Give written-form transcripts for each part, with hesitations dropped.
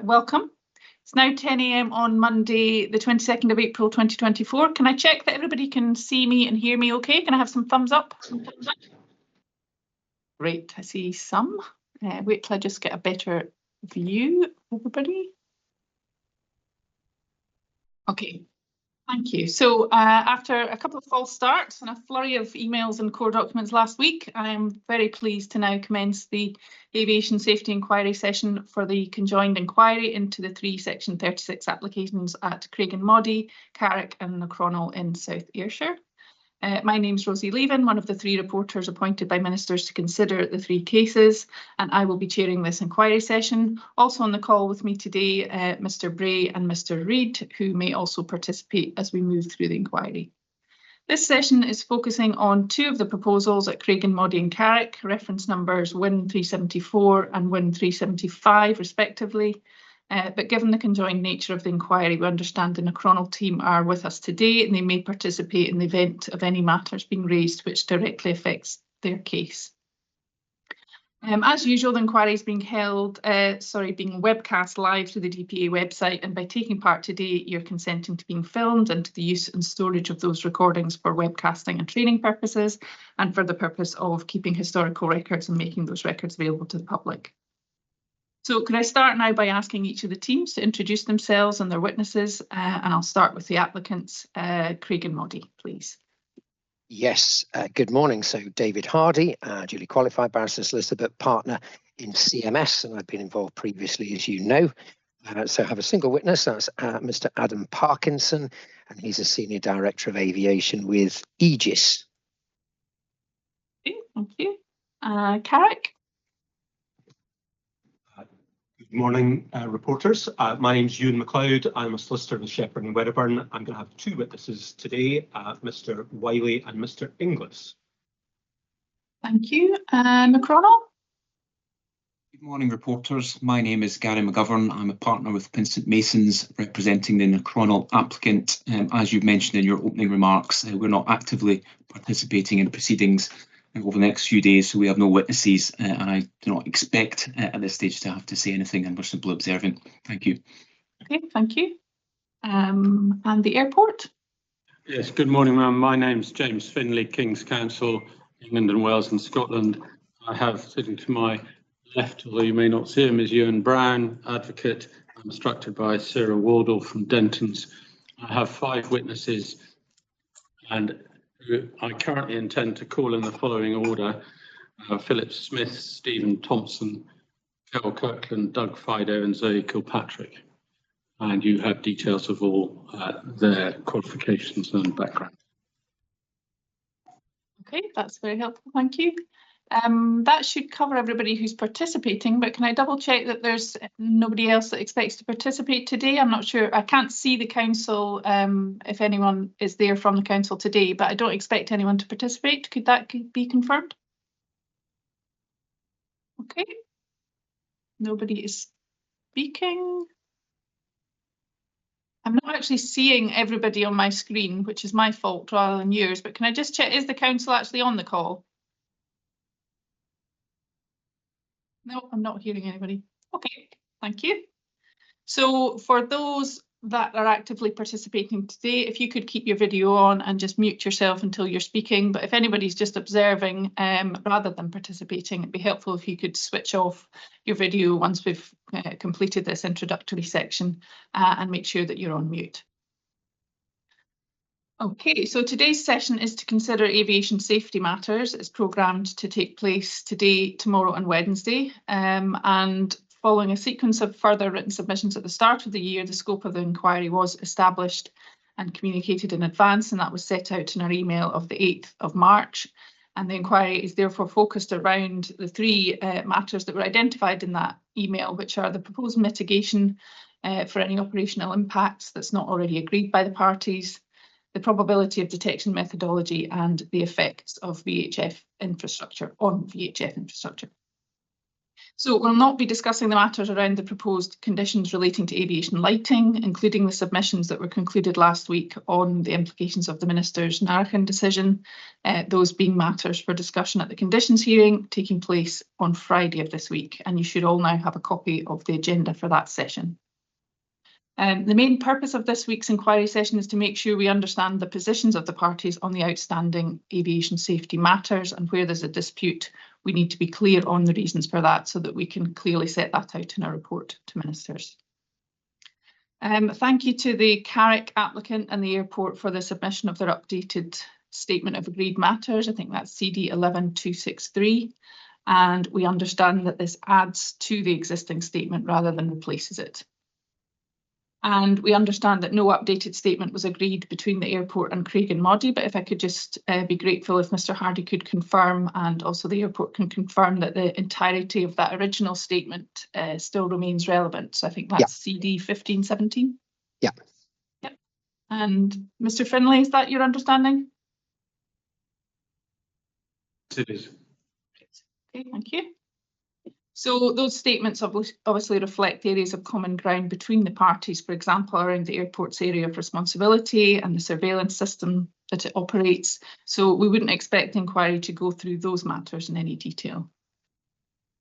Welcome. It's now 10 a.m. on Monday, the 22nd of April 2024. Can I check that everybody can see me and hear me okay? Can I have some thumbs up? Great, I see some. Wait till I just get a better view, everybody. Okay. Thank you. So after a couple of false starts and a flurry of emails and core documents last week, I am very pleased to now commence the Aviation Safety Inquiry session for the conjoined inquiry into the 3 Section 36 applications at Craigenmoddy, Carrick and Knockronal in South Ayrshire. My name's Rosie Levin, one of the 3 reporters appointed by ministers to consider the 3 cases, and I will be chairing this inquiry session. Also on the call with me today, Mr Bray and Mr Reid, who may also participate as we move through the inquiry. This session is focusing on 2 of the proposals at Craigenmoddy and Carrick, reference numbers WIN-374 and WIN-375 respectively. But given the conjoined nature of the inquiry, we understand the Knockronal team are with us today and they may participate in the event of any matters being raised which directly affects their case. As usual, the inquiry is being being webcast live through the DPA website, and by taking part today, you're consenting to being filmed and to the use and storage of those recordings for webcasting and training purposes, and for the purpose of keeping historical records and making those records available to the public. So could I start now by asking each of the teams to introduce themselves and their witnesses, and I'll start with the applicants. Craigenmoddy, please. Yes, good morning. So David Hardy, duly qualified barrister solicitor, but partner in CMS, and I've been involved previously, as you know. So I have a single witness, that's Mr Adam Parkinson, and he's a senior director of aviation with Aegis. Okay, thank you. Carrick. Good morning, reporters. My name's Ewan MacLeod. I'm a solicitor with Shepherd and Wedderburn. I'm going to have 2 witnesses today, Mr Wiley and Mr Inglis. Thank you. Knockronal. Good morning, reporters. My name is Gary McGovern. I'm a partner with Pinsent Masons representing the Knockronal applicant. As you've mentioned in your opening remarks, we're not actively participating in proceedings over the next few days, so we have no witnesses, and I do not expect at this stage to have to say anything, and we're simply observing. Thank you. Okay, thank you. And the airport? Yes, good morning, ma'am. My name's James Finlay, King's Counsel, England and Wales and Scotland. I have sitting to my left, although you may not see him, is Ewan Brown, advocate. I'm instructed by Sarah Wardle from Denton's. I have 5 witnesses, and I currently intend to call in the following order: Philip Smith, Stephen Thompson, Carol Kirkland, Doug Fido and Zoe Kilpatrick. And you have details of all their qualifications and background. Okay, that's very helpful, thank you. That should cover everybody who's participating, but can I double check that there's nobody else that expects to participate today? I'm not sure, I can't see the council if anyone is there from the council today, but I don't expect anyone to participate. Could that be confirmed? Okay, nobody is speaking. I'm not actually seeing everybody on my screen, which is my fault rather than yours, but can I just check, is the council actually on the call? No, I'm not hearing anybody. Okay, thank you. So for those that are actively participating today, if you could keep your video on and just mute yourself until you're speaking, but if anybody's just observing rather than participating, it'd be helpful if you could switch off your video once we've completed this introductory section and make sure that you're on mute. Okay, so today's session is to consider aviation safety matters. It's programmed to take place today, tomorrow and Wednesday. And following a sequence of further written submissions at the start of the year, the scope of the inquiry was established and communicated in advance, and that was set out in our email of the 8th of March. And the inquiry is therefore focused around the 3 matters that were identified in that email, which are the proposed mitigation for any operational impacts that's not already agreed by the parties, the probability of detection methodology, and the effects of VHF infrastructure on VHF infrastructure. So we'll not be discussing the matters around the proposed conditions relating to aviation lighting, including the submissions that were concluded last week on the implications of the Minister's Narrachan decision, those being matters for discussion at the conditions hearing taking place on Friday of this week. And you should all now have a copy of the agenda for that session. The main purpose of this week's inquiry session is to make sure we understand the positions of the parties on the outstanding aviation safety matters, and where there's a dispute, we need to be clear on the reasons for that so that we can clearly set that out in our report to ministers. Thank you to the CARIC applicant and the airport for the submission of their updated statement of agreed matters. I think that's CD 11263. And we understand that this adds to the existing statement rather than replaces it. And we understand that no updated statement was agreed between the airport and Craig and Moddy, but if I could just be grateful if Mr. Hardy could confirm, and also the airport can confirm, that the entirety of that original statement still remains relevant. So I think that's CD 1517. Yeah. Yep. And Mr. Finlay, is that your understanding? It is. Okay, thank you. So those statements obviously reflect areas of common ground between the parties, for example, around the airport's area of responsibility and the surveillance system that it operates. So we wouldn't expect the inquiry to go through those matters in any detail.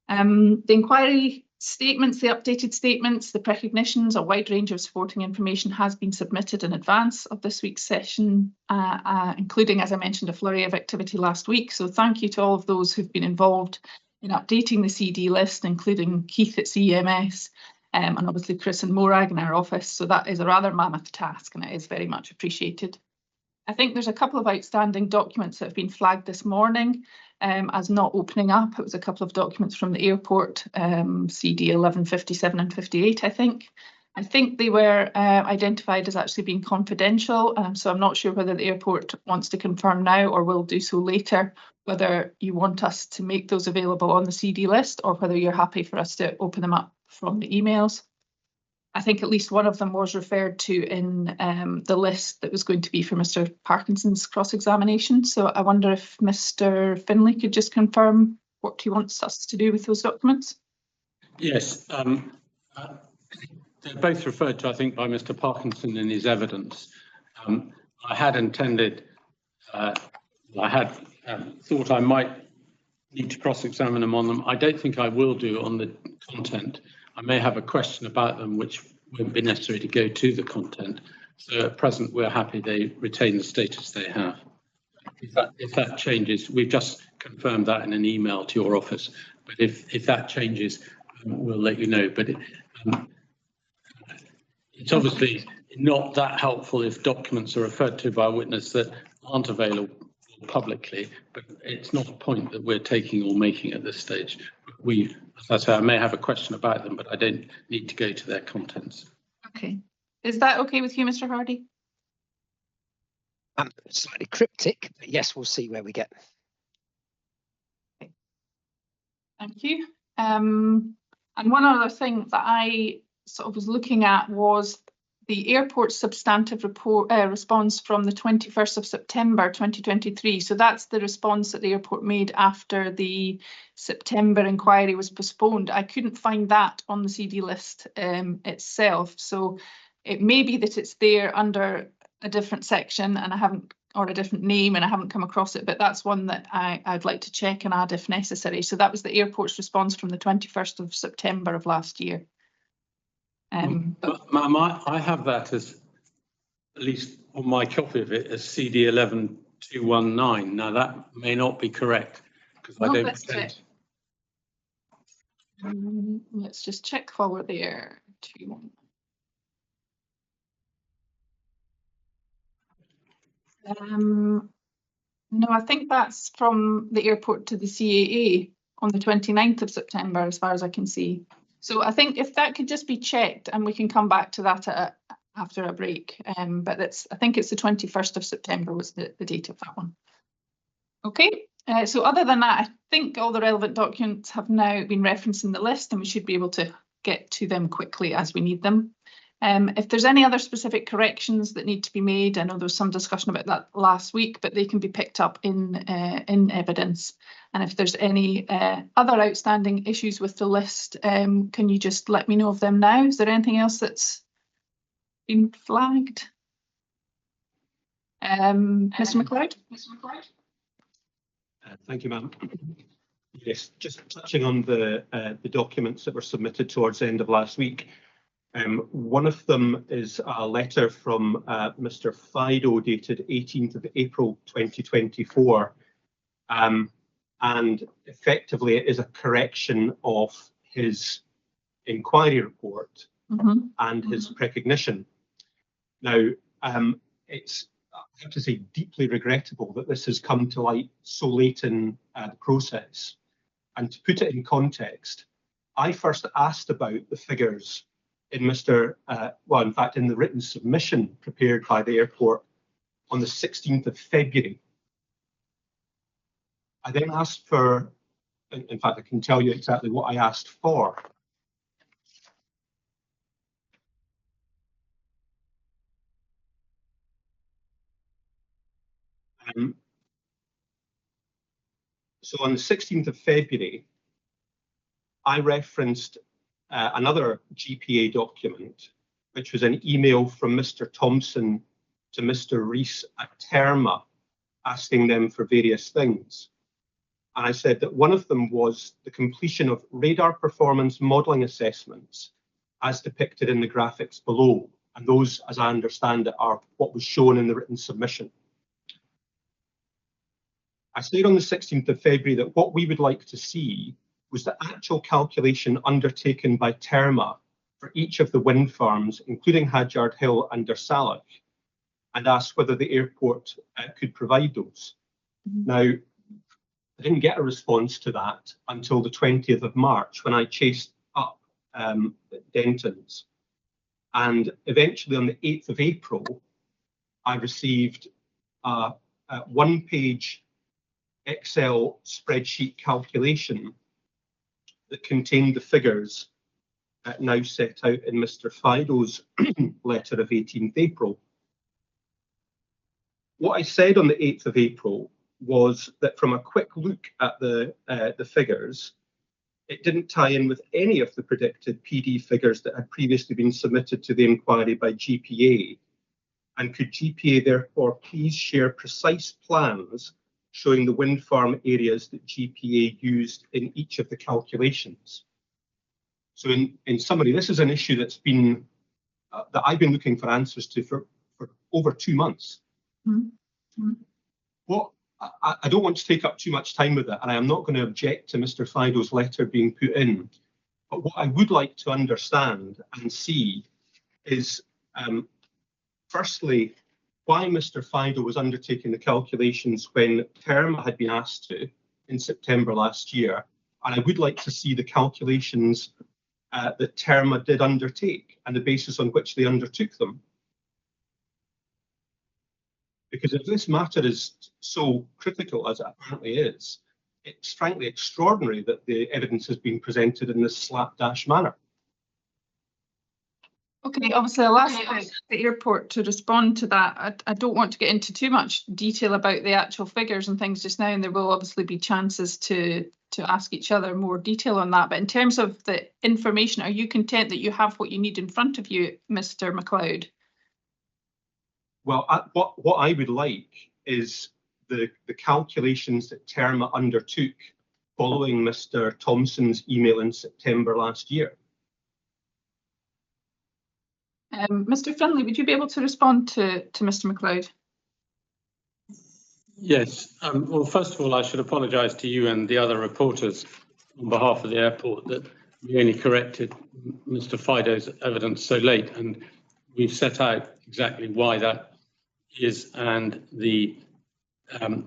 The inquiry statements, the updated statements, the precognitions, a wide range of supporting information has been submitted in advance of this week's session, including, as I mentioned, a flurry of activity last week. So thank you to all of those who've been involved in updating the CD list, including Keith at CEMS and obviously Chris and Morag in our office. So that is a rather mammoth task and it is very much appreciated. I think there's a couple of outstanding documents that have been flagged this morning as not opening up. It was a couple of documents from the airport, CD 1157 and 58, I think. I think they were identified as actually being confidential, so I'm not sure whether the airport wants to confirm now or will do so later, whether you want us to make those available on the CD list or whether you're happy for us to open them up from the emails. I think at least one of them was referred to in the list that was going to be for Mr. Parkinson's cross-examination. So I wonder if Mr. Finlay could just confirm what he wants us to do with those documents. Yes, they're both referred to, I think, by Mr. Parkinson in his evidence. I had intended, I had thought I might need to cross-examine them on them. I don't think I will do on the content. I may have a question about them which won't be necessary to go to the content. So at present, we're happy they retain the status they have. If that changes, we've just confirmed that in an email to your office. But if that changes, we'll let you know. But it's obviously not that helpful if documents are referred to by a witness that aren't available publicly, but it's not a point that we're taking or making at this stage. As I say, I may have a question about them, but I don't need to go to their contents. Okay. Is that okay with you, Mr. Hardy? Slightly cryptic, but yes, we'll see where we get. Okay. Thank you. And one other thing that I sort of was looking at was the airport's substantive report response from the 21st of September 2023. So that's the response that the airport made after the September inquiry was postponed. I couldn't find that on the CD list itself. So it may be that it's there under a different section and I haven't, or a different name, and I haven't come across it, but that's one that I'd like to check and add if necessary. So that was the airport's response from the 21st of September of last year. Ma'am, I have that as, at least on my copy of it, as CD 11219. Now that may not be correct because I don't pretend. Let's just check while we're there. No, I think that's from the airport to the CAA on the 29th of September, as far as I can see. So I think if that could just be checked, and we can come back to that after a break. But I think it's the 21st of September was the date of that one. Okay, so other than that, I think all the relevant documents have now been referenced in the list, and we should be able to get to them quickly as we need them. If there's any other specific corrections that need to be made, I know there was some discussion about that last week, but they can be picked up in evidence. And if there's any other outstanding issues with the list, can you just let me know of them now? Is there anything else that's been flagged? Mr. MacLeod? Thank you, ma'am. Yes, just touching on the documents that were submitted towards the end of last week. One of them is a letter from Mr. Fido dated 18th of April 2024. And effectively it is a correction of his inquiry report and his precognition. Now, it's, I have to say, deeply regrettable that this has come to light so late in the process. And to put it in context, I first asked about the figures in in the written submission prepared by the airport on the 16th of February. I then asked for, in fact, I can tell you exactly what I asked for. So on the 16th of February, I referenced another GPA document, which was an email from Mr. Thompson to Mr. Rees at Terma, asking them for various things. And I said that one of them was the completion of radar performance modelling assessments as depicted in the graphics below. And those, as I understand it, are what was shown in the written submission. I said on the 16th of February that what we would like to see was the actual calculation undertaken by Terma for each of the wind farms, including Hadjard Hill and Dersalach, and asked whether the airport could provide those. Now, I didn't get a response to that until the 20th of March when I chased up Denton's. And eventually on the 8th of April, I received a one-page Excel spreadsheet calculation that contained the figures now set out in Mr. Fido's letter of 18th April. What I said on the 8th of April was that from a quick look at the figures, it didn't tie in with any of the predicted PD figures that had previously been submitted to the inquiry by GPA. And could GPA therefore please share precise plans showing the wind farm areas that GPA used in each of the calculations? So in summary, this is an issue that's been, that I've been looking for answers to for over 2 months. What I don't want to take up too much time with it, and I am not going to object to Mr. Fido's letter being put in. But what I would like to understand and see is, firstly, why Mr. Fido was undertaking the calculations when Terma had been asked to in September last year. And I would like to see the calculations that Terma did undertake and the basis on which they undertook them. Because if this matter is so critical as it apparently is, it's frankly extraordinary that the evidence has been presented in this slapdash manner. Okay, obviously I'll ask the airport to respond to that. I don't want to get into too much detail about the actual figures and things just now, and there will obviously be chances to ask each other more detail on that. But in terms of the information, are you content that you have what you need in front of you, Mr. MacLeod? Well, what I would like is the calculations that Terma undertook following Mr. Thompson's email in September last year. Mr. Finlay, would you be able to respond to Mr. MacLeod? Yes. Well, first of all, I should apologise to you and the other reporters on behalf of the airport that we only corrected Mr. Fido's evidence so late, and we've set out exactly why that is and the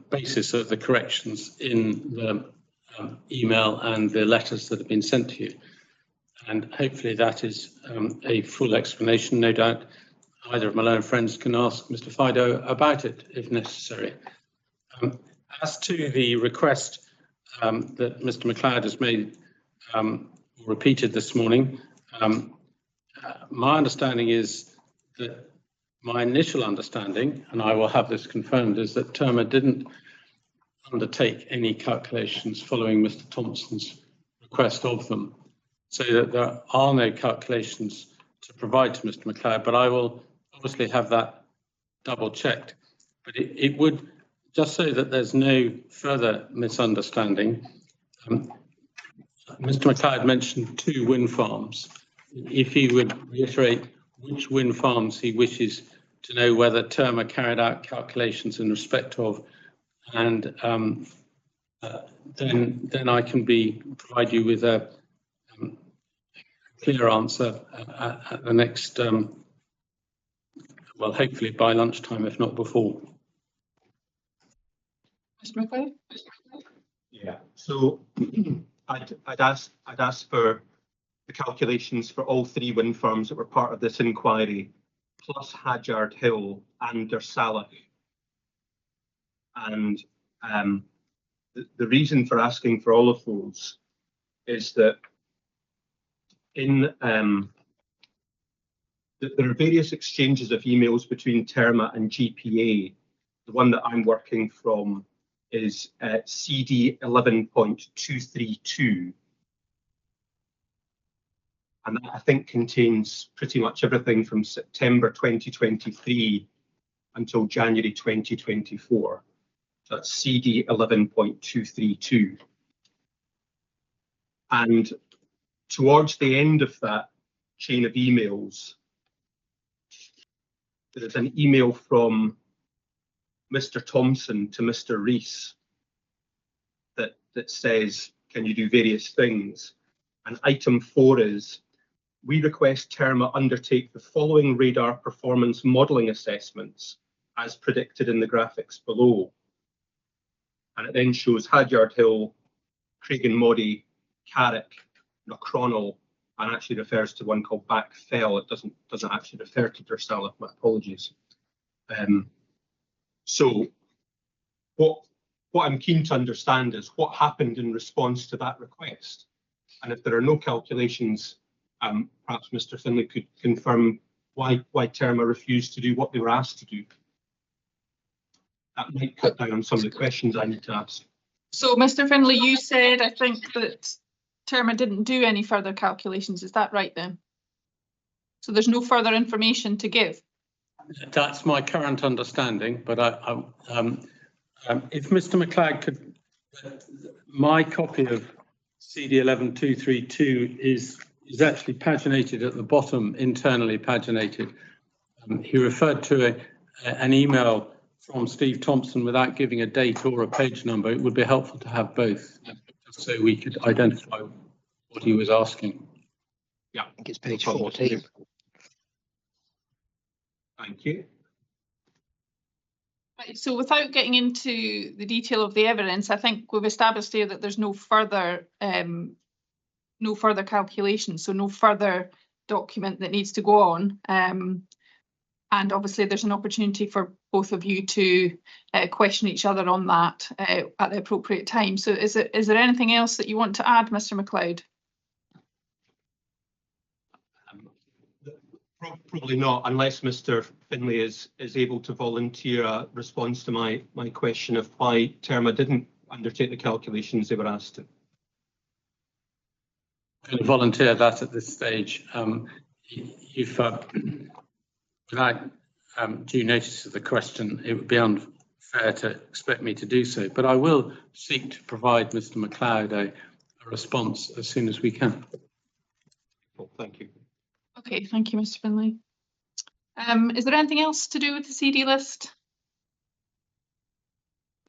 basis of the corrections in the email and the letters that have been sent to you. And hopefully that is a full explanation. No doubt either of my learned friends can ask Mr. Fido about it if necessary. As to the request that Mr. MacLeod has made, repeated this morning, my understanding is that my initial understanding, and I will have this confirmed, is that Terma didn't undertake any calculations following Mr. Thompson's request of them, so that there are no calculations to provide to Mr. McLeod, but I will obviously have that double checked. But it would, just so that there's no further misunderstanding, Mr. McLeod mentioned 2 wind farms. If he would reiterate which wind farms he wishes to know whether Terma carried out calculations in respect of, and then I can provide you with a clear answer at the next, well, hopefully by lunchtime, if not before. Mr. McLeod? Yeah, so I'd ask for the calculations for all 3 wind farms that were part of this inquiry, plus Hadjard Hill and Salach. And the reason for asking for all of those is that there are various exchanges of emails between Terma and GPA. The one that I'm working from is CD 11.232. And that, I think, contains pretty much everything from September 2023 until January 2024. So that's CD 11.232. And towards the end of that chain of emails, there is an email from Mr. Thompson to Mr. Rees that says, can you do various things? And item 4 is, we request Terma undertake the following radar performance modelling assessments as predicted in the graphics below. And it then shows Hadjard Hill, Craigenmoddy, Carrick, Knockronal, and actually refers to one called Backfell. It doesn't actually refer to Salach. My apologies. So what I'm keen to understand is what happened in response to that request. And if there are no calculations, perhaps Mr. Finlay could confirm why Terma refused to do what they were asked to do. That might cut down on some of the questions I need to ask. So, Mr. Finlay, you said, I think, that Terma didn't do any further calculations. Is that right then? So there's no further information to give? That's my current understanding, but if Mr. McLeod could, my copy of CD 11232 is actually paginated at the bottom, internally paginated. He referred to an email from Steve Thompson without giving a date or a page number. It would be helpful to have both, just so we could identify what he was asking. Yeah, I think it's page 14. Thank you. Right, so without getting into the detail of the evidence, I think we've established here that there's no further calculation, so no further document that needs to go on. And obviously there's an opportunity for both of you to question each other on that at the appropriate time. So is there anything else that you want to add, Mr. McLeod? Probably not, unless Mr. Finlay is able to volunteer a response to my question of why Terma didn't undertake the calculations they were asked to. I'm going to volunteer that at this stage. You've, without due notice of the question, it would be unfair to expect me to do so, but I will seek to provide Mr. McLeod a response as soon as we can. Well, thank you. Okay, thank you, Mr. Finlay. Is there anything else to do with the CD list?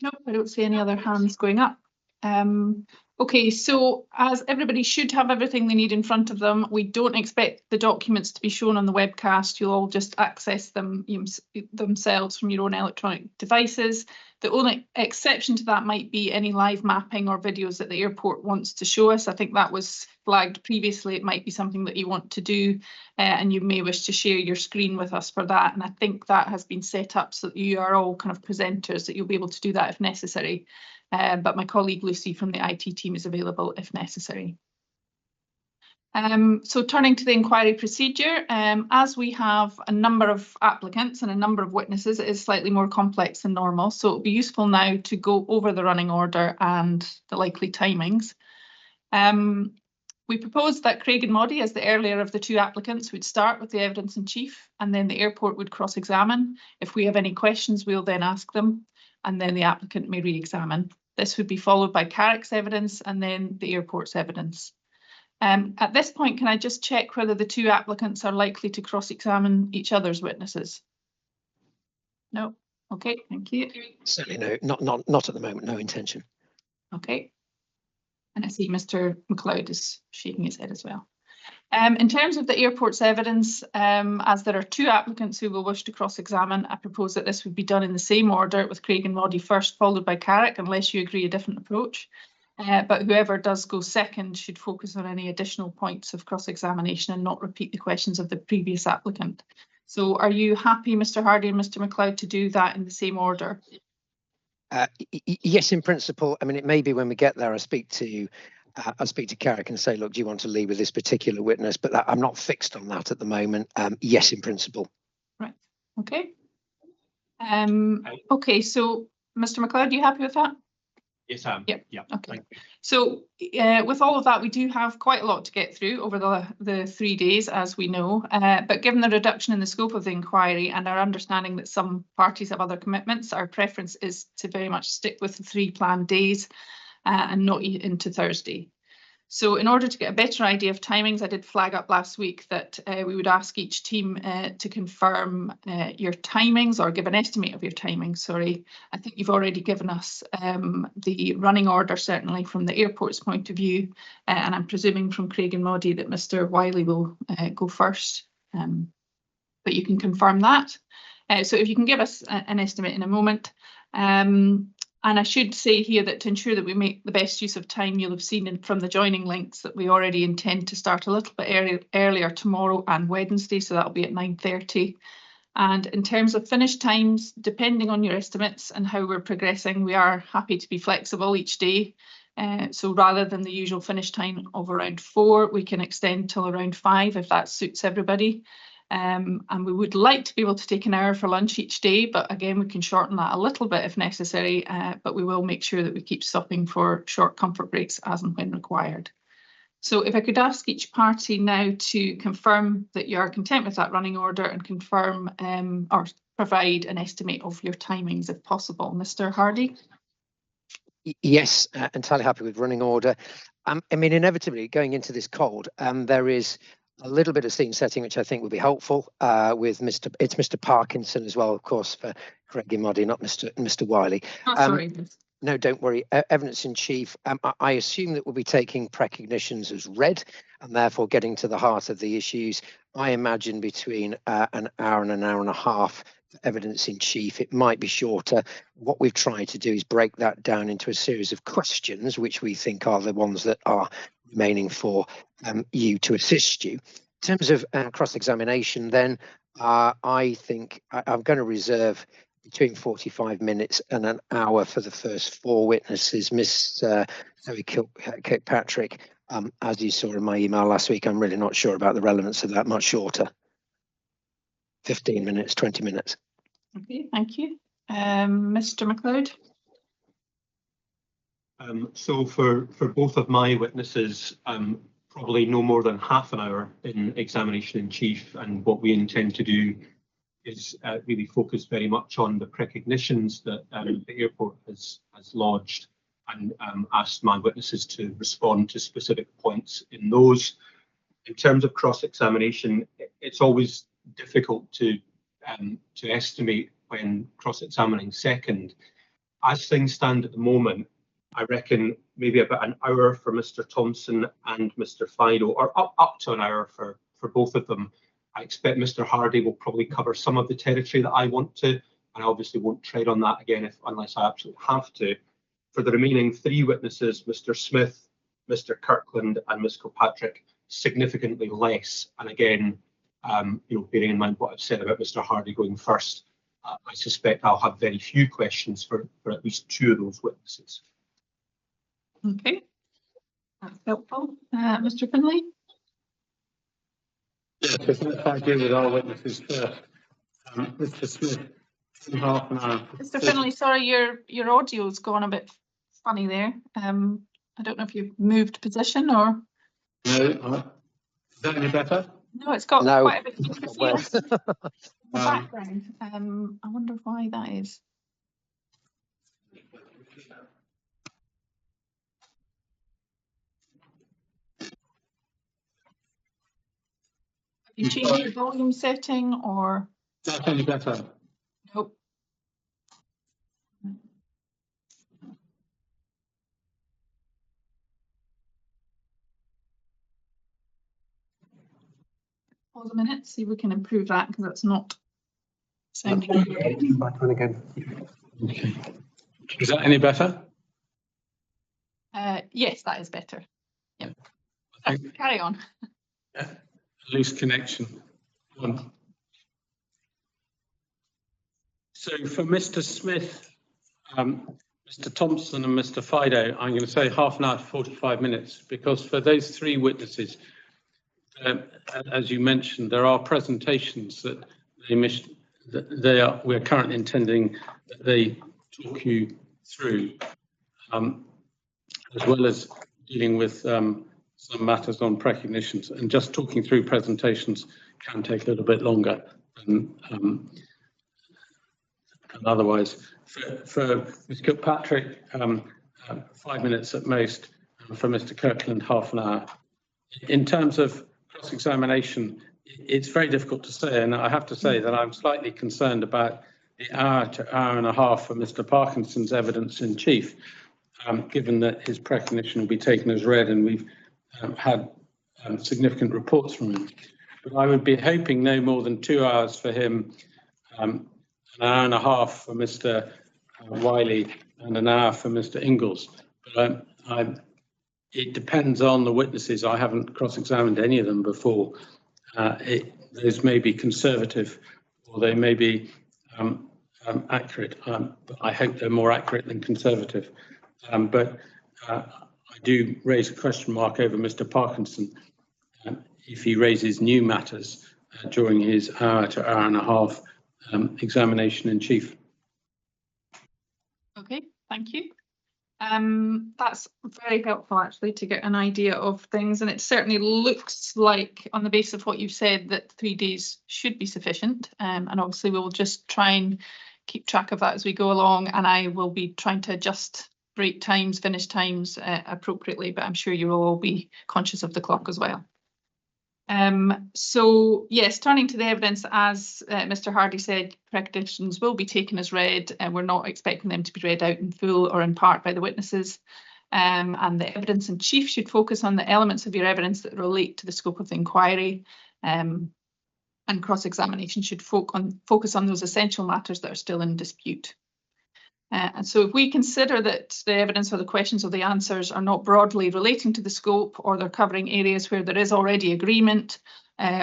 Nope, I don't see any other hands going up. Okay, so as everybody should have everything they need in front of them, we don't expect the documents to be shown on the webcast. You'll all just access them themselves from your own electronic devices. The only exception to that might be any live mapping or videos that the airport wants to show us. I think that was flagged previously. It might be something that you want to do, and you may wish to share your screen with us for that. And I think that has been set up so that you are all kind of presenters, that you'll be able to do that if necessary. But my colleague Lucy from the IT team is available if necessary. So turning to the inquiry procedure, as we have a number of applicants and a number of witnesses, it is slightly more complex than normal. So it'll be useful now to go over the running order and the likely timings. We proposed that Craig and Maudie, as the earlier of the two applicants, would start with the evidence in chief, and then the airport would cross-examine. If we have any questions, we'll then ask them, and then the applicant may re-examine. This would be followed by Carrick's evidence and then the airport's evidence. At this point, can I just check whether the two applicants are likely to cross-examine each other's witnesses? No. Okay, thank you. Certainly no, not at the moment, no intention. Okay. And I see Mr. McLeod is shaking his head as well. In terms of the airport's evidence, as there are two applicants who will wish to cross-examine, I propose that this would be done in the same order, with Craig and Maudie first, followed by Carrick, unless you agree a different approach. But whoever does go second should focus on any additional points of cross-examination and not repeat the questions of the previous applicant. So are you happy, Mr. Hardy and Mr. McLeod, to do that in the same order? Yes, in principle. I mean, it may be when we get there, I'll speak to Carrick and say, look, do you want to lead with this particular witness? But I'm not fixed on that at the moment. Yes, in principle. Right. Okay. Okay, so Mr. McLeod, are you happy with that? Yes, I am. Yep. Yeah. Okay. So with all of that, we do have quite a lot to get through over the 3 days, as we know. But given the reduction in the scope of the inquiry and our understanding that some parties have other commitments, our preference is to very much stick with the 3 planned days and not into Thursday. So in order to get a better idea of timings, I did flag up last week that we would ask each team to confirm your timings or give an estimate of your timings, sorry. I think you've already given us the running order, certainly from the airport's point of view, and I'm presuming from Craig and Maudie that Mr. Wiley will go first, but you can confirm that. So if you can give us an estimate in a moment. And I should say here that to ensure that we make the best use of time, you'll have seen from the joining links that we already intend to start a little bit earlier tomorrow and Wednesday, so that'll be at 9:30. And in terms of finish times, depending on your estimates and how we're progressing, we are happy to be flexible each day. So rather than the usual finish time of around 4, we can extend till around 5 if that suits everybody. And we would like to be able to take an hour for lunch each day, but again, we can shorten that a little bit if necessary, but we will make sure that we keep stopping for short comfort breaks as and when required. So if I could ask each party now to confirm that you are content with that running order and confirm or provide an estimate of your timings if possible. Mr. Hardy? Yes, entirely happy with running order. I mean, inevitably going into this cold, there is a little bit of scene setting, which I think will be helpful with Mr. Parkinson as well, of course, for Craig and Maudie, not Mr. Wiley. Oh, sorry. No, don't worry. Evidence in chief. I assume that we'll be taking precognitions as read and therefore getting to the heart of the issues. I imagine between an hour and an hour and a half for evidence in chief. It might be shorter. What we've tried to do is break that down into a series of questions, which we think are the ones that are remaining for you to assist you. In terms of cross-examination, then, I think I'm going to reserve between 45 minutes and an hour for the first 4 witnesses. Miss Zoe Kirkpatrick, as you saw in my email last week, I'm really not sure about the relevance of that, much shorter. 15 minutes, 20 minutes. Okay, thank you. Mr. McLeod? So for both of my witnesses, probably no more than half an hour in examination in chief, and what we intend to do is really focus very much on the precognitions that the airport has lodged, and asked my witnesses to respond to specific points in those. In terms of cross-examination, it's always difficult to estimate when cross-examining second. As things stand at the moment, I reckon maybe about an hour for Mr. Thompson and Mr. Fido, or up to an hour for both of them. I expect Mr. Hardy will probably cover some of the territory that I want to, and I obviously won't tread on that again unless I absolutely have to. For the remaining 3 witnesses, Mr. Smith, Mr. Kirkland and Ms. Kilpatrick, significantly less. And again, bearing in mind what I've said about Mr. Hardy going first, I suspect I'll have very few questions for at least 2 of those witnesses. Okay, that's helpful. Mr. Finlay? Yes, if I deal with our witnesses first. Mr. Smith, half an hour. Mr. Finlay, sorry, your audio's gone a bit funny there. I don't know if you've moved position or. No, is that any better? No, it's got No. quite a bit of interference in the Um, background. I wonder why that is. Have you changed the volume setting or? Is that any better? Nope. Pause a minute, see if we can improve that because that's not sounding good. Back on again. Okay. Is that any better? Yes, that is better. Yep. I think, Carry on. yeah, loose connection. So for Mr. Smith, Mr. Thompson and Mr. Fido, I'm going to say half an hour to 45 minutes, because for those three witnesses, as you mentioned, there are presentations that we're currently intending that they talk you through, as well as dealing with some matters on precognitions, and just talking through presentations can take a little bit longer than otherwise. For Ms. Kirkpatrick, 5 minutes at most, and for Mr. Kirkland, half an hour. In terms of cross-examination, it's very difficult to say, and I have to say that I'm slightly concerned about the hour to hour and a half for Mr. Parkinson's evidence in chief, given that his precognition will be taken as read, and we've had significant reports from him. But I would be hoping no more than 2 hours for him, an hour and a half for Mr. Wiley, and an hour for Mr. Ingalls. But it depends on the witnesses. I haven't cross-examined any of them before. Those may be conservative or they may be accurate. But I hope they're more accurate than conservative. But I do raise a question mark over Mr. Parkinson if he raises new matters during his hour to hour and a half examination in chief. Okay, thank you. That's very helpful actually to get an idea of things, and it certainly looks like, on the basis of what you've said, that 3 days should be sufficient, and obviously we'll just try and keep track of that as we go along, and I will be trying to adjust break times, finish times appropriately, but I'm sure you will all be conscious of the clock as well. So yes, turning to the evidence, as Mr. Hardy said, precognitions will be taken as read, and we're not expecting them to be read out in full or in part by the witnesses. And the evidence in chief should focus on the elements of your evidence that relate to the scope of the inquiry. And cross-examination should focus on those essential matters that are still in dispute. And so if we consider that the evidence or the questions or the answers are not broadly relating to the scope, or they're covering areas where there is already agreement,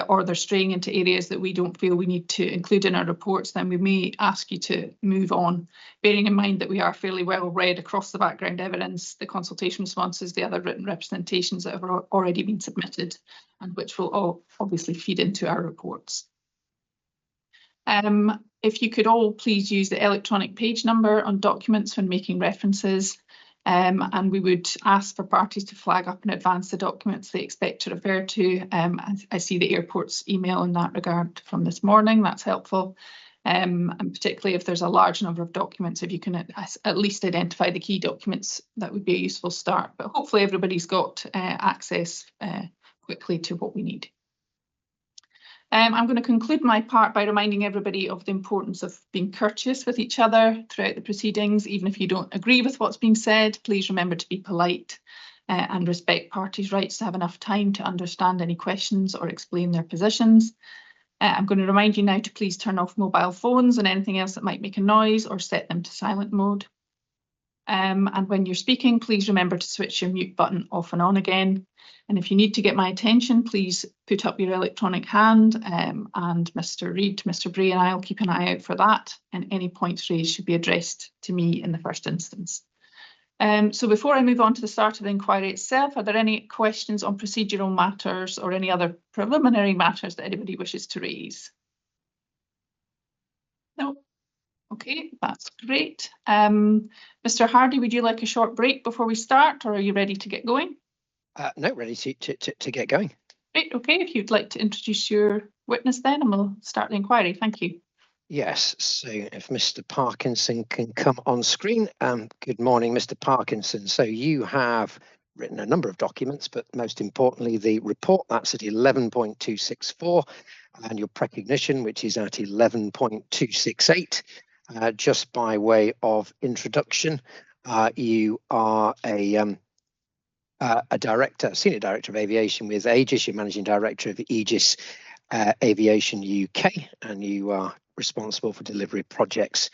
or they're straying into areas that we don't feel we need to include in our reports, then we may ask you to move on, bearing in mind that we are fairly well read across the background evidence, the consultation responses, the other written representations that have already been submitted, and which will all obviously feed into our reports. If you could all please use the electronic page number on documents when making references, and we would ask for parties to flag up in advance the documents they expect to refer to. I see the airport's email in that regard from this morning, that's helpful. And particularly if there's a large number of documents, if you can at least identify the key documents, that would be a useful start. But hopefully everybody's got access quickly to what we need. I'm going to conclude my part by reminding everybody of the importance of being courteous with each other throughout the proceedings. Even if you don't agree with what's being said, please remember to be polite and respect parties' rights to have enough time to understand any questions or explain their positions. I'm going to remind you now to please turn off mobile phones and anything else that might make a noise, or set them to silent mode. And when you're speaking, please remember to switch your mute button off and on again. And if you need to get my attention, please put up your electronic hand, and Mr. Reid, Mr. Bray and I will keep an eye out for that, and any points raised should be addressed to me in the first instance. So before I move on to the start of the inquiry itself, are there any questions on procedural matters or any other preliminary matters that anybody wishes to raise? No? Okay, that's great. Mr. Hardy, would you like a short break before we start, or are you ready to get going? No, ready to get going. Great, okay, if you'd like to introduce your witness then, and we'll start the inquiry. Thank you. Yes, so if Mr. Parkinson can come on screen. Good morning, Mr. Parkinson. So you have written a number of documents, but most importantly, the report, that's at 11.264, and your precognition, which is at 11.268. Just by way of introduction, you are a director, senior director of aviation with Aegis. You're managing director of Aegis Aviation UK, and you are responsible for delivery projects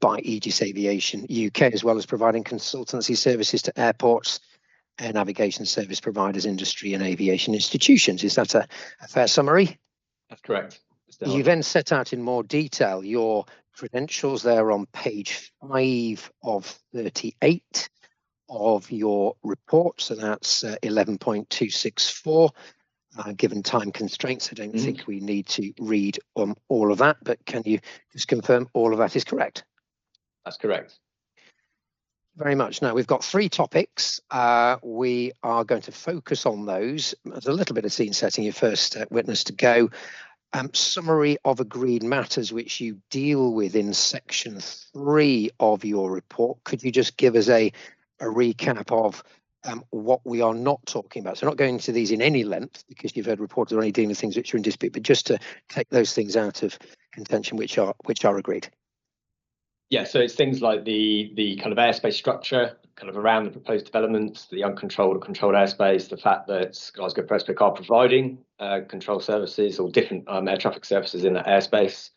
by Aegis Aviation UK, as well as providing consultancy services to airports, air navigation service providers, industry and aviation institutions. Is that a fair summary? That's correct. You then set out in more detail your credentials there on page 5 of 38 of your report, so that's 11.264. Given time constraints, I don't think we need to read all of that, but can you just confirm all of that is correct? That's correct. Very much. Now, we've got 3 topics. We are going to focus on those. There's a little bit of scene setting, your first witness to go. Summary of agreed matters, which you deal with in section 3 of your report. Could you just give us a recap of what we are not talking about? So not going into these in any length, because you've heard reports are only dealing with things which are in dispute, but just to take those things out of contention which are agreed. Yeah, so it's things like the kind of airspace structure, kind of around the proposed developments, the uncontrolled or controlled airspace, the fact that Glasgow Prestwick are providing control services or different air traffic services in that airspace.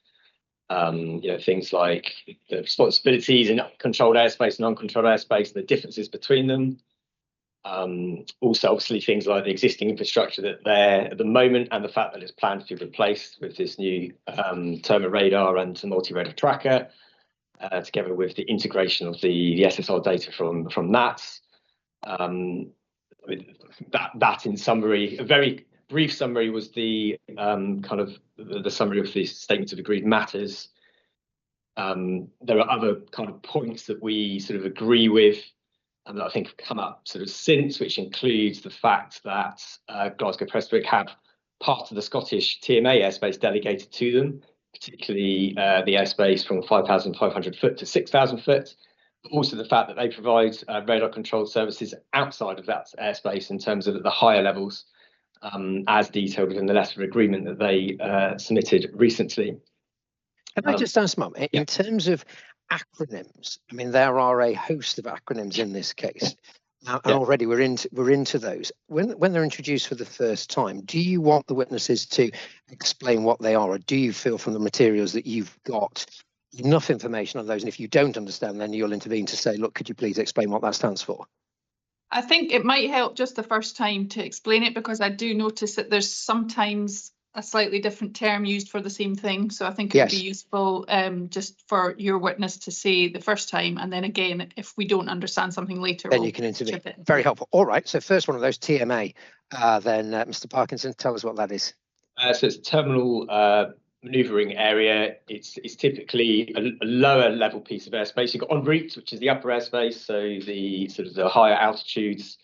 Things like the responsibilities in controlled airspace and uncontrolled airspace, the differences between them. Also, obviously, things like the existing infrastructure that there at the moment and the fact that it's planned to be replaced with this new Terma radar and multi-radar tracker, together with the integration of the SSR data from that. That in summary, a very brief summary, was the kind of the summary of the statement of agreed matters. There are other kind of points that we sort of agree with and that I think have come up sort of since, which includes the fact that Glasgow Prestwick have part of the Scottish TMA airspace delegated to them, particularly the airspace from 5,500 foot to 6,000 foot, but also the fact that they provide radar controlled services outside of that airspace in terms of the higher levels, as detailed within the letter of agreement that they submitted recently. Can I just ask, Mum, in terms of acronyms, I mean, there are a host of acronyms in this case. And already we're into those. When they're introduced for the first time, do you want the witnesses to explain what they are, or do you feel from the materials that you've got enough information on those? And if you don't understand, then you'll intervene to say, look, could you please explain what that stands for? I think it might help just the first time to explain it, because I do notice that there's sometimes a slightly different term used for the same thing. So I think it would be useful just for your witness to say the first time, and then again, if we don't understand something later, then you can intervene. Very helpful. All right, so first one of those, TMA, then Mr. Parkinson, tell us what that is. So it's a terminal manoeuvring area. It's typically a lower level piece of airspace. You've got en route, which is the upper airspace, so the sort of the higher altitudes.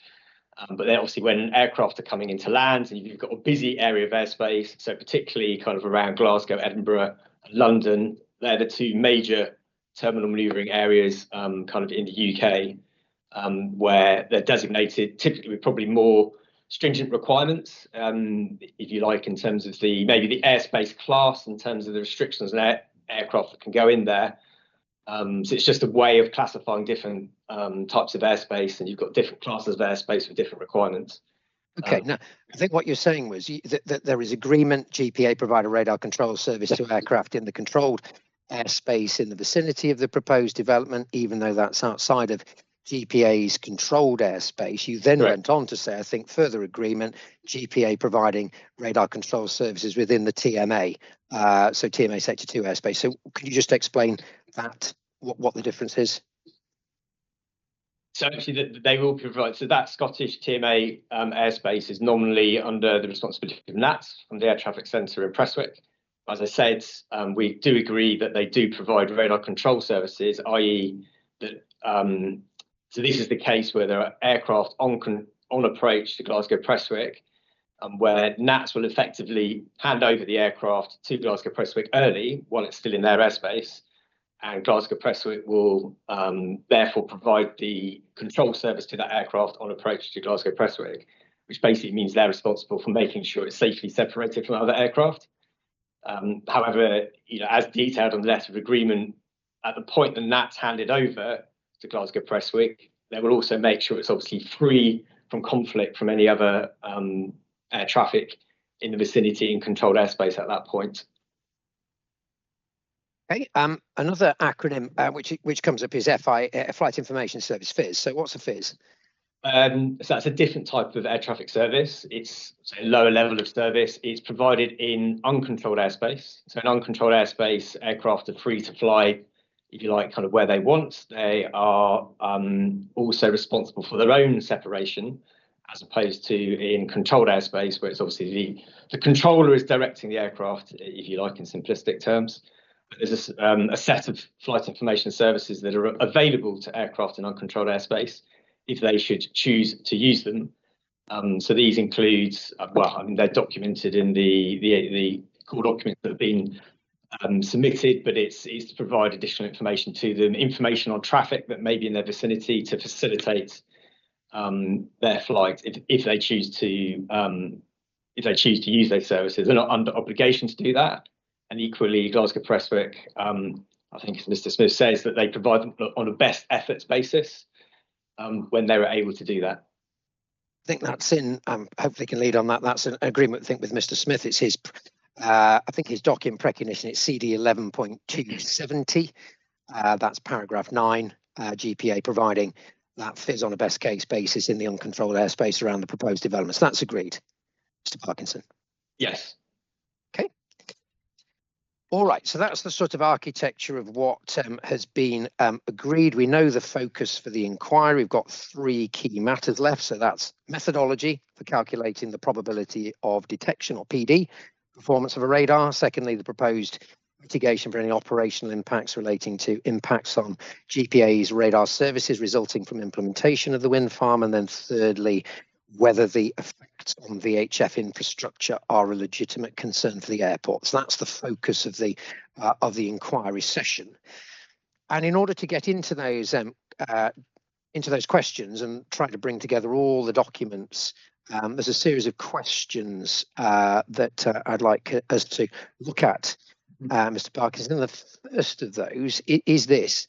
But then obviously when aircraft are coming into land and you've got a busy area of airspace, so particularly kind of around Glasgow, Edinburgh, London, they're the 2 major terminal manoeuvring areas kind of in the UK, where they're designated typically with probably more stringent requirements, if you like, in terms of maybe the airspace class, in terms of the restrictions on aircraft that can go in there. So it's just a way of classifying different types of airspace, and you've got different classes of airspace with different requirements. Okay, now I think what you're saying was that there is agreement, GPA provide a radar control service to aircraft in the controlled airspace in the vicinity of the proposed development, even though that's outside of GPA's controlled airspace. You then went on to say, I think, further agreement, GPA providing radar control services within the TMA, so TMA Sector 2 airspace. So could you just explain that, what the difference is? So actually, they will provide. So that Scottish TMA airspace is normally under the responsibility of NATS from the Air Traffic Centre in Prestwick. As I said, we do agree that they do provide radar control services, i.e., that. So this is the case where there are aircraft on approach to Glasgow Prestwick, where NATS will effectively hand over the aircraft to Glasgow Prestwick early while it's still in their airspace. And Glasgow Prestwick will therefore provide the control service to that aircraft on approach to Glasgow Prestwick, which basically means they're responsible for making sure it's safely separated from other aircraft. However, as detailed on the letter of agreement, at the point that NAT's handed over to Glasgow Prestwick, they will also make sure it's obviously free from conflict from any other air traffic in the vicinity and controlled airspace at that point. Okay, another acronym which comes up is FI, Flight Information Service, FIS. So what's a FIS? So that's a different type of air traffic service. It's a lower level of service. It's provided in uncontrolled airspace. So in uncontrolled airspace, aircraft are free to fly, if you like, kind of where they want. They are also responsible for their own separation, as opposed to in controlled airspace, where it's obviously the controller is directing the aircraft, if you like, in simplistic terms. There's a set of flight information services that are available to aircraft in uncontrolled airspace if they should choose to use them. So these include, they're documented in the core documents that have been submitted, but it's to provide additional information to them, information on traffic that may be in their vicinity to facilitate their flight if they choose to use those services. They're not under obligation to do that. And equally, Glasgow Prestwick, I think as Mr. Smith says, that they provide them on a best efforts basis when they were able to do that. I think that's in, hopefully can lead on that. That's an agreement, I think, with Mr. Smith. It's his, I think his document recognition, it's CD 11.270. That's paragraph 9, GPA providing that FIS on a best case basis in the uncontrolled airspace around the proposed developments. That's agreed, Mr. Parkinson. Yes. Okay. All right, so that's the sort of architecture of what has been agreed. We know the focus for the inquiry. We've got 3 key matters left. So that's methodology for calculating the probability of detection, or PD, performance of a radar. Secondly, the proposed mitigation for any operational impacts relating to impacts on GPA's radar services resulting from implementation of the wind farm. And then thirdly, whether the effects on VHF infrastructure are a legitimate concern for the airport. So that's the focus of the inquiry session. And in order to get into those questions and try to bring together all the documents, there's a series of questions that I'd like us to look at, Mr. Parkinson. The first of those is this.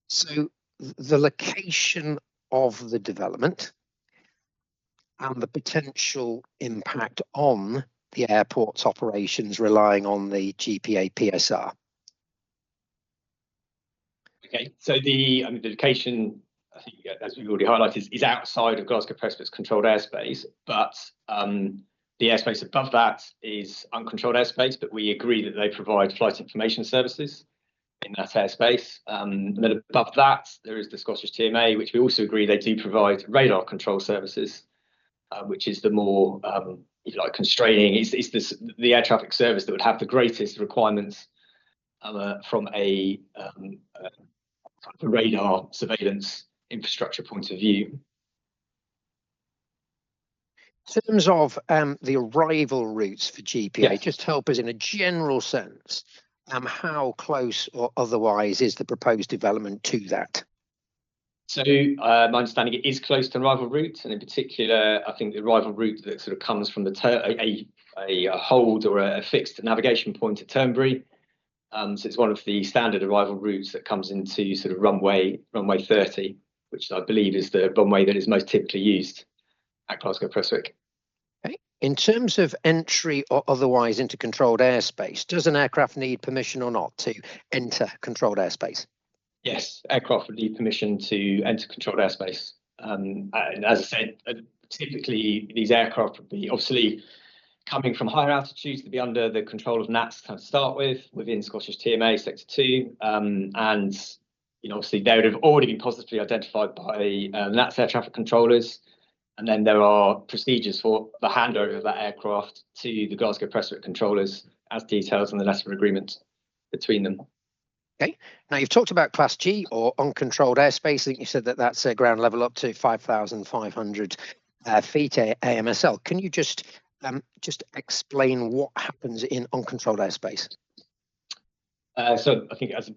So the location of the development and the potential impact on the airport's operations relying on the GPA PSR. Okay, so the location, I think, as we already highlighted, is outside of Glasgow Prestwick's controlled airspace, but the airspace above that is uncontrolled airspace, but we agree that they provide flight information services in that airspace. And then above that, there is the Scottish TMA, which we also agree they do provide radar control services, which is the more, if you like, constraining. It's the air traffic service that would have the greatest requirements from a radar surveillance infrastructure point of view. In terms of the arrival routes for GPA, yes. Just help us in a general sense, how close or otherwise is the proposed development to that? So my understanding, it is close to an arrival route, and in particular, I think the arrival route that sort of comes from a hold or a fixed navigation point at Turnberry. So it's one of the standard arrival routes that comes into sort of runway 30, which I believe is the runway that is most typically used at Glasgow Prestwick. Okay. In terms of entry or otherwise into controlled airspace, does an aircraft need permission or not to enter controlled airspace? Yes, aircraft would need permission to enter controlled airspace. And as I said, typically these aircraft would be obviously coming from higher altitudes to be under the control of NATS to start with, within Scottish TMA Sector 2. And obviously they would have already been positively identified by NATS air traffic controllers. And then there are procedures for the handover of that aircraft to the Glasgow Prestwick controllers as detailed in the letter of agreement between them. Okay. Now you've talked about Class G or uncontrolled airspace. I think you said that that's ground level up to 5,500 feet AMSL. Can you just explain what happens in uncontrolled airspace? So I think, as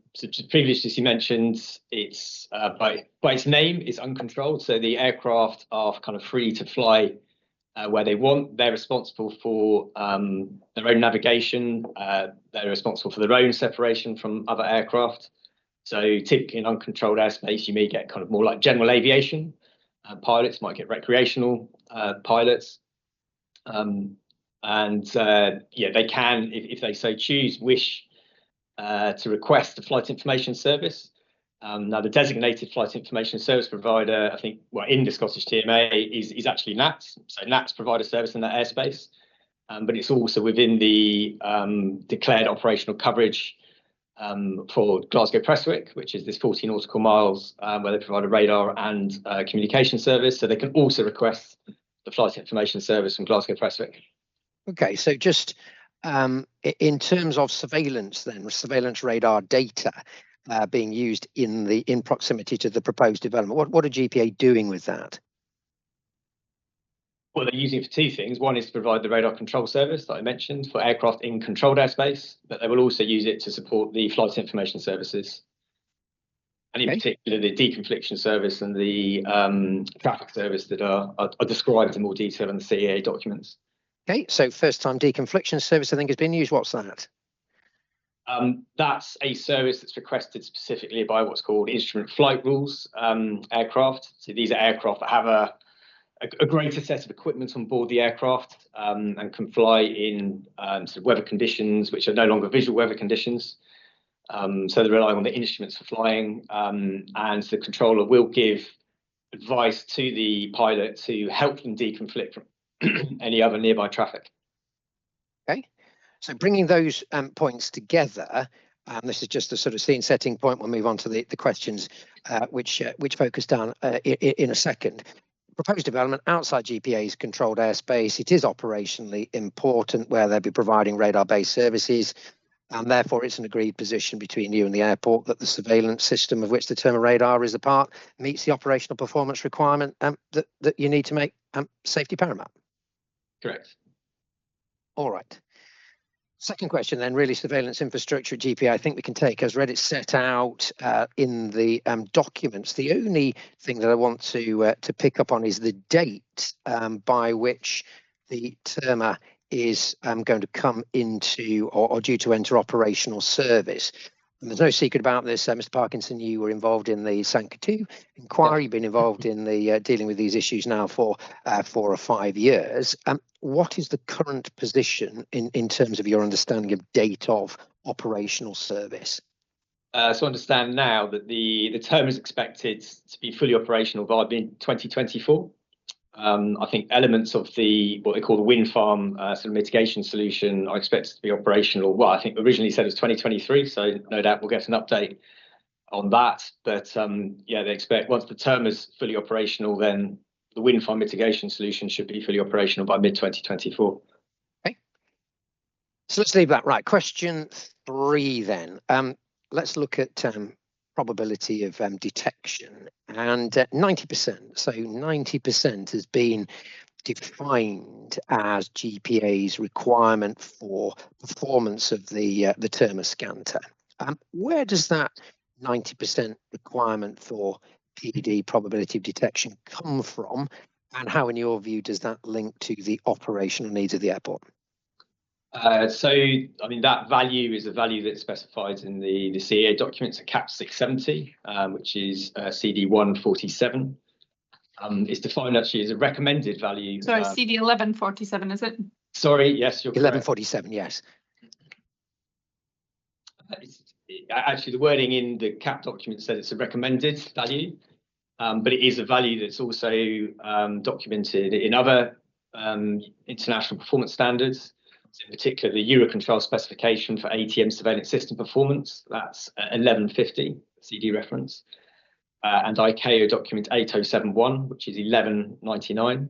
previously you mentioned, it's by its name, it's uncontrolled. So the aircraft are kind of free to fly where they want. They're responsible for their own navigation. They're responsible for their own separation from other aircraft. So typically in uncontrolled airspace, you may get kind of more like general aviation. Pilots might get recreational pilots. They can, if they so choose, wish to request a flight information service. Now, the designated flight information service provider, I think, well, in the Scottish TMA is actually NATS. So NATS provide a service in that airspace, but it's also within the declared operational coverage for Glasgow Prestwick, which is this 40 nautical miles, where they provide a radar and communication service. So they can also request the flight information service from Glasgow Prestwick. Okay, so just in terms of surveillance, then surveillance radar data being used in proximity to the proposed development, what are GPA doing with that? Well, they're using it for two things. One is to provide the radar control service that I mentioned for aircraft in controlled airspace, but they will also use it to support the flight information services, and in particular the deconfliction service and the traffic service that are described in more detail in the CAA documents. Okay, so first time deconfliction service, I think, has been used. What's that? That's a service that's requested specifically by what's called instrument flight rules aircraft. So these are aircraft that have a greater set of equipment on board the aircraft and can fly in sort of weather conditions which are no longer visual weather conditions. So they're relying on the instruments for flying, and the controller will give advice to the pilot to help them deconflict from any other nearby traffic. Okay, so bringing those points together, this is just a sort of scene setting point. We'll move on to the questions which focus down in a second. Proposed development outside GPA's controlled airspace, it is operationally important where they'll be providing radar-based services, and therefore it's an agreed position between you and the airport that the surveillance system of which the Terma radar is a part meets the operational performance requirement that you need to make safety paramount. Correct. All right. Second question then, really surveillance infrastructure at GPA, I think we can take as read it set out in the documents. The only thing that I want to pick up on is the date by which the Terma is going to come into or due to enter operational service. And there's no secret about this, Mr. Parkinson, you were involved in the Sankatu inquiry, been involved in the dealing with these issues now for 4 or 5 years. What is the current position in terms of your understanding of date of operational service? So understand now that the term is expected to be fully operational by mid-2024. I think elements of what they call the wind farm sort of mitigation solution are expected to be operational. Well, I think originally said it was 2023, so no doubt we'll get an update on that. But yeah, they expect once the term is fully operational, then the wind farm mitigation solution should be fully operational by mid-2024. Okay. So let's leave that. Right. Question 3 then. Let's look at probability of detection, and 90%. So 90% has been defined as GPA's requirement for performance of the Terma scanter. Where does that 90% requirement for PD, probability of detection, come from, and how, in your view, does that link to the operational needs of the airport? So, I mean, that value is a value that's specified in the CAA documents at CAP 670, which is CD 147. It's defined actually as a recommended value. Sorry, CD 1147, is it? Sorry, yes, you're 1147, yes. Actually, the wording in the CAP document said it's a recommended value, but it is a value that's also documented in other international performance standards. So in particular, the Eurocontrol specification for ATM surveillance system performance, that's 1150. CD reference, and ICAO document 8071, which is 1199.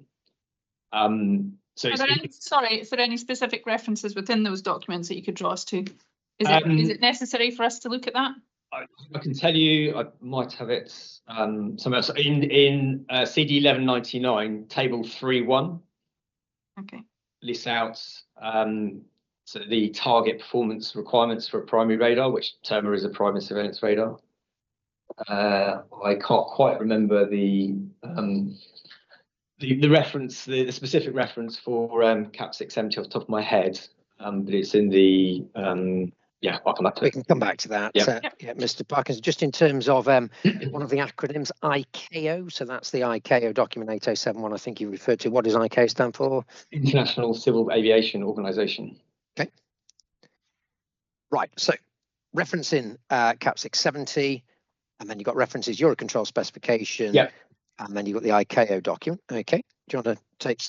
So is there any specific references within those documents that you could draw us to? Is it necessary for us to look at that? I can tell you, I might have it somewhere else. In CD 1199, table 3.1. Okay. Lists out so the target performance requirements for a primary radar, which Terma is a primary surveillance radar. I can't quite remember the reference, the specific reference for CAP 670 off the top of my head, but it's in the yeah, I'll come back to it. We can come back to that. Yeah, yeah, Mr. Parkinson, just in terms of one of the acronyms, ICAO, so that's the ICAO document 8071, I think you referred to. What does ICAO stand for? International Civil Aviation Organization. Okay. Right, so referencing CAP 670, and then you've got references Eurocontrol specification, yeah, and then you've got the ICAO document. Okay, do you want to take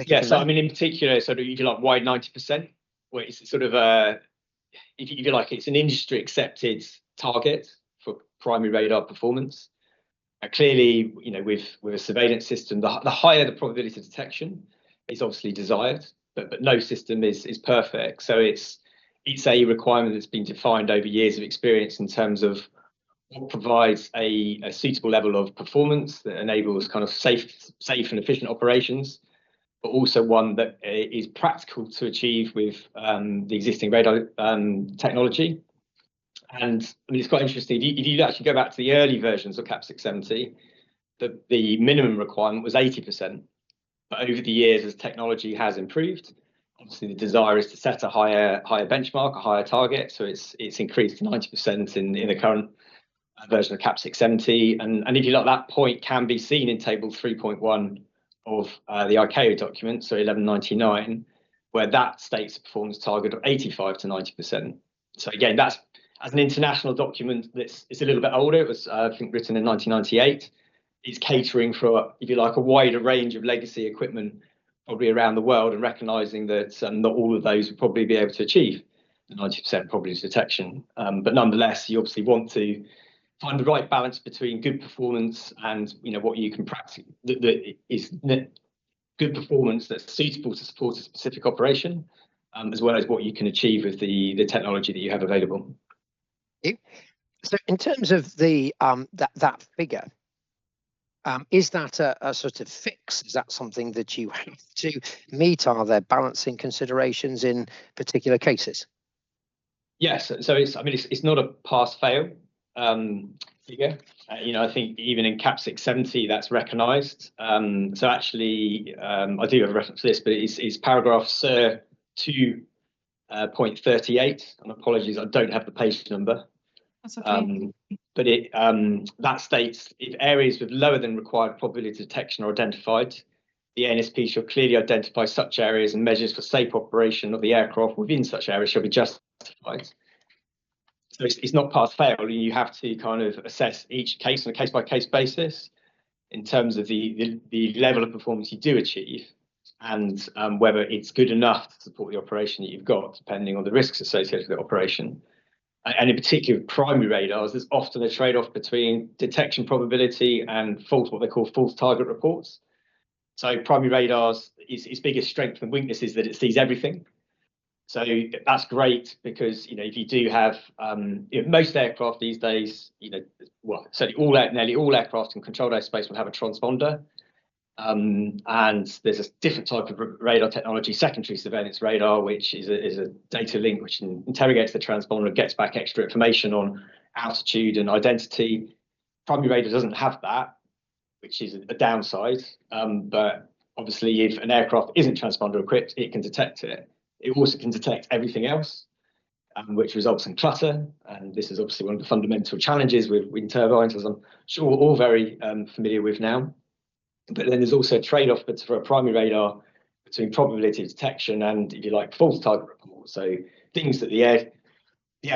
yeah, it from so there? I mean, in particular, sort of, you like wide 90%, where it's sort of if you like, it's an industry accepted target for primary radar performance. Clearly, you know, with a surveillance system, the higher the probability of detection is obviously desired, but no system is perfect. So it's a requirement that's been defined over years of experience in terms of what provides a suitable level of performance that enables kind of safe and efficient operations, but also one that is practical to achieve with the existing radar technology. And I mean, it's quite interesting. If you actually go back to the early versions of CAP 670, the minimum requirement was 80%. But over the years, as technology has improved, obviously the desire is to set a higher benchmark, a higher target. So it's increased to 90% in the current version of CAP 670. And if you like, that point can be seen in table 3.1 of the ICAO document, so 1199, where that states a performance target of 85 to 90%. So again, that's as an international document it's a little bit older. It was, I think, written in 1998. It's catering for, if you like, a wider range of legacy equipment probably around the world, and recognizing that not all of those would probably be able to achieve the 90% probability detection. But nonetheless, you obviously want to find the right balance between good performance and, you know, what you can practice that is good performance that's suitable to support a specific operation, as well as what you can achieve with the technology that you have available. So in terms of the that figure, is that a sort of fix? Is that something that you have to meet? Are there balancing considerations in particular cases? Yes, so it's not a pass-fail figure. You know, I think even in CAP 670 that's recognised. So actually, I do have a reference to this, but it's paragraph SIR 2.38. And apologies, I don't have the page number. That's okay. But that states, if areas with lower than required probability of detection are identified, the ANSP shall clearly identify such areas, and measures for safe operation of the aircraft within such areas shall be justified. So it's not pass-fail. You have to kind of assess each case on a case-by-case basis in terms of the level of performance you do achieve, and whether it's good enough to support the operation that you've got, depending on the risks associated with the operation. And in particular, primary radars, there's often a trade-off between detection probability and what they call false target reports. So primary radars, its biggest strength and weakness is that it sees everything. So that's great because, you know, if you do have most aircraft these days, you know, well, certainly nearly all aircraft in controlled airspace will have a transponder. And there's a different type of radar technology, secondary surveillance radar, which is a data link which interrogates the transponder and gets back extra information on altitude and identity. Primary radar doesn't have that, which is a downside. But obviously, if an aircraft isn't transponder equipped, it can detect it. It also can detect everything else, which results in clutter. And this is obviously one of the fundamental challenges with wind turbines, as I'm sure we're all very familiar with now. But then there's also a trade-off for a primary radar between probability of detection and, if you like, false target report. So things that the air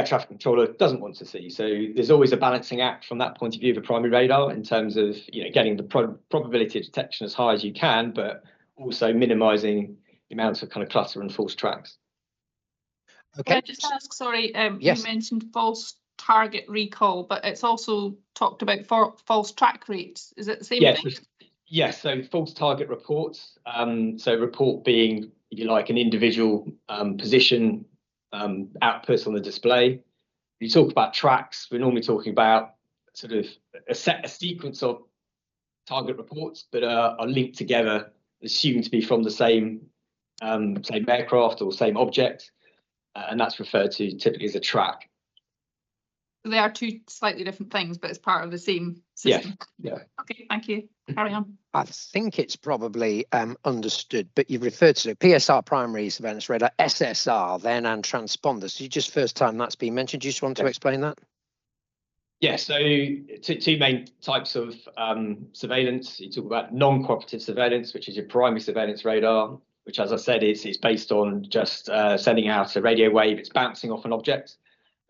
traffic controller doesn't want to see. So there's always a balancing act from that point of view of a primary radar in terms of, you know, getting the probability of detection as high as you can, but also minimising the amount of kind of clutter and false tracks. Okay. Can I just ask, sorry, yes. You mentioned false target recall, but it's also talked about for false track rates. Is it the same Yes. thing? Yes, so false target reports. So report being, if you like, an individual position output on the display. When you talk about tracks, we're normally talking about sort of a sequence of target reports that are linked together, assumed to be from the same aircraft or same object, and that's referred to typically as a track. They are two slightly different things, but it's part of the same system. Yeah. Okay, thank you. Carry on. I think it's probably understood, but you've referred to PSR, primary surveillance radar, SSR then, and transponders. So you just first time that's been mentioned. Do you just want to explain that? Yeah, so two main types of surveillance. You talk about non-cooperative surveillance, which is your primary surveillance radar, which, as I said, is based on just sending out a radio wave. It's bouncing off an object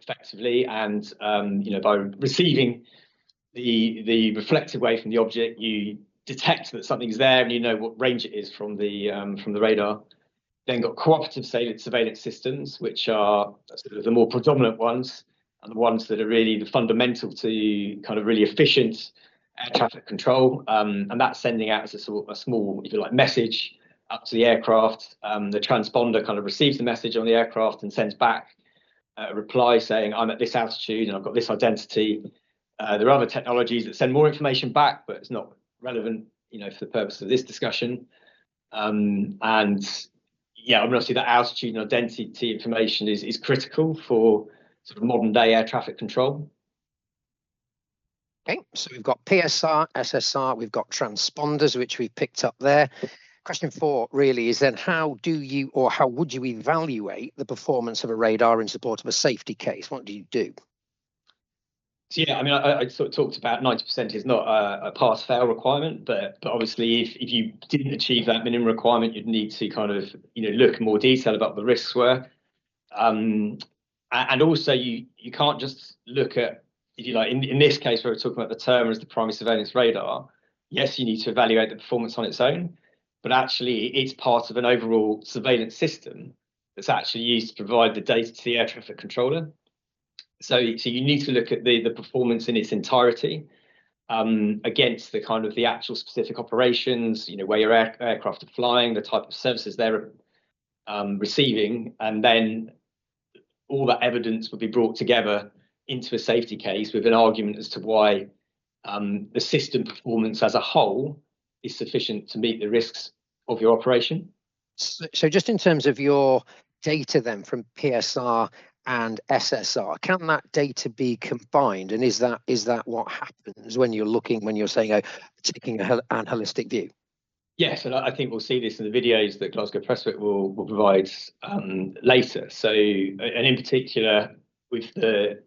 effectively, and by receiving the reflected wave from the object, you detect that something's there, and you know what range it is from the radar. Then got cooperative surveillance systems, which are sort of the more predominant ones, and the ones that are really the fundamental to kind of really efficient air traffic control, and that's sending out as a small, if you like, message up to the aircraft. The transponder kind of receives the message on the aircraft and sends back a reply saying, I'm at this altitude and I've got this identity. There are other technologies that send more information back, but it's not relevant, for the purpose of this discussion. Obviously that altitude and identity information is critical for sort of modern day air traffic control. Okay, so we've got PSR, SSR, we've got transponders, which we've picked up there. Question 4 really is then, how would you evaluate the performance of a radar in support of a safety case? What do you do? So yeah, I mean, I sort of talked about 90% is not a pass-fail requirement, but obviously if you didn't achieve that minimum requirement, you'd need to kind of look in more detail about what the risks were, and also you can't just look at, if you like, in this case where we're talking about the term as the primary surveillance radar. Yes, you need to evaluate the performance on its own, but actually it's part of an overall surveillance system that's actually used to provide the data to the air traffic controller. So you need to look at the performance in its entirety against the kind of the actual specific operations, where your aircraft are flying, the type of services they're receiving, and then all that evidence would be brought together into a safety case with an argument as to why the system performance as a whole is sufficient to meet the risks of your operation. So just in terms of your data then from PSR and SSR, can that data be combined, and is that what happens when you're saying taking an holistic view? Yes, and I think we'll see this in the videos that Glasgow Prestwick will provide later. So, and in particular with the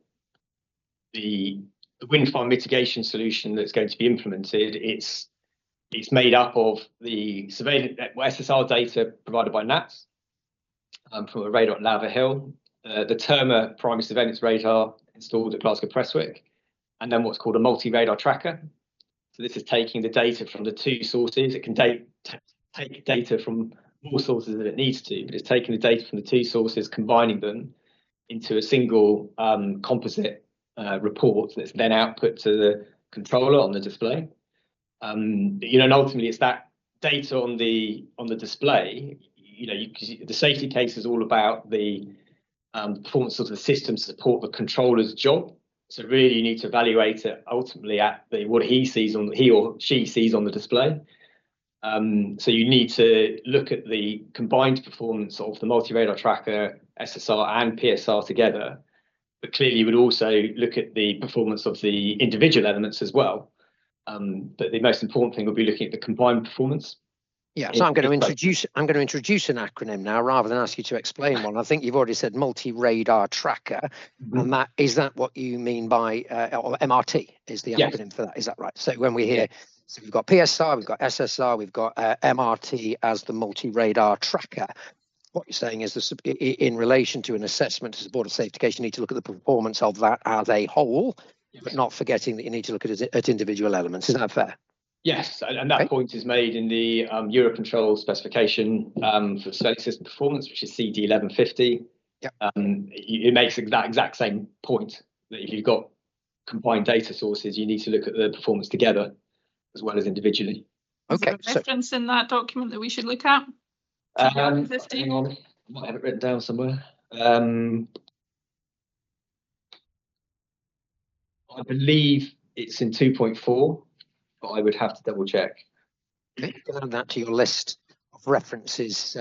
wind farm mitigation solution that's going to be implemented, it's made up of the surveillance SSR data provided by NATS from a radar at Lava Hill, the Terma primary surveillance radar installed at Glasgow Prestwick, and then what's called a multi-radar tracker. So this is taking the data from the two sources. It can take data from more sources than it needs to, but it's taking the data from the two sources, combining them into a single composite report that's then output to the controller on the display. And ultimately it's that data on the display. The safety case is all about the performance of the system to support the controller's job. So really, you need to evaluate it ultimately at what he or she sees on the display. So you need to look at the combined performance of the multi-radar tracker, SSR and PSR together. But clearly, you would also look at the performance of the individual elements as well. But the most important thing would be looking at the combined performance. Yeah, so I'm going to introduce an acronym now rather than ask you to explain one. I think you've already said multi-radar tracker, and is that what you mean by or MRT is the acronym for that? Is that right? So when we hear, so we've got PSR, we've got SSR, we've got MRT as the multi-radar tracker. What you're saying is in relation to an assessment to support a safety case, you need to look at the performance of that as a whole, but not forgetting that you need to look at individual elements. Is that fair? Yes, and that point is made in the Eurocontrol specification for surveillance system performance, which is CD 1150. It makes that exact same point, that if you've got combined data sources, you need to look at the performance together as well as individually. Okay. Is there a reference in that document that we should look at? Hang on, I might have it written down somewhere. I believe it's in 2.4, but I would have to double check. Okay, you can add that to your list of references,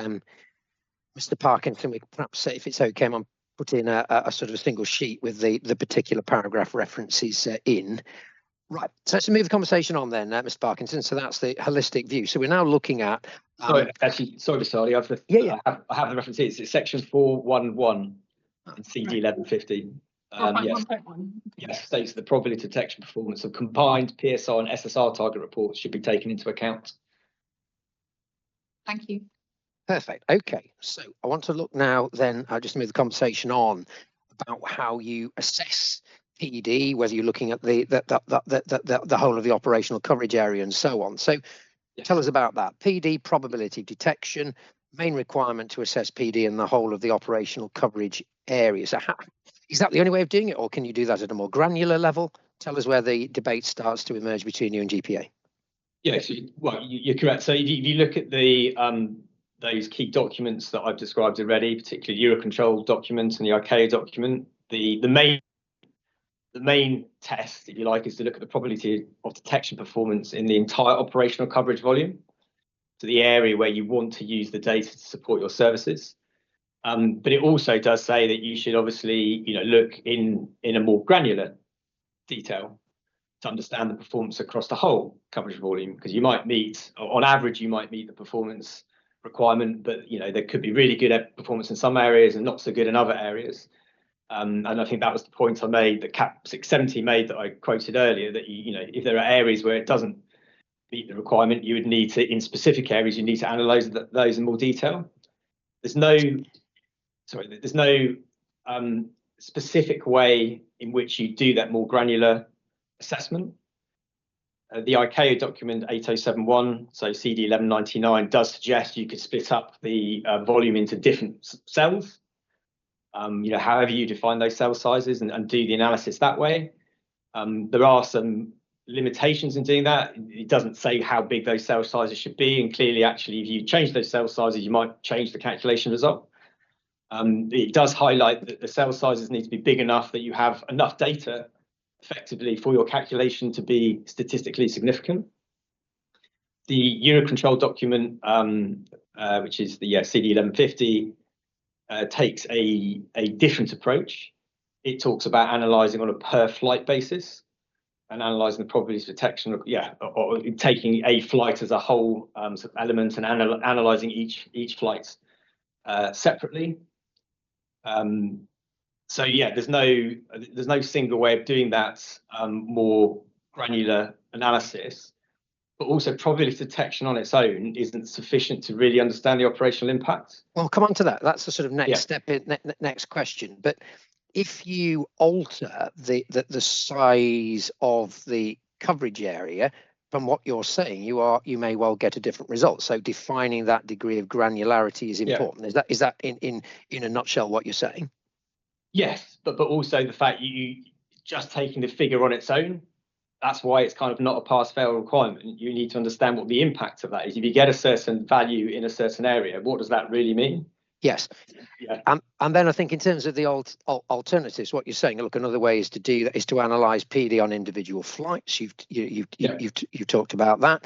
Mr. Parkinson. We could perhaps say, if it's okay, I'm put in a sort of a single sheet with the particular paragraph references in. Right, so let's move the conversation on then, Mr. Parkinson. So that's the holistic view. So we're now looking at. Sorry, Sally, I have the references. It's section 411 in CD 1150. Yes, yes, states the probability detection performance of combined PSR and SSR target reports should be taken into account. Thank you. Perfect. Okay, so I want to look now then, just move the conversation on about how you assess PD, whether you're looking at the whole of the operational coverage area and so on. So tell us about that. PD, probability of detection, main requirement to assess PD in the whole of the operational coverage area. So is that the only way of doing it, or can you do that at a more granular level? Tell us where the debate starts to emerge between you and GPA. Yes, well, you're correct. So if you look at the those key documents that I've described already, particularly Eurocontrol document and the ICAO document, the main test, if you like, is to look at the probability of detection performance in the entire operational coverage volume, so the area where you want to use the data to support your services. But it also does say that you should obviously, look in a more granular detail to understand the performance across the whole coverage volume, because you might meet, on average, you might meet the performance requirement, but there could be really good performance in some areas and not so good in other areas. And I think that was the point I made, that CAP 670 made, that I quoted earlier, that if there are areas where it doesn't meet the requirement, you would need to, in specific areas, you need to analyse those in more detail. There's no specific way in which you do that more granular assessment. The ICAO document 8071, so CD 1199, does suggest you could split up the volume into different cells. However you define those cell sizes and do the analysis that way. There are some limitations in doing that. It doesn't say how big those cell sizes should be, and clearly, actually, if you change those cell sizes, you might change the calculation result. It does highlight that the cell sizes need to be big enough that you have enough data effectively for your calculation to be statistically significant. The Eurocontrol document, which is the CD 1150, takes a different approach. It talks about analysing on a per flight basis and analysing the probability of detection, or taking a flight as a whole sort of element and analysing each flight separately. So there's no single way of doing that more granular analysis, but also probability detection on its own isn't sufficient to really understand the operational impact. Well, come on to that. That's the sort of next step, next question. But if you alter the size of the coverage area, from what you're saying, you may well get a different result. So defining that degree of granularity is important. Is that in a nutshell what you're saying? Yes, but also the fact you just taking the figure on its own, that's why it's kind of not a pass-fail requirement. You need to understand what the impact of that is. If you get a certain value in a certain area, what does that really mean? Yes. Yeah. And then I think in terms of the alternatives, what you're saying, look, another way is to do that is to analyse PD on individual flights. You've talked about that.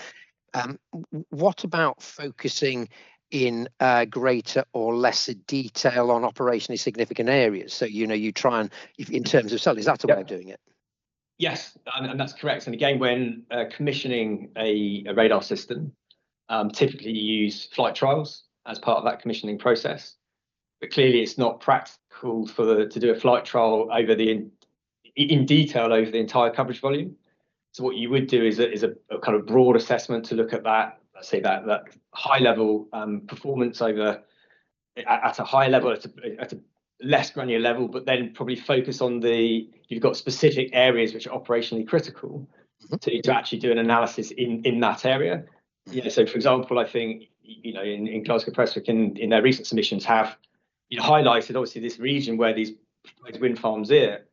What about focusing in greater or lesser detail on operationally significant areas? So you try and, in terms of cell, is that a way of doing it? Yes, and that's correct. And again, when commissioning a radar system, typically you use flight trials as part of that commissioning process. But clearly, it's not practical to do a flight trial in detail over the entire coverage volume. So what you would do is a kind of broad assessment to look at that, let's say that high level performance over at a high level, at a less granular level, but then probably focus on you've got specific areas which are operationally critical to actually do an analysis in that area. So for example, I think in Glasgow Prestwick in their recent submissions have highlighted obviously this region where these proposed wind farms here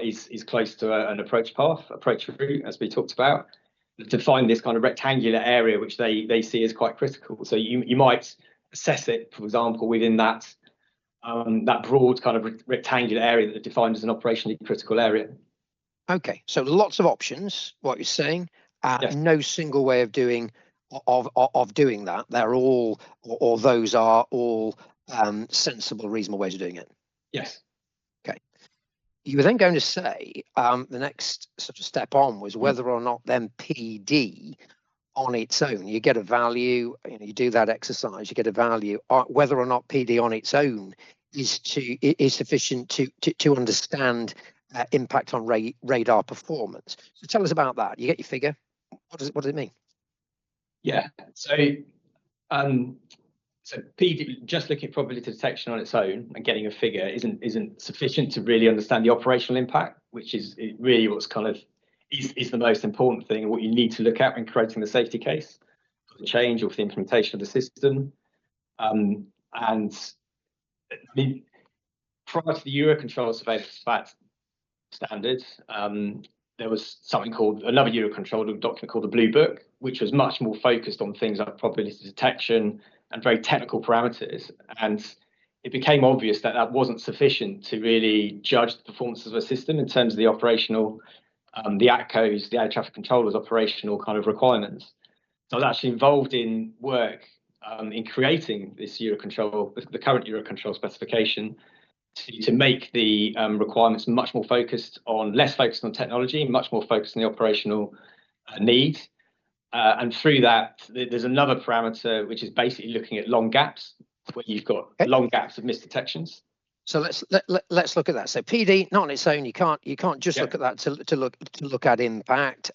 is close to an approach route, as we talked about, to find this kind of rectangular area which they see as quite critical. So you might assess it, for example, within that broad kind of rectangular area that are defined as an operationally critical area. Okay, so lots of options. What you're saying, Yes. no single way of doing that. They're all, or those are all sensible, reasonable ways of doing it. Yes. Okay. You were then going to say the next sort of step on was whether or not then PD on its own, you get a value. You do that exercise, you get a value. Whether or not PD on its own is sufficient to understand impact on radar performance. So tell us about that. You get your figure. What does it mean? Yeah. So PD, just looking at probability detection on its own and getting a figure isn't sufficient to really understand the operational impact, which is really what's kind of is the most important thing and what you need to look at when creating the safety case for the change or for the implementation of the system. And I mean, prior to the Eurocontrol surveillance standard, there was something called another Eurocontrol document called the Blue Book, which was much more focused on things like probability detection and very technical parameters. And it became obvious that wasn't sufficient to really judge the performance of a system in terms of the operational, the ATCO's, the air traffic controllers' operational kind of requirements. So I was actually involved in work in creating this Eurocontrol, the current Eurocontrol specification, to make the requirements much more less focused on technology, much more focused on the operational need. And through that, there's another parameter which is basically looking at long gaps, where you've got long gaps of misdetections. So let's look at that. So PD, not on its own, you can't just look at that to look at impact.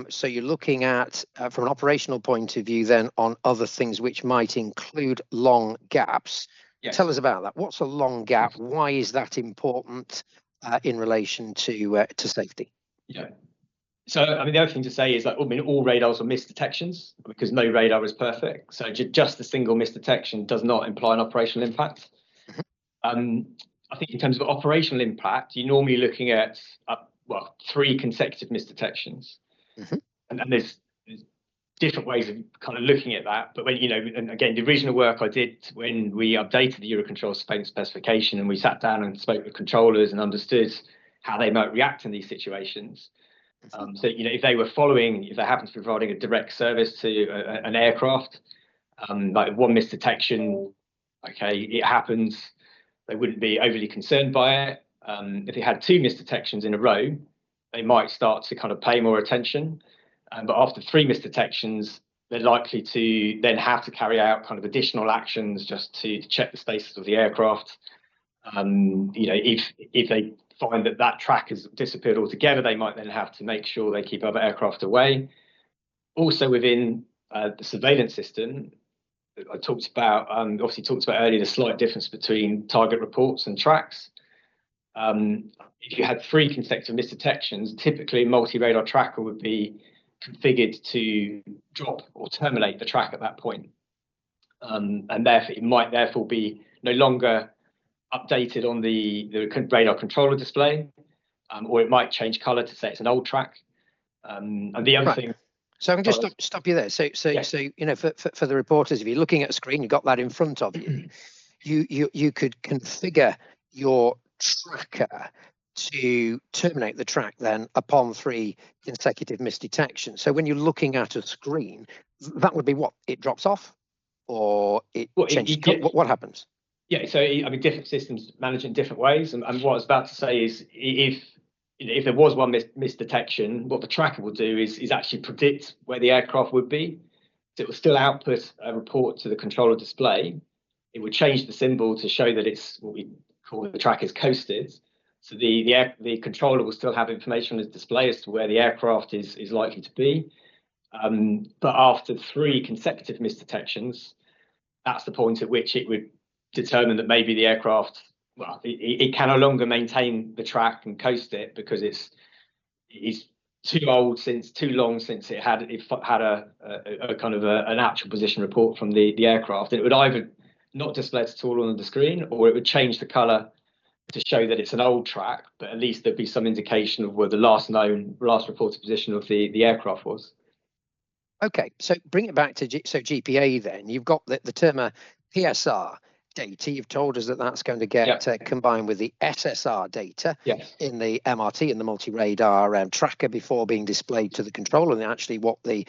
So you're looking at from an operational point of view then on other things which might include long gaps. Yes. Tell us about that. What's a long gap? Why is that important in relation to safety? Yeah. So I mean, the other thing to say is that all radars are misdetections because no radar is perfect. So just a single misdetection does not imply an operational impact. I think in terms of operational impact, you're normally looking at 3 consecutive misdetections, and there's different ways of kind of looking at that. But when and again, the original work I did when we updated the Eurocontrol specification and we sat down and spoke with controllers and understood how they might react in these situations. So if they happen to be providing a direct service to an aircraft, like one misdetection, okay, it happens. They wouldn't be overly concerned by it. If they had 2 misdetections in a row, they might start to kind of pay more attention. But after 3 misdetections, they're likely to then have to carry out kind of additional actions just to check the status of the aircraft. If they find that track has disappeared altogether, they might then have to make sure they keep other aircraft away. Also within the surveillance system, I talked about earlier the slight difference between target reports and tracks. If you had 3 consecutive misdetections, typically a multi-radar tracker would be configured to drop or terminate the track at that point. And therefore, it might therefore be no longer updated on the radar controller display, or it might change color to say it's an old track. And the other thing. So I can just stop you there. So for the reporters, if you're looking at a screen, you've got that in front of you. You could configure your tracker to terminate the track then upon 3 consecutive misdetections. So when you're looking at a screen, that would be what? It drops off, or it changes. What happens? Yeah, so I mean, different systems manage in different ways. And what I was about to say is, if there was one misdetection, what the tracker will do is actually predict where the aircraft would be. So it will still output a report to the controller display. It would change the symbol to show that it's what we call the track is coasted. So the controller will still have information on its display as to where the aircraft is likely to be. But after 3 consecutive misdetections, that's the point at which it would determine that maybe the aircraft, it can no longer maintain the track and coast it because it's too long since it had a kind of an actual position report from the aircraft. And it would either not display at all on the screen, or it would change the color to show that it's an old track, but at least there'd be some indication of where the last reported position of the aircraft was. Okay, so bring it back to GPA then. You've got the term PSR data. You've told us that that's going to get combined with the SSR data in the MRT and the multi-radar tracker before being displayed to the controller, and actually what the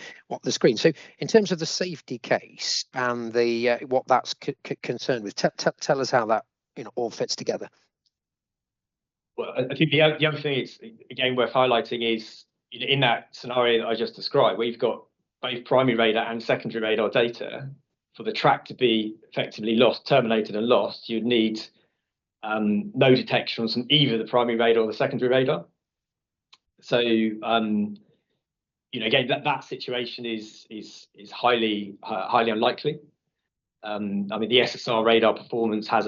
screen. So in terms of the safety case and the what that's concerned with, tell us how that all fits together. Well, I think the other thing is, again, worth highlighting is in that scenario that I just described, where you've got both primary radar and secondary radar data, for the track to be effectively terminated and lost, you'd need no detection from either the primary radar or the secondary radar. So, again, that situation is highly unlikely. I mean, the SSR radar performance has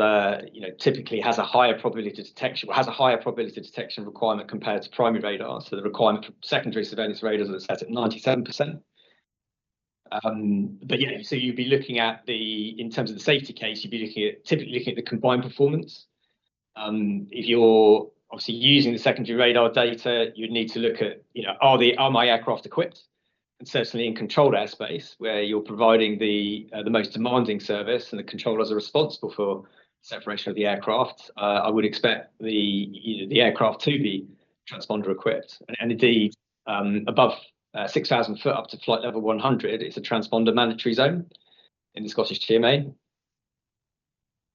typically has a higher probability of detection, requirement compared to primary radar. So the requirement for secondary surveillance radars is set at 97%. But yeah, so you'd be looking at in terms of the safety case, you'd be typically looking at the combined performance. If you're obviously using the secondary radar data, you'd need to look at, are my aircraft equipped? And certainly in controlled airspace, where you're providing the most demanding service and the controllers are responsible for separation of the aircraft, I would expect the aircraft to be transponder equipped. And indeed, above 6,000 foot up to flight level 100, it's a transponder mandatory zone in the Scottish TMA.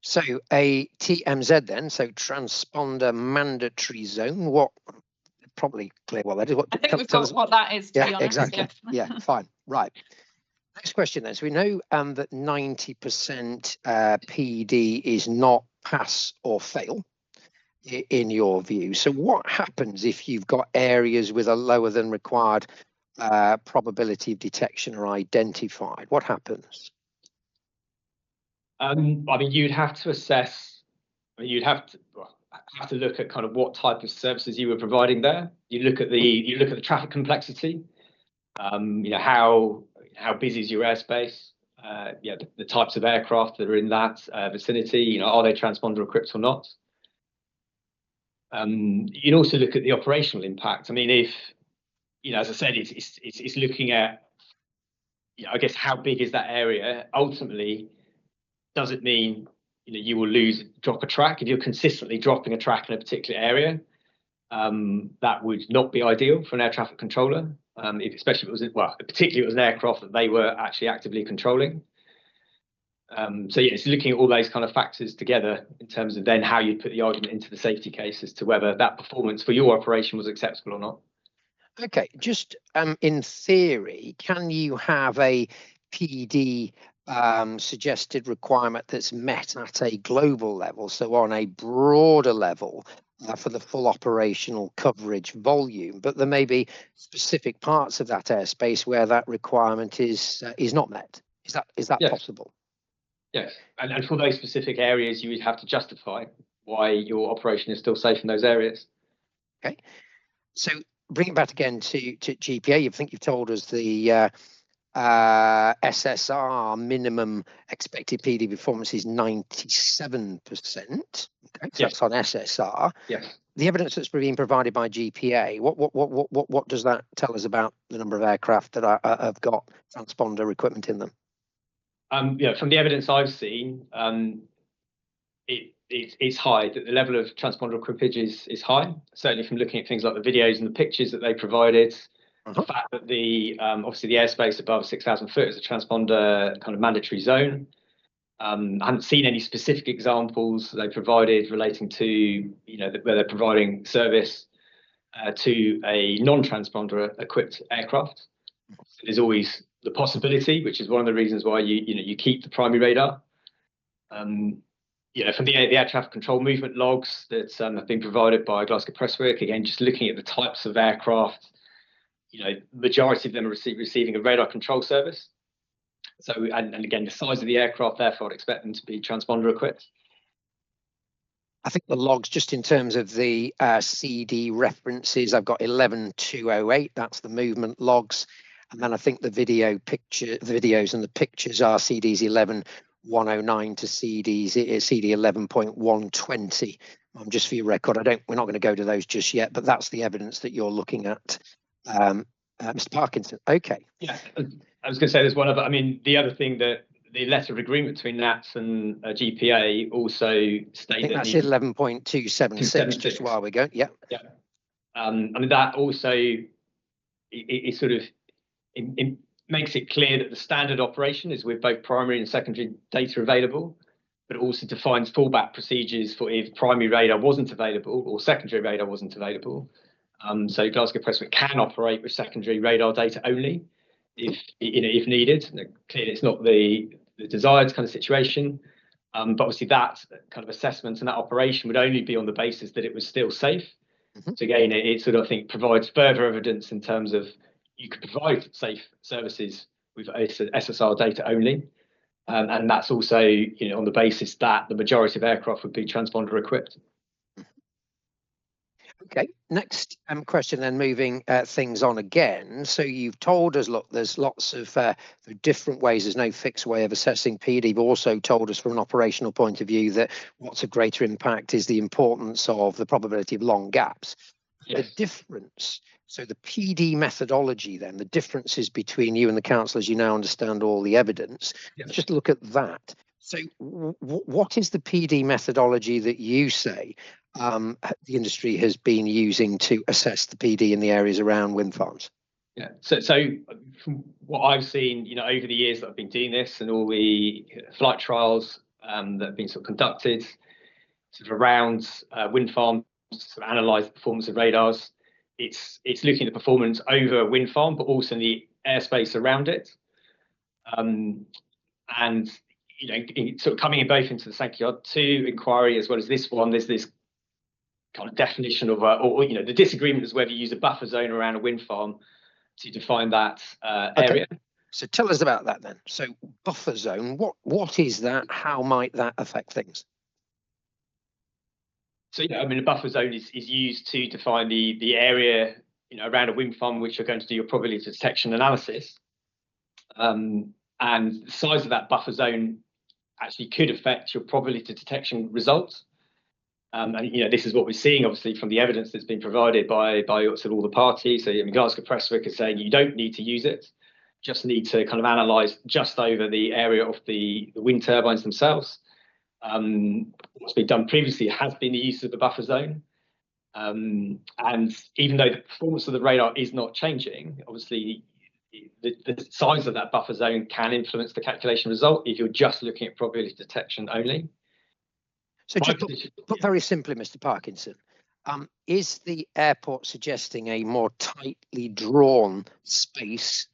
So a TMZ then, so transponder mandatory zone. What? Probably clear what that is. I think we've got what that is, to be honest. Exactly. Yeah, fine. Right. Next question then. So we know that 90% PD is not pass or fail in your view. So what happens if you've got areas with a lower than required probability of detection or identified? What happens? I mean, you'd have to assess. You'd have to look at kind of what type of services you were providing there. You look at the traffic complexity. How busy is your airspace? The types of aircraft that are in that vicinity. Are they transponder equipped or not? You'd also look at the operational impact. I mean, if as I said, it's looking at I guess how big is that area ultimately. Does it mean you will drop a track if you're consistently dropping a track in a particular area? That would not be ideal for an air traffic controller, especially if it was particularly if it was an aircraft that they were actually actively controlling. So yeah, it's looking at all those kind of factors together in terms of then how you put the argument into the safety case as to whether that performance for your operation was acceptable or not. Okay, just in theory, can you have a PD suggested requirement that's met at a global level, so on a broader level for the full operational coverage volume, but there may be specific parts of that airspace where that requirement is not met? Is that possible? Yes, and for those specific areas, you would have to justify why your operation is still safe in those areas. Okay, so bring it back again to GPA. You think you've told us the SSR minimum expected PD performance is 97%. Okay, so that's on SSR. Yes. The evidence that's being provided by GPA, what does that tell us about the number of aircraft that have got transponder equipment in them? From the evidence I've seen, it's high. The level of transponder equipage is high. Certainly from looking at things like the videos and the pictures that they provided. The fact that obviously the airspace above 6,000 foot is a transponder kind of mandatory zone. I haven't seen any specific examples they provided relating to where they're providing service to a non-transponder equipped aircraft. So there's always the possibility, which is one of the reasons why you keep the primary radar. From the air traffic control movement logs that have been provided by Glasgow Presswork, again, just looking at the types of aircraft. Majority of them are receiving a radar control service. So, and again, the size of the aircraft, therefore, I'd expect them to be transponder equipped. I think the logs, just in terms of the CD references, I've got 11208. That's the movement logs, and then I think the videos and the pictures are CDs 11109 to CD 11.120. Just for your record, we're not going to go to those just yet, but that's the evidence that you're looking at, Mr. Parkinson. Okay. Yeah, I was going to say there's one other. I mean, the other thing that the letter of agreement between NATS and GPA also state I think that that's 11.276. Just while we're going, yeah. Yeah. I mean, that also it sort of it makes it clear that the standard operation is with both primary and secondary data available, but it also defines fallback procedures for if primary radar wasn't available or secondary radar wasn't available. So Glasgow Prestwick can operate with secondary radar data only if needed. Clearly, it's not the desired kind of situation, but obviously that kind of assessment and that operation would only be on the basis that it was still safe. So again, it sort of, I think, provides further evidence in terms of you could provide safe services with SSR data only. And that's also, on the basis that the majority of aircraft would be transponder equipped. Okay, next question then, moving things on again. So you've told us, look, there's lots of different ways. There's no fixed way of assessing PD. You've also told us from an operational point of view that what's of greater impact is the importance of the probability of long gaps. Yes. The difference, so the PD methodology then, the differences between you and the council as you now understand all the evidence, yes. Just look at that. So what is the PD methodology that you say the industry has been using to assess the PD in the areas around wind farms? Yeah, so from what I've seen, over the years that I've been doing this and all the flight trials that have been sort of conducted sort of around wind farms to sort of analyse the performance of radars, it's looking at the performance over a wind farm, but also in the airspace around it. And sort of coming in both into the Sankeyard 2 inquiry as well as this one, there's this kind of definition of, the disagreement is whether you use a buffer zone around a wind farm to define that area. Okay. So tell us about that then. So buffer zone, what is that? How might that affect things? So, I mean, a buffer zone is used to define the area, around a wind farm, which you're going to do your probability detection analysis. And the size of that buffer zone actually could affect your probability detection results. And this is what we're seeing, obviously, from the evidence that's been provided by sort of all the parties. So, Glasgow Prestwick is saying you don't need to use it, just need to kind of analyse just over the area of the wind turbines themselves. What's been done previously has been the use of the buffer zone. And even though the performance of the radar is not changing, obviously, the size of that buffer zone can influence the calculation result if you're just looking at probability detection only. So just put very simply, Mr. Parkinson, is the airport suggesting a more tightly drawn space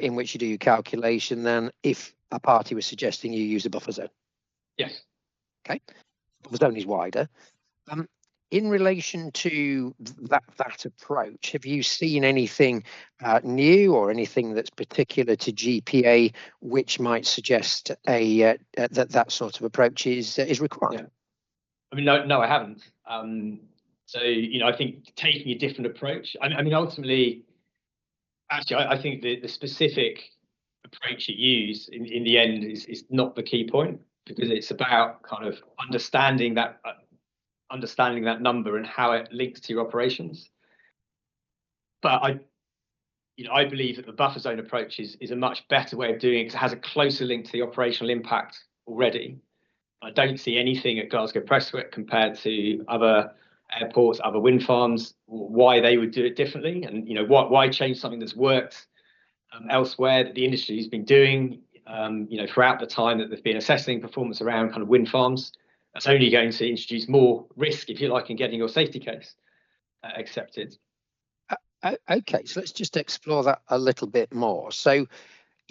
in which you do your calculation than if a party was suggesting you use a buffer zone? Yes. Okay. The zone is wider. In relation to that approach, have you seen anything new or anything that's particular to GPA which might suggest that sort of approach is required? Yeah. I mean, no, I haven't. So, I think taking a different approach. I mean, ultimately, actually, I think the specific approach you use in the end is not the key point, because it's about kind of understanding that number and how it links to your operations. But I believe that the buffer zone approach is a much better way of doing it because it has a closer link to the operational impact already. I don't see anything at Glasgow Prestwick compared to other airports, other wind farms, why they would do it differently, and why change something that's worked elsewhere that the industry has been doing throughout the time that they've been assessing performance around kind of wind farms. That's only going to introduce more risk, if you like, in getting your safety case accepted. Okay, so let's just explore that a little bit more. So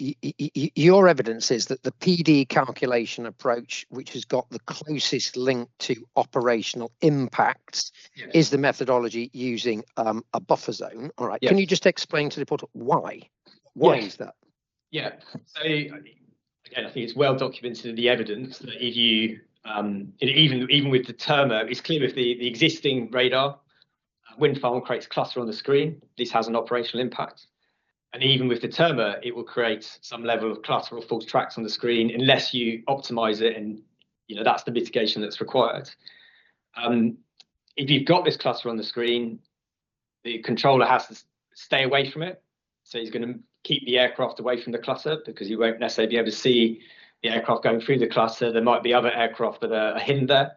your evidence is that the PD calculation approach, which has got the closest link to operational impacts, yes, is the methodology using a buffer zone. All right. Yes. Can you just explain to the reporter why? Why yes. is that? Yeah. So again, I think it's well documented in the evidence that if you even with the Terma, it's clear if the existing radar wind farm creates cluster on the screen, this has an operational impact. And even with the Terma, it will create some level of clutter or false tracks on the screen unless you optimize it, and that's the mitigation that's required. If you've got this clutter on the screen, the controller has to stay away from it. So he's going to keep the aircraft away from the clutter because you won't necessarily be able to see the aircraft going through the cluster. There might be other aircraft that are hidden there,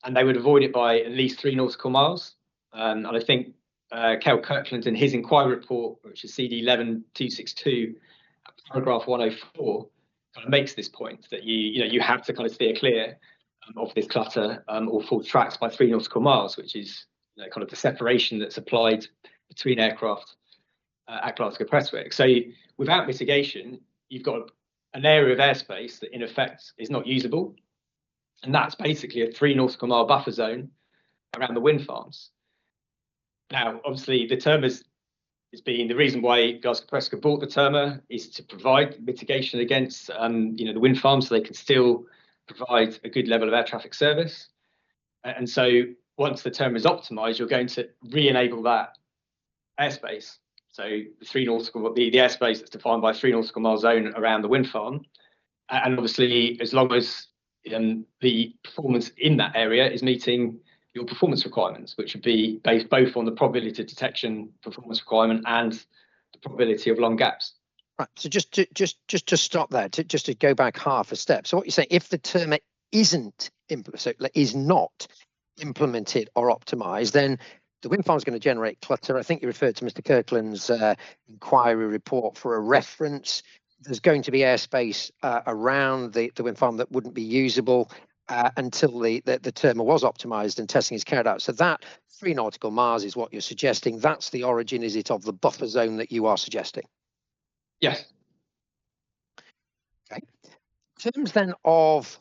and they would avoid it by at least 3 nautical miles. And I think Kel Kirkland in his inquiry report, which is CD 11262, paragraph 104, kind of makes this point that you have to kind of steer clear of this clutter or false tracks by 3 nautical miles, which is kind of the separation that's applied between aircraft at Glasgow Prestwick. So without mitigation, you've got an area of airspace that in effect is not usable, and that's basically a 3 nautical mile buffer zone around the wind farms. Now, obviously, the term is being the reason why Glasgow Prestwick bought the termer is to provide mitigation against the wind farms, so they can still provide a good level of air traffic service. And so once the term is optimized, you're going to re-enable that airspace. So the airspace that's defined by a 3 nautical mile zone around the wind farm. And obviously, as long as the performance in that area is meeting your performance requirements, which would be based both on the probability of detection performance requirement and the probability of long gaps. Right. So just to stop there, just to go back half a step. So what you're saying, if the term is not implemented or optimized, then the wind farm is going to generate clutter. I think you referred to Mr. Kirkland's inquiry report for a reference. There's going to be airspace around the wind farm that wouldn't be usable until the term was optimized and testing is carried out. So that 3 nautical miles is what you're suggesting. That's the origin, is it, of the buffer zone that you are suggesting? Yes. Okay. In terms then of,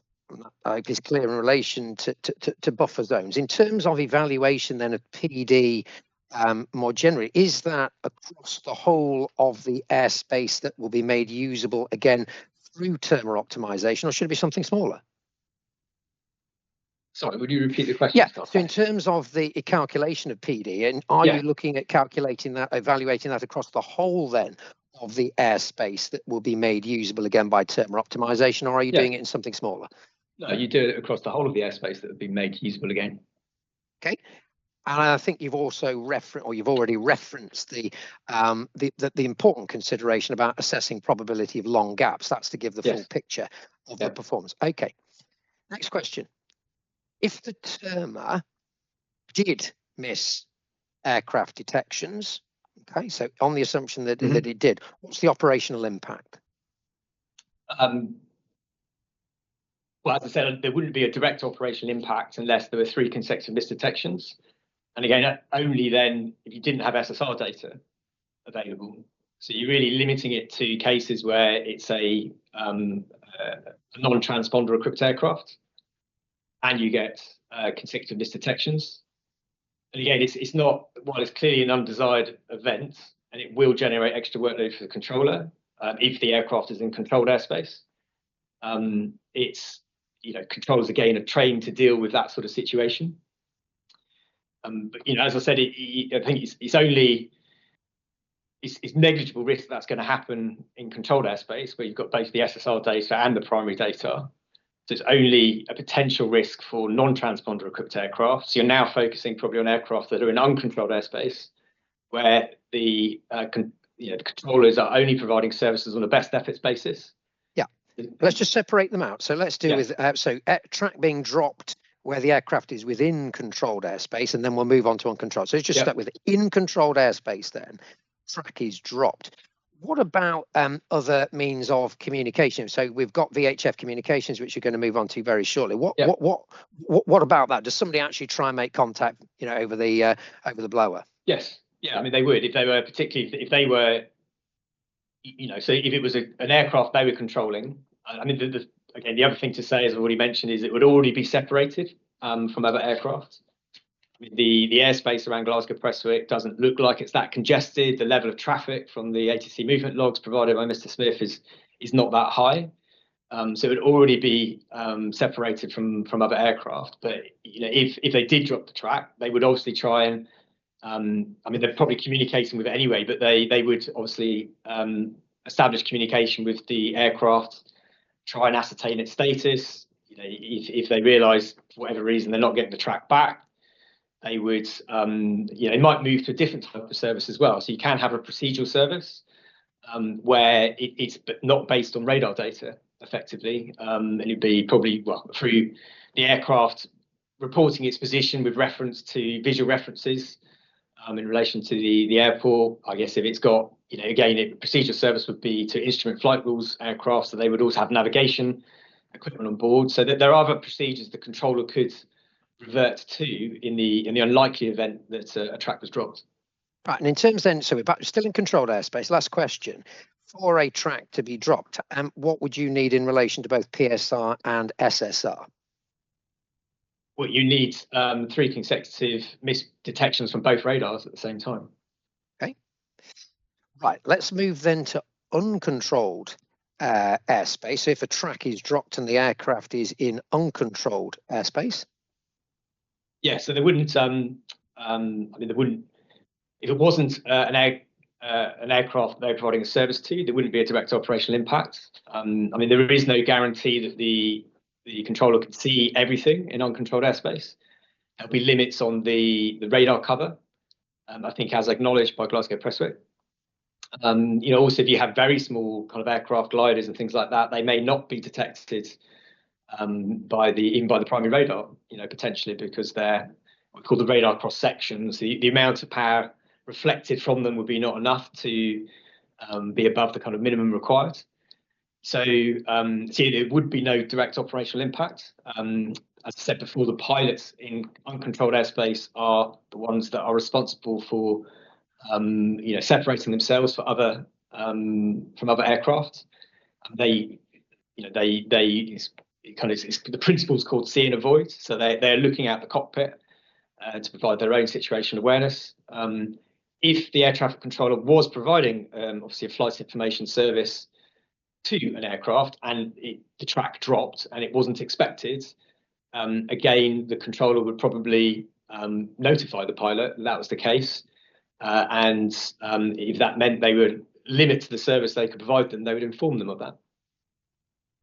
it's clear in relation to buffer zones, in terms of evaluation then of PD more generally, is that across the whole of the airspace that will be made usable again through terminal optimization, or should it be something smaller? Sorry, would you repeat the question? Yeah, so in terms of the calculation of PD, and are you looking at calculating that, evaluating that across the whole then of the airspace that will be made usable again by terminal optimization, or are you doing it in something smaller? No, you do it across the whole of the airspace that would be made usable again. Okay. And I think you've also already referenced the important consideration about assessing probability of long gaps. That's to give the full picture of the performance. Okay. Next question. If the termer did miss aircraft detections, okay, so on the assumption that it did, what's the operational impact? Well, as I said, there wouldn't be a direct operational impact unless there were 3 consecutive misdetections. And again, only then if you didn't have SSR data available. So you're really limiting it to cases where it's a non-transponder equipped aircraft and you get consecutive misdetections. And again, it's not, while it's clearly an undesired event and it will generate extra workload for the controller if the aircraft is in controlled airspace. It's, controllers again are trained to deal with that sort of situation. But as I said, I think it's negligible risk that's going to happen in controlled airspace where you've got both the SSR data and the primary data. So it's only a potential risk for non-transponder equipped aircraft. So you're now focusing probably on aircraft that are in uncontrolled airspace, where the controllers are only providing services on a best efforts basis. Yeah, let's just separate them out. So let's do with track being dropped where the aircraft is within controlled airspace, and then we'll move on to uncontrolled. So let's just start with in controlled airspace then. Track is dropped. What about other means of communication? So we've got VHF communications, which you're going to move on to very shortly. What about that? Does somebody actually try and make contact, over the blower? Yes. Yeah. I mean, they would if they were so if it was an aircraft they were controlling. I mean, again, the other thing to say, as I've already mentioned, is it would already be separated from other aircraft. I mean, the airspace around Glasgow Prestwick doesn't look like it's that congested. The level of traffic from the ATC movement logs provided by Mr. Smith is not that high. So it would already be separated from other aircraft. But if they did drop the track, they would obviously try and I mean, they're probably communicating with it anyway, but they would obviously establish communication with the aircraft, try and ascertain its status, if they realise for whatever reason they're not getting the track back, they would, they might move to a different type of service as well. So you can have a procedural service where it's not based on radar data effectively, and it'd be probably through the aircraft reporting its position with reference to visual references in relation to the airport. I guess if it's got, again, procedural service would be to instrument flight rules aircraft, so they would also have navigation equipment on board. So that there are other procedures the controller could revert to in the unlikely event that a track was dropped. Right, and in terms then, so we're still in controlled airspace. Last question. For a track to be dropped, what would you need in relation to both PSR and SSR? Well, you need 3 consecutive missed detections from both radars at the same time. Okay. Right, let's move then to uncontrolled airspace. So if a track is dropped and the aircraft is in uncontrolled airspace? Yeah, so there wouldn't, there wouldn't, if it wasn't an aircraft they're providing a service to, there wouldn't be a direct operational impact. There is no guarantee that the controller can see everything in uncontrolled airspace. There'll be limits on the radar cover, I think, as acknowledged by Glasgow Prestwick. Also, if you have very small kind of aircraft gliders and things like that, they may not be detected by the primary radar, potentially because they're what we call the radar cross sections. The amount of power reflected from them would be not enough to be above the kind of minimum required. So, there would be no direct operational impact. As I said before, the pilots in uncontrolled airspace are the ones that are responsible for, separating themselves from other aircraft. The principle is called see and avoid. So they're looking at the cockpit to provide their own situation awareness. If the air traffic controller was providing, obviously, a flight information service to an aircraft and the track dropped and it wasn't expected, again, the controller would probably notify the pilot that was the case. And if that meant they would limit the service they could provide them, they would inform them of that.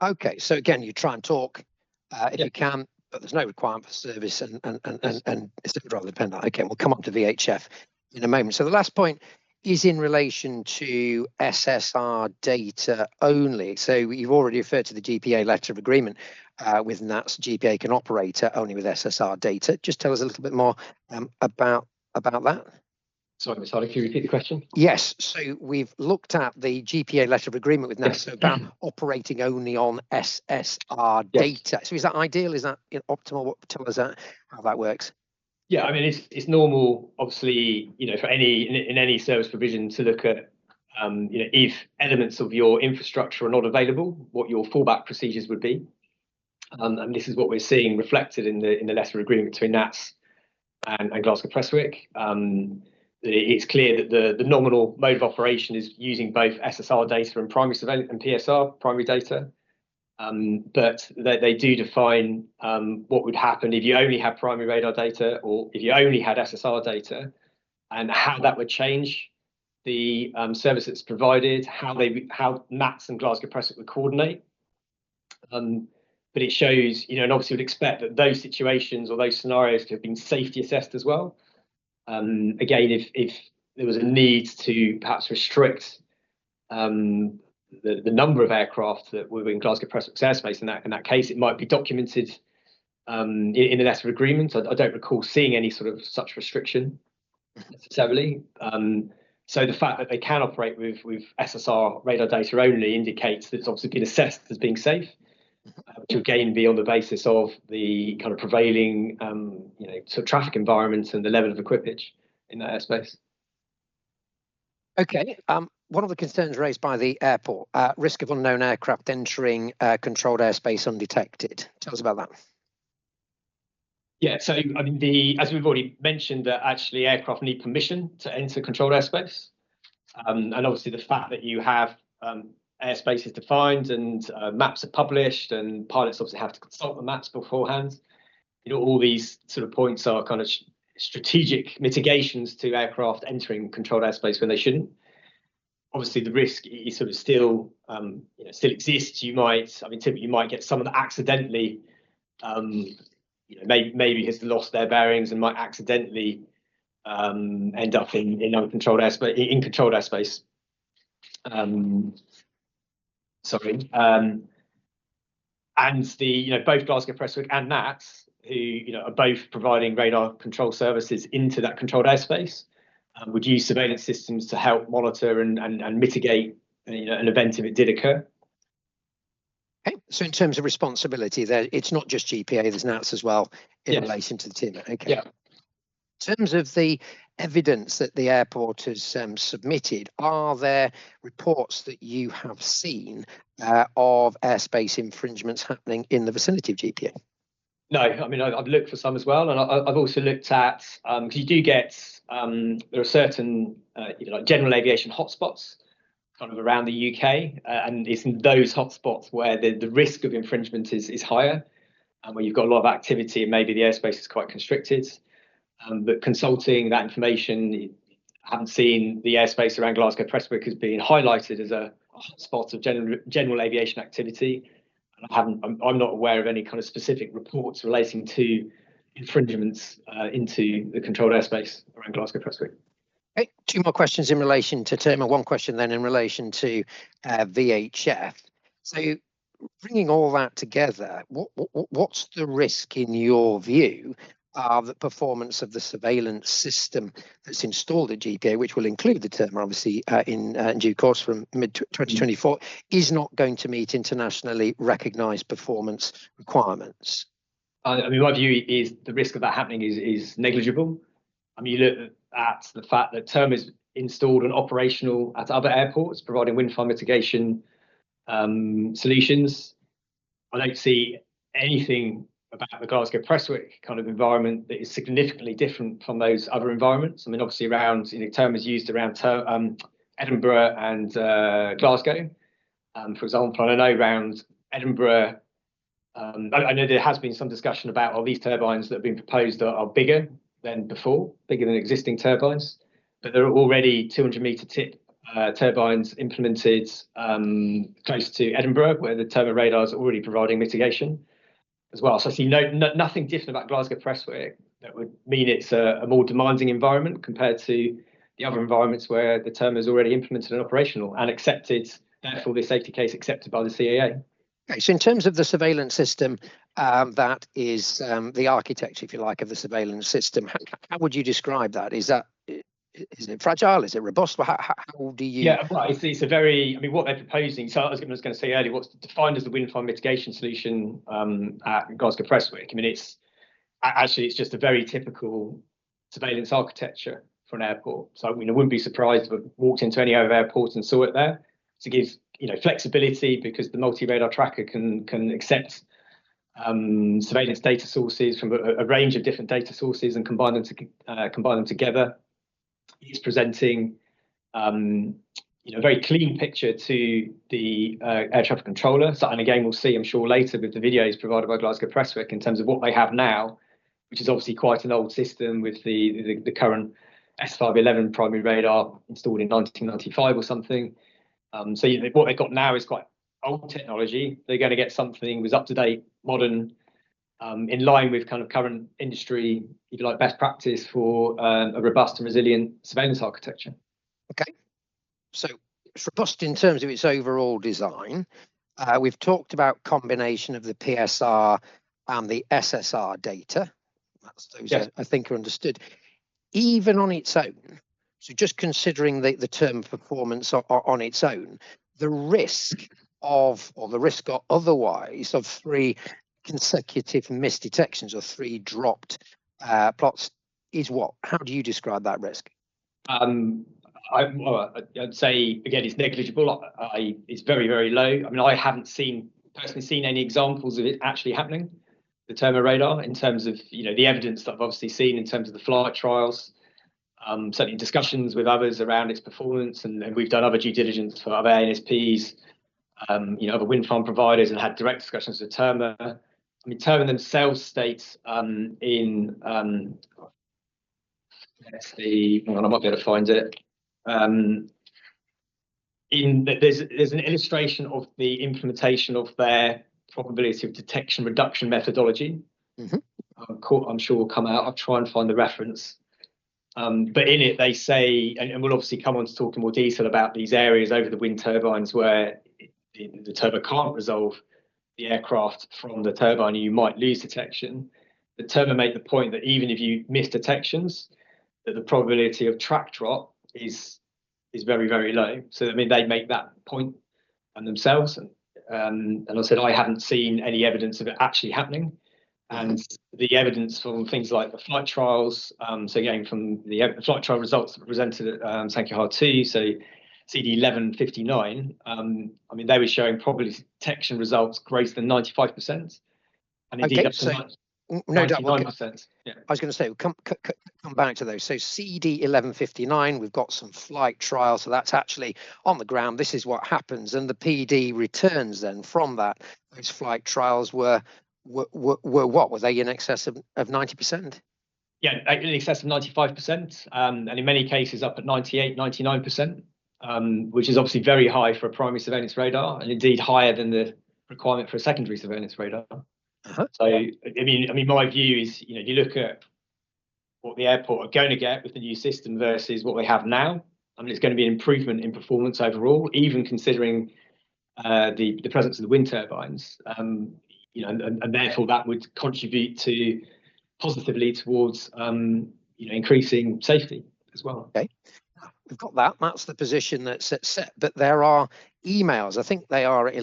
Okay, so again, you try and talk if you can, but there's no requirement for service and it's rather dependent. Okay, we'll come up to VHF in a moment. So the last point is in relation to SSR data only. So you've already referred to the GPA letter of agreement with NATS. GPA can operate only with SSR data. Just tell us a little bit more about that. Sorry, Ms. Hardy, can you repeat the question? Yes, so we've looked at the GPA letter of agreement with NATS, so about operating only on SSR data. So is that ideal? Is that optimal? Tell us how that works. Yeah, it's normal, obviously, for any service provision to look at, if elements of your infrastructure are not available, what your fallback procedures would be. And this is what we're seeing reflected in the letter of agreement between NATS and Glasgow Prestwick. It's clear that the nominal mode of operation is using both SSR data and primary surveillance and PSR primary data. But they do define what would happen if you only had primary radar data or if you only had SSR data, and how that would change the service that's provided, how NATS and Glasgow Prestwick would coordinate. But it shows, and obviously would expect that those situations or those scenarios have been safety assessed as well. Again, if there was a need to perhaps restrict the number of aircraft that were in Glasgow Prestwick's airspace, in that case, it might be documented in the letter of agreement. I don't recall seeing any sort of such restriction necessarily. So the fact that they can operate with SSR radar data only indicates that it's obviously been assessed as being safe, which again be on the basis of the kind of prevailing sort of traffic environment and the level of equipage in that airspace. Okay. One of the concerns raised by the airport, risk of unknown aircraft entering controlled airspace undetected. Tell us about that. Yeah, so as we've already mentioned, that actually aircraft need permission to enter controlled airspace, and obviously the fact that you have airspace is defined and maps are published, and pilots obviously have to consult the maps beforehand. All these sort of points are kind of strategic mitigations to aircraft entering controlled airspace when they shouldn't. Obviously, the risk is sort of still exists. Typically you might get someone that accidentally maybe has lost their bearings and might accidentally end up in uncontrolled airspace, in controlled airspace. And both Glasgow Prestwick and NATS, who are both providing radar control services into that controlled airspace, would use surveillance systems to help monitor and mitigate an event if it did occur. Okay, so in terms of responsibility, there it's not just GPA, there's NATS as well in relation to the team. Okay. Yeah. In terms of the evidence that the airport has submitted, are there reports that you have seen of airspace infringements happening in the vicinity of GPA? No, I mean, I've looked for some as well, and I've also looked at, because you do get, there are certain like general aviation hotspots kind of around the UK, and it's in those hotspots where the risk of infringement is higher, and where you've got a lot of activity and maybe the airspace is quite constricted. But consulting that information, I haven't seen the airspace around Glasgow Prestwick as being highlighted as a hotspot of general aviation activity. And I'm not aware of any kind of specific reports relating to infringements into the controlled airspace around Glasgow Prestwick. Okay, two more questions in relation to Terma, one question then in relation to VHF. So bringing all that together, what's the risk in your view of the performance of the surveillance system that's installed at GPA, which will include the Terma obviously in due course from mid-2024, is not going to meet internationally recognised performance requirements? I mean, my view is the risk of that happening is negligible. I mean, you look at the fact that Terma is installed and operational at other airports, providing wind farm mitigation solutions. I don't see anything about the Glasgow Prestwick kind of environment that is significantly different from those other environments. I mean, obviously around, Terma is used around Edinburgh and Glasgow, for example. And I know around Edinburgh, I know there has been some discussion about, these turbines that have been proposed are bigger than before, bigger than existing turbines, but there are already 200-metre tip turbines implemented close to Edinburgh, where the Terma radars are already providing mitigation as well. So I see nothing different about Glasgow Prestwick that would mean it's a more demanding environment compared to the other environments where the Terma is already implemented and operational and accepted, therefore the safety case accepted by the CAA. Okay, so in terms of the surveillance system, that is the architecture, if you like, of the surveillance system, how would you describe that? Is it fragile? Is it robust? How do you? Yeah, well, it's a very, I mean, what they're proposing. So I was going to say earlier, what's defined as the wind farm mitigation solution at Glasgow Prestwick. I mean, it's just a very typical surveillance architecture for an airport. So I wouldn't be surprised if I walked into any other airport and saw it there. To give flexibility, because the multi-radar tracker can accept surveillance data sources from a range of different data sources and combine them together. It's presenting a very clean picture to the air traffic controller. So, and again, we'll see, I'm sure, later with the videos provided by Glasgow Prestwick in terms of what they have now, which is obviously quite an old system with the current S511 primary radar installed in 1995 or something. So what they've got now is quite old technology. They're going to get something with up-to-date, modern, in line with kind of current industry, if you like, best practice for a robust and resilient surveillance architecture. Okay, so it's robust in terms of its overall design. We've talked about combination of the PSR and the SSR data. Those I think are understood. Even on its own, so just considering the term performance on its own, the risk of, or the risk or otherwise, of 3 consecutive missed detections or 3 dropped plots is what? How do you describe that risk? I'd say, again, it's negligible. It's very, very low. I mean, I haven't personally seen any examples of it actually happening, the Terma radar, in terms of, the evidence that I've obviously seen in terms of the flight trials. Certainly discussions with others around its performance, and we've done other due diligence for other ANSPs, other wind farm providers, and had direct discussions with Terma. I mean, Terma themselves states hang on, I might be able to find it. There's an illustration of the implementation of their probability of detection reduction methodology. Mm-hmm. I'm sure will come out. I'll try and find the reference. But in it, they say, and we'll obviously come on to talk in more detail about these areas over the wind turbines where the turbine can't resolve the aircraft from the turbine, you might lose detection. The Terma make the point that even if you miss detections, that the probability of track drop is very, very low. So I mean, they make that point themselves, and I said I haven't seen any evidence of it actually happening. And the evidence from things like the flight trials, so again from the flight trial results that were presented at Sankhya 2, so CD 1159, I mean, they were showing probability detection results greater than 95%, and indeed up to no doubt. 99%. Yeah. I was going to say, we'll come back to those. So CD 1159, we've got some flight trials, so that's actually on the ground. This is what happens, and the PD returns then from that. Those flight trials were what? Were they in excess of 90%? Yeah, in excess of 95%, and in many cases up at 98, 99%, which is obviously very high for a primary surveillance radar, and indeed higher than the requirement for a secondary surveillance radar. So, I mean, my view is, you know, you look at what the airport are going to get with the new system versus what they have now. I mean, it's going to be an improvement in performance overall, even considering the presence of the wind turbines. You know, and therefore that would contribute to positively towards increasing safety as well. Okay, we've got that. That's the position that's set. But there are emails. I think they are at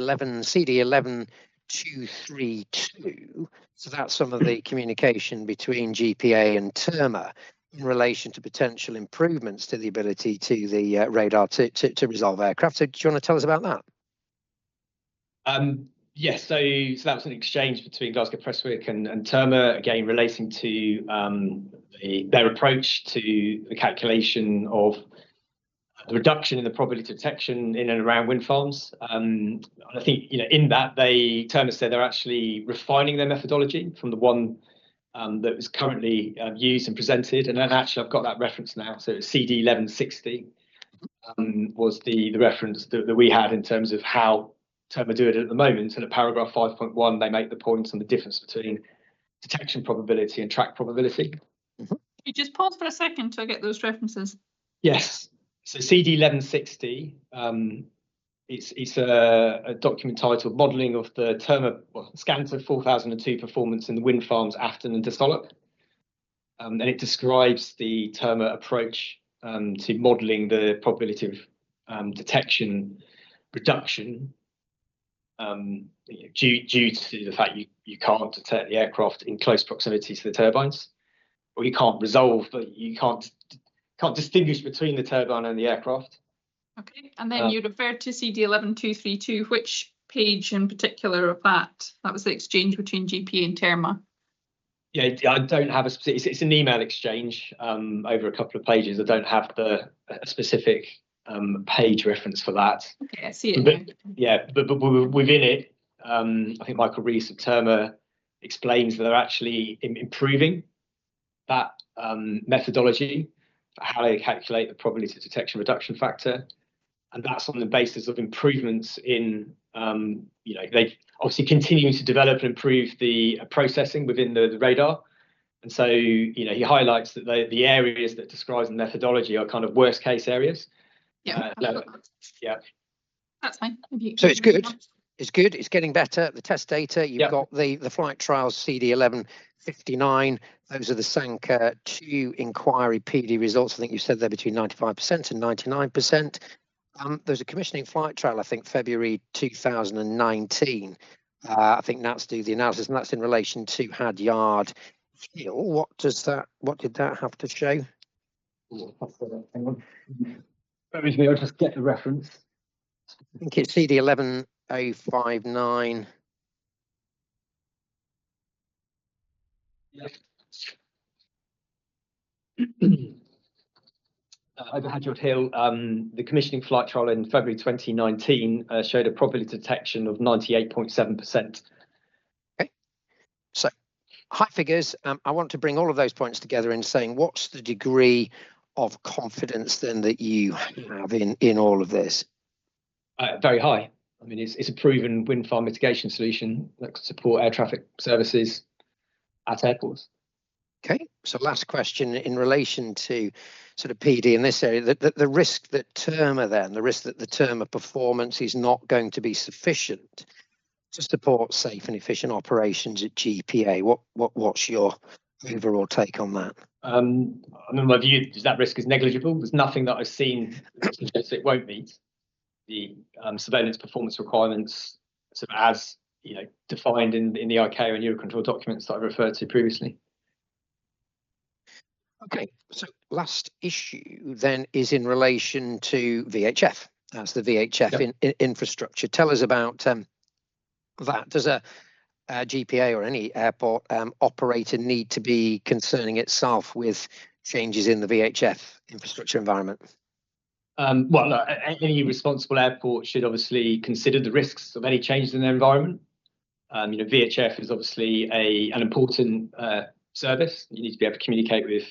CD 11232. So that's some of the communication between GPA and Terma in relation to potential improvements to the ability to the radar to resolve aircraft. So do you want to tell us about that? Yes, so that was an exchange between Glasgow Prestwick and Terma, again relating to their approach to the calculation of the reduction in the probability of detection in and around wind farms. And I think, you know, in that Terma said they're actually refining their methodology from the one that was currently used and presented. And then actually I've got that reference now. So it's CD 1160 was the reference that we had in terms of how Terma do it at the moment. And at paragraph 5.1, they make the point on the difference between detection probability and track probability. You just pause for a second to get those references. Yes. So CD 1160, it's a document titled Modelling of the Terma Scanter 4002 Performance in the Wind Farms Afton and Distollock. And it describes the Terma approach to modelling the probability of detection reduction due to the fact you can't detect the aircraft in close proximity to the turbines, or you can't resolve, but you can't distinguish between the turbine and the aircraft. Okay, and then you referred to CD 11232. Which page in particular of that? That was the exchange between GPA and Terma. Yeah, I don't have a specific. It's an email exchange over a couple of pages. I don't have a specific page reference for that. Okay, I see it. But within it, I think Michael Rees of Terma explains that they're actually improving that methodology for how they calculate the probability of detection reduction factor, and that's on the basis of improvements in they obviously continuing to develop and improve the processing within the radar. And so, he highlights that the areas that describes the methodology are kind of worst case areas. Yeah. That's fine. So it's good. It's good. It's getting better. The test data, you've got the flight trials CD 1159. Those are the Sankhya 2 inquiry PD results. I think you said they're between 95% and 99%. There's a commissioning flight trial, I think February 2019. I think Nats do the analysis, and that's in relation to Hadyard Hill. What did that have to show? Hang on. Bear with me, I'll just get the reference. I think it's CD 11059. Over Hadyard Hill, the commissioning flight trial in February 2019 showed a probability detection of 98.7%. Okay, so high figures. I want to bring all of those points together in saying, what's the degree of confidence then that you have in all of this? Very high. I mean, it's a proven wind farm mitigation solution that could support air traffic services at airports. Okay, so last question in relation to sort of PD in this area, the risk that Terma then, the risk that the Terma performance is not going to be sufficient to support safe and efficient operations at GPA. What's your overall take on that? I mean, my view is that risk is negligible. There's nothing that I've seen that suggests it won't meet the surveillance performance requirements, sort of as defined in the ICAO and Eurocontrol documents that I referred to previously. Okay, so last issue then is in relation to VHF. That's the VHF infrastructure. Tell us about that. Does a GPA or any airport operator need to be concerning itself with changes in the VHF infrastructure environment? Well, look, any responsible airport should obviously consider the risks of any changes in their environment. VHF is obviously an important service. You need to be able to communicate with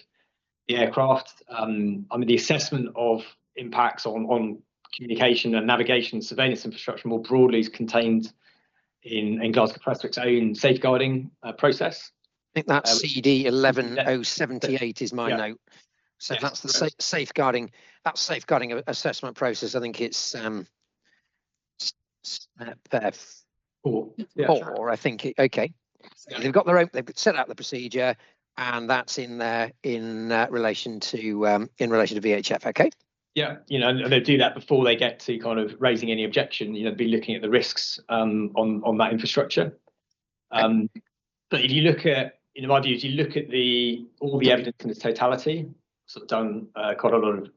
the aircraft. I mean, the assessment of impacts on communication and navigation surveillance infrastructure more broadly is contained in Glasgow Prestwick's own safeguarding process. I think that's CD 11078 is my note. So that's the safeguarding assessment process. I think it's 4. I think okay. So they've got their own. They've set out the procedure, and that's in there in relation to VHF. Okay. Yeah, and they do that before they get to kind of raising any objection. Be looking at the risks on that infrastructure. But if you look at, in my view, if you look at all the evidence in its totality, sort of done a lot of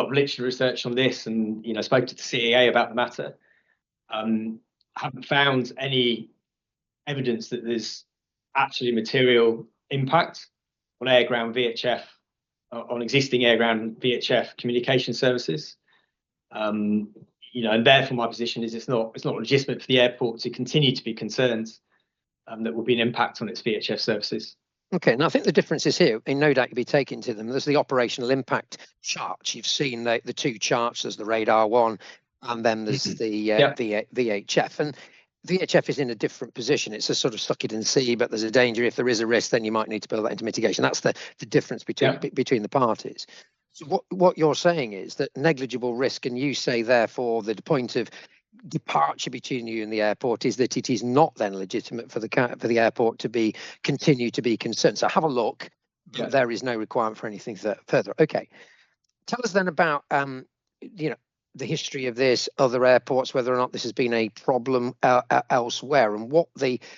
literature research on this, and spoke to the CAA about the matter. Haven't found any evidence that there's actually material impact on air-ground VHF, on existing air-ground VHF communication services. And therefore my position is it's not legitimate for the airport to continue to be concerned that will be an impact on its VHF services. Okay, and I think the difference is here, and no doubt you'll be taking to them, there's the operational impact charts. You've seen the two charts, there's the radar one, and then there's the VHF. And VHF is in a different position. It's a sort of suck it and see, but there's a danger. If there is a risk, then you might need to build that into mitigation. That's the difference between the parties. So what you're saying is that negligible risk, and you say therefore the point of departure between you and the airport is that it is not then legitimate for the airport to continue to be concerned. So have a look, but there is no requirement for anything further. Okay, tell us then about the history of this, other airports, whether or not this has been a problem elsewhere, and what what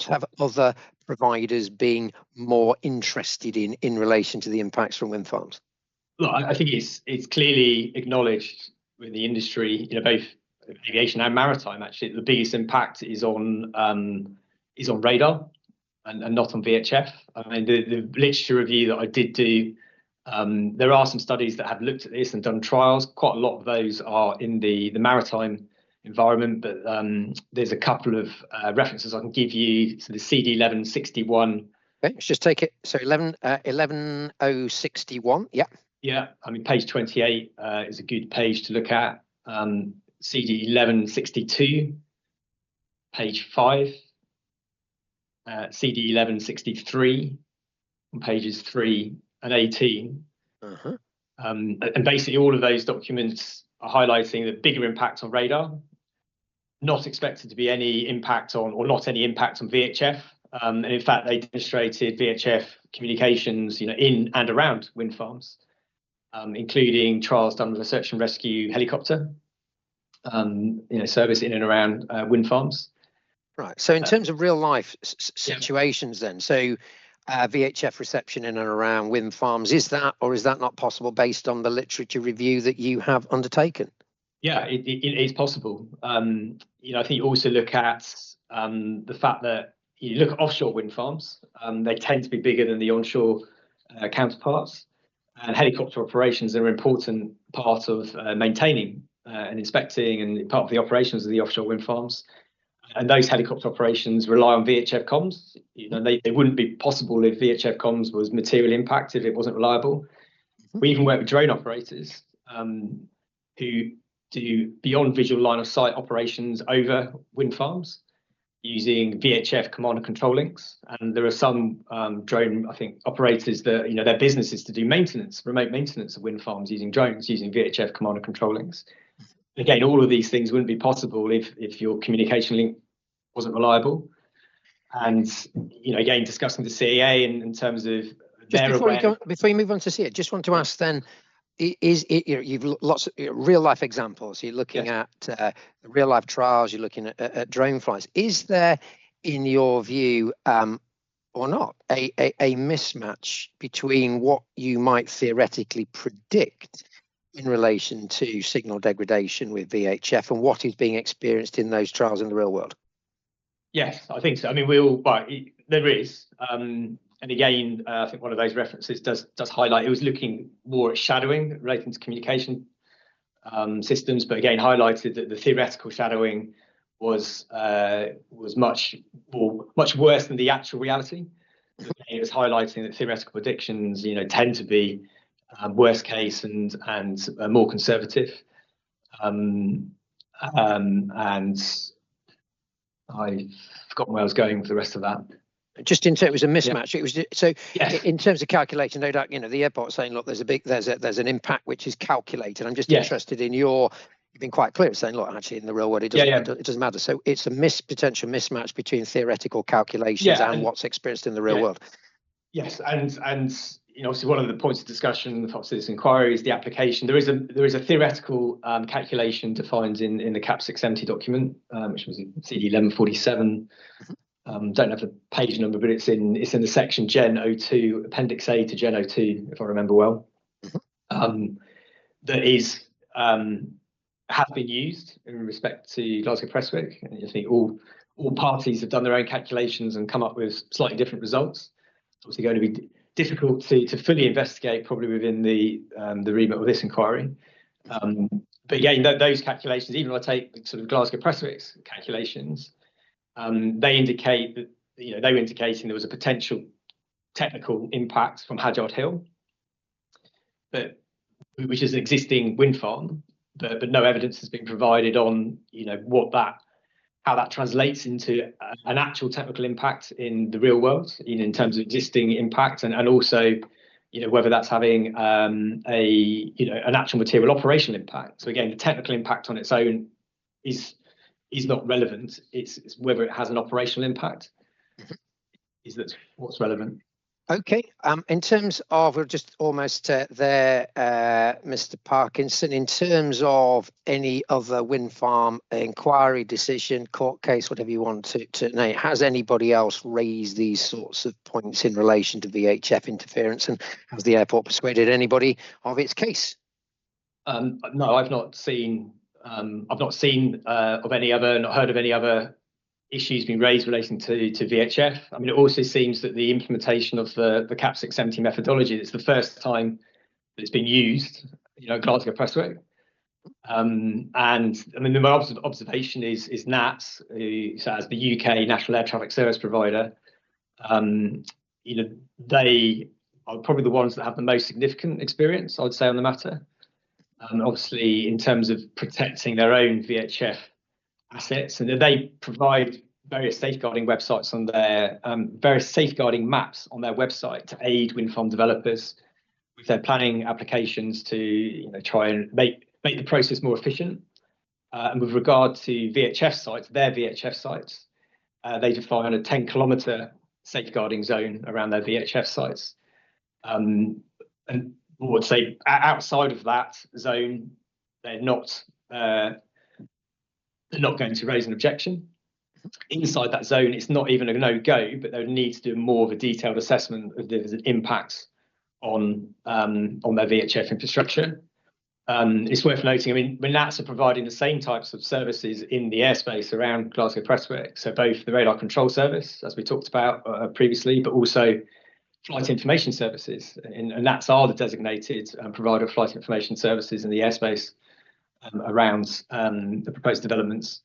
have other providers been more interested in relation to the impacts from wind farms? Look, I think it's clearly acknowledged in the industry, both aviation and maritime. Actually, the biggest impact is on radar and not on VHF. I mean, the literature review that I did do, there are some studies that have looked at this and done trials. Quite a lot of those are in the maritime environment, but there's a couple of references I can give you to the CD 1161. Okay, let's just take it. So 11061. Yeah. Yeah, I mean, page 28 is a good page to look at. CD 1162, page 5. CD 1163 on pages 3 and 18. And basically all of those documents are highlighting the bigger impact on radar, not expected to be any impact on, or not any impact on VHF. And in fact, they demonstrated VHF communications, in and around wind farms, including trials done with a search and rescue helicopter, service in and around wind farms. Right. So in terms of real life situations then, so VHF reception in and around wind farms, is that or is that not possible based on the literature review that you have undertaken? Yeah, it is possible. I think you also look at the fact that you look at offshore wind farms, they tend to be bigger than the onshore counterparts. And helicopter operations are an important part of maintaining and inspecting, and part of the operations of the offshore wind farms. And those helicopter operations rely on VHF comms. They wouldn't be possible if VHF comms was materially impacted, if it wasn't reliable. We even work with drone operators who do beyond visual line of sight operations over wind farms using VHF command and control links. And there are some drone, I think, operators that, their business is to do maintenance, remote maintenance of wind farms using drones, using VHF command and control links. Again, all of these things wouldn't be possible if your communication link wasn't reliable. And, again, discussing the CAA in terms of before you move on to see it, just want to ask then, is it, you've lots of real life examples, you're looking at real life trials, you're looking at drone flights. Is there, in your view, or not, a mismatch between what you might theoretically predict in relation to signal degradation with VHF and what is being experienced in those trials in the real world? Yes, I think so. I mean, there is. And again, I think one of those references does highlight, it was looking more at shadowing relating to communication systems, but again, highlighted that the theoretical shadowing was much worse than the actual reality. It was highlighting that theoretical predictions, tend to be worst case and more conservative. And I forgot where I was going with the rest of that. Just in terms, it was a mismatch. It was so. Yes. In terms of calculation, no doubt, the airport saying, look, there's an impact which is calculated. I'm just interested in you've been quite clear saying, look, actually in the real world, it doesn't matter. So it's a potential mismatch between theoretical calculations and what's experienced in the real world. Yes, and obviously one of the points of discussion for this inquiry is the application. There is a theoretical calculation defined in the CAP 670 document, which was CD 1147. Don't have the page number, but it's in the section Gen 02, Appendix A to Gen 02, if I remember well. That is has been used in respect to Glasgow Prestwick. And I think all parties have done their own calculations and come up with slightly different results. It's obviously going to be difficult to fully investigate, probably within the remit of this inquiry. But again, those calculations, even if I take sort of Glasgow Prestwick's calculations, they indicate that they were indicating there was a potential technical impact from Hadjard Hill, which is an existing wind farm, but no evidence has been provided on how that translates into an actual technical impact in the real world, in terms of existing impact, and also whether that's having an actual material operational impact. So again, the technical impact on its own is not relevant. It's whether it has an operational impact is that's what's relevant. Okay. In terms of, we're just almost there, Mr. Parkinson, in terms of any other wind farm inquiry, decision, court case, whatever you want to name, has anybody else raised these sorts of points in relation to VHF interference, and has the airport persuaded anybody of its case? No, I've not seen of any other, not heard of any other issues being raised relating to VHF. I mean, it also seems that the implementation of the CAP 670 methodology, it's the first time that it's been used, Glasgow Prestwick. And I mean, my observation is NATS, who, so as the UK National Air Traffic Service provider, they are probably the ones that have the most significant experience, I would say, on the matter. Obviously, in terms of protecting their own VHF assets, and they provide various safeguarding websites on their various safeguarding maps on their website to aid wind farm developers with their planning applications to try and make the process more efficient. And with regard to VHF sites, their VHF sites, they define a 10-kilometre safeguarding zone around their VHF sites. And I would say outside of that zone, they're not going to raise an objection. Inside that zone, it's not even a no-go, but they would need to do more of a detailed assessment of the impacts on their VHF infrastructure. It's worth noting, I mean, NATS are providing the same types of services in the airspace around Glasgow Prestwick, so both the radar control service, as we talked about previously, but also flight information services. And NATS are the designated provider of flight information services in the airspace around the proposed developments.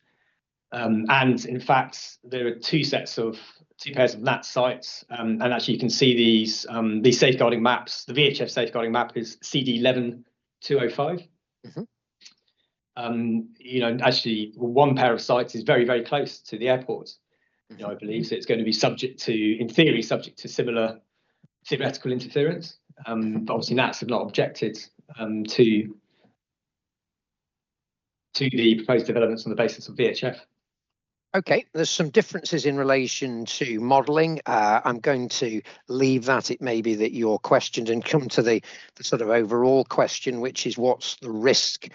And in fact, there are two pairs of NATS sites, and actually you can see these safeguarding maps. The VHF safeguarding map is CD 11-205. actually one pair of sites is very, very close to the airport. I believe so. It's going to be subject to similar theoretical interference. But obviously, NATS have not objected to the proposed developments on the basis of VHF. Okay, there's some differences in relation to modelling. I'm going to leave that. It may be that you're questioned and come to the sort of overall question, which is what's the risk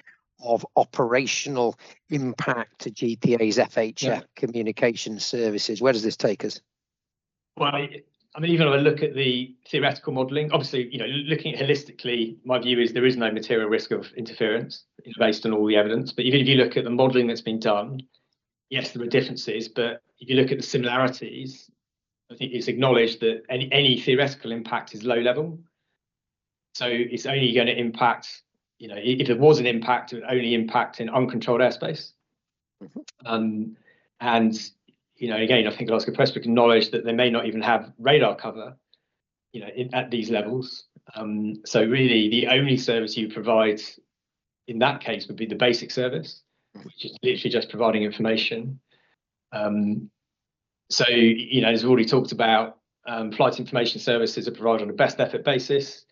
of operational impact to GPA's FHF communication services? Where does this take us? Well, I mean, even if I look at the theoretical modelling, obviously, looking at it holistically, my view is there is no material risk of interference based on all the evidence. But even if you look at the modelling that's been done, yes, there are differences, but if you look at the similarities, I think it's acknowledged that any theoretical impact is low level. So it's only going to impact, if there was an impact, it would only impact in uncontrolled airspace. And, again, I think Glasgow Prestwick acknowledged that they may not even have radar cover, at these levels. So really, the only service you provide in that case would be the basic service, which is literally just providing information. So, as we've already talked about, flight information services are provided on a best effort basis,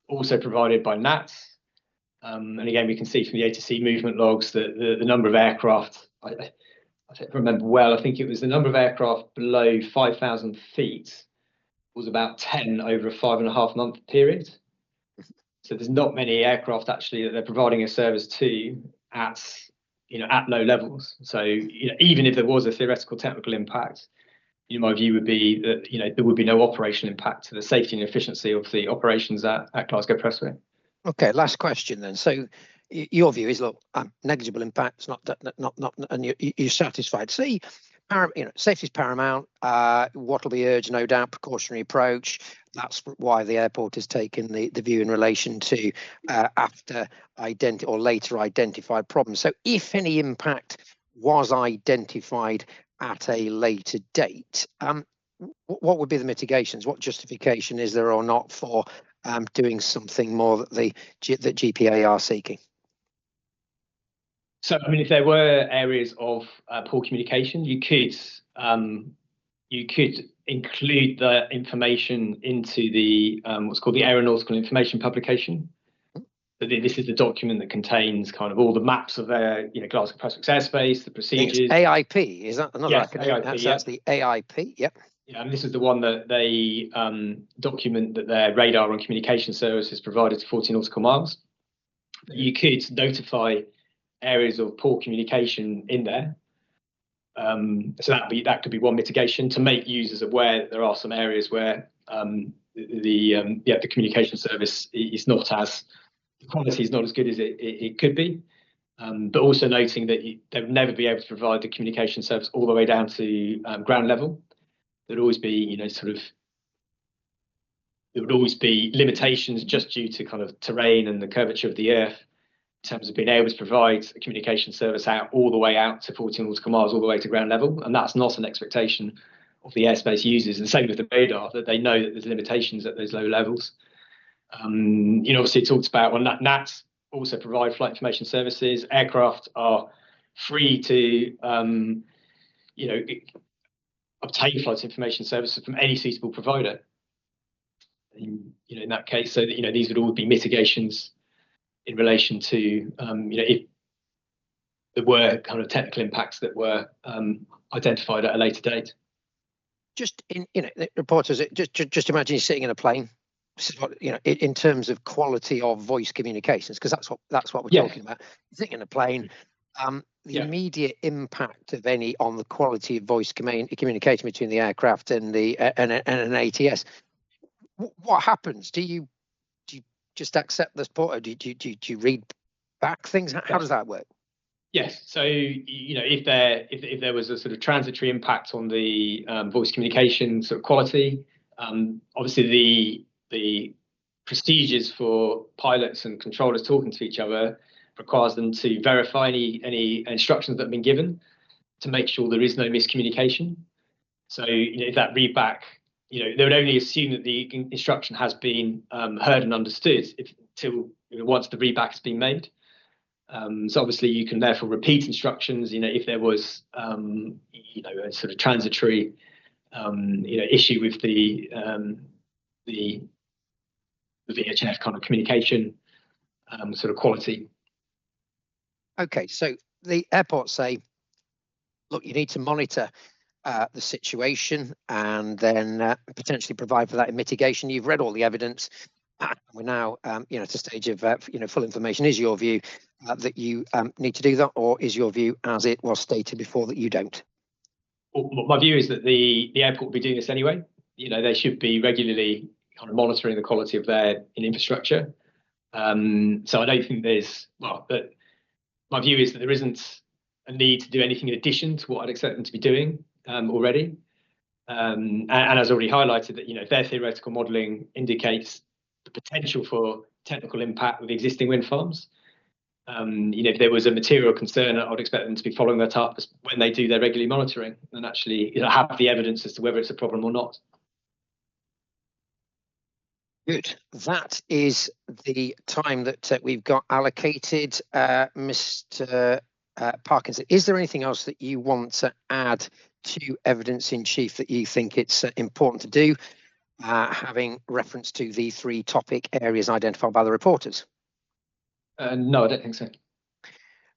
also provided by NATS. And again, we can see from the ATC movement logs that the number of aircraft, I remember well, I think it was the number of aircraft below 5,000 feet was about 10 over a 5.5 month period. So there's not many aircraft actually that they're providing a service to at low levels. So even if there was a theoretical technical impact, my view would be that there would be no operational impact to the safety and efficiency of the operations at Glasgow Prestwick. Okay, last question then. So your view is, look, negligible impacts, not, and you're satisfied. See, safety is paramount. What will be urged, no doubt, precautionary approach. That's why the airport has taken the view in relation to later identified problems. So if any impact was identified at a later date, what would be the mitigations? What justification is there or not for doing something more that GPA are seeking? So, I mean, if there were areas of poor communication, you could include the information into the what's called the Aeronautical Information Publication. So this is the document that contains kind of all the maps of Glasgow Prestwick's airspace, the procedures. It's AIP, is that another? Yes, AIP, that's the AIP. Yep. Yeah, and this is the one that they document that their radar and communication service is provided to 40 nautical miles. You could notify areas of poor communication in there. So that could be one mitigation, to make users aware that there are some areas where the communication service is not as, the quality is not as good as it could be. But also noting that they would never be able to provide the communication service all the way down to ground level. There'd always be, there would always be limitations just due to kind of terrain and the curvature of the earth, in terms of being able to provide a communication service all the way out to 14 nautical miles, all the way to ground level. And that's not an expectation of the airspace users. And same with the radar, that they know that there's limitations at those low levels. Obviously it talks about when NATS also provide flight information services. Aircraft are free to, obtain flight information services from any suitable provider. In that case, so that, these would all be mitigations in relation to, if there were kind of technical impacts that were identified at a later date. Just reporters, just imagine you're sitting in a plane. This is what, in terms of quality of voice communications, because that's what we're talking about. You're sitting in a plane. The immediate impact of any on the quality of voice communication between the aircraft and an ATS. What happens? Do you just accept this port, or do you read back things? How does that work? Yes. So if there was a sort of transitory impact on the voice communication sort of quality, obviously the procedures for pilots and controllers talking to each other requires them to verify any instructions that have been given to make sure there is no miscommunication. So if that readback, they would only assume that the instruction has been heard and understood until once the readback has been made. So obviously you can therefore repeat instructions, if there was, a sort of transitory, issue with the VHF kind of communication sort of quality. Okay, so the airports say, look, you need to monitor the situation and then potentially provide for that in mitigation. You've read all the evidence. We're now, at a stage of, full information. Is your view that you need to do that, or is your view, as it was stated before, that you don't? Well, my view is that the airport will be doing this anyway. They should be regularly kind of monitoring the quality of their infrastructure. So I don't think but my view is that there isn't a need to do anything in addition to what I'd expect them to be doing already. And as already highlighted, that if their theoretical modelling indicates the potential for technical impact with existing wind farms, if there was a material concern, I'd expect them to be following that up when they do their regular monitoring and actually have the evidence as to whether it's a problem or not. Good. That is the time that we've got allocated. Mr. Parkinson, is there anything else that you want to add to evidence in chief that you think it's important to do, having reference to the 3 topic areas identified by the reporters? No, I don't think so.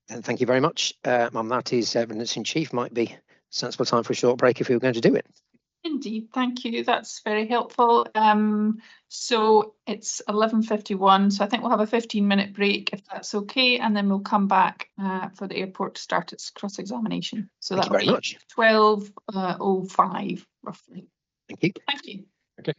Then thank you very much. That is evidence in chief. Might be sensible time for a short break if we were going to do it. Indeed, thank you. That's very helpful. So it's 11:51, so I think we'll have a 15-minute break if that's okay, and then we'll come back for the airport to start its cross-examination. So Thank you very much. 12:05 roughly. Thank you. Thank you. Okay.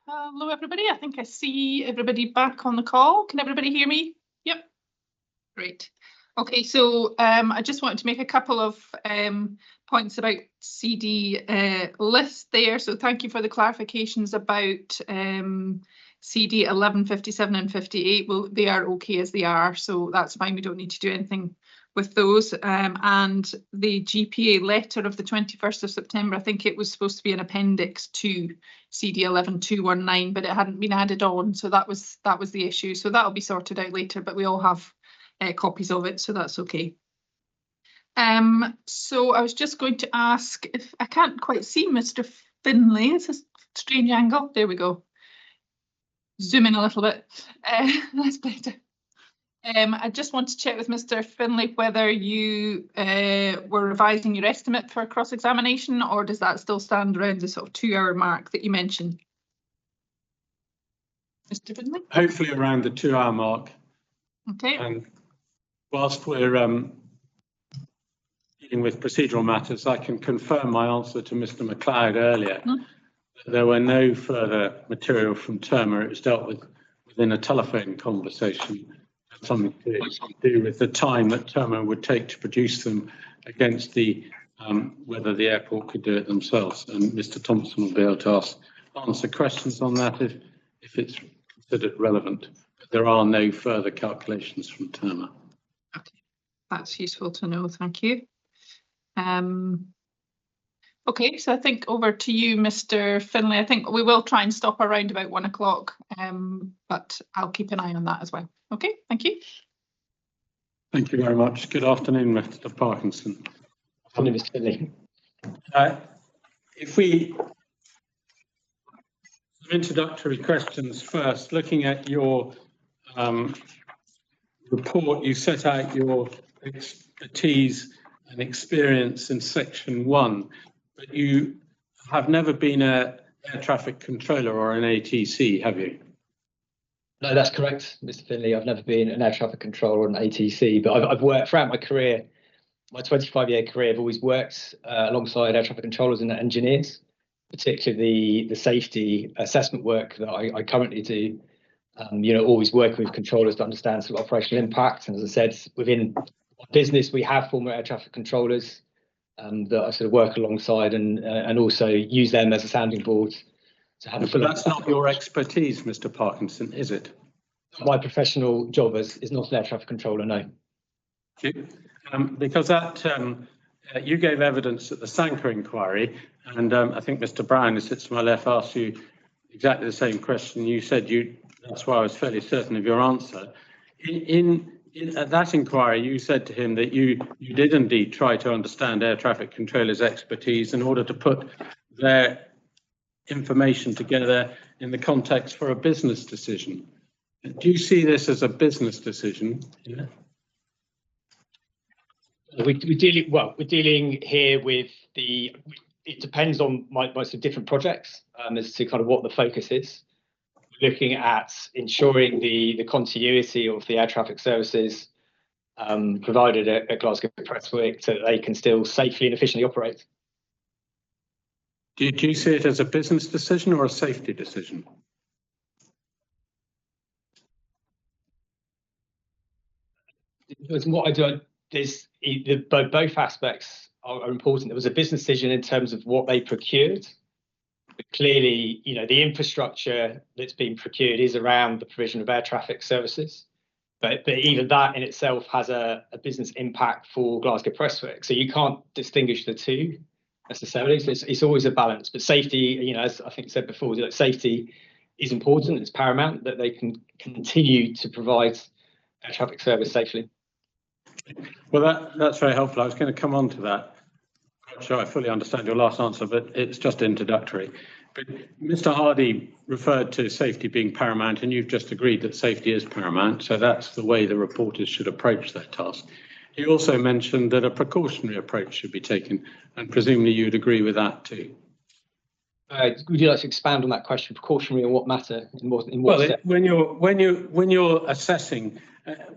Hello, everybody. I think I see everybody back on the call. Can everybody hear me? Yep. Great. Okay, so I just wanted to make a couple of points about CD list there. So thank you for the clarifications about CD 11, 57 and 58. Well, they are okay as they are, so that's fine. We don't need to do anything with those. And the GPA letter of the 21st of September, I think it was supposed to be an appendix to CD 11219, but it hadn't been added on, so that was the issue. So that'll be sorted out later, but we all have copies of it, so that's okay. So I was just going to ask, if I can't quite see Mr. Finlay, it's a strange angle. There we go. Zoom in a little bit. That's better. I just want to check with Mr. Finlay whether you were revising your estimate for cross-examination, or does that still stand around the sort of 2-hour mark that you mentioned? Mr. Finlay? Hopefully around the 2-hour mark. Okay. And whilst we're dealing with procedural matters, I can confirm my answer to Mr. MacLeod earlier. There were no further material from Terma. It was dealt with within a telephone conversation. Something to do with the time that Terma would take to produce them against the whether the airport could do it themselves. And Mr. Thompson will be able to answer questions on that if it's considered relevant. But there are no further calculations from Terma. Okay, that's useful to know. Thank you. Okay, so I think over to you, Mr. Finlay. I think we will try and stop around about 1 o'clock, but I'll keep an eye on that as well. Okay, thank you. Thank you very much. Good afternoon, Mr. Parkinson. Hello, Mr. Finlay. If we some introductory questions first, looking at your report, you set out your expertise and experience in section 1, but you have never been an air traffic controller or an ATC, have you? No, that's correct, Mr. Finlay. I've never been an air traffic controller or an ATC, but I've worked throughout my career, my 25-year career. I've always worked alongside air traffic controllers and engineers, particularly the safety assessment work that I currently do. Always working with controllers to understand sort of operational impact. And as I said, within our business, we have former air traffic controllers that I sort of work alongside and also use them as a sounding board. But that's not your expertise, Mr. Parkinson, is it? My professional job is not an air traffic controller, no. Thank you. Because that you gave evidence at the Sanker inquiry, and I think Mr. Brown, who sits to my left, asked you exactly the same question. You said that's why I was fairly certain of your answer. At that inquiry, you said to him that you did indeed try to understand air traffic controllers' expertise in order to put their information together in the context for a business decision. Do you see this as a business decision? Yeah. We're dealing here with it depends on my sort of different projects as to kind of what the focus is. We're looking at ensuring the continuity of the air traffic services provided at Glasgow Prestwick so that they can still safely and efficiently operate. Do you see it as a business decision or a safety decision? What I do is both aspects are important. There was a business decision in terms of what they procured. But clearly, the infrastructure that's been procured is around the provision of air traffic services. But even that in itself has a business impact for Glasgow Prestwick. So you can't distinguish the two necessarily. So it's always a balance. But safety, as I think I said before, safety is important. It's paramount that they can continue to provide air traffic service safely. Well, that's very helpful. I was going to come on to that. I'm not sure I fully understand your last answer, but it's just introductory. But Mr. Hardy referred to safety being paramount, and you've just agreed that safety is paramount. So that's the way the reporters should approach their task. He also mentioned that a precautionary approach should be taken, and presumably you'd agree with that too. Would you like to expand on that question? Precautionary in what matter? When you're assessing,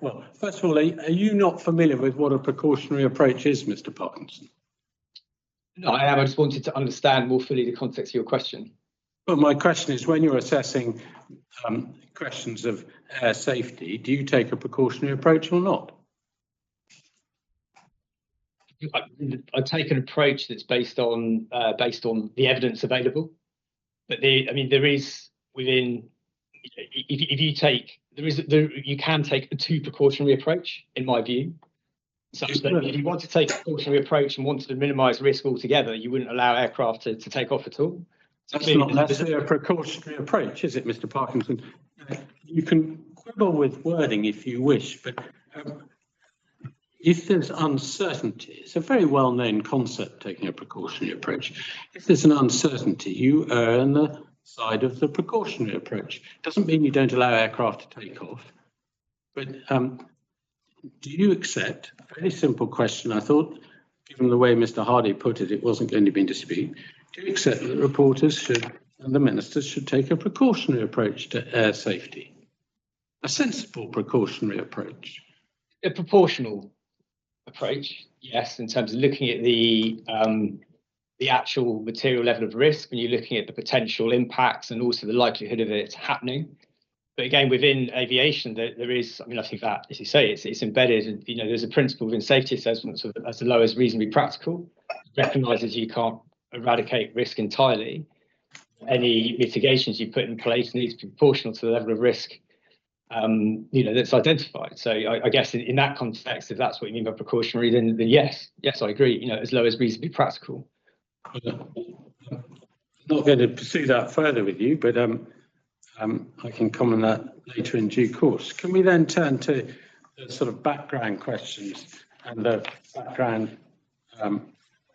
well, first of all, are you not familiar with what a precautionary approach is, Mr. Parkinson? No, I am. I just wanted to understand more fully the context of your question. But my question is, when you're assessing questions of air safety, do you take a precautionary approach or not? I take an approach that's based on the evidence available. But there is within. If you take you can take a too precautionary approach, in my view. Such that if you want to take a precautionary approach and want to minimise risk altogether, you wouldn't allow aircraft to take off at all. That's not necessarily a precautionary approach, is it, Mr. Parkinson? You can quibble with wording if you wish, but if there's uncertainty, it's a very well-known concept, taking a precautionary approach. If there's an uncertainty, you err on the side of the precautionary approach. Doesn't mean you don't allow aircraft to take off, but do you accept, a very simple question, I thought, given the way Mr. Hardy put it, it wasn't going to be in dispute, do you accept that reporters should, and the ministers should take a precautionary approach to air safety? A sensible precautionary approach? A proportional approach, yes, in terms of looking at the actual material level of risk, when you're looking at the potential impacts and also the likelihood of it happening. But again, within aviation, there is, I think that, as you say, it's embedded, and there's a principle within safety assessments as low as reasonably practical. It recognises you can't eradicate risk entirely. Any mitigations you put in place need to be proportional to the level of risk that's identified. So I guess in that context, if that's what you mean by precautionary, then yes, I agree. As low as reasonably practical. I'm not going to pursue that further with you, but I can comment that later in due course. Can we then turn to the sort of background questions and the background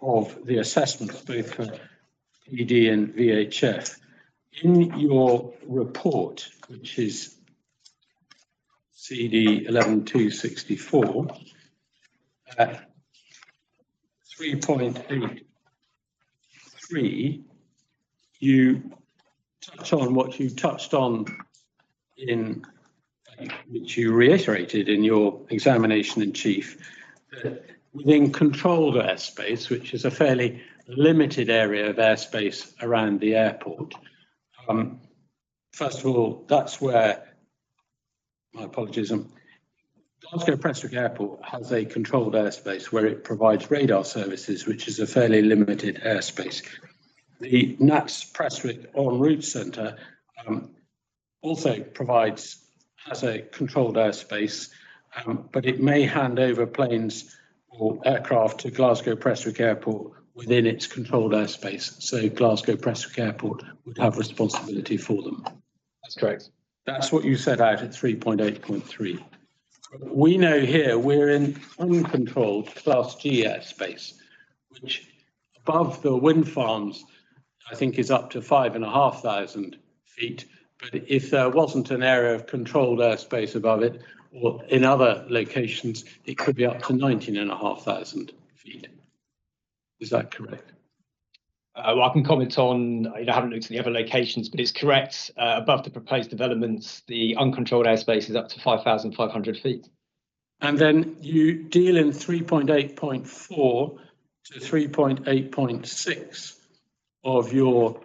of the assessments, both for PD and VHF? In your report, which is CD 11264, 3.83, you touch on what you touched on in, which you reiterated in your examination in chief, that within controlled airspace, which is a fairly limited area of airspace around the airport. First of all, that's where, my apologies, Glasgow Prestwick Airport has a controlled airspace where it provides radar services, which is a fairly limited airspace. The NATS Prestwick en route centre also has a controlled airspace, but it may hand over planes or aircraft to Glasgow Prestwick Airport within its controlled airspace. So Glasgow Prestwick Airport would have responsibility for them. That's correct. That's what you set out at 3.8.3. We know here we're in uncontrolled Class G airspace, which above the wind farms, I think is up to 5,500 feet. But if there wasn't an area of controlled airspace above it, or in other locations, it could be up to 19,500 feet. Is that correct? Well, I can comment on, I haven't looked at the other locations, but it's correct. Above the proposed developments, the uncontrolled airspace is up to 5,500 feet. And then you deal in 3.8.4 to 3.8.6 of your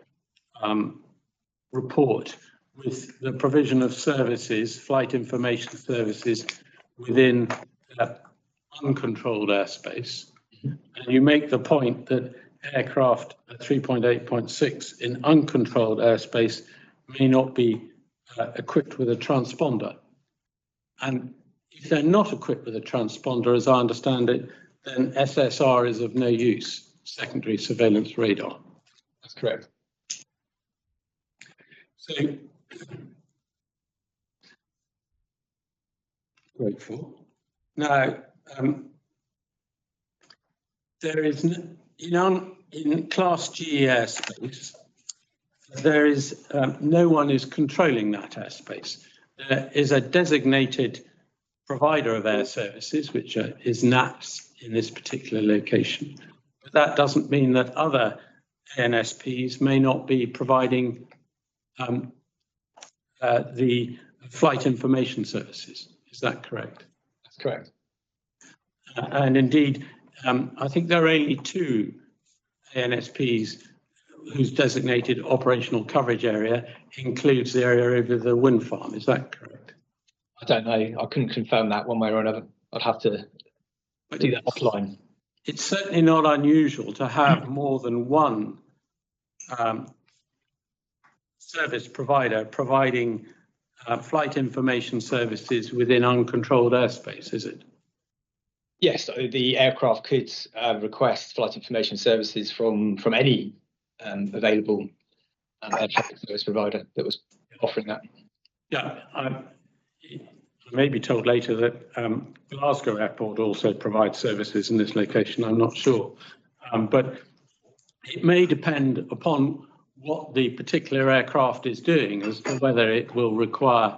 report with the provision of services, flight information services within uncontrolled airspace. And you make the point that aircraft at 3.8.6 in uncontrolled airspace may not be equipped with a transponder. And if they're not equipped with a transponder, as I understand it, then SSR is of no use, secondary surveillance radar. That's correct. So, grateful. Now, there is in Class G airspace, there is no one is controlling that airspace. There is a designated provider of air services, which is NATS in this particular location. But that doesn't mean that other ANSPs may not be providing the flight information services. Is that correct? That's correct. And indeed, I think there are only two ANSPs whose designated operational coverage area includes the area over the wind farm. Is that correct? I don't know. I couldn't confirm that one way or another. I'd have to do that offline. It's certainly not unusual to have more than one service provider providing flight information services within uncontrolled airspace, is it? Yes, so the aircraft could request flight information services from any available air traffic service provider that was offering that. Yeah, I may be told later that Glasgow Airport also provides services in this location. I'm not sure, but it may depend upon what the particular aircraft is doing as to whether it will require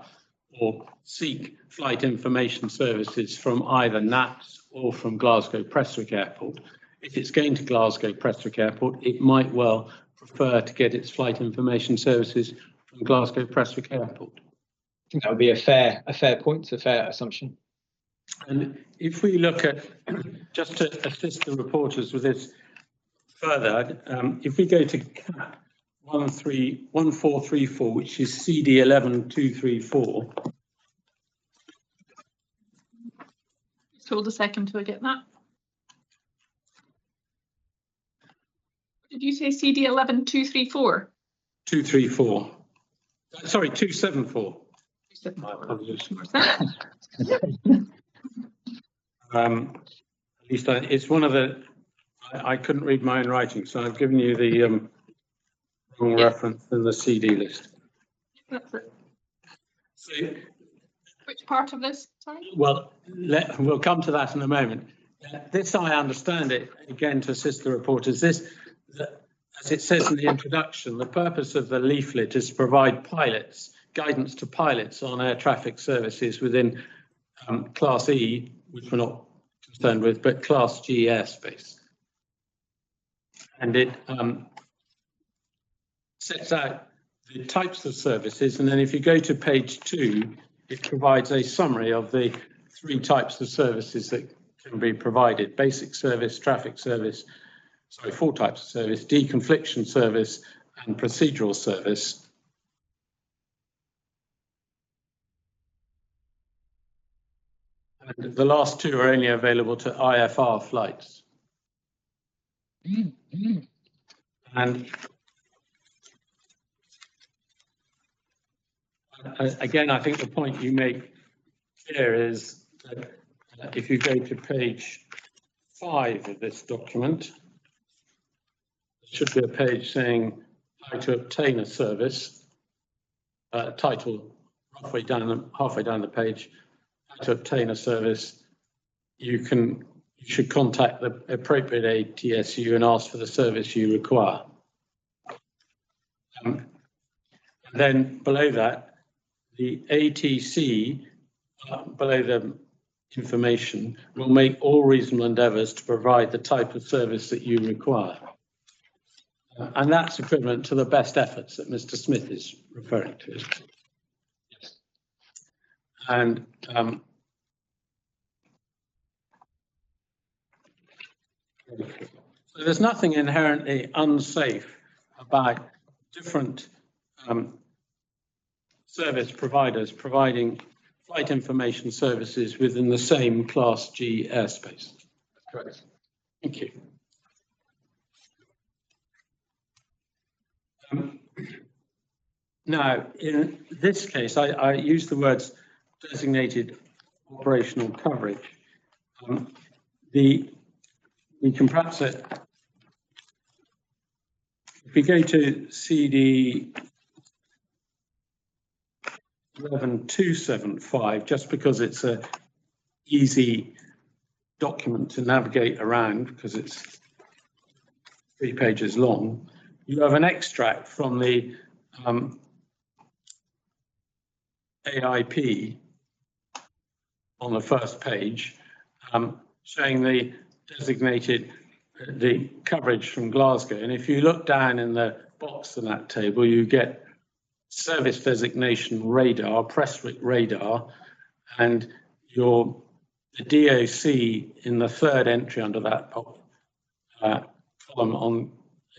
or seek flight information services from either NATS or from Glasgow Prestwick Airport. If it's going to Glasgow Prestwick Airport, it might well prefer to get its flight information services from Glasgow Prestwick Airport. I think that would be a fair point, a fair assumption. And if we look at, just to assist the reporters with this further, if we go to CAP 1434, which is CD 11234. Just hold a second till I get that. Did you say CD 11234? 234. Sorry, 274. 274. My apologies. At least it's one of the. I couldn't read my own writing, so I've given you the wrong reference in the CD list. That's it. So, which part of this? Sorry. Well, we'll come to that in a moment. This, I understand it again to assist the reporters. This, as it says in the introduction, the purpose of the leaflet is to provide pilots guidance to pilots on air traffic services within Class E, which we're not concerned with, but Class G airspace. And it sets out the types of services, and then if you go to page 2, it provides a summary of the 3 types of services that can be provided: basic service, traffic service, 4 types of service, deconfliction service, and procedural service. And the last 2 are only available to IFR flights. And again, I think the point you make here is that if you go to page 5 of this document, there should be a page saying how to obtain a service, title halfway down the page, how to obtain a service. You should contact the appropriate ATSU and ask for the service you require. And then below that, the ATC, below the information, will make all reasonable endeavours to provide the type of service that you require. And that's equivalent to the best efforts that Mr. Smith is referring to. And so there's nothing inherently unsafe about different service providers providing flight information services within the same Class G airspace. Correct. Thank you. Now, in this case, I use the words designated operational coverage. We can perhaps, if we go to CD 11275, just because it's an easy document to navigate around, because it's 3 pages long, you have an extract from the AIP on the first page, showing the designated the coverage from Glasgow. And if you look down in the box in that table, you get service designation radar, Prestwick radar, and the DOC in the 3rd entry under that column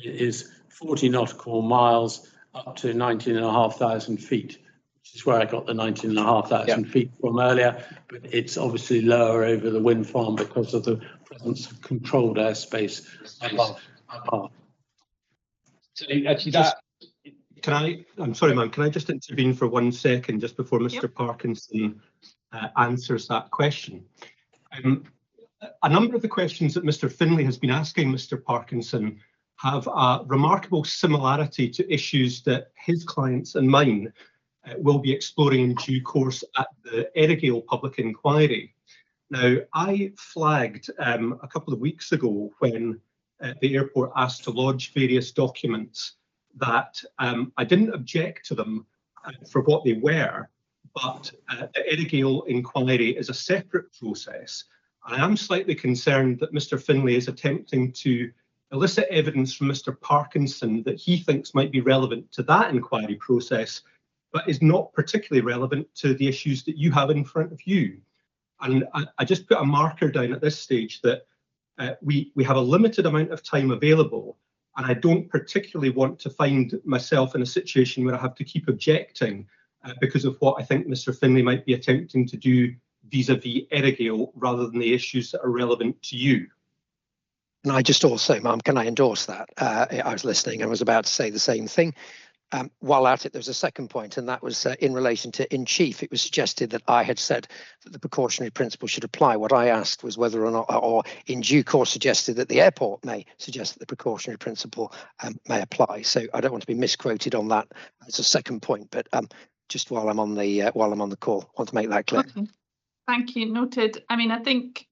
is 40 nautical miles up to 19,500 feet, which is where I got the 19,500 feet from earlier, but it's obviously lower over the wind farm because of the presence of controlled airspace above. So actually I'm sorry, ma'am, can I just intervene for 1 second just before Mr. Parkinson answers that question? A number of the questions that Mr. Finlay has been asking Mr. Parkinson have a remarkable similarity to issues that his clients and mine will be exploring in due course at the Errigal public inquiry. Now, I flagged a couple of weeks ago when the airport asked to lodge various documents that I didn't object to them for what they were, but the Errigal inquiry is a separate process. I am slightly concerned that Mr. Finlay is attempting to elicit evidence from Mr. Parkinson that he thinks might be relevant to that inquiry process, but is not particularly relevant to the issues that you have in front of you. And I just put a marker down at this stage that we have a limited amount of time available, and I don't particularly want to find myself in a situation where I have to keep objecting because of what I think Mr. Finlay might be attempting to do vis-a-vis Errigal rather than the issues that are relevant to you. And I just also, ma'am, can I endorse that? I was listening and was about to say the same thing. While at it, there was a second point, and that was in relation to in chief. It was suggested that I had said that the precautionary principle should apply. What I asked was whether or not, or in due course suggested that the airport may suggest that the precautionary principle may apply. So I don't want to be misquoted on that. That's a second point, but just while I'm on the call, I want to make that clear. Okay. Thank you. Noted. I mean, I think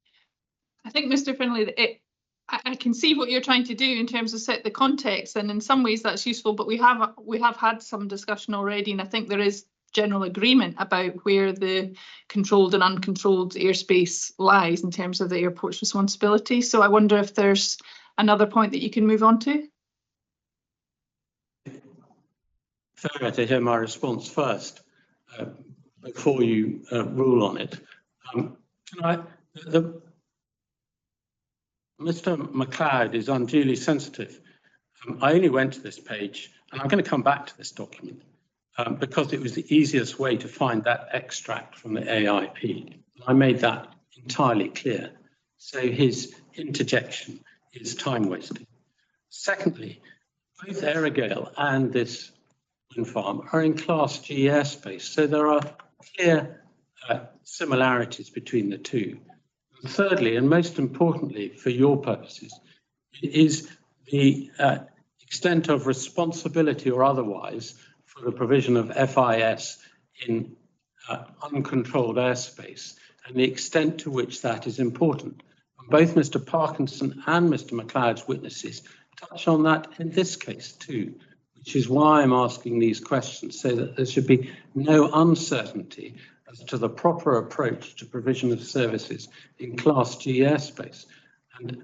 Mr. Finlay, I can see what you're trying to do in terms of set the context, and in some ways that's useful, but we have had some discussion already, and I think there is general agreement about where the controlled and uncontrolled airspace lies in terms of the airport's responsibility. So I wonder if there's another point that you can move on to. Fair to hear my response first before you rule on it. Mr. McLeod is unduly sensitive. I only went to this page, and I'm going to come back to this document because it was the easiest way to find that extract from the AIP. I made that entirely clear. So his interjection is time wasting. Secondly, both Errigal and this wind farm are in Class G airspace, so there are clear similarities between the two. And thirdly, and most importantly for your purposes, is the extent of responsibility or otherwise for the provision of FIS in uncontrolled airspace and the extent to which that is important. And both Mr. Parkinson and Mr. McLeod's witnesses touch on that in this case too, which is why I'm asking these questions, so that there should be no uncertainty as to the proper approach to provision of services in Class G airspace. And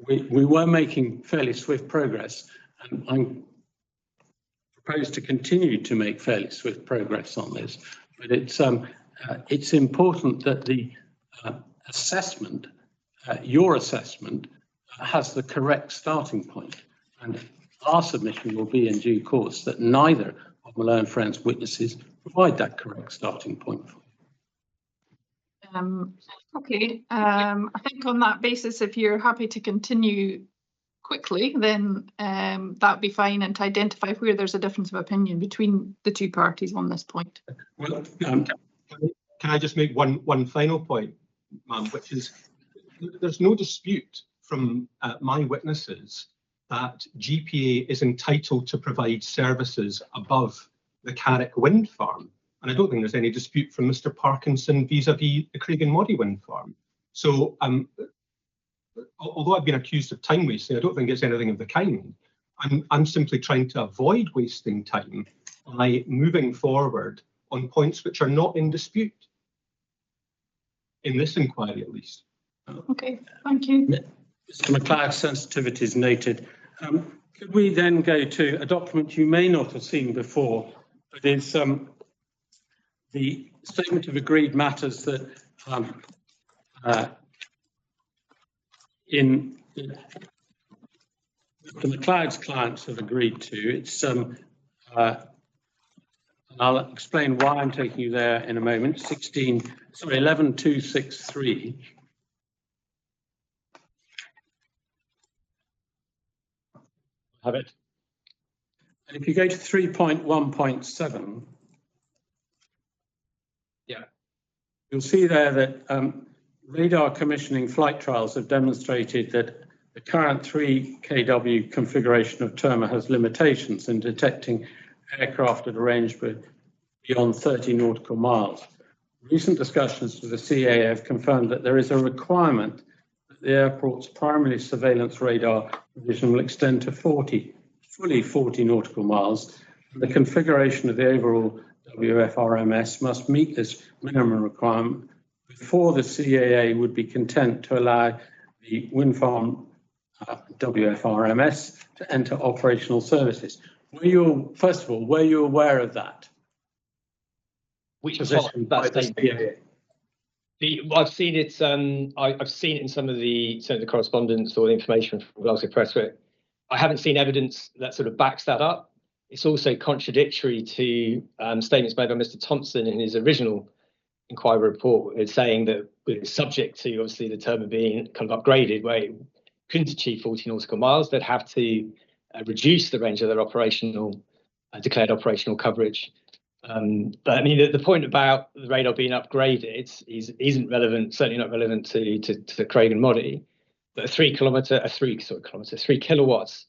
we were making fairly swift progress, and I propose to continue to make fairly swift progress on this. But it's important that the assessment, your assessment, has the correct starting point. And our submission will be in due course that neither of Malone and Friends witnesses provide that correct starting point. Okay, I think on that basis, if you're happy to continue quickly, then that'd be fine, and to identify where there's a difference of opinion between the two parties on this point. Well, can I just make one final point, ma'am, which is there's no dispute from my witnesses that GPA is entitled to provide services above the Carrick wind farm. And I don't think there's any dispute from Mr. Parkinson vis-a-vis the Craigenmoddy wind farm. So although I've been accused of time wasting, I don't think it's anything of the kind. I'm simply trying to avoid wasting time by moving forward on points which are not in dispute, in this inquiry at least. Okay, thank you. Mr. McLeod's sensitivity is noted. Could we then go to a document you may not have seen before, but is the statement of agreed matters that Mr. McLeod's clients have agreed to. It's and I'll explain why I'm taking you there in a moment. 11263. Have it. And if you go to 3.1.7, Yeah, you'll see there that radar commissioning flight trials have demonstrated that the current 3 kW configuration of Terma has limitations in detecting aircraft at a range beyond 30 nautical miles. Recent discussions with the CAA have confirmed that there is a requirement that the airport's primary surveillance radar provision will extend to fully 40 nautical miles. And the configuration of the overall WFRMS must meet this minimum requirement before the CAA would be content to allow the wind farm WFRMS to enter operational services. First of all, were you aware of that? which Position by the CAA? I've seen it. I've seen it in some of the correspondence or the information from Glasgow Presswick. I haven't seen evidence that sort of backs that up. It's also contradictory to statements made by Mr. Thompson in his original inquiry report, saying that it's subject to obviously the Terma being kind of upgraded, where it couldn't achieve 40 nautical miles. They'd have to reduce the range of their operational declared operational coverage. But I mean, the point about the radar being upgraded isn't relevant, certainly not relevant to Craig and Moddy. But a 3 kilowatts.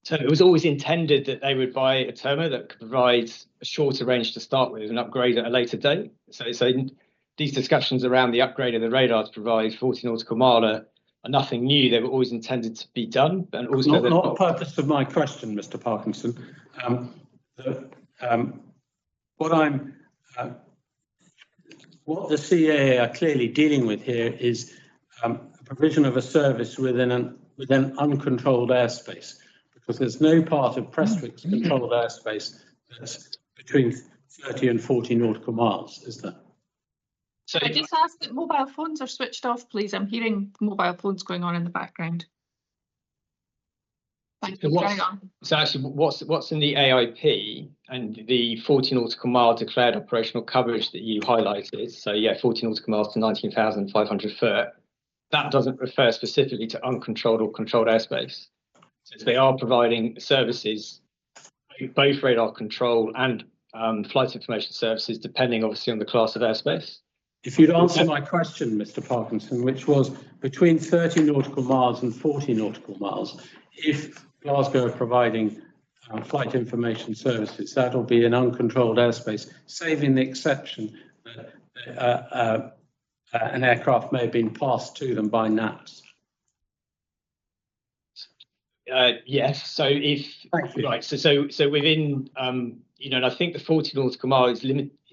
So it was always intended that they would buy a Terma that could provide a shorter range to start with and upgrade at a later date. So these discussions around the upgrade of the radar to provide 40 nautical mile are nothing new. They were always intended to be done. And also not the purpose of my question, Mr. Parkinson. What the CAA are clearly dealing with here is provision of a service within an uncontrolled airspace, because there's no part of Prestwick's controlled airspace that's between 30 and 40 nautical miles, is there? So I just ask that mobile phones are switched off, please. I'm hearing mobile phones going on in the background. Thank you. Carry on. So actually, what's in the AIP and the 40 nautical mile declared operational coverage that you highlighted? So yeah, 40 nautical miles to 19,500 foot. That doesn't refer specifically to uncontrolled or controlled airspace. So they are providing services, both radar control and flight information services, depending obviously on the class of airspace. If you'd answer my question, Mr. Parkinson, which was between 30 nautical miles and 40 nautical miles, if Glasgow are providing flight information services, that'll be an uncontrolled airspace, saving the exception that an aircraft may have been passed to them by NAPs. Yes. So if right, so within and I think the 40 nautical mile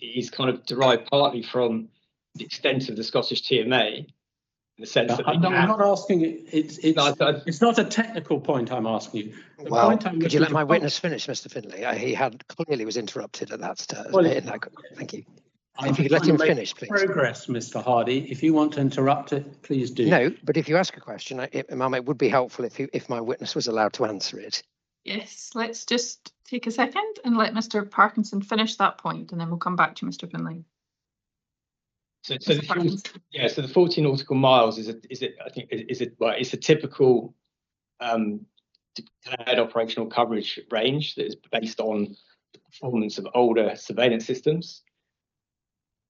is kind of derived partly from the extent of the Scottish TMA, in the sense that I'm not asking it. It's not a technical point I'm asking you. Could you let my witness finish, Mr. Finlay? He clearly was interrupted at that stage. Thank you. If you could let him finish, please. Progress, Mr. Hardy. If you want to interrupt it, please do. No, but if you ask a question, Imam, it would be helpful if my witness was allowed to answer it. Yes, let's just take a second and let Mr. Parkinson finish that point, and then we'll come back to Mr. Finlay. So the 40 nautical miles is a typical declared operational coverage range that is based on the performance of older surveillance systems.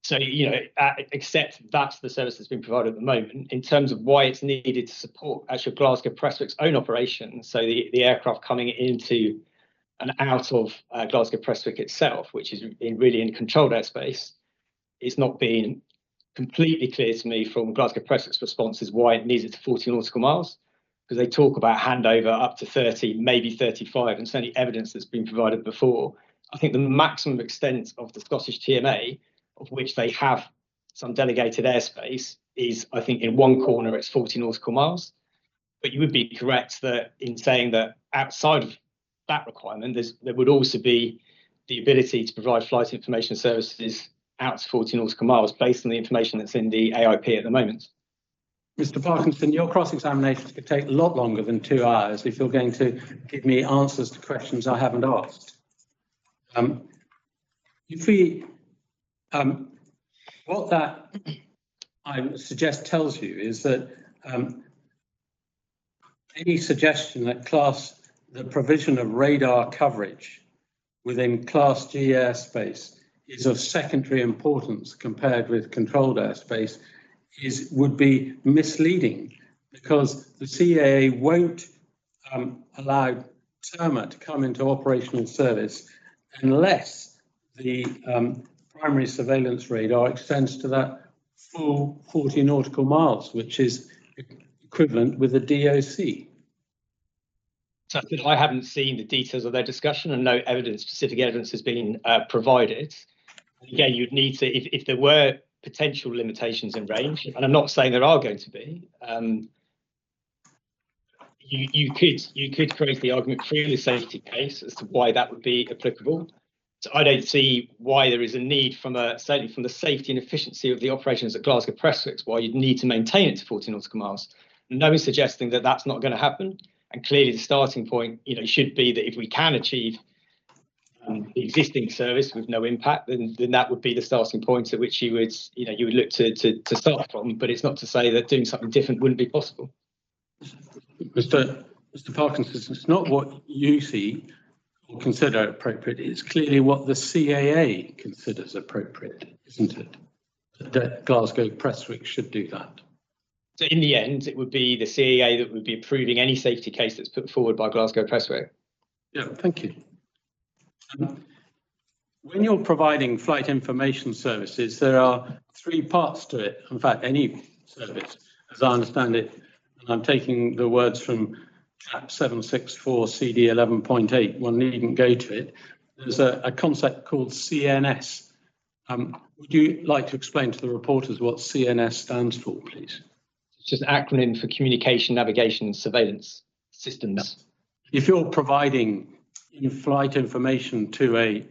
So, except that's the service that's been provided at the moment. In terms of why it's needed to support actually Glasgow Prestwick's own operation, so the aircraft coming into and out of Glasgow Prestwick itself, which is really in controlled airspace, it's not been completely clear to me from Glasgow Prestwick's responses why it needs it to 40 nautical miles, because they talk about handover up to 30, maybe 35, and certainly evidence that's been provided before. I think the maximum extent of the Scottish TMA, of which they have some delegated airspace, is, I think, in one corner it's 40 nautical miles. But you would be correct that in saying that outside of that requirement, there would also be the ability to provide flight information services out to 40 nautical miles based on the information that's in the AIP at the moment. Mr. Parkinson, your cross-examination could take a lot longer than 2 hours if you're going to give me answers to questions I haven't asked. What that I suggest tells you is that any suggestion that the provision of radar coverage within Class G airspace is of secondary importance compared with controlled airspace would be misleading, because the CAA won't allow TERMA to come into operational service unless the primary surveillance radar extends to that full 40 nautical miles, which is equivalent with the DOC. So I haven't seen the details of their discussion, and no specific evidence has been provided. Again, you'd need to, if there were potential limitations in range, and I'm not saying there are going to be, you could create the argument through the safety case as to why that would be applicable. So I don't see why there is a need certainly from the safety and efficiency of the operations at Glasgow Prestwich, why you'd need to maintain it to 40 nautical miles. No one's suggesting that that's not going to happen. And clearly the starting point, should be that if we can achieve the existing service with no impact, then that would be the starting point at which you would look to start from. But it's not to say that doing something different wouldn't be possible. Mr. Parkinson, it's not what you see or consider appropriate. It's clearly what the CAA considers appropriate, isn't it? That Glasgow Prestwich should do that. So in the end, it would be the CAA that would be approving any safety case that's put forward by Glasgow Prestwich. Yeah, thank you. When you're providing flight information services, there are 3 parts to it. In fact, any service, as I understand it, and I'm taking the words from Chap 764 CD 11.8, one needn't go to it. There's a concept called CNS. Would you like to explain to the reporters what CNS stands for, please? It's just an acronym for Communication, Navigation and Surveillance Systems. If you're providing in-flight information to a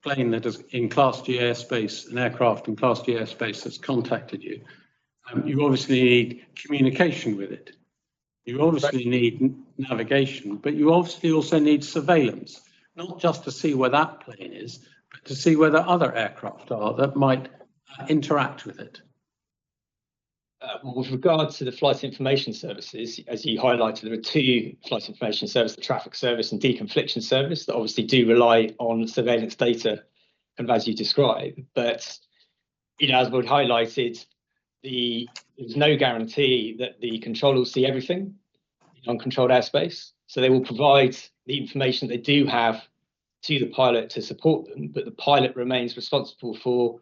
plane that is in Class G airspace, an aircraft in Class G airspace that's contacted you, you obviously need communication with it. You obviously need navigation, but you obviously also need surveillance, not just to see where that plane is, but to see where the other aircraft are that might interact with it. With regard to the flight information services, as you highlighted, there are 2 flight information services, the traffic service and deconfliction service, that obviously do rely on surveillance data, kind of as you described. But, as we've highlighted, there's no guarantee that the controller will see everything in uncontrolled airspace. So they will provide the information they do have to the pilot to support them, but the pilot remains responsible for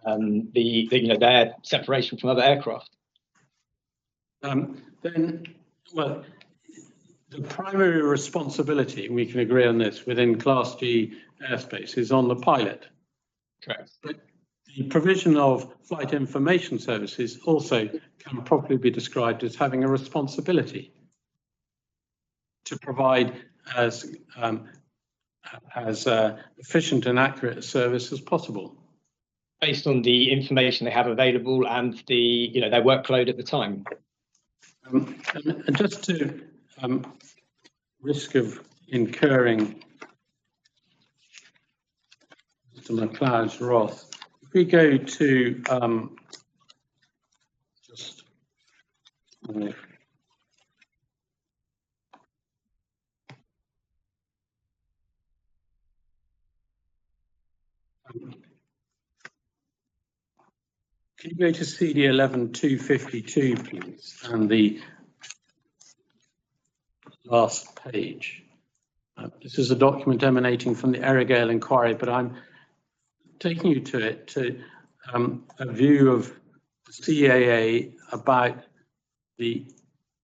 their separation from other aircraft. The primary responsibility, we can agree on this, within Class G airspace is on the pilot. Correct. But the provision of flight information services also can properly be described as having a responsibility to provide as efficient and accurate a service as possible, based on the information they have available and their workload at the time. And just to risk of incurring Mr. McLeod's wrath, if we go to can you go to CD 11252, please, and the last page. This is a document emanating from the Erigale inquiry, but I'm taking you to it to a view of the CAA about the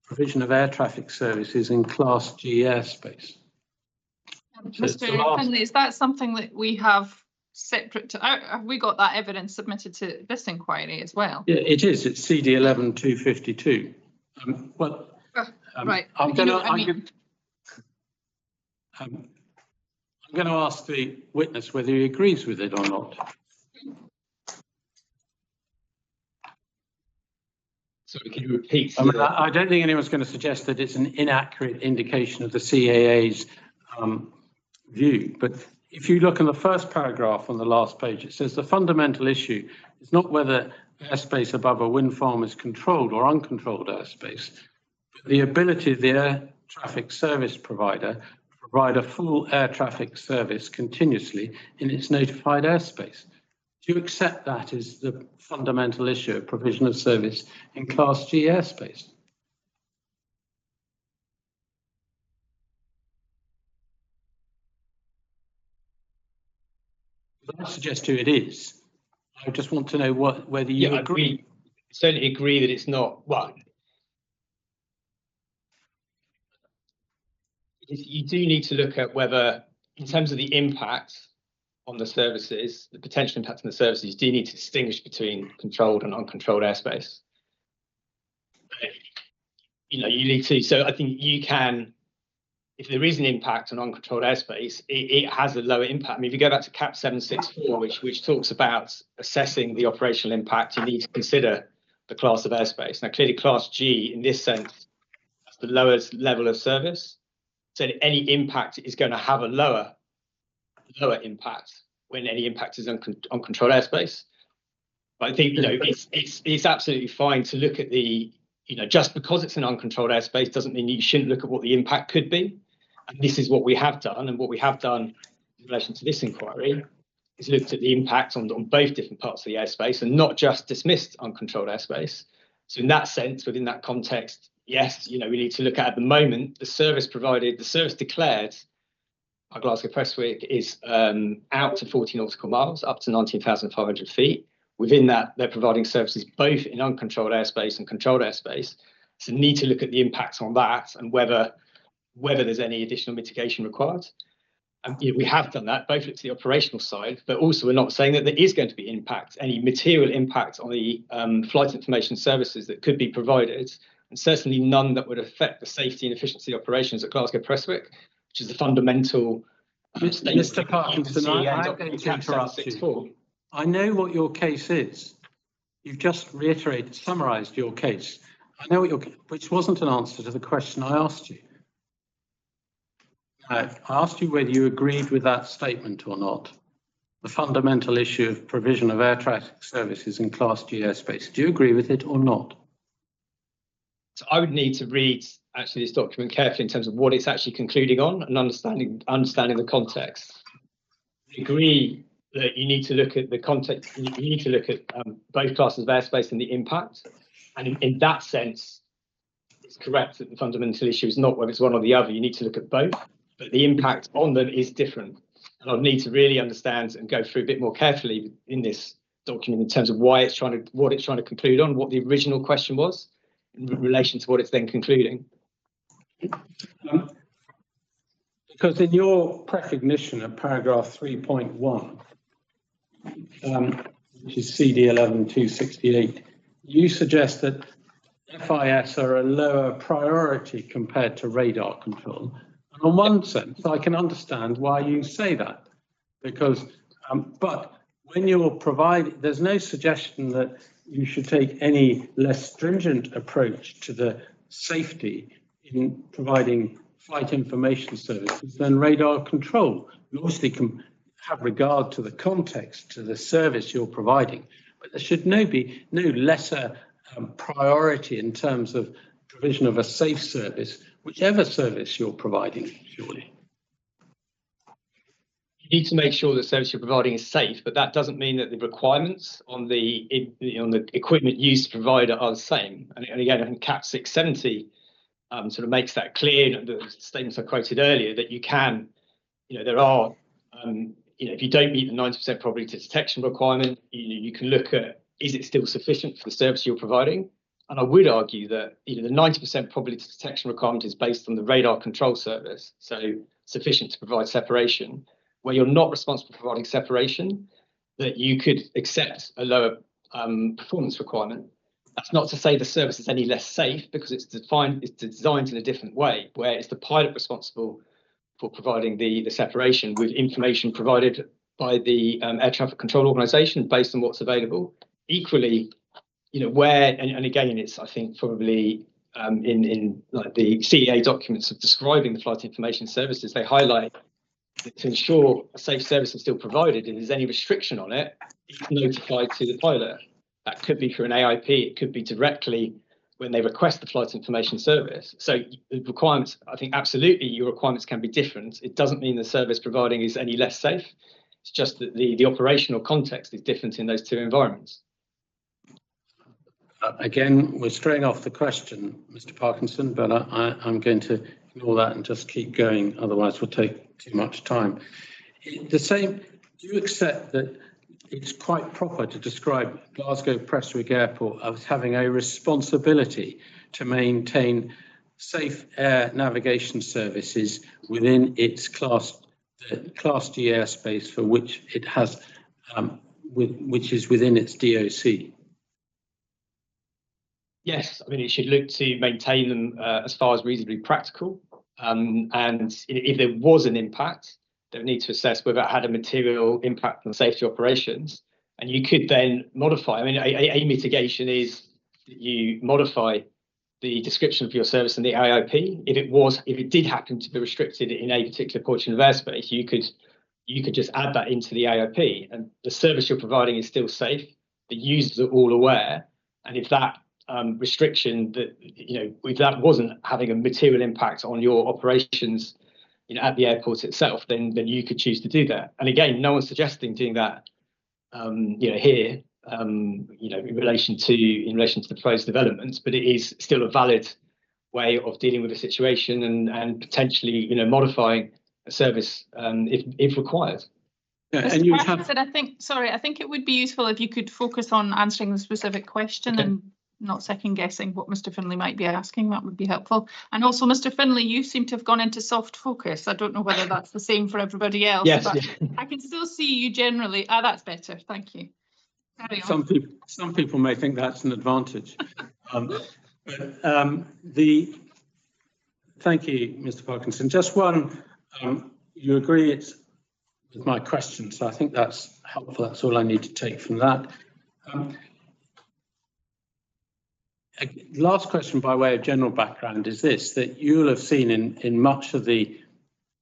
provision of air traffic services in Class G airspace. Mr. Finlay, is that something that we have separate to, have we got that evidence submitted to this inquiry as well? Yeah, it is. It's CD 11252. Right. I'm going to ask the witness whether he agrees with it or not. Sorry, can you repeat? I don't think anyone's going to suggest that it's an inaccurate indication of the CAA's view, but if you look in the first paragraph on the last page, it says the fundamental issue is not whether airspace above a wind farm is controlled or uncontrolled airspace, but the ability of the air traffic service provider to provide a full air traffic service continuously in its notified airspace. Do you accept that as the fundamental issue of provision of service in Class G airspace? I suggest to you it is. I just want to know whether you agree. I certainly agree that it's not. Well, you do need to look at whether, in terms of the impact on the services, the potential impact on the services, you do need to distinguish between controlled and uncontrolled airspace. You need to. So I think you can. If there is an impact on uncontrolled airspace, it has a lower impact. I mean, if you go back to CAP 764, which talks about assessing the operational impact, you need to consider the class of airspace. Now, clearly, Class G, in this sense, that's the lowest level of service. So any impact is going to have a lower impact when any impact is on uncontrolled airspace. But I think it's absolutely fine to look at the just because it's an uncontrolled airspace doesn't mean you shouldn't look at what the impact could be. And this is what we have done. And what we have done in relation to this inquiry is looked at the impact on both different parts of the airspace and not just dismissed uncontrolled airspace. So in that sense, within that context, yes, we need to look at the moment, the service provided, the service declared by Glasgow Prestwick is out to 40 nautical miles, up to 19,500 feet. Within that, they're providing services both in uncontrolled airspace and controlled airspace. So need to look at the impacts on that and whether there's any additional mitigation required. And we have done that, both at the operational side, but also we're not saying that there is going to be any material impact on the flight information services that could be provided, and certainly none that would affect the safety and efficiency operations at Glasgow Prestwick, which is the fundamental Mr. Parkinson, I'm going to interrupt you. I know what your case is. You've just summarised your case. I know which wasn't an answer to the question I asked you. I asked you whether you agreed with that statement or not. The fundamental issue of provision of air traffic services in Class G airspace. Do you agree with it or not? So I would need to read actually this document carefully in terms of what it's actually concluding on and understanding the context. I agree that you need to look at the context. You need to look at both classes of airspace and the impact. And in that sense, it's correct that the fundamental issue is not whether it's one or the other. You need to look at both, but the impact on them is different. And I'll need to really understand and go through a bit more carefully in this document in terms of what it's trying to conclude on, what the original question was in relation to what it's then concluding. Because in your recognition at paragraph 3.1, which is CD 11268, you suggest that FIS are a lower priority compared to radar control. And on one sense, I can understand why you say that, because, but when you're providing, there's no suggestion that you should take any less stringent approach to the safety in providing flight information services than radar control. You obviously can have regard to the context, to the service you're providing, but there should be no lesser priority in terms of provision of a safe service, whichever service you're providing, surely. You need to make sure the service you're providing is safe, but that doesn't mean that the requirements on the equipment used to provide are the same. And again, I think CAP 670 sort of makes that clear. The statements I quoted earlier that you can, there are, if you don't meet the 90% probability detection requirement, you can look at, is it still sufficient for the service you're providing? And I would argue that the 90% probability detection requirement is based on the radar control service, so sufficient to provide separation. Where you're not responsible for providing separation, that you could accept a lower performance requirement. That's not to say the service is any less safe, because it's designed in a different way, where it's the pilot responsible for providing the separation with information provided by the air traffic control organisation based on what's available. Equally, where, and again, it's, I think, probably in like the CEA documents of describing the flight information services, they highlight that to ensure a safe service is still provided, if there's any restriction on it, it's notified to the pilot. That could be through an AIP, it could be directly when they request the flight information service. So the requirements, I think absolutely your requirements can be different. It doesn't mean the service providing is any less safe. It's just that the operational context is different in those two environments. Again, we're straying off the question, Mr. Parkinson, but I'm going to ignore that and just keep going. Otherwise, we'll take too much time. The same, do you accept that it's quite proper to describe Glasgow Prestwick Airport as having a responsibility to maintain safe air navigation services within its Class G airspace for which it has, which is within its DOC? Yes, I mean, it should look to maintain them as far as reasonably practical. And if there was an impact, they would need to assess whether it had a material impact on safety operations. And you could then modify. I mean, a mitigation is that you modify the description of your service in the AIP. If it did happen to be restricted in a particular portion of airspace, you could just add that into the AIP, and the service you're providing is still safe. The users are all aware, and if that restriction that if that wasn't having a material impact on your operations at the airport itself, then you could choose to do that. And again, no one's suggesting doing that here in relation to the proposed developments, but it is still a valid way of dealing with the situation and potentially modifying a service if required. Yeah, Mr. and you Parkinson, I think it would be useful if you could focus on answering the specific question and not second guessing what Mr. Finlay might be asking. That would be helpful. And also, Mr. Finlay, you seem to have gone into soft focus. I don't know whether that's the same for everybody else. Yes, but I can still see you generally. That's better. Thank you. Carry on. Some people may think that's an advantage. Thank you, Mr. Parkinson. Just one, you agree it's with my question, so I think that's helpful. That's all I need to take from that. Last question by way of general background is this, that you'll have seen in much of the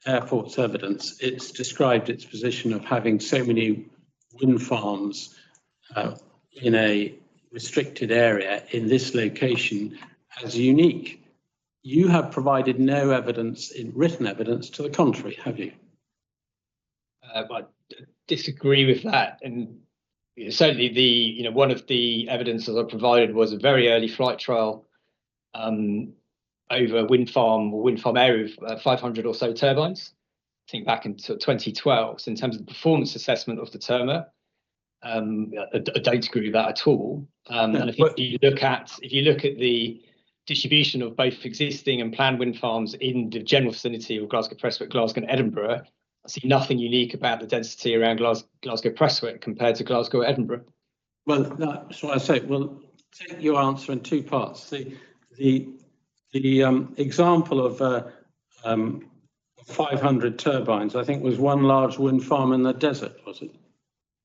airport's evidence, it's described its position of having so many wind farms in a restricted area in this location as unique. You have provided no evidence, written evidence to the contrary, have you? I disagree with that, and certainly the one of the evidences I provided was a very early flight trial over a wind farm area of 500 or so turbines. I think back in 2012. So in terms of the performance assessment of the Terma, I don't agree with that at all. And I think if you look at the distribution of both existing and planned wind farms in the general vicinity of Glasgow Prestwick, Glasgow and Edinburgh, I see nothing unique about the density around Glasgow Prestwick compared to Glasgow or Edinburgh. Well, that's what I say. Well, take your answer in two parts. The example of 500 turbines, I think, was one large wind farm in the desert, was it,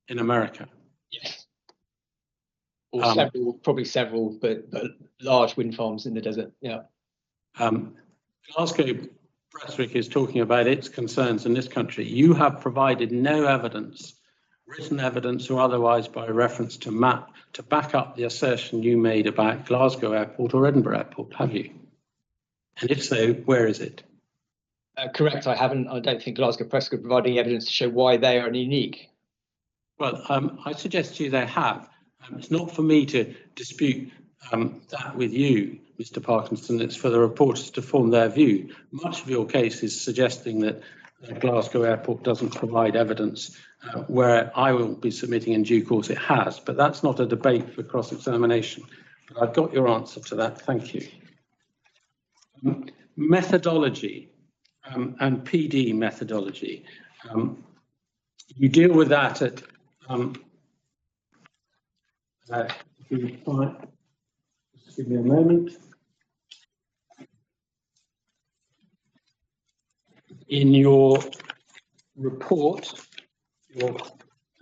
in America? Yes. Or several, probably several, but large wind farms in the desert. Yeah. Glasgow Prestwick is talking about its concerns in this country. You have provided no evidence, written evidence or otherwise, by reference to map to back up the assertion you made about Glasgow Airport or Edinburgh Airport, have you? And if so, where is it? Correct, I haven't. I don't think Glasgow Prestwick provided any evidence to show why they are unique. Well, I suggest to you they have. It's not for me to dispute that with you, Mr. Parkinson. It's for the reporters to form their view. Much of your case is suggesting that Glasgow Airport doesn't provide evidence, where I will be submitting in due course it has, but that's not a debate for cross-examination. But I've got your answer to that. Thank you. Methodology and PD methodology. You deal with that at just give me a moment. In your report,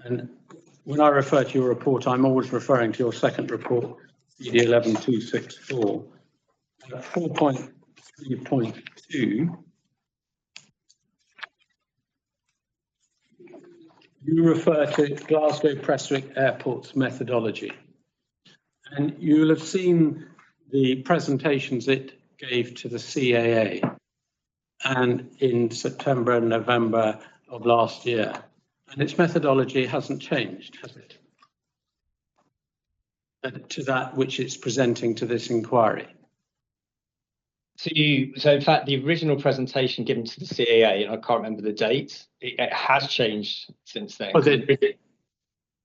and when I refer to your report, I'm always referring to your second report, CD 11264, 4.3.2, you refer to Glasgow Prestwick Airport's methodology, and you'll have seen the presentations it gave to the CAA and in September and November of last year, and its methodology hasn't changed, has it? To that which it's presenting to this inquiry. So in fact, the original presentation given to the CAA, and I can't remember the date, it has changed since then. Well, the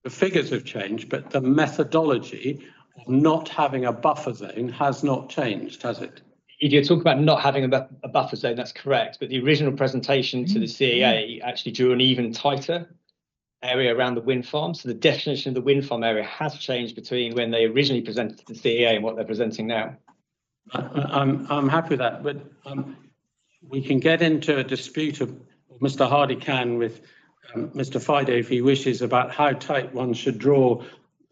figures have changed, but the methodology of not having a buffer zone has not changed, has it? If you're talking about not having a buffer zone, that's correct. But the original presentation to the CAA actually drew an even tighter area around the wind farm. So the definition of the wind farm area has changed between when they originally presented to the CAA and what they're presenting now. I'm happy with that, but we can get into a dispute, or Mr. Hardy can, with Mr. Fido if he wishes, about how tight one should draw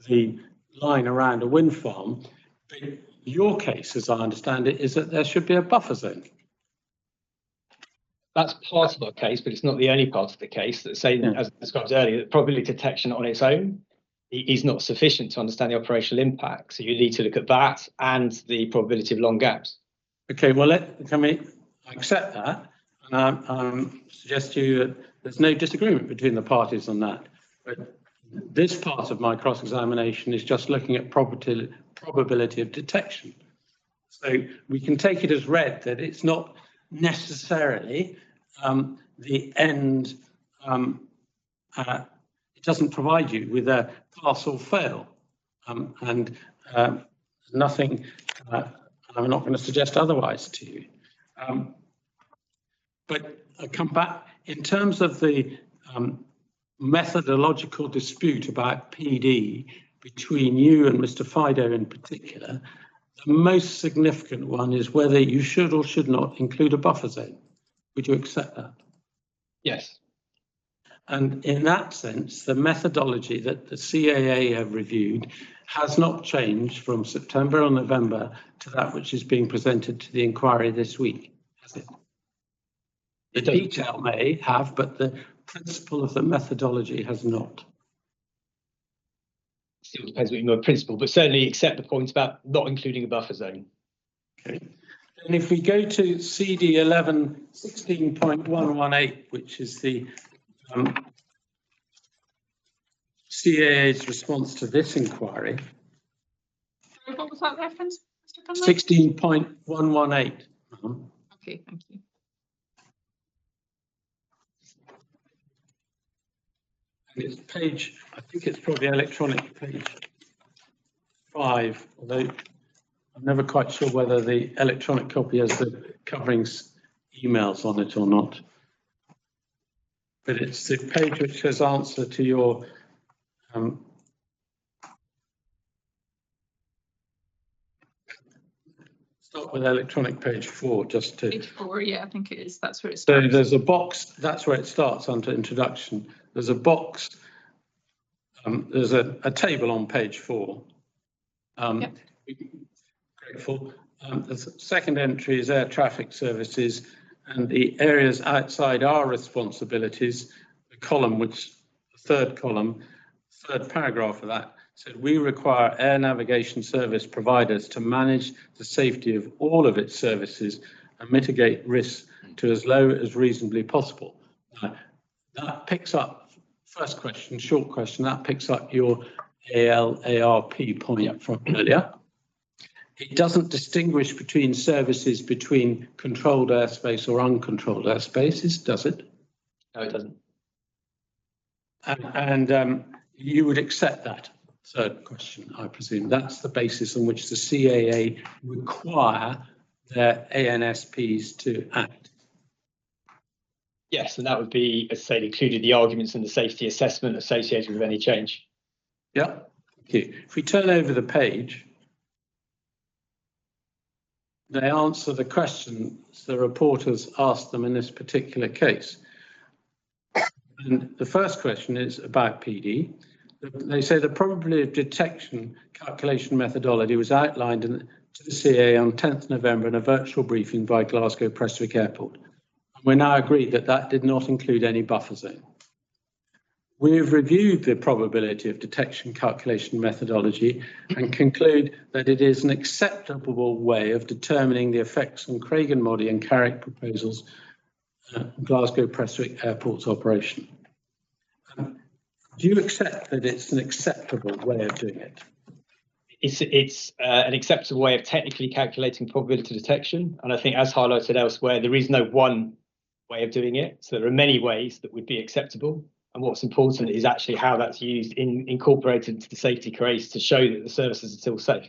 the line around a wind farm. But your case, as I understand it, is that there should be a buffer zone. That's part of our case, but it's not the only part of the case. That saying, as described earlier, that probability detection on its own is not sufficient to understand the operational impact. So you need to look at that and the probability of long gaps. Okay, well, can we accept that? And suggest to you that there's no disagreement between the parties on that. But this part of my cross-examination is just looking at probability of detection. So we can take it as read that it's not necessarily the end, it doesn't provide you with a pass or fail, and nothing, I'm not going to suggest otherwise to you. But I come back, in terms of the methodological dispute about PD between you and Mr. Fido in particular, the most significant one is whether you should or should not include a buffer zone. Would you accept that? Yes. And in that sense, the methodology that the CAA have reviewed has not changed from September or November to that which is being presented to the inquiry this week, has it? The detail may have, but the principle of the methodology has not. Still depends what you mean by principle, but certainly accept the point about not including a buffer zone. Okay. And if we go to CD 1116.118, which is the CAA's response to this inquiry. What was that reference, Mr. Finlay? 16.118. Okay, thank you. And it's page, I think it's probably electronic page 5, although I'm never quite sure whether the electronic copy has the coverings emails on it or not. But it's the page which says answer to your start with electronic page 4 just to. Page 4, yeah, I think it is. That's where it starts. So there's a box, that's where it starts under introduction. There's a box, there's a table on page 4. Yep. Grateful. The second entry is air traffic services, and the areas outside our responsibilities, the column, which the third column, third paragraph of that, said we require air navigation service providers to manage the safety of all of its services and mitigate risks to as low as reasonably possible. That picks up, first question, short question, that picks up your ALARP point from earlier. It doesn't distinguish between services between controlled airspace or uncontrolled airspaces, does it? No, it doesn't. And you would accept that third question, I presume. That's the basis on which the CAA require their ANSPs to act. Yes, and that would be, as I said, included the arguments and the safety assessment associated with any change. Yeah, thank you. If we turn over the page, they answer the questions the reporters asked them in this particular case. And the first question is about PD. they say the probability of detection calculation methodology was outlined to the CAA on 10th November in a virtual briefing by Glasgow Prestwick Airport. And we're now agreed that that did not include any buffer zone. We have reviewed the probability of detection calculation methodology and conclude that it is an acceptable way of determining the effects on Craig and Moddy and Carrick proposals Glasgow Prestwick Airport's operation. Do you accept that it's an acceptable way of doing it? It's an acceptable way of technically calculating probability detection. And I think, as highlighted elsewhere, there is no one way of doing it. So there are many ways that would be acceptable. And what's important is actually how that's used, incorporated into the safety case to show that the services are still safe.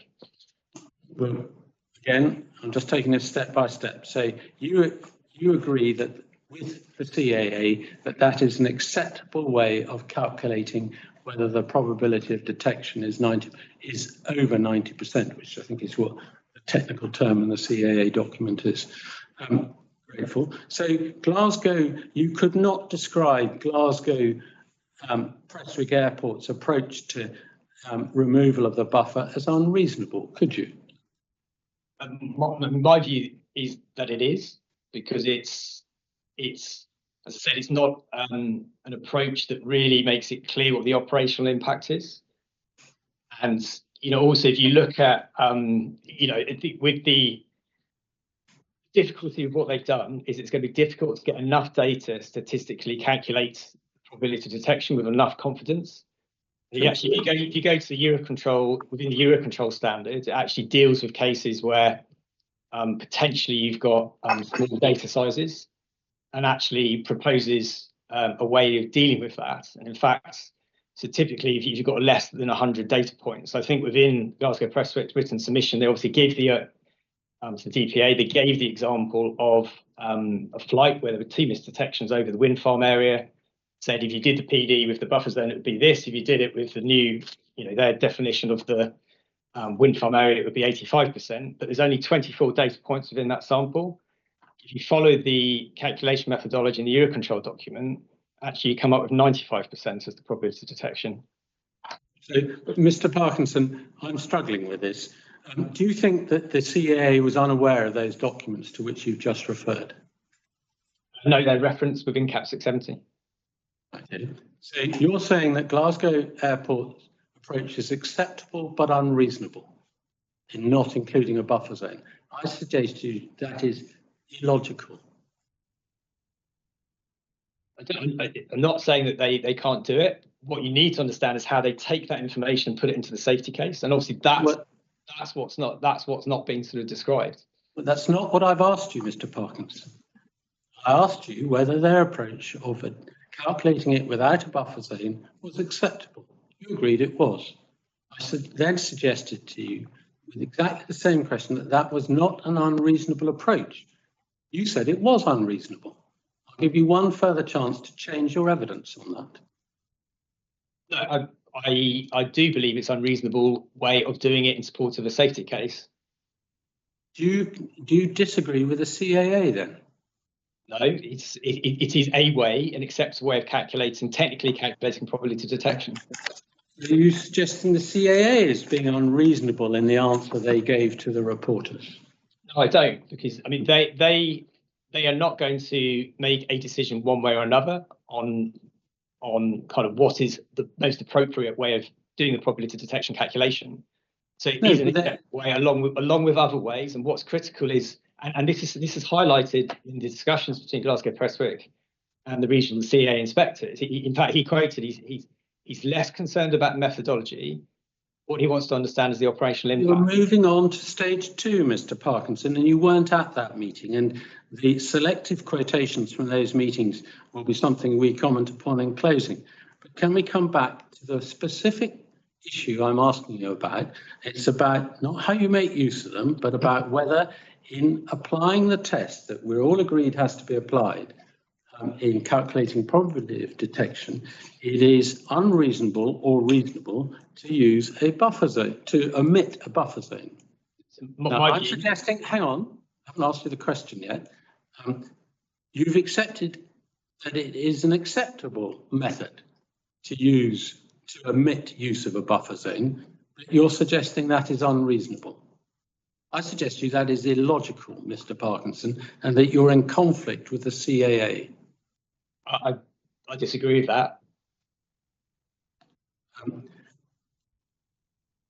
Well, again, I'm just taking this step by step. So you agree that with the CAA that is an acceptable way of calculating whether the probability of detection is over 90%, which I think is what the technical term in the CAA document is. Grateful. So Glasgow, you could not describe Glasgow Prestwick Airport's approach to removal of the buffer as unreasonable, could you? My view is that it is, because it's as I said, it's not an approach that really makes it clear what the operational impact is. And also if you look at with the difficulty of what they've done is it's going to be difficult to get enough data statistically calculate probability detection with enough confidence. Actually, if you go to the Eurocontrol, within the Eurocontrol standard, it actually deals with cases where potentially you've got small data sizes, and actually proposes a way of dealing with that. And in fact, so typically if you've got less than 100 data points, I think within Glasgow Prestwick's written submission, they obviously give the to the DPA, they gave the example of a flight where there were 2 missed detections over the wind farm area. Said if you did the PD with the buffer zone, it would be this. If you did it with the new, their definition of the wind farm area, it would be 85%. But there's only 24 data points within that sample. If you follow the calculation methodology in the Eurocontrol document, actually you come up with 95% as the probability of detection. So, Mr. Parkinson, I'm struggling with this. Do you think that the CAA was unaware of those documents to which you've just referred? No, they're referenced within CAP 670. Okay. So you're saying that Glasgow Airport's approach is acceptable but unreasonable in not including a buffer zone. I suggest to you that is illogical. I'm not saying that they can't do it. What you need to understand is how they take that information and put it into the safety case. And obviously that's what's not being sort of described. But that's not what I've asked you, Mr. Parkinson. I asked you whether their approach of calculating it without a buffer zone was acceptable. You agreed it was. I then suggested to you with exactly the same question that was not an unreasonable approach. You said it was unreasonable. I'll give you one further chance to change your evidence on that. No, I do believe it's an unreasonable way of doing it in support of a safety case. Do you disagree with the CAA then? No, it is a way, an acceptable way of technically calculating probability of detection. Are you suggesting the CAA is being unreasonable in the answer they gave to the reporters? No, I don't, because I mean they are not going to make a decision one way or another on kind of what is the most appropriate way of doing the probability detection calculation. So it is an acceptable way along with other ways. And what's critical is, and this is highlighted in the discussions between Glasgow Prestwick and the regional CAA inspectors. In fact, he quoted he's less concerned about methodology. What he wants to understand is the operational impact. You're moving on to stage 2, Mr. Parkinson, and you weren't at that meeting. And the selective quotations from those meetings will be something we comment upon in closing. But can we come back to the specific issue I'm asking you about? It's about not how you make use of them, but about whether in applying the test that we're all agreed has to be applied in calculating probability of detection, it is unreasonable or reasonable to use a buffer zone, to omit a buffer zone. Now, I'm suggesting, hang on, I haven't asked you the question yet. You've accepted that it is an acceptable method to use to omit use of a buffer zone, but you're suggesting that is unreasonable. I suggest to you that is illogical, Mr. Parkinson, and that you're in conflict with the CAA. I disagree with that.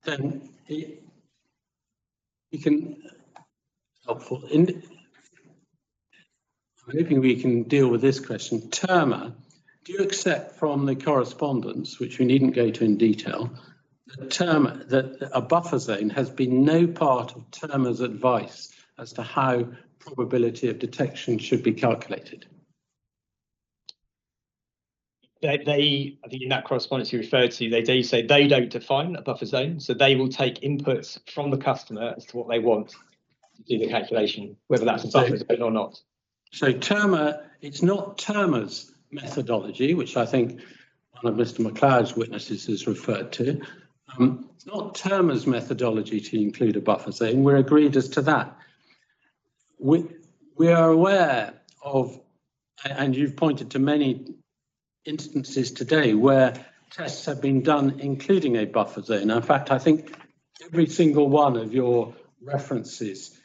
Then you can helpful. I'm hoping we can deal with this question. Terma, do you accept from the correspondence, which we needn't go to in detail, that a buffer zone has been no part of Terma's advice as to how probability of detection should be calculated? I think in that correspondence you referred to, they do say they don't define a buffer zone, so they will take inputs from the customer as to what they want to do the calculation, whether that's a buffer zone or not. So Terma, it's not Terma's methodology, which I think one of Mr. McLeod's witnesses has referred to. It's not Terma's methodology to include a buffer zone. We're agreed as to that. We are aware of, and you've pointed to many instances today where tests have been done including a buffer zone. In fact, I think every single one of your references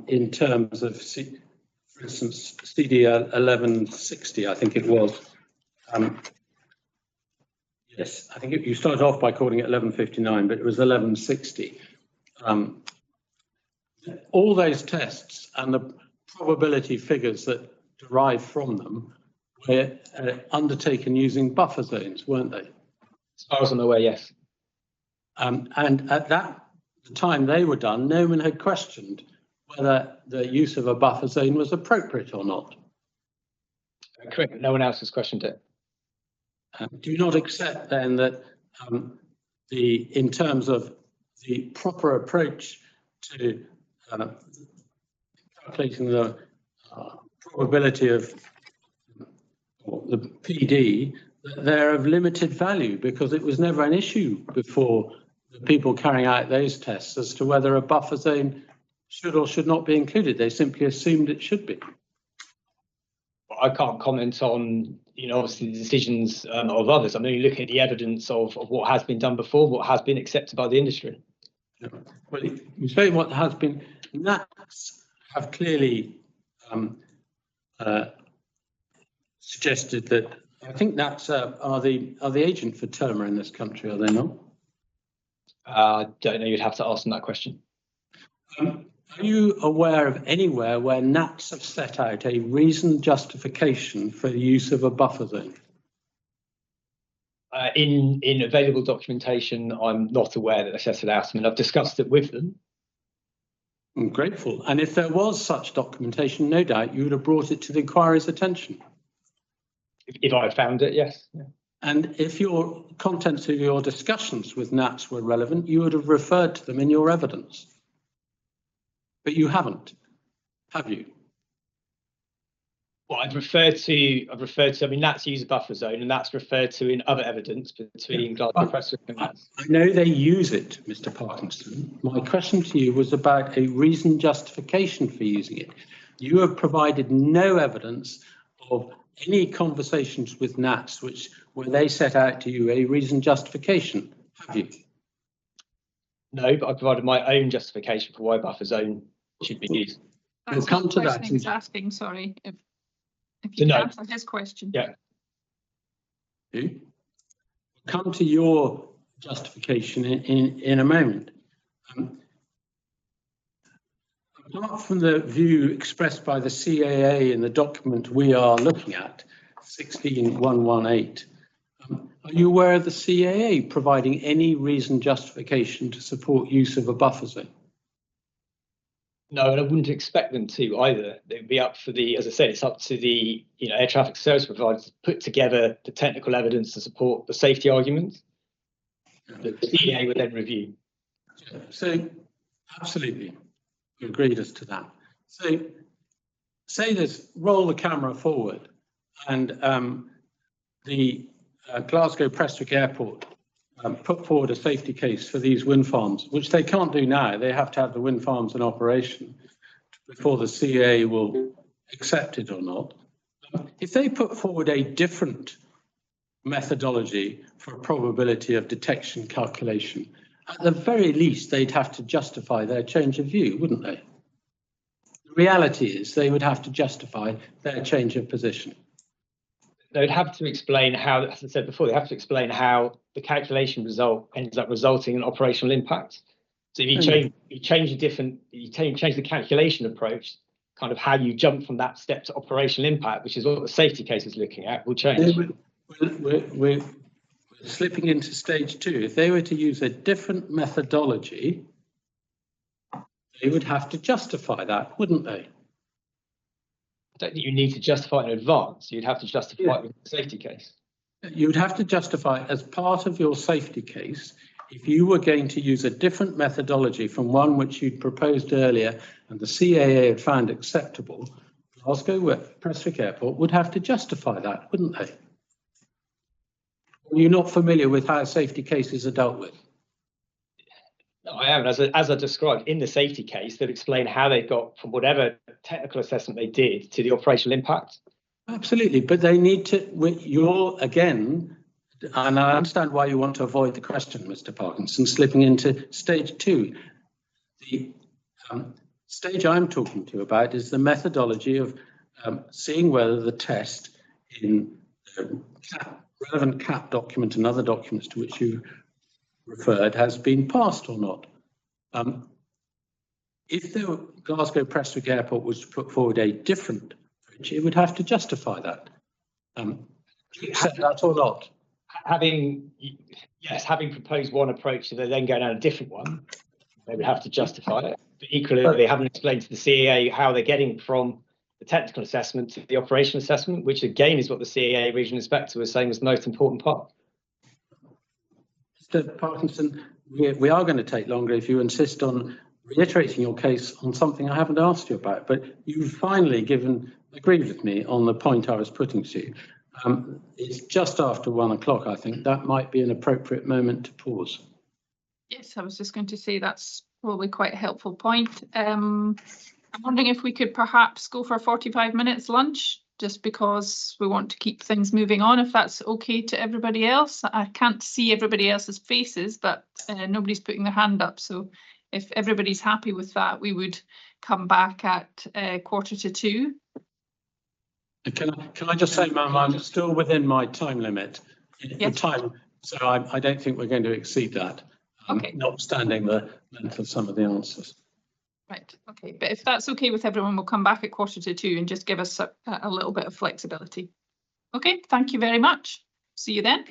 in terms of, for instance, CD 1160, I think it was. Yes, I think you started off by calling it 1159, but it was 1160. All those tests and the probability figures that derive from them were undertaken using buffer zones, weren't they? As far as I'm aware, yes. And at the time they were done, no one had questioned whether the use of a buffer zone was appropriate or not. Correct. No one else has questioned it. Do you not accept then that in terms of the proper approach to calculating the probability of the PD, that they're of limited value because it was never an issue before the people carrying out those tests as to whether a buffer zone should or should not be included? They simply assumed it should be. I can't comment on, obviously the decisions of others. I'm only looking at the evidence of what has been done before, what has been accepted by the industry. Well, you say what has been. NATs have clearly suggested that. I think NATs are the agent for Terma in this country, are they not? I don't know. You'd have to ask them that question. Are you aware of anywhere where NATs have set out a reasoned justification for the use of a buffer zone? In available documentation, I'm not aware that they set it out. I mean, I've discussed it with them. I'm grateful. And if there was such documentation, no doubt you would have brought it to the inquiry's attention. If I had found it, yes. Yeah. And if your contents of your discussions with NATs were relevant, you would have referred to them in your evidence. But you haven't, have you? Well, I've referred to, I mean, NATs use a buffer zone, and that's referred to in other evidence between Glasgow Prestwick and NATs. I know they use it, Mr. Parkinson. My question to you was about a reasoned justification for using it. You have provided no evidence of any conversations with NATs where they set out to you a reasoned justification, have you? No, but I provided my own justification for why buffer zone should be used. That's we'll come to that. He's asking, sorry, if you can answer his question. Yeah. We'll come to your justification in a moment. Apart from the view expressed by the CAA in the document we are looking at, 16118, are you aware of the CAA providing any reasoned justification to support use of a buffer zone? No, and I wouldn't expect them to either. It would be up for as I said, it's up to the air traffic service providers to put together the technical evidence to support the safety arguments that the CAA would then review. So, absolutely, we agreed as to that. So, say this, roll the camera forward, and the Glasgow Prestwick Airport put forward a safety case for these wind farms, which they can't do now. They have to have the wind farms in operation before the CAA will accept it or not. If they put forward a different methodology for probability of detection calculation. At the very least, they'd have to justify their change of view, wouldn't they? The reality is they would have to justify their change of position. They'd have to explain how, as I said before, they have to explain how the calculation result ends up resulting in operational impact. So if you change the calculation approach, kind of how you jump from that step to operational impact, which is what the safety case is looking at, will change. We're slipping into stage 2. If they were to use a different methodology, they would have to justify that, wouldn't they? I don't think you need to justify it in advance. You'd have to justify it with the safety case. You would have to justify it as part of your safety case. If you were going to use a different methodology from one which you'd proposed earlier and the CAA had found acceptable, Glasgow Prestwick Airport would have to justify that, wouldn't they? Are you not familiar with how safety cases are dealt with? No, I am. As I described in the safety case, they'd explain how they got from whatever technical assessment they did to the operational impact. Absolutely, but they need to, you're again, and I understand why you want to avoid the question, Mr. Parkinson, slipping into stage 2. The stage I'm talking to you about is the methodology of seeing whether the test in the relevant CAP document and other documents to which you referred has been passed or not. If the Glasgow Prestwick Airport was to put forward a different approach, it would have to justify that. Do you accept that or not? Having proposed one approach, so they then go down a different one, they would have to justify it. But equally, they haven't explained to the CAA how they're getting from the technical assessment to the operational assessment, which again is what the CAA regional inspector was saying was the most important part. Mr. Parkinson, we are going to take longer if you insist on reiterating your case on something I haven't asked you about, but you've finally agreed with me on the point I was putting to you. It's just after 1 o'clock, I think. That might be an appropriate moment to pause. Yes, I was just going to say that's probably quite a helpful point. I'm wondering if we could perhaps go for 45 minutes lunch, just because we want to keep things moving on, if that's okay to everybody else. I can't see everybody else's faces, but nobody's putting their hand up. So if everybody's happy with that, we would come back at 1:45. Can I just say, ma'am, I'm still within my time limit. Yes. So I don't think we're going to exceed that, Okay. Notwithstanding the length of some of the answers. Right, okay, but if that's okay with everyone, we'll come back at 1:45 and just give us a little bit of flexibility. Okay, thank you very much. See you then.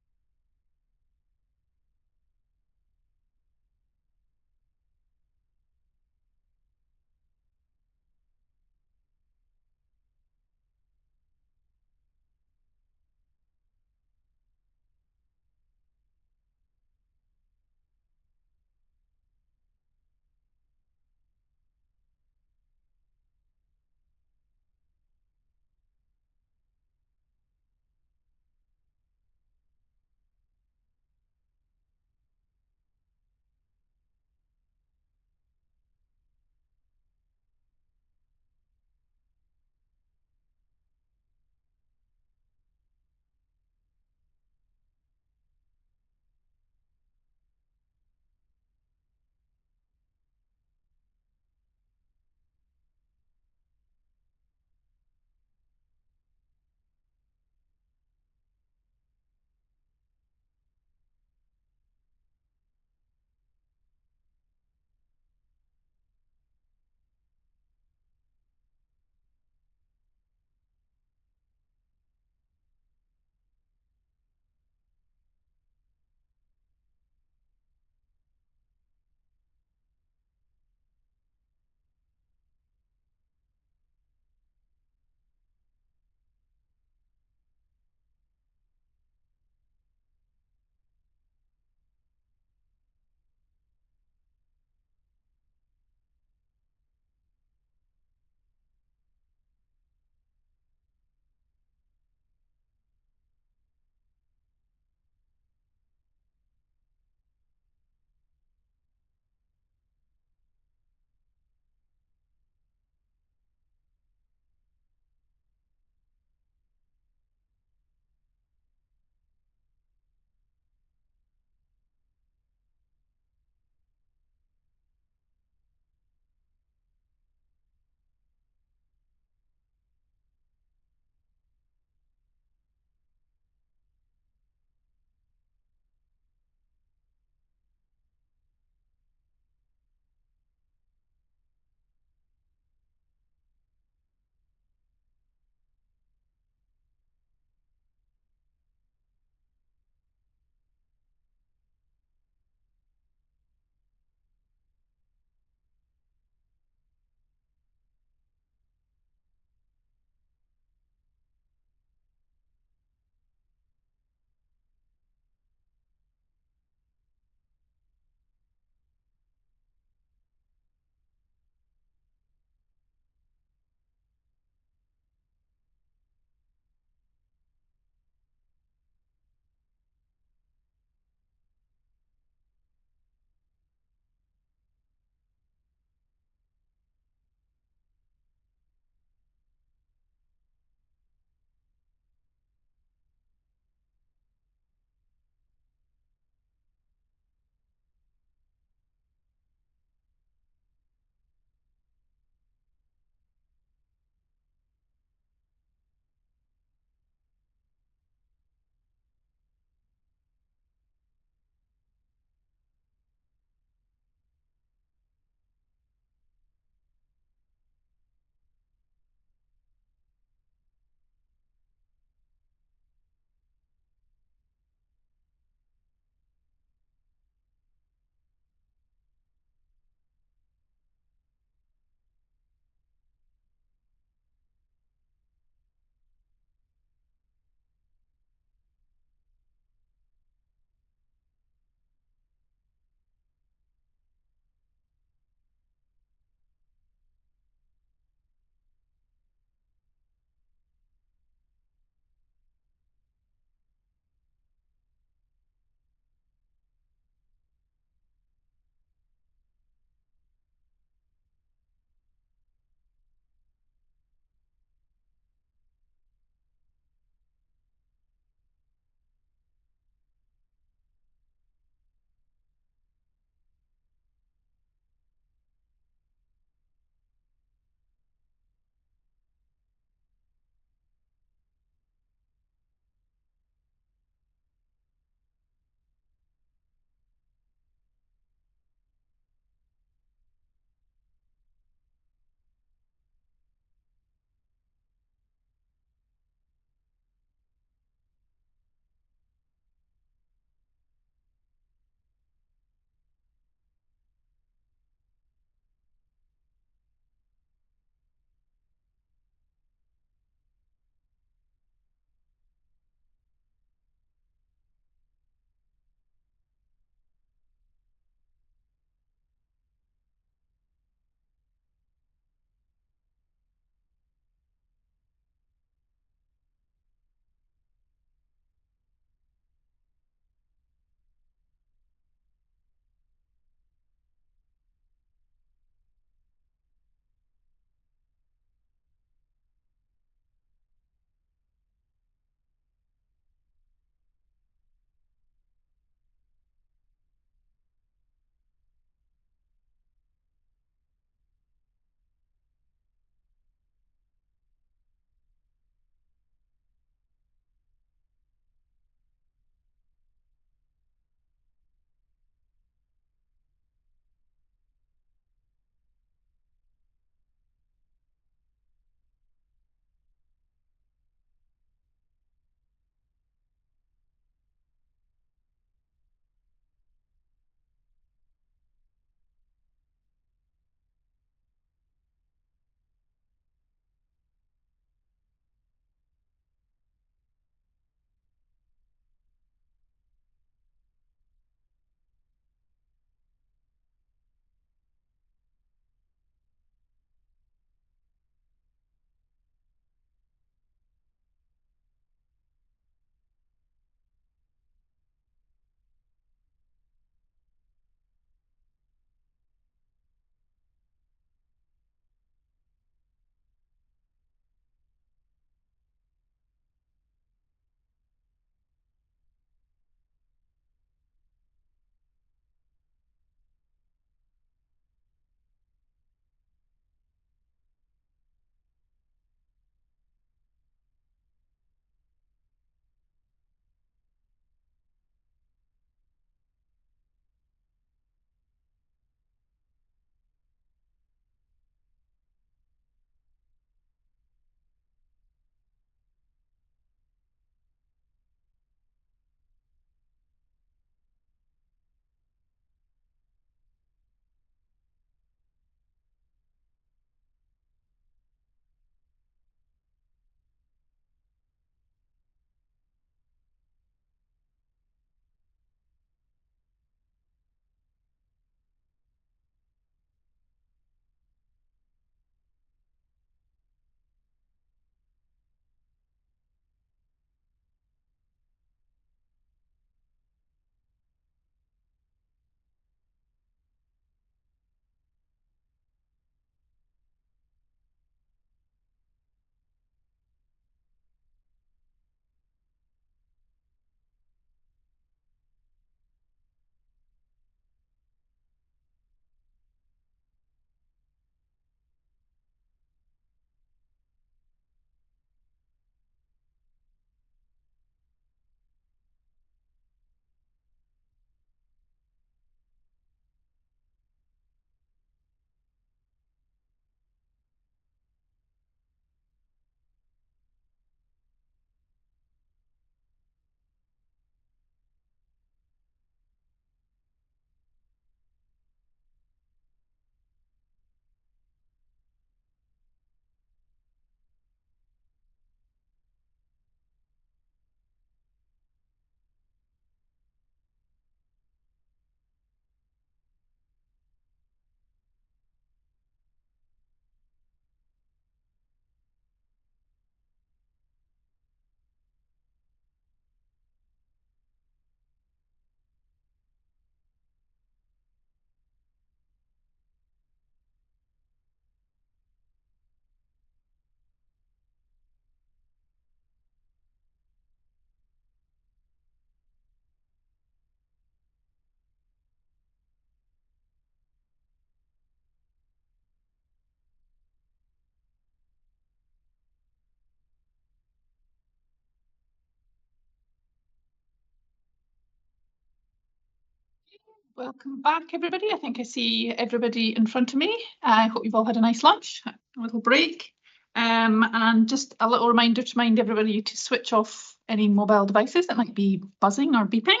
Welcome back, everybody. I think I see everybody in front of me. I hope you've all had a nice lunch, a little break. And just a little reminder to remind everybody to switch off any mobile devices that might be buzzing or beeping.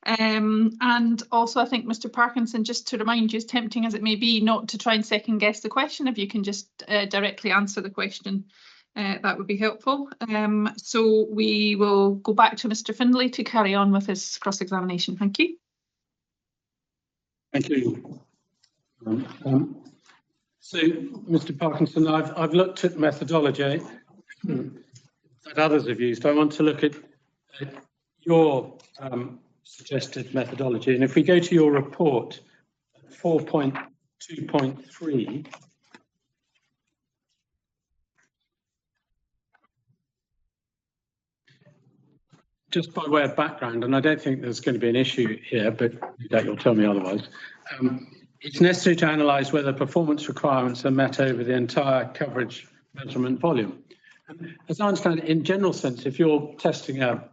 And also, I think, Mr. Parkinson, just to remind you, as tempting as it may be, not to try and second guess the question. If you can just directly answer the question, that would be helpful. So we will go back to Mr. Findlay to carry on with his cross-examination. Thank you. Thank you. So, Mr. Parkinson, I've looked at methodology that others have used. I want to look at your suggested methodology. And if we go to your report, 4.2.3, just by way of background, and I don't think there's going to be an issue here, but you'll tell me otherwise. It's necessary to analyse whether performance requirements are met over the entire coverage measurement volume. As I understand it, in general sense, if you're testing a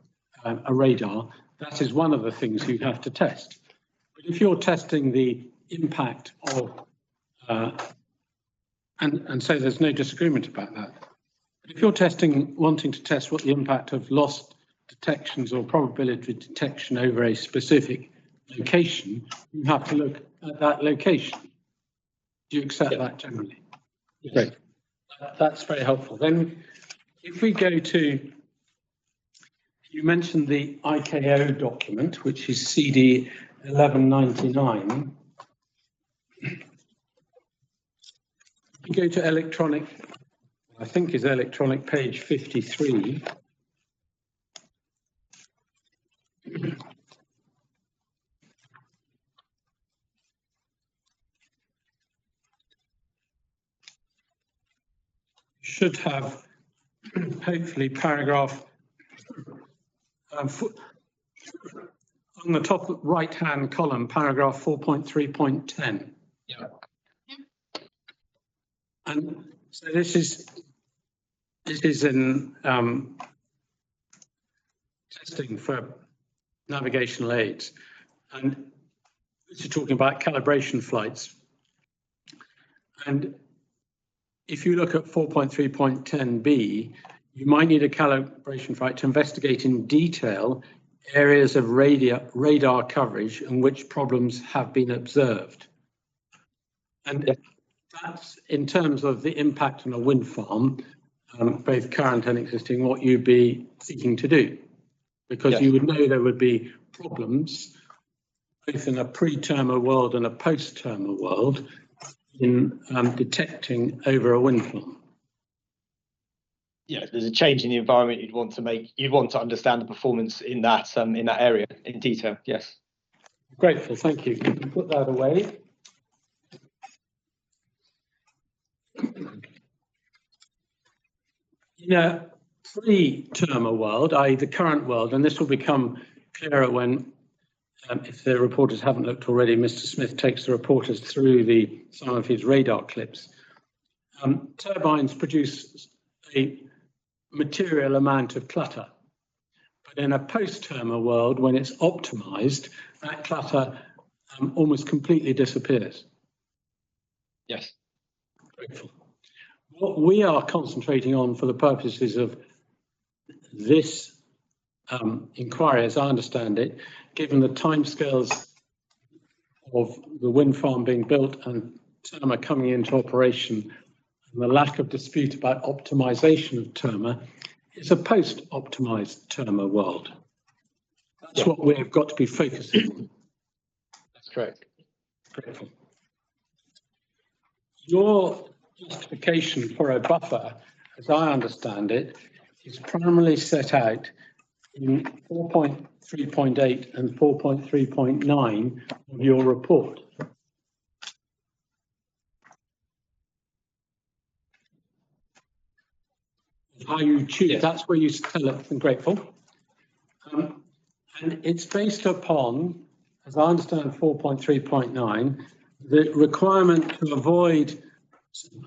radar, that is one of the things you have to test. But if you're testing the impact of, and so there's no disagreement about that. But if you're wanting to test what the impact of lost detections or probability of detection over a specific location, you have to look at that location. Do you accept that generally? Yes. Great. That's very helpful. Then if we go to, you mentioned the ICAO document, which is CD 1199. You go to electronic, I think is electronic page 53. Should have hopefully paragraph on the top right hand column, paragraph 4.3.10. Yeah. And so this is in testing for navigational aids, and this is talking about calibration flights. And if you look at 4.3.10b, you might need a calibration flight to investigate in detail areas of radar coverage in which problems have been observed. And that's in terms of the impact on a wind farm, both current and existing, what you'd be seeking to do. Because you would know there would be problems both in a pre-terma world and a post-terma world in detecting over a wind farm. Yeah, there's a change in the environment you'd want to make. You'd want to understand the performance in that area in detail. Yes. Grateful, thank you. Can you put that away? In a pre-terma world, i.e. the current world, and this will become clearer when, if the reporters haven't looked already, Mr. Smith takes the reporters through some of his radar clips. Turbines produce a material amount of clutter. But in a post-terma world, when it's optimized, that clutter almost completely disappears. Yes. Grateful. What we are concentrating on for the purposes of this inquiry, as I understand it, given the timescales of the wind farm being built and terma coming into operation, and the lack of dispute about optimization of terma, is a post-optimized terma world. That's what we've got to be focusing on. That's correct. Grateful. Your justification for a buffer, as I understand it, is primarily set out in 4.3.8 and 4.3.9 of your report. How you choose, that's where you tell it, I'm grateful. And it's based upon, as I understand 4.3.9, the requirement to avoid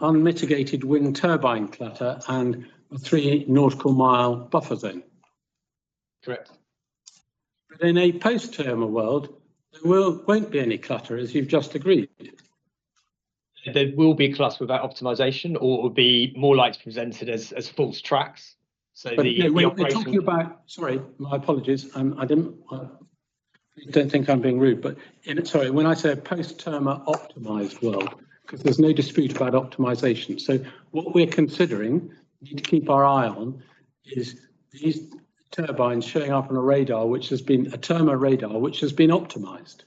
unmitigated wind turbine clutter and a 3 nautical mile buffer zone. Correct. But in a post-terma world, There won't be any clutter, as you've just agreed. There will be cluster without optimization, or it will be more likely presented as false tracks. So But the no, we're operation... talking about, sorry, my apologies, I don't think I'm being rude, but sorry, when I say a post-Terma optimized world, because there's no dispute about optimization. So what we're considering, need to keep our eye on, is these turbines showing up on a radar, which has been a Terma radar, which has been optimized.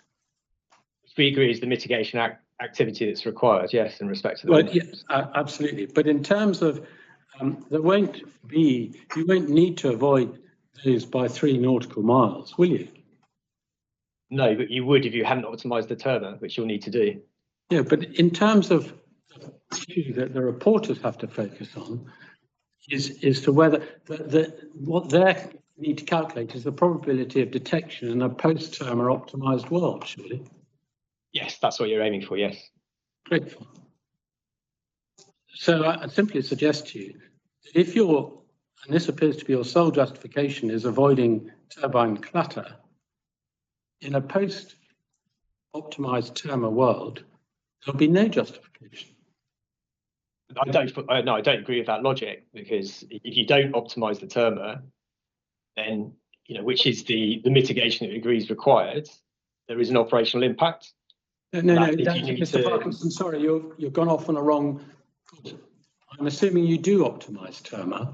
We agree is the mitigation activity that's required, yes, in respect to the... Well, yeah, absolutely. But in terms of, you won't need to avoid those by 3 nautical miles, will you? No, but you would if you hadn't optimized the Terma, which you'll need to do. Yeah, but in terms of the issue that the reporters have to focus on is to whether what they need to calculate is the probability of detection in a post-Terma optimized world, surely. Yes, that's what you're aiming for, yes. Grateful. So I simply suggest to you that if and this appears to be your sole justification, is avoiding turbine clutter, in a post-optimized Terma world, there'll be no justification. I don't agree with that logic, because if you don't optimize the Terma, then, which is the mitigation that agrees required, there is an operational impact. No, Mr. Parkinson, sorry, you've gone off on a wrong foot. I'm assuming you do optimize Terma.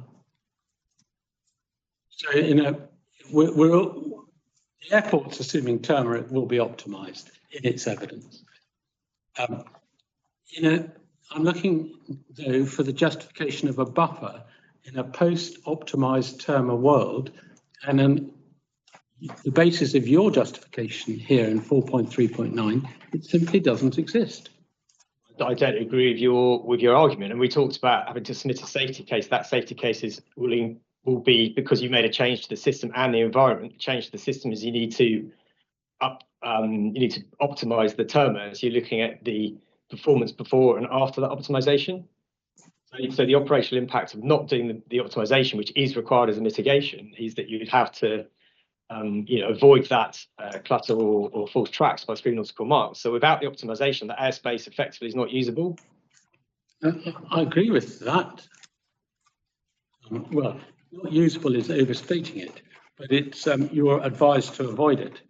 So, the airport's assuming Terma will be optimized in its evidence. I'm looking, though, for the justification of a buffer in a post-optimized Terma world, and the basis of your justification here in 4.3.9, it simply doesn't exist. I don't agree with your argument, and we talked about having to submit a safety case. That safety case will be because you made a change to the system and the environment. The change to the system is you need to optimize the Terma. So you're looking at the performance before and after that optimization. So the operational impact of not doing the optimization, which is required as a mitigation, is that you'd have to avoid that clutter or false tracks by 3 nautical miles. So without the optimization, the airspace effectively is not usable. I agree with that. Well, not usable is overstating it, but it's you're advised to avoid it.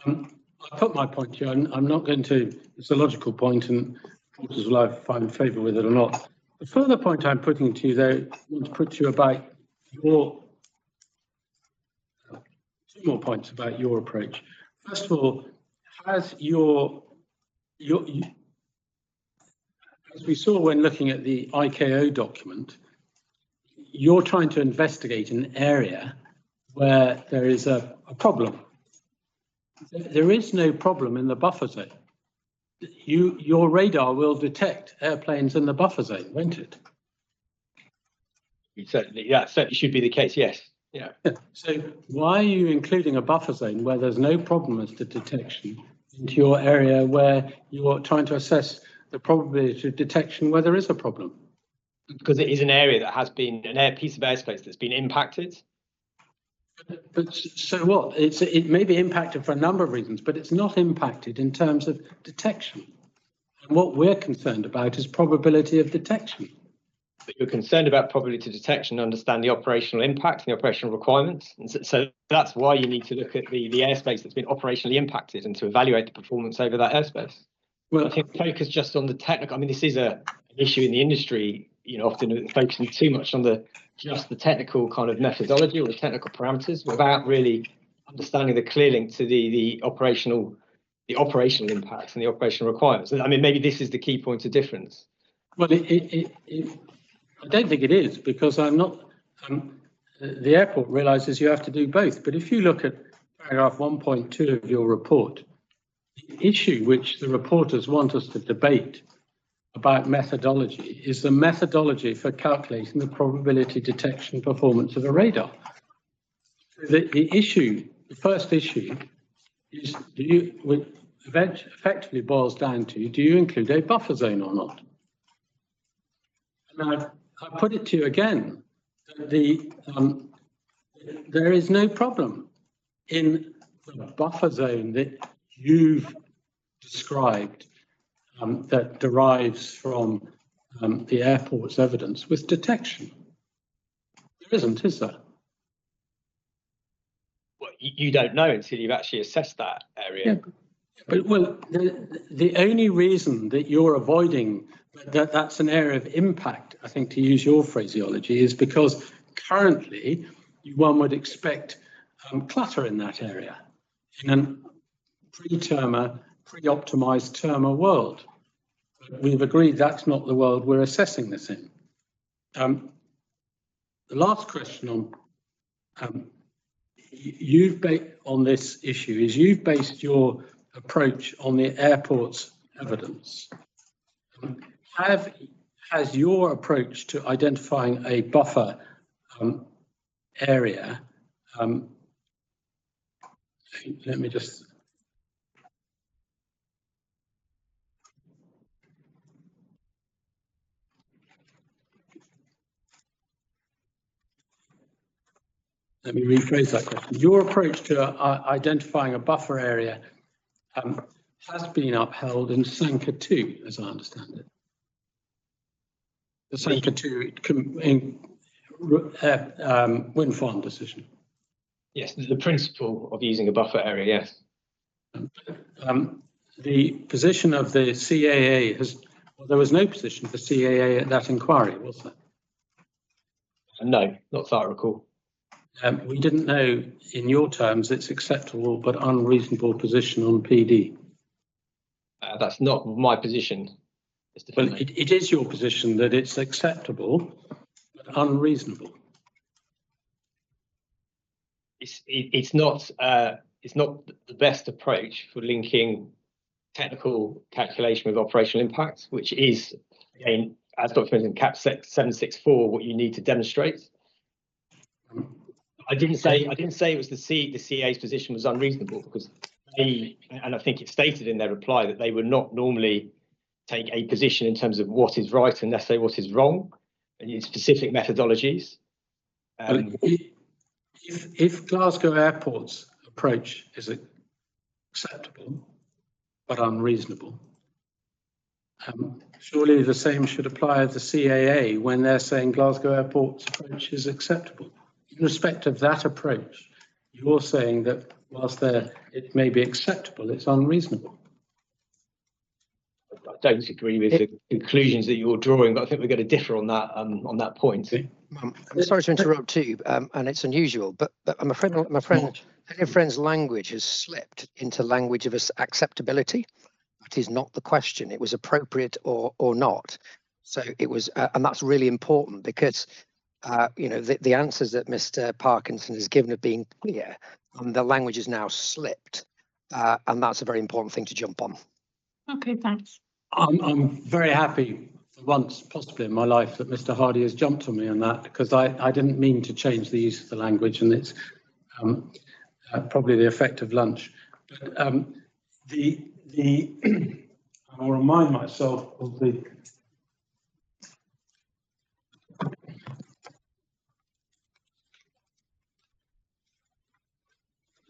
But, I put my point here. I'm not going to. It's a logical point, and reporters will find favour with it or not. The further point I'm putting to you, though, I want to put to you about your. 2 more points about your approach. First of all, has as we saw when looking at the ICAO document, you're trying to investigate an area where there is a problem. There is no problem in the buffer zone. Your radar will detect airplanes in the buffer zone, won't it? That certainly should be the case, yes. Yeah. So why are you including a buffer zone where there's no problem as to detection into your area where you are trying to assess the probability of detection where there is a problem? Because it is an area that has been piece of airspace that's been impacted. But so what? It may be impacted for a number of reasons, but it's not impacted in terms of detection. And what we're concerned about is probability of detection. But you're concerned about probability of detection and understand the operational impact and the operational requirements. And so that's why you need to look at the airspace that's been operationally impacted and to evaluate the performance over that airspace. Well, I think focus just on the technical. I mean, this is an issue in the industry, often focusing too much on just the technical kind of methodology or the technical parameters without really understanding the clear link to the operational impacts and the operational requirements. I mean, maybe this is the key point of difference. Well, I don't think it is, because I'm not. The airport realises you have to do both. But if you look at paragraph 1.2 of your report, the issue which the reporters want us to debate about methodology is the methodology for calculating the probability detection performance of a radar. The first issue is, effectively boils down to, do you include a buffer zone or not? And I put it to you again, there is no problem in the buffer zone that you've described that derives from the airport's evidence with detection? There isn't, is there? Well, you don't know until you've actually assessed that area. Yeah. But well, the only reason that you're avoiding that's an area of impact, I think, to use your phraseology, is because currently one would expect clutter in that area in a pre-terma, pre-optimized terma world. But we've agreed that's not the world we're assessing this in. The last question on on this issue is you've based your approach on the airport's evidence. Has your approach to identifying a buffer area, let me just, let me rephrase that question. Your approach to identifying a buffer area has been upheld in Sanka 2, as I understand it. The Sanka 2 wind farm decision. Yes, the principle of using a buffer area, yes. The position of the CAA well, there was no position for CAA at that inquiry, was there? No, not that I recall. We didn't know, in your terms, it's acceptable but unreasonable position on PD. That's not my position. Well, it is your position that it's acceptable but unreasonable. It's not the best approach for linking technical calculation with operational impact, which is, again, as Dr. mentioned, CAP 764, what you need to demonstrate. I didn't say it was the CAA's position was unreasonable, because they, and I think it's stated in their reply, that they would not normally take a position in terms of what is right and necessarily what is wrong in specific methodologies. If Glasgow Airport's approach is acceptable but unreasonable, surely the same should apply to the CAA when they're saying Glasgow Airport's approach is acceptable. In respect of that approach, you're saying that whilst it may be acceptable, it's unreasonable. I don't agree with the conclusions that you're drawing, but I think we're going to differ on that point. I'm sorry to interrupt you, and it's unusual, but I'm afraid my friend's language has slipped into language of acceptability. That is not the question. It was appropriate or not. So it was, and that's really important, because the answers that Mr. Parkinson has given have been clear, and the language has now slipped, and that's a very important thing to jump on. Okay, thanks. I'm very happy for once, possibly in my life, that Mr. Hardy has jumped on me on that, because I didn't mean to change the use of the language, and it's probably the effect of lunch. But I'll remind myself of the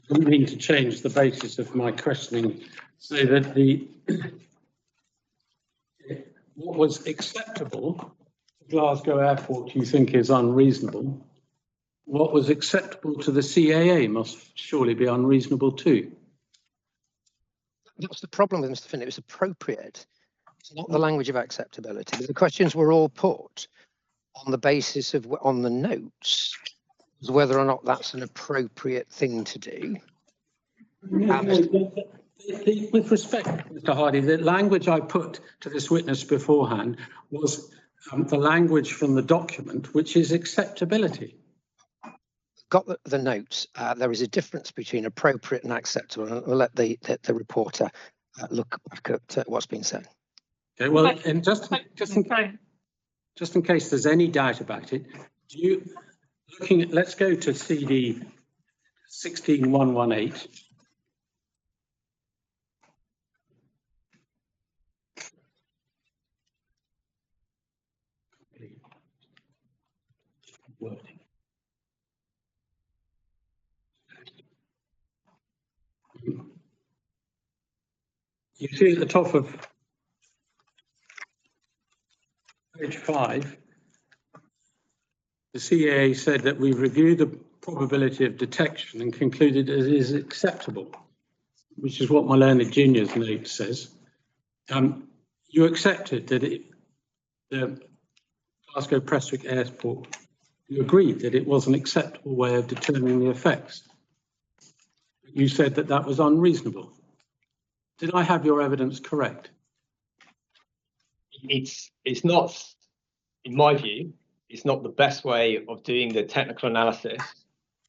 I didn't mean to change the basis of my questioning, so that what was acceptable to Glasgow Airport you think is unreasonable. What was acceptable to the CAA must surely be unreasonable too. That's the problem with Mr. Finn. It was appropriate. It's not the language of acceptability. The questions were all put on the basis of, on the notes, whether or not that's an appropriate thing to do. With respect, Mr. Hardy, the language I put to this witness beforehand was the language from the document, which is acceptability. Got the notes. There is a difference between appropriate and acceptable, and we'll let the reporter look back at what's been said. Okay, well, and just in case there's any doubt about it, let's go to CD 16118. Wording. see at the top of page 5, the CAA said that we've reviewed the probability of detection and concluded it is acceptable, which is what my learned junior's note says. You accepted that the Glasgow Prestwick Airport, you agreed that it was an acceptable way of determining the effects. You said that that was unreasonable. Did I have your evidence correct? It's not, in my view, it's not the best way of doing the technical analysis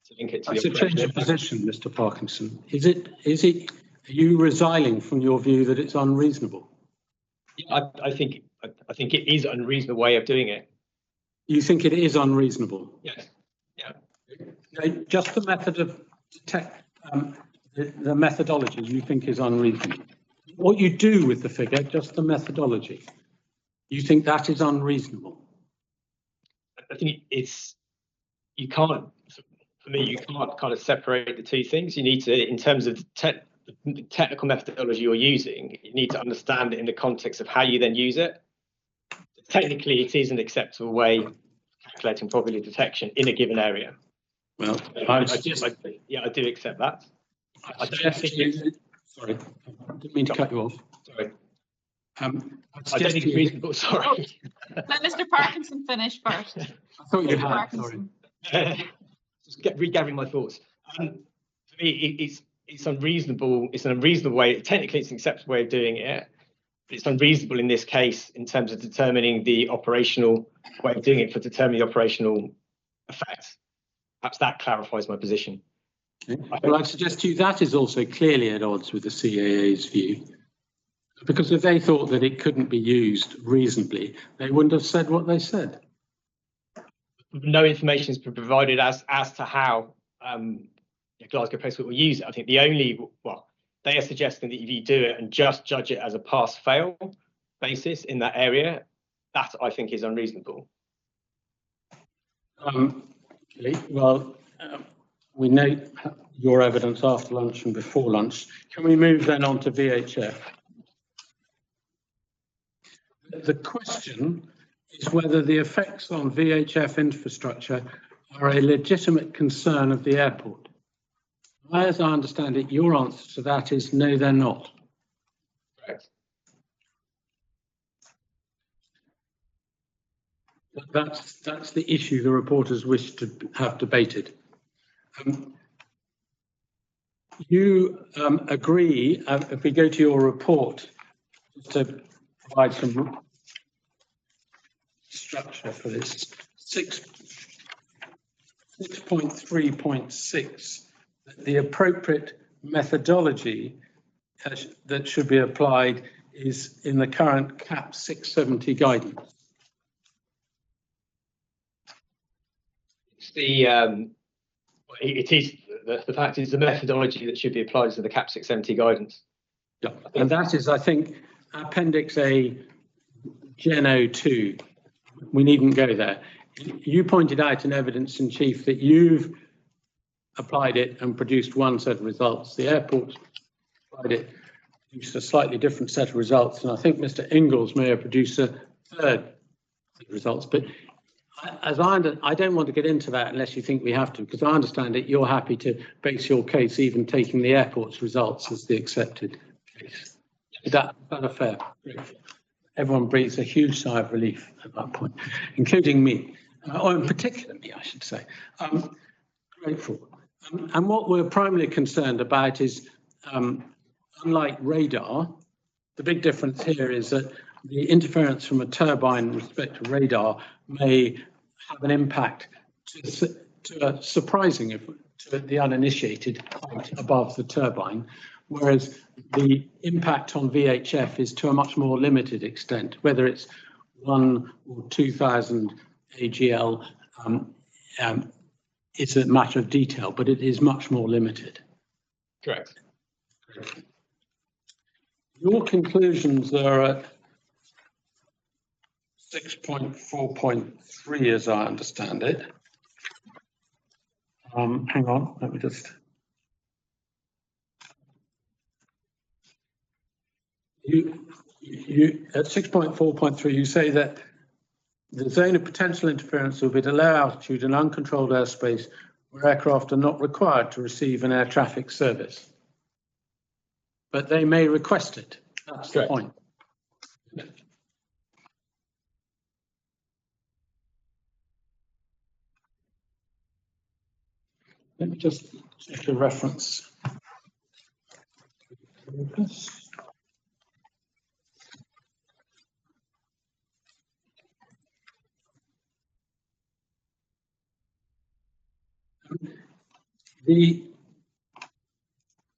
to link it to That's the a change of position, Mr. Parkinson. Is it, are you resiling from your view that it's unreasonable? Yeah, I think it is an unreasonable way of doing it. You think it is unreasonable? Yes. Yeah. Just the method of the methodology you think is unreasonable. What you do with the figure, just the methodology, you think that is unreasonable? I think you can't, for me, you can't kind of separate the two things. You need to, in terms of the technical methodology you're using, you need to understand it in the context of how you then use it. Technically, it is an acceptable way of calculating probability of detection in a given area. Well, I do accept that. Sorry, I didn't mean to cut you off. Sorry. I don't think it's reasonable. Sorry. Let Mr. Parkinson finish first. I thought you had. Sorry. Just regathering my thoughts. For me, it's unreasonable. It's an unreasonable way. Technically, it's an acceptable way of doing it. But it's unreasonable in this case in terms of determining the operational way of doing it for determining the operational effects. Perhaps that clarifies my position. Well, I'd suggest to you that is also clearly at odds with the CAA's view. Because if they thought that it couldn't be used reasonably, they wouldn't have said what they said. No information has been provided as to how Glasgow Prestwick will use it. I think they are suggesting that if you do it and just judge it as a pass-fail basis in that area, that I think is unreasonable. Well, we note your evidence after lunch and before lunch. Can we move then on to VHF? The question is whether the effects on VHF infrastructure are a legitimate concern of the airport. As I understand it, your answer to that is no, they're not. Correct. That's the issue the reporters wish to have debated. You agree, if we go to your report, just to provide some structure for this, 6.3.6, the appropriate methodology that should be applied is in the current CAP 670 guidance. It is the fact is the methodology that should be applied to the CAP 670 guidance. Yeah. And that is, I think, Appendix A, Gen 02. We needn't go there. You pointed out in evidence in chief that you've applied it and produced one set of results. The airport applied it, produced a slightly different set of results, and I think Mr. Ingalls may have produced a third set of results. But as I don't want to get into that unless you think we have to, because I understand it, you're happy to base your case even taking the airport's results as the accepted case. Is that fair? Everyone breathes a huge sigh of relief at that point, including me, or in particular me, I should say. I'm grateful. And what we're primarily concerned about is, unlike radar, the big difference here is that the interference from a turbine with respect to radar may have an impact to a surprising, to the uninitiated, height above the turbine, whereas the impact on VHF is to a much more limited extent, whether it's 1 or 2,000 AGL, it's a matter of detail, but it is much more limited. Correct. Your conclusions are at 6.4.3, as I understand it. Hang on, let me just. You at 6.4.3, you say that the zone of potential interference will be at a low altitude and uncontrolled airspace where aircraft are not required to receive an air traffic service, but they may request it. That's the point. Let me just check the reference.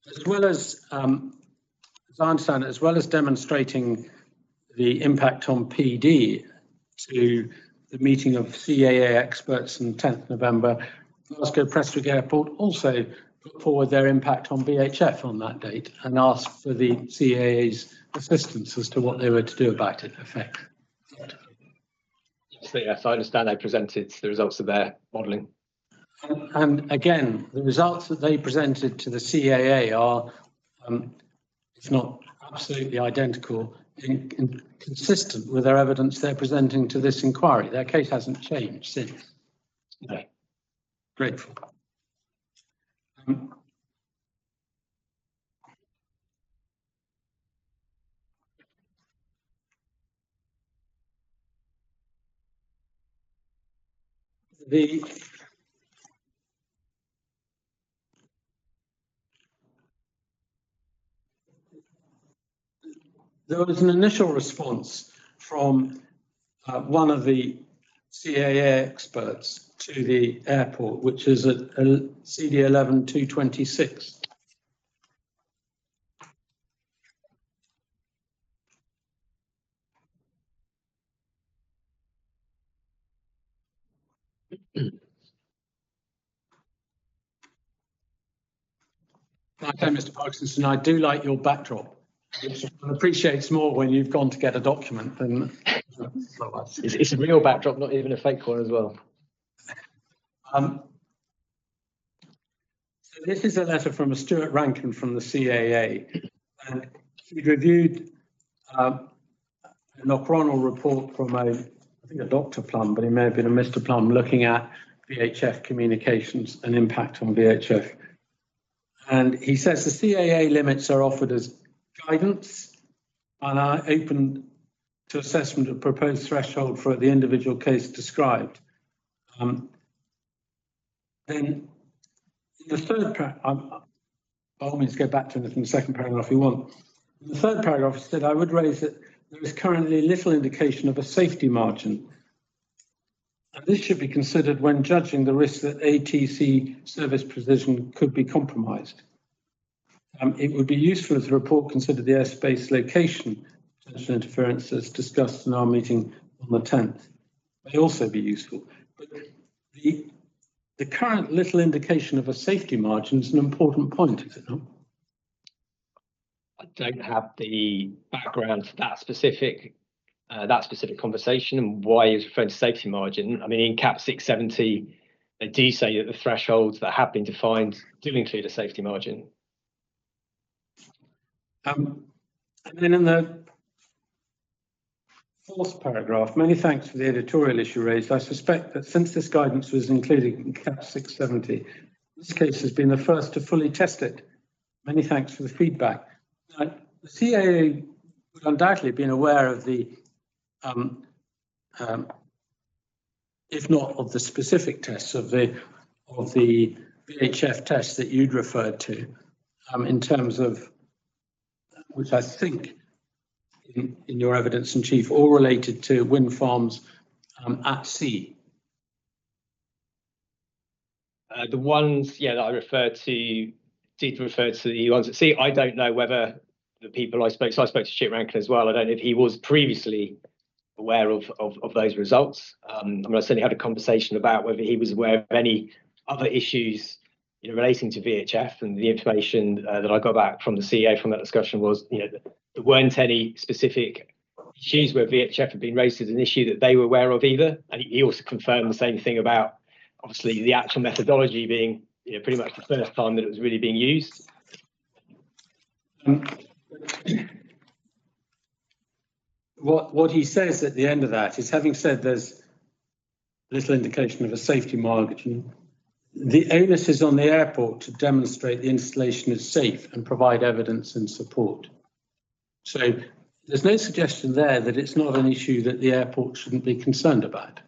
As well as I understand it, as well as demonstrating the impact on PD to the meeting of CAA experts on 10th November, Glasgow Prestwick Airport also put forward their impact on VHF on that date and asked for the CAA's assistance as to what they were to do about it. Yes, I understand they presented the results of their modelling. And again, the results that they presented to the CAA are, if not absolutely identical, consistent with their evidence they're presenting to this inquiry. Their case hasn't changed since. No. Grateful. There was an initial response from one of the CAA experts to the airport, which is at CD 11-226. Okay, Mr. Parkinson, I do like your backdrop, which one appreciates more when you've gone to get a document than. It's a real backdrop, not even a fake one as well. So this is a letter from a Stuart Rankin from the CAA, and he reviewed an O'Connell report from I think a Dr. Plum, but he may have been a Mr. Plum, looking at VHF communications and impact on VHF. And he says the CAA limits are offered as guidance and are open to assessment of proposed threshold for the individual case described. Then in the third paragraph, by all means go back to it in the second paragraph if you want. In the third paragraph, he said, I would raise that there is currently little indication of a safety margin. And this should be considered when judging the risk that ATC service precision could be compromised. It would be useful if the report considered the airspace location potential interference as discussed in our meeting on the 10th. May also be useful. But the current little indication of a safety margin is an important point, is it not? I don't have the background to that specific conversation and why he was referring to safety margin. I mean, in CAP 670, they do say that the thresholds that have been defined do include a safety margin. And then in the fourth paragraph, many thanks for the editorial issue raised. I suspect that since this guidance was included in CAP 670, this case has been the first to fully test it. Many thanks for the feedback. The CAA would undoubtedly have been aware of the, if not of the specific tests of the VHF tests that you'd referred to, in terms of, which I think in your evidence in chief, all related to wind farms at sea. The ones, that I referred to did refer to the ones at sea. I don't know whether the people I spoke to Stuart Rankin as well. I don't know if he was previously aware of those results. I certainly had a conversation about whether he was aware of any other issues relating to VHF, and the information that I got back from the CAA from that discussion was, there weren't any specific issues where VHF had been raised as an issue that they were aware of either. And he also confirmed the same thing about, obviously, the actual methodology being pretty much the first time that it was really being used. what he says at the end of that is, having said there's little indication of a safety margin, the onus is on the airport to demonstrate the installation is safe and provide evidence and support. So there's no suggestion there that it's not an issue that the airport shouldn't be concerned about.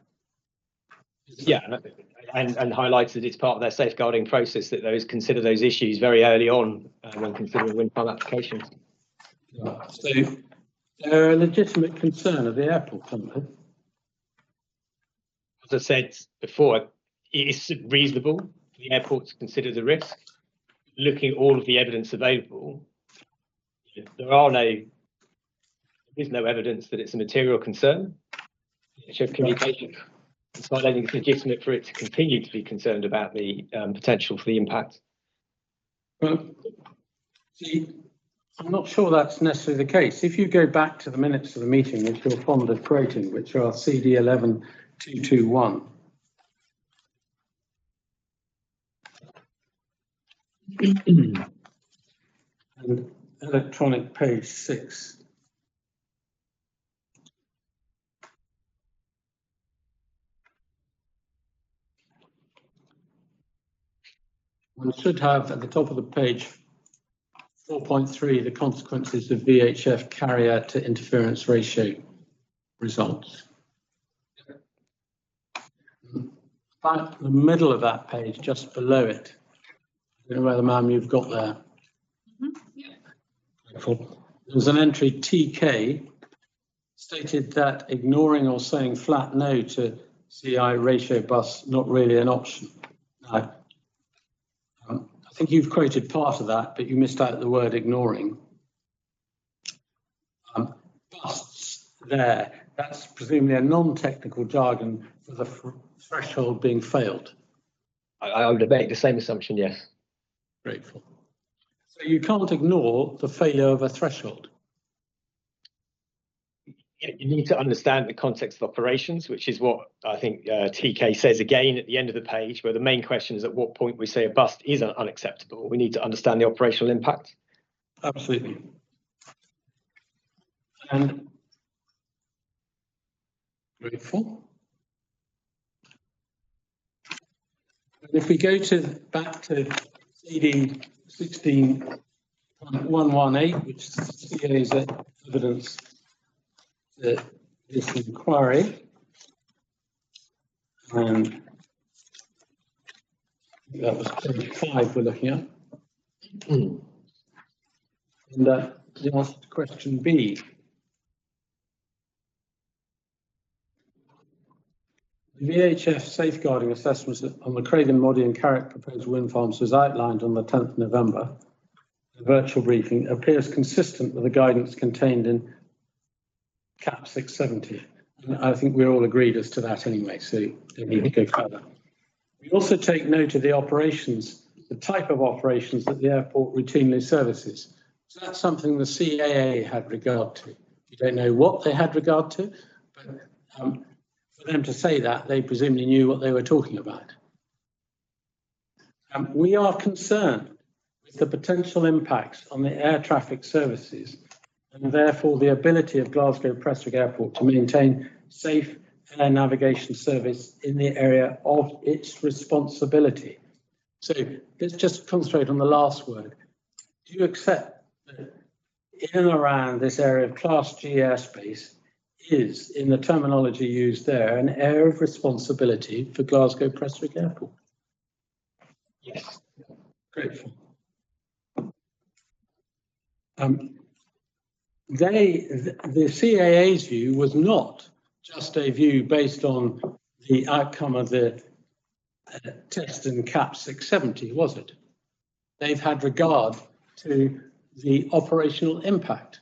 Yeah, and highlights that it's part of their safeguarding process that those consider those issues very early on when considering wind farm applications. Yeah. So they're a legitimate concern of the airport, aren't they? As I said before, it is reasonable for the airport to consider the risk. Looking at all of the evidence available, there is no evidence that it's a material concern. Of communication. So I don't think it's legitimate for it to continue to be concerned about the potential for the impact. Well, see, I'm not sure that's necessarily the case. If you go back to the minutes of the meeting, which you're fond of quoting, which are CD 11221, and electronic page 6. One should have at the top of the page 4.3, the consequences of VHF carrier to interference ratio results. About the middle of that page, just below it, I don't know whether, ma'am, you've got there. Yeah. There's an entry TK stated that ignoring or saying flat no to CI ratio bus not really an option. Now, I think you've quoted part of that, but you missed out the word ignoring. Busts there, that's presumably a non-technical jargon for the threshold being failed. I would make the same assumption, yes. Grateful. So you can't ignore the failure of a threshold. You need to understand the context of operations, which is what I think TK says again at the end of the page, where the main question is at what point we say a bust is unacceptable. We need to understand the operational impact. Absolutely. And grateful. And if we go back to CD 16.118, which is CA's evidence that this inquiry, and that was page 5 we're looking at. And the answer to question B. The VHF safeguarding assessments on the Craig and Moddy and Carrick proposed wind farms was outlined on the 10th of November. The virtual briefing appears consistent with the guidance contained in CAP 670. And I think we're all agreed as to that anyway, so you don't need to go further. We also take note of the operations, the type of operations that the airport routinely services. So that's something the CAA had regard to. You don't know what they had regard to, but for them to say that, they presumably knew what they were talking about. We are concerned with the potential impacts on the air traffic services and therefore the ability of Glasgow Prestwick Airport to maintain safe air navigation service in the area of its responsibility. So let's just concentrate on the last word. Do you accept that in and around this area of Class G airspace is, in the terminology used there, an area of responsibility for Glasgow Prestwick Airport? Yes. Grateful. The CAA's view was not just a view based on the outcome of the test in CAP 670, was it? They've had regard to the operational impact.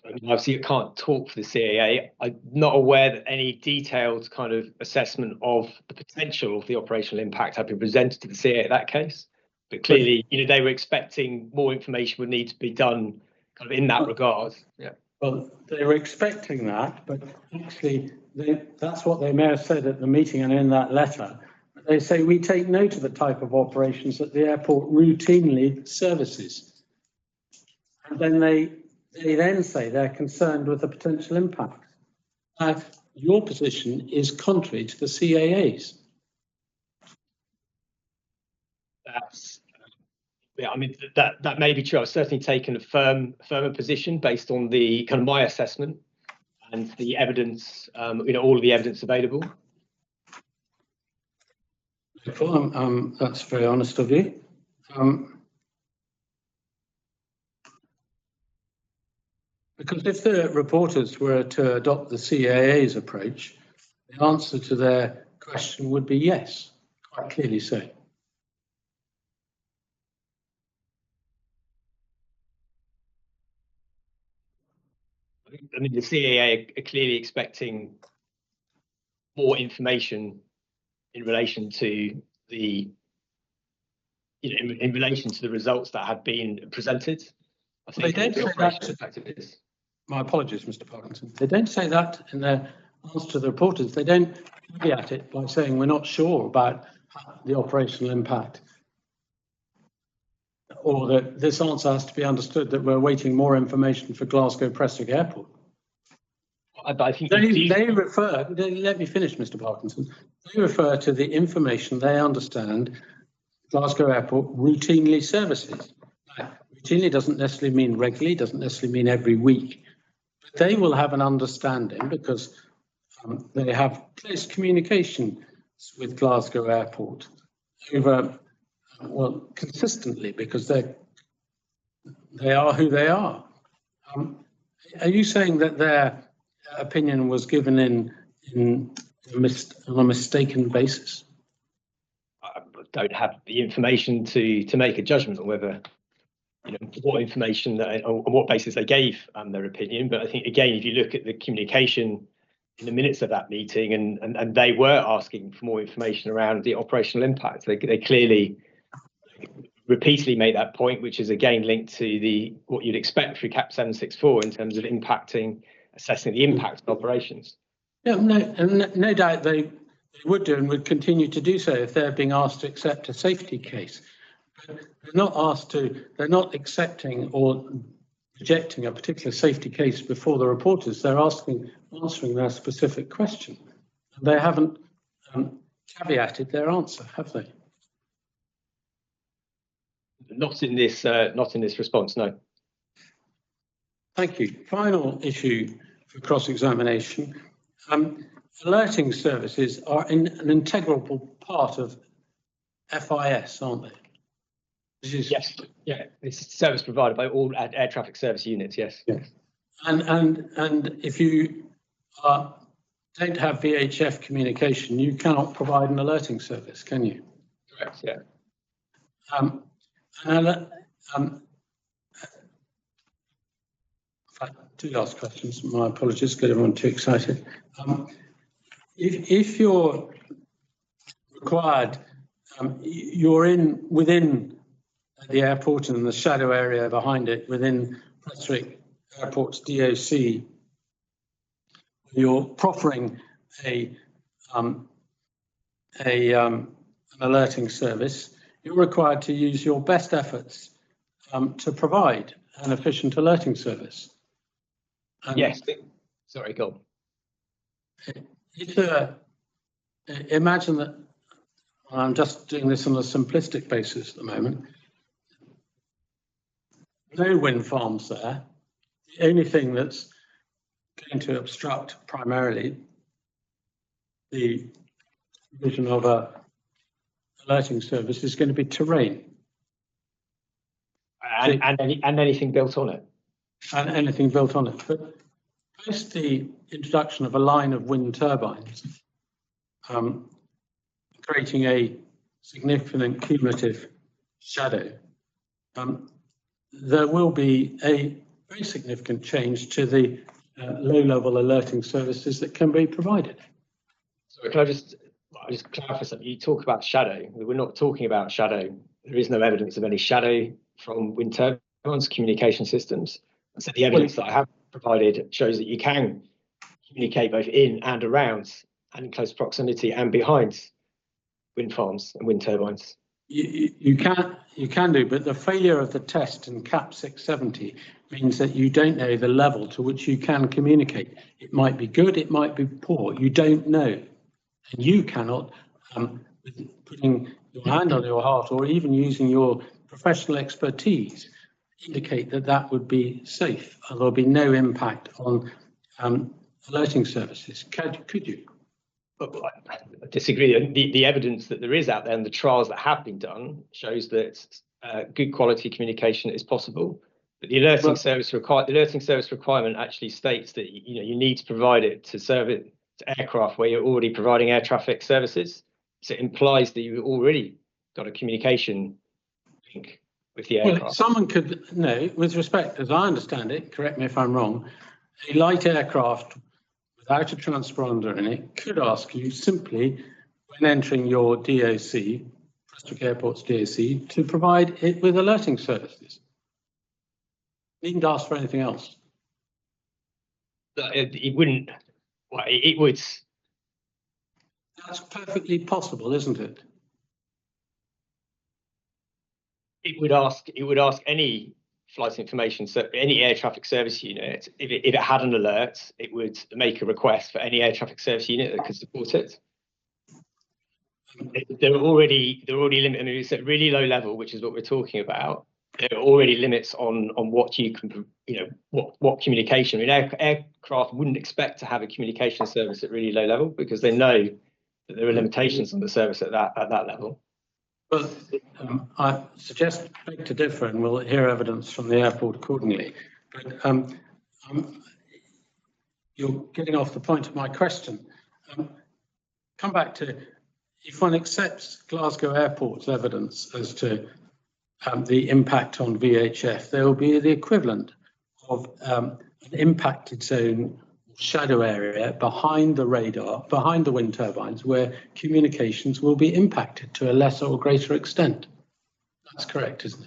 Obviously, I can't talk for the CAA. I'm not aware that any detailed kind of assessment of the potential of the operational impact had been presented to the CAA in that case. But clearly, they were expecting more information would need to be done kind of in that regard. Yeah. Well, they were expecting that, but actually, that's what they may have said at the meeting and in that letter. They say we take note of the type of operations that the airport routinely services. and then they then say they're concerned with the potential impact. Your position is contrary to the CAA's. That's, yeah, I mean, that may be true. I've certainly taken a firmer position based on the kind of my assessment and the evidence, all of the evidence available. That's very honest of you. Because if the reporters were to adopt the CAA's approach, the answer to their question would be yes, quite clearly so. I mean, the CAA are clearly expecting more information in relation to the, in relation to the results that have been presented. I think they don't say that. My apologies, Mr. Parkinson. They don't say that in their answer to the reporters. They don't caveat it by saying we're not sure about the operational impact, or that this answer has to be understood that we're waiting more information for Glasgow Prestwick Airport. I think they refer, let me finish, Mr. Parkinson. They refer to the information they understand Glasgow Airport routinely services. Now, routinely doesn't necessarily mean regularly, doesn't necessarily mean every week. But they will have an understanding because they have close communication with Glasgow Airport over, well, consistently, because they are who they are. Are you saying that their opinion was given on a mistaken basis? I don't have the information to make a judgment on whether, what information on what basis they gave their opinion. But I think, again, if you look at the communication in the minutes of that meeting, and they were asking for more information around the operational impact, they clearly repeatedly make that point, which is again linked to what you'd expect through CAP 764 in terms of assessing the impact of operations. Yeah, no doubt they would do and would continue to do so if they're being asked to accept a safety case. But they're not accepting or rejecting a particular safety case before the reporters. They're answering their specific question. And they haven't caveated their answer, have they? Not in this response, no. Thank you. Final issue for cross-examination. Alerting services are an integral part of FIS, aren't they? Yes, yeah, it's service provided by all air traffic service units, yes. Yes. And if you don't have VHF communication, you cannot provide an alerting service, can you? Correct, yeah. Two last questions. My apologies, get everyone too excited. If you're required, you're within the airport and the shadow area behind it, within Prestwick Airport's DOC, you're proffering an alerting service, you're required to use your best efforts to provide an efficient alerting service. Yes. Sorry, go on. Imagine that I'm just doing this on a simplistic basis at the moment. No wind farms there. The only thing that's going to obstruct primarily the provision of a alerting service is going to be terrain. And anything built on it. And anything built on it. But post the introduction of a line of wind turbines, creating a significant cumulative shadow, there will be a very significant change to the low-level alerting services that can be provided. So can I just clarify something? You talk about shadow. We're not talking about shadow. There is no evidence of any shadow from wind turbines communication systems. So the evidence that I have provided shows that you can communicate both in and around and in close proximity and behind wind farms and wind turbines. You can do, but the failure of the test in CAP 670 means that you don't know the level to which you can communicate. It might be good, it might be poor, you don't know. And you cannot, with putting your hand on your heart or even using your professional expertise, indicate that that would be safe and there'll be no impact on alerting services. Could you? I disagree. The evidence that there is out there and the trials that have been done shows that good quality communication is possible. But the alerting service requirement actually states that you need to provide it to serve it to aircraft where you're already providing air traffic services. So it implies that you've already got a communication link with the aircraft. Well, someone could, no, with respect, as I understand it, correct me if I'm wrong, a light aircraft without a transponder in it could ask you simply, when entering your DOC, Prestwick Airport's DOC, to provide it with alerting services. Needn't ask for anything else. It wouldn't. Well, it would. That's perfectly possible, isn't it? It would ask any flight information, so any air traffic service unit, if it had an alert, it would make a request for any air traffic service unit that could support it. There are already limits. I mean, it's at really low level, which is what we're talking about. There are already limits on what you can, what communication. I mean, aircraft wouldn't expect to have a communication service at really low level because they know that there are limitations on the service at that level. Well, I suggest beg to differ, and we'll hear evidence from the airport accordingly. But you're getting off the point of my question. Come back to, if one accepts Glasgow Airport's evidence as to the impact on VHF, there will be the equivalent of an impacted zone, shadow area behind the radar, behind the wind turbines, where communications will be impacted to a lesser or greater extent. That's correct, isn't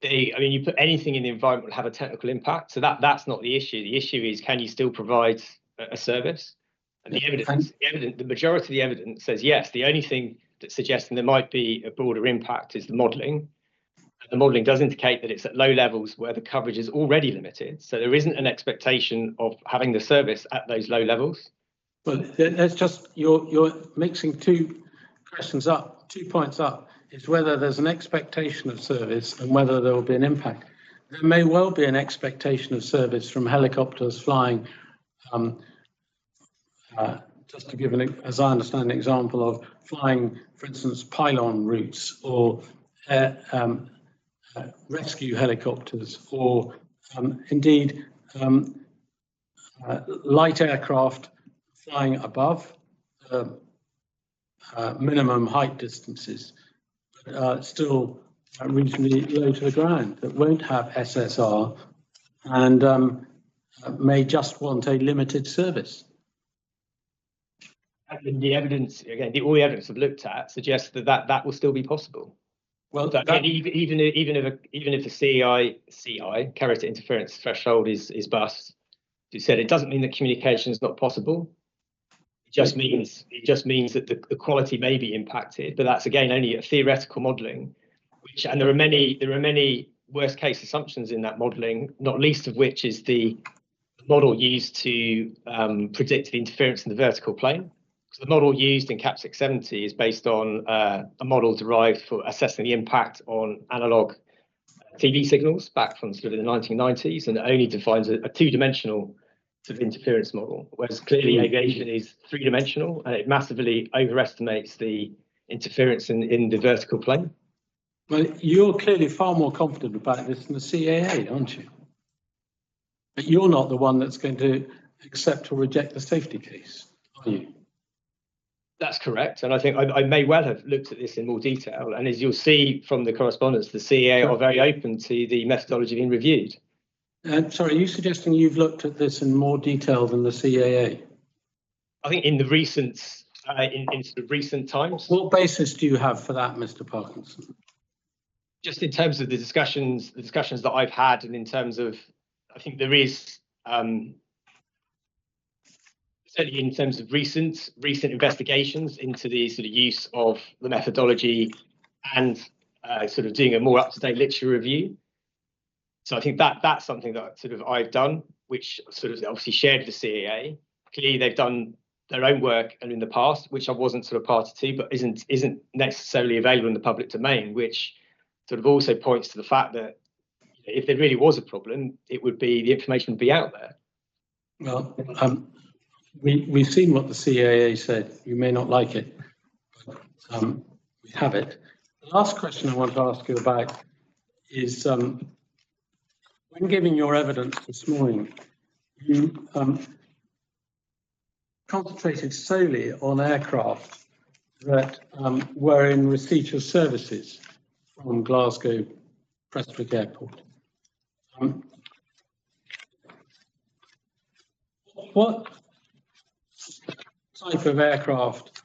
it? I mean, you put anything in the environment will have a technical impact, so that's not the issue. The issue is, can you still provide a service? And the majority of the evidence says yes. The only thing that's suggesting there might be a broader impact is the modelling. And the modelling does indicate that it's at low levels where the coverage is already limited. So there isn't an expectation of having the service at those low levels. Well, that's just, you're mixing two questions up, 2 points up, is whether there's an expectation of service and whether there will be an impact. There may well be an expectation of service from helicopters flying, just to give as I understand, an example of flying, for instance, pylon routes or rescue helicopters, or indeed light aircraft flying above minimum height distances, but still reasonably low to the ground, that won't have SSR and may just want a limited service. And the evidence, again, all the evidence I've looked at suggests that will still be possible. Well, again, even if the CI carrier to interference threshold is bust, you said it doesn't mean that communication is not possible. It just means that the quality may be impacted, but that's again only a theoretical modelling. And there are many worst case assumptions in that modelling, not least of which is the model used to predict the interference in the vertical plane. So the model used in CAP 670 is based on a model derived for assessing the impact on analog TV signals back from sort of the 1990s, and it only defines a two-dimensional sort of interference model, whereas clearly aviation is three-dimensional and it massively overestimates the interference in the vertical plane. Well, you're clearly far more confident about this than the CAA, aren't you? But you're not the one that's going to accept or reject the safety case, are you? That's correct, and I think I may well have looked at this in more detail. And as you'll see from the correspondence, the CAA are very open to the methodology being reviewed. Sorry, are you suggesting you've looked at this in more detail than the CAA? I think in the recent, in sort of recent times. What basis do you have for that, Mr. Parkinson? Just in terms of the discussions that I've had, and in terms of, I think there is. Certainly in terms of recent investigations into the sort of use of the methodology and sort of doing a more up-to-date literature review, So I think that's something that sort of I've done, which sort of obviously shared with the CAA. Clearly, they've done their own work and in the past, which I wasn't sort of party to, but isn't necessarily available in the public domain, which sort of also points to the fact that if there really was a problem, the information would be out there. Well, we've seen what the CAA said. You may not like it, but we have it. The last question I want to ask you about is, when giving your evidence this morning, you concentrated solely on aircraft that were in receipt of services from Glasgow Prestwick Airport. What type of aircraft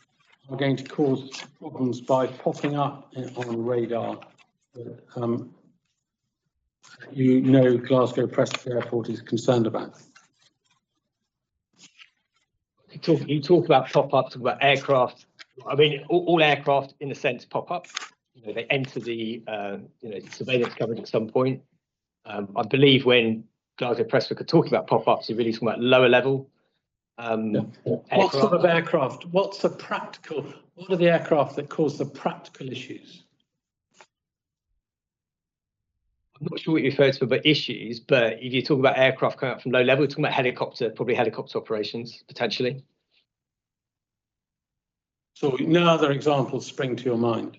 are going to cause problems by popping up on radar that Glasgow Prestwick Airport is concerned about? You talk about pop-ups, talk about aircraft. I mean, all aircraft, in a sense, pop up. They enter the surveillance coverage at some point. I believe when Glasgow Prestwick are talking about pop-ups, you're really talking about lower level. What sort of aircraft? What are the aircraft that cause the practical issues? I'm not sure what you refer to about issues, but if you talk about aircraft coming up from low level, you're talking about probably helicopter operations, potentially. So no other examples spring to your mind?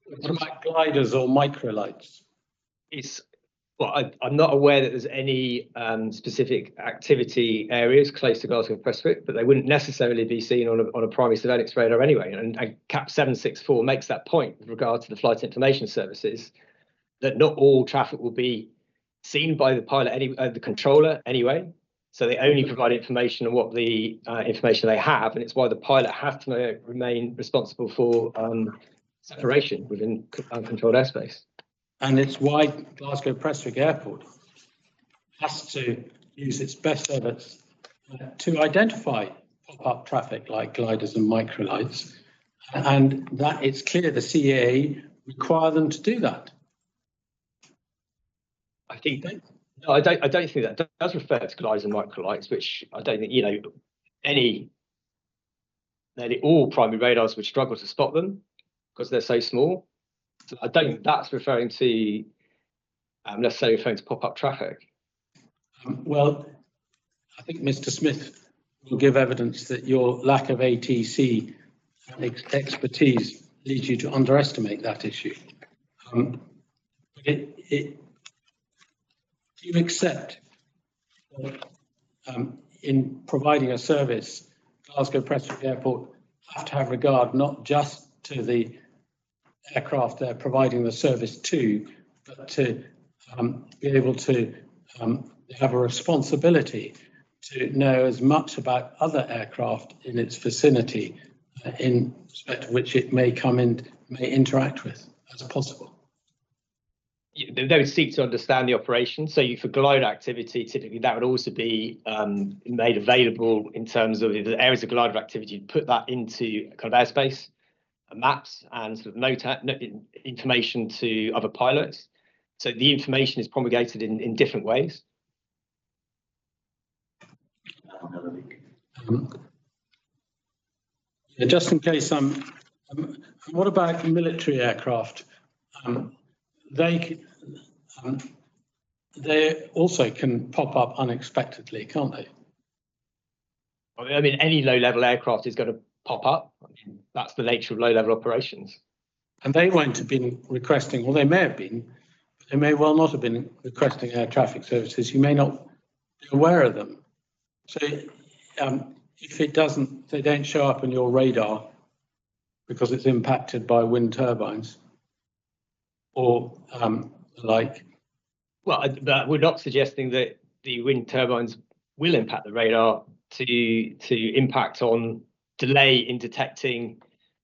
What about gliders or microlights? I'm not aware that there's any specific activity areas close to Glasgow Prestwick, but they wouldn't necessarily be seen on a primary surveillance radar anyway. And CAP 764 makes that point with regard to the flight information services, that not all traffic will be seen by the pilot, the controller anyway. So they only provide information on what the information they have, and it's why the pilot has to remain responsible for separation within uncontrolled airspace. And it's why Glasgow Prestwick Airport has to use its best efforts to identify pop-up traffic like gliders and microlights, and that it's clear the CAA require them to do that. I don't think that does refer to gliders and microlights, which I don't think nearly all primary radars would struggle to spot them because they're so small. So I don't think that's referring to necessarily referring to pop-up traffic. Well, I think Mr. Smith will give evidence that your lack of ATC expertise leads you to underestimate that issue. Do you accept that in providing a service, Glasgow Prestwick Airport have to have regard not just to the aircraft they're providing the service to, but to be able to have a responsibility to know as much about other aircraft in its vicinity in respect to which it may interact with as possible? They would seek to understand the operation. So for glider activity, typically that would also be made available in terms of the areas of glider activity, put that into kind of airspace maps and sort of note information to other pilots. So the information is promulgated in different ways. Just in case, what about military aircraft? They also can pop up unexpectedly, can't they? I mean, any low-level aircraft is going to pop up. I mean, that's the nature of low-level operations. And they won't have been requesting, or they may have been, but they may well not have been requesting air traffic services. You may not be aware of them. So if they don't show up on your radar because it's impacted by wind turbines or like. Well, but we're not suggesting that the wind turbines will impact the radar to impact on delay in detecting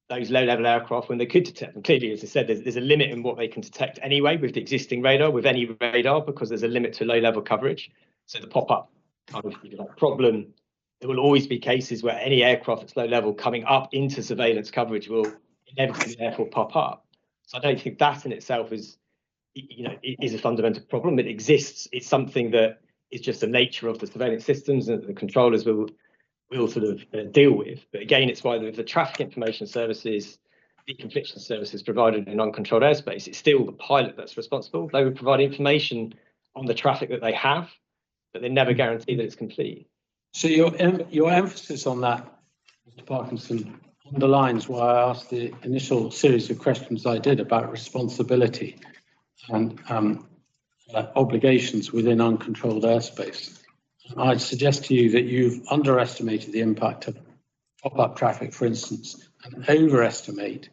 those low-level aircraft when they could detect them. Clearly, as I said, there's a limit in what they can detect anyway with the existing radar, with any radar, because there's a limit to low-level coverage. So the pop-up kind of problem, there will always be cases where any aircraft that's low-level coming up into surveillance coverage will inevitably therefore pop up. So I don't think that in itself is it is a fundamental problem. It exists. It's something that is just the nature of the surveillance systems and the controllers will sort of deal with. But again, it's why the traffic information services, deconfliction services provided in uncontrolled airspace, it's still the pilot that's responsible. They would provide information on the traffic that they have, but they never guarantee that it's complete. So your emphasis on that, Mr. Parkinson, underlines why I asked the initial series of questions I did about responsibility and obligations within uncontrolled airspace. I'd suggest to you that you've underestimated the impact of pop-up traffic, for instance, and overestimate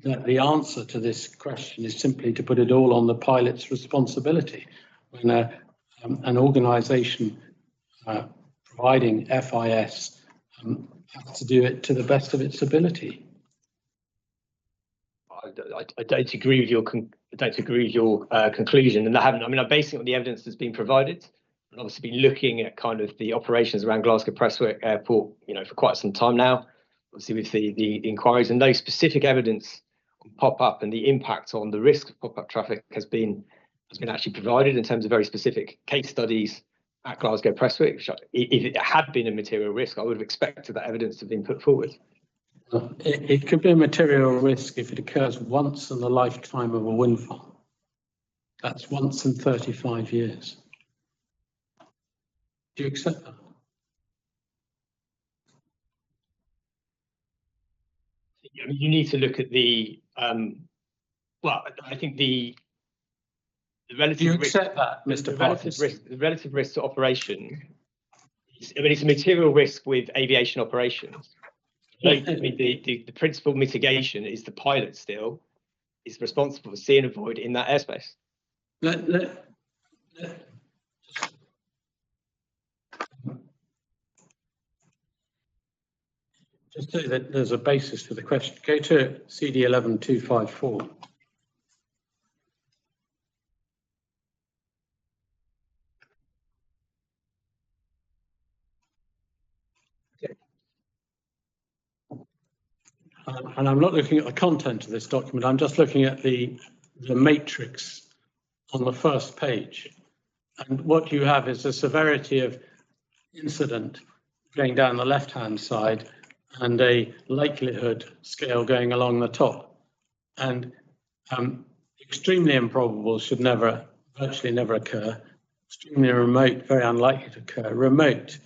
that the answer to this question is simply to put it all on the pilot's responsibility. When an organisation providing FIS has to do it to the best of its ability. I don't agree with your conclusion, and I'm basing it on the evidence that's been provided, and obviously been looking at kind of the operations around Glasgow Prestwick Airport, for quite some time now. Obviously, with the inquiries and those specific evidence on pop-up and the impact on the risk of pop-up traffic has been actually provided in terms of very specific case studies at Glasgow Prestwick. Which, if it had been a material risk, I would have expected that evidence to have been put forward. It could be a material risk if it occurs once in the lifetime of a wind farm. That's once in 35 years. Do you accept that? You need to look at the, well, I think the relative Do you risk, accept that, Mr. Parkinson? the relative risk to operation, it's a material risk with aviation operations. The principal mitigation is the pilot still is responsible for see and avoid in that airspace. Just so that there's a basis for the question, go to CD 11254. And I'm not looking at the content of this document, I'm just looking at the matrix on the first page. And what you have is a severity of incident going down the left-hand side and a likelihood scale going along the top. And extremely improbable should virtually never occur. Extremely remote, very unlikely to occur. Remote,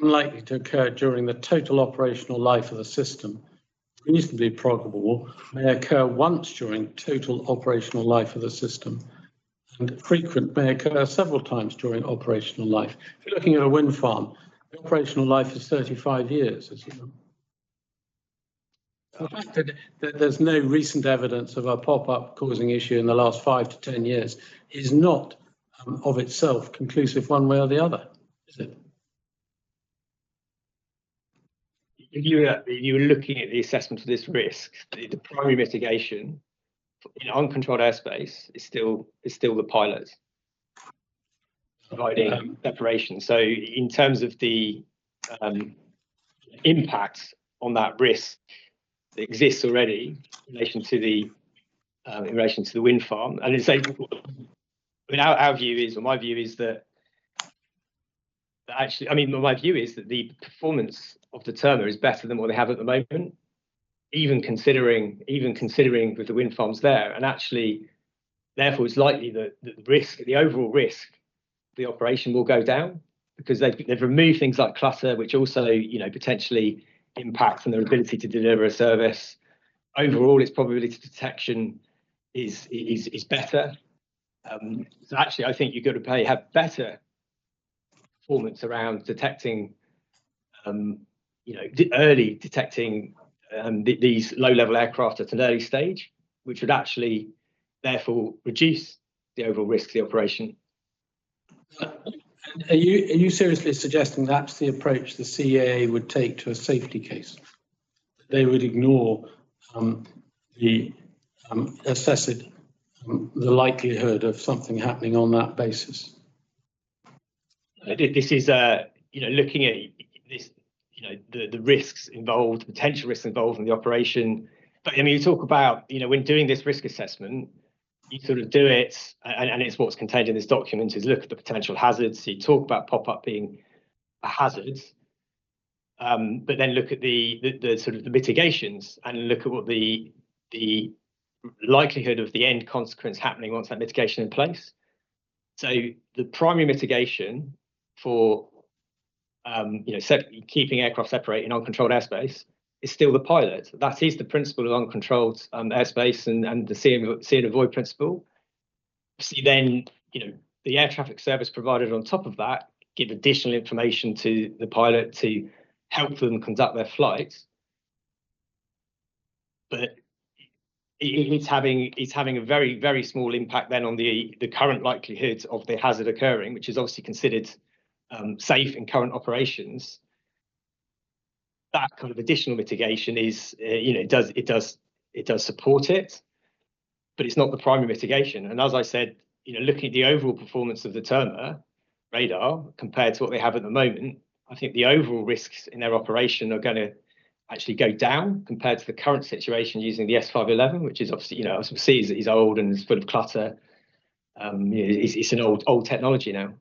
unlikely to occur during the total operational life of the system. Reasonably probable may occur once during total operational life of the system, and frequent may occur several times during operational life. If you're looking at a wind farm, the operational life is 35 years, as you know. The fact that there's no recent evidence of a pop-up causing issue in the last 5 to 10 years is not of itself conclusive one way or the other, is it? If you were looking at the assessment of this risk, the primary mitigation in uncontrolled airspace is still the pilot providing separation. So in terms of the impact on that risk that exists already in relation to the wind farm, and it's our view is, or my view is that actually, my view is that the performance of the Terma is better than what they have at the moment, even considering with the wind farms there, and actually, therefore, it's likely that the overall risk of the operation will go down because they've removed things like clutter, which also potentially impacts on their ability to deliver a service. Overall, its probability of detection is better. So actually, I think you've got to have better performance around detecting, early detecting these low-level aircraft at an early stage, which would actually therefore reduce the overall risk of the operation. Are you seriously suggesting that's the approach the CAA would take to a safety case? They would ignore assess the likelihood of something happening on that basis? This is looking at this, the risks involved, potential risks involved in the operation, But I mean, you talk about, when doing this risk assessment, you sort of do it, and it's what's contained in this document, is look at the potential hazards. So you talk about pop-up being a hazard, but then look at the sort of the mitigations and look at what the likelihood of the end consequence happening once that mitigation in place. So the primary mitigation for keeping aircraft separate in uncontrolled airspace is still the pilot. That is the principle of uncontrolled airspace and the see and avoid principle. See, then the air traffic service provided on top of that give additional information to the pilot to help them conduct their flights. But it's having a very, very small impact then on the current likelihood of the hazard occurring, which is obviously considered safe in current operations. That kind of additional mitigation is, it does support it, but it's not the primary mitigation. And as I said, looking at the overall performance of the Terma radar compared to what they have at the moment, I think the overall risks in their operation are going to actually go down compared to the current situation using the S511, which is obviously, as we see, is old and is full of clutter. It's an old technology now.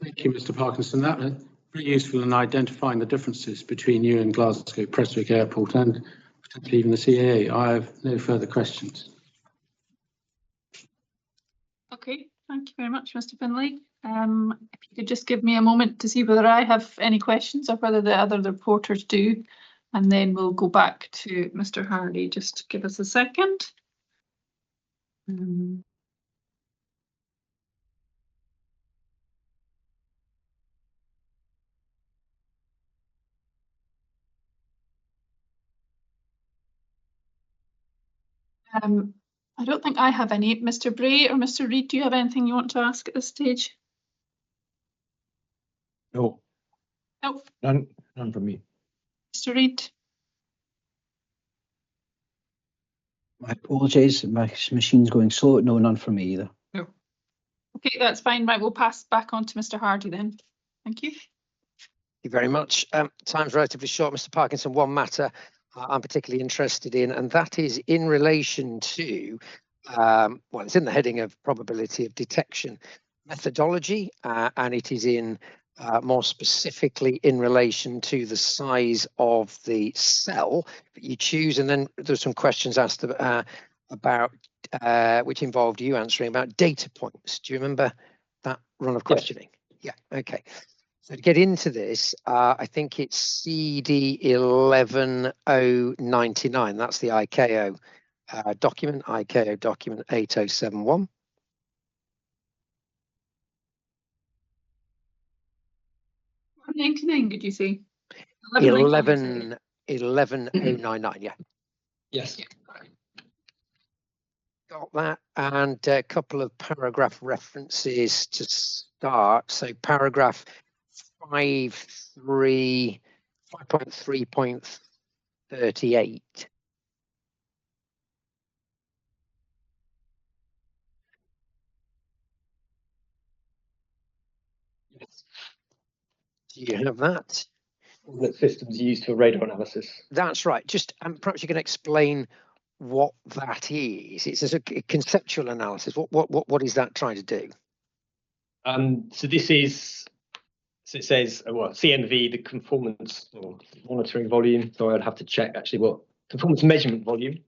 Thank you, Mr. Parkinson. That was very useful in identifying the differences between you and Glasgow Prestwick Airport and potentially even the CAA. I have no further questions. Okay, thank you very much, Mr. Finlay. If you could just give me a moment to see whether I have any questions or whether the other reporters do, and then we'll go back to Mr. Hardy. Just give us a second. I don't think I have any. Mr. Bray or Mr. Reid, do you have anything you want to ask at this stage? No. No. None from me. Mr. Reid? I apologise, my machine's going slow. No, none from me either. No. Okay, that's fine. Right, we'll pass back on to Mr. Hardy then. Thank you. Thank you very much. Time's relatively short, Mr. Parkinson. One matter I'm particularly interested in, and that is in relation to, well, it's in the heading of probability of detection methodology, and it is in more specifically in relation to the size of the cell that you choose. And then there's some questions asked about which involved you answering about data points. Do you remember that run of questioning? Yes. Yeah, okay. So to get into this, I think it's CD 11099. That's the ICAO document, ICAO document 8071. What 99 did you say? 11099, yeah. Yes. Got that, and a couple of paragraph references to start. So paragraph 5.3.38. Yes. Do you have that? That systems used for radar analysis. That's right. Just perhaps you can explain what that is. It's a conceptual analysis. What is that trying to do? So this is, so it says, well, CMV, the conformance or monitoring volume. Sorry, I'd have to check actually what conformance measurement volume.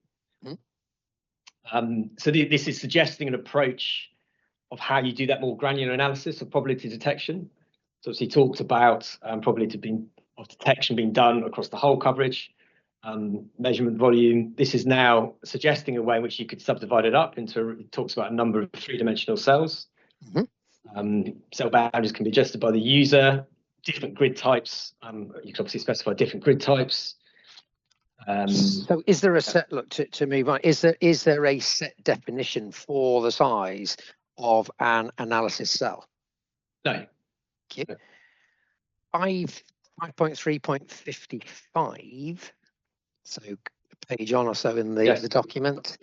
So this is suggesting an approach of how you do that more granular analysis of probability detection. So he talked about probability of detection being done across the whole coverage, measurement volume. This is now suggesting a way in which you could subdivide it up into, it talks about a number of three-dimensional cells. Cell boundaries can be adjusted by the user, different grid types. You can obviously specify different grid types. So is there a set, look, to move on, is there a set definition for the size of an analysis cell? No. Okay. 5.3.55, so a page on or so in the document.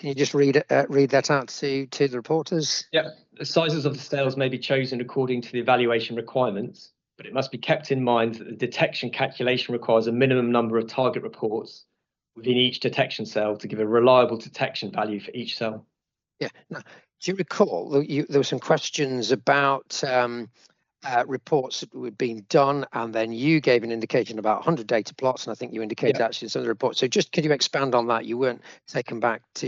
Can you just read that out to the reporters? Yeah, the sizes of the sails may be chosen according to the evaluation requirements, but it must be kept in mind that the detection calculation requires a minimum number of target reports within each detection cell to give a reliable detection value for each cell. Yeah. Now, do you recall there were some questions about reports that were being done, and then you gave an indication about 100 data plots, and I think you indicated actually in some of the reports. So just could you expand on that? You weren't taken back to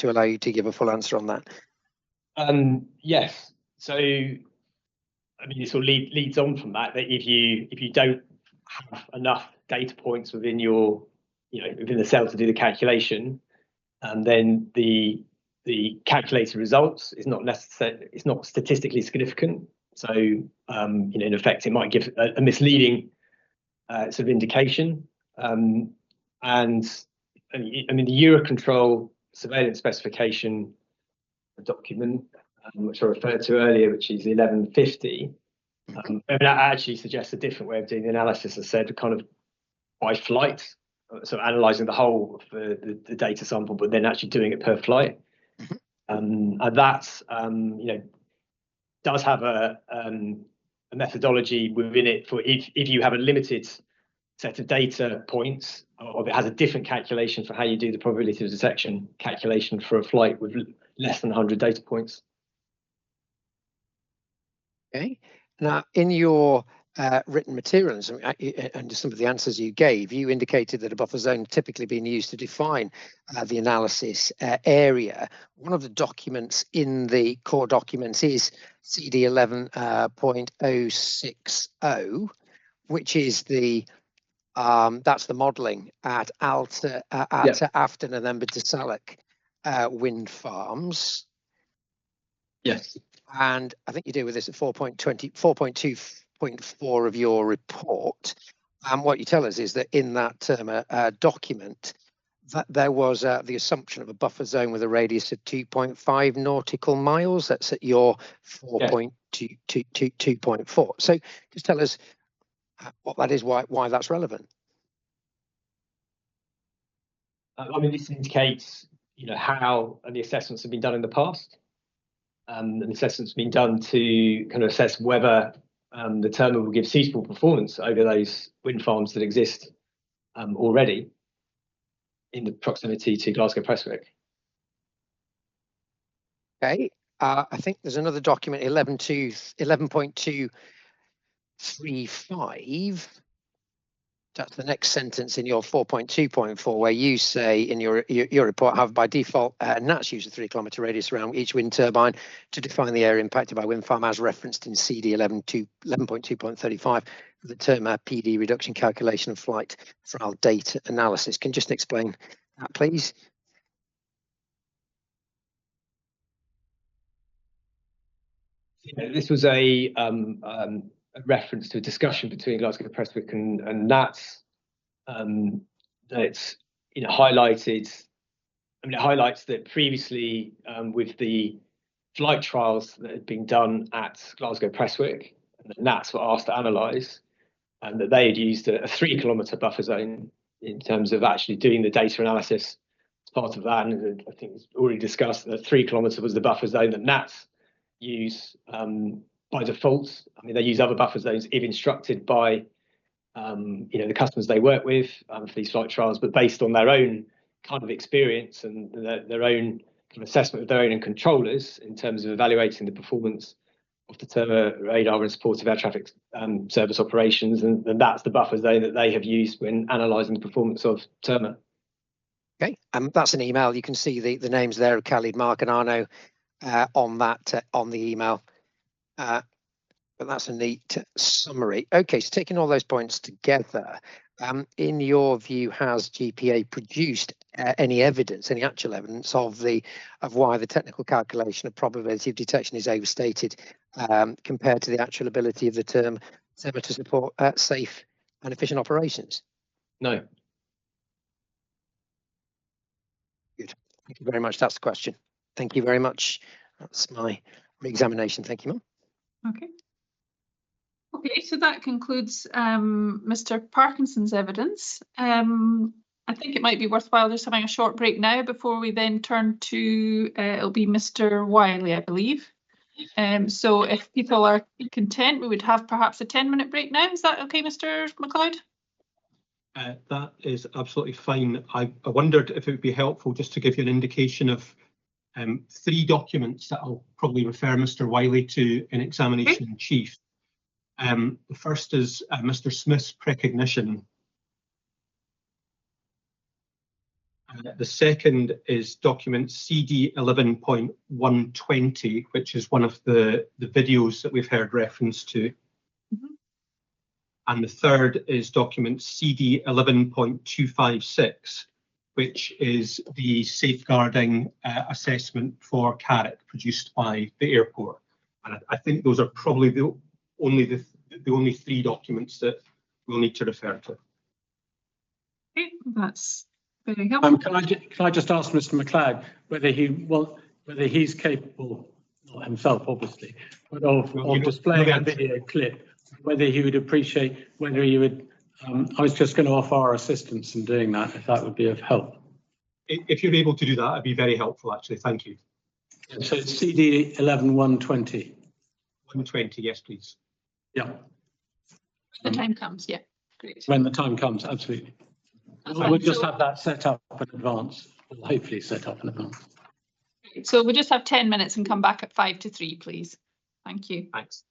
allow you to give a full answer on that. Yes. So I mean, it sort of leads on from that if you don't have enough data points within your within the cell to do the calculation, then the calculated results is not necessarily, it's not statistically significant. So in effect, it might give a misleading sort of indication. And I mean, the Eurocontrol surveillance specification document, which I referred to earlier, which is 1150, that actually suggests a different way of doing the analysis. As I said, kind of by flight, so analysing the whole of the data sample, but then actually doing it per flight. And that's does have a methodology within it for if you have a limited set of data points, or it has a different calculation for how you do the probability of detection calculation for a flight with less than 100 data points. Okay. Now, in your written materials and some of the answers you gave, you indicated that a buffer zone typically being used to define the analysis area. One of the documents in the core documents is CD 11.060, which is the that's the modelling at Alta, Afton, and then Salak wind farms. Yes. And I think you deal with this at 4.2.4 of your report. And what you tell us is that in that document, that there was the assumption of a buffer zone with a radius of 2.5 nautical miles. That's at your 4.2.4. So just tell us what that is, why that's relevant. I mean, this indicates, how the assessments have been done in the past. And the assessment's been done to kind of assess whether the terminal will give suitable performance over those wind farms that exist already in the proximity to Glasgow Prestwick. Okay, I think there's another document, 11.235. That's the next sentence in your 4.2.4, where you say in your report, have by default NATS use a 3 kilometre radius around each wind turbine to define the area impacted by wind farm, as referenced in CD 11.2.35 for the term PD reduction calculation of flight trial data analysis. Can you just explain that, please? This was a reference to a discussion between Glasgow Prestwick and NATS that highlighted. I mean, it highlights that previously with the flight trials that had been done at Glasgow Prestwick, and that NATS were asked to analyse, and that they had used a 3 kilometre buffer zone in terms of actually doing the data analysis as part of that. And I think it's already discussed that 3 kilometre was the buffer zone that NATS use by default. I mean, they use other buffer zones if instructed by the customers they work with for these flight trials, but based on their own kind of experience and their own kind of assessment of their own controllers in terms of evaluating the performance of the Terma radar and supportive air traffic service operations, and that's the buffer zone that they have used when analysing the performance of Terma. Okay, that's an email. You can see the names there of Khalid, Mark, and Arno on that on the email. But that's a neat summary. Okay, so taking all those points together, in your view, has GPA produced any evidence, any actual evidence of why the technical calculation of probability of detection is overstated compared to the actual ability of the term to support safe and efficient operations? No. Good. Thank you very much. That's the question. Thank you very much. That's my re-examination. Thank you, Mum. Okay. Okay, so that concludes Mr. Parkinson's evidence. And I think it might be worthwhile just having a short break now before we then turn to, it'll be Mr. Wiley, I believe. So if people are content, we would have perhaps a 10-minute break now. Is that okay, Mr. McLeod? That is absolutely fine. I wondered if it would be helpful just to give you an indication of 3 documents that I'll probably refer Mr. Wiley to in examination in chief. The first is Mr. Smith's precognition. The second is document CD 11.120, which is one of the videos that we've heard reference to. And the third is document CD 11.256, which is the safeguarding assessment for CARIC produced by the airport. And I think those are probably the only 3 documents that we'll need to refer to. Okay, that's very helpful. Can I just ask Mr. McLeod whether he's capable, not himself obviously, but of displaying a video clip, whether he would appreciate, whether he would, I was just going to offer our assistance in doing that, if that would be of help. If you're able to do that, it'd be very helpful actually, thank you. So it's CD 11.120. 120, yes please. Yeah. When the time comes, yeah, great. When the time comes, absolutely. We'll just have that set up in advance, we'll hopefully set up in advance. So we'll just have 10 minutes and come back at 5 to 3, please. Thank you. Thanks.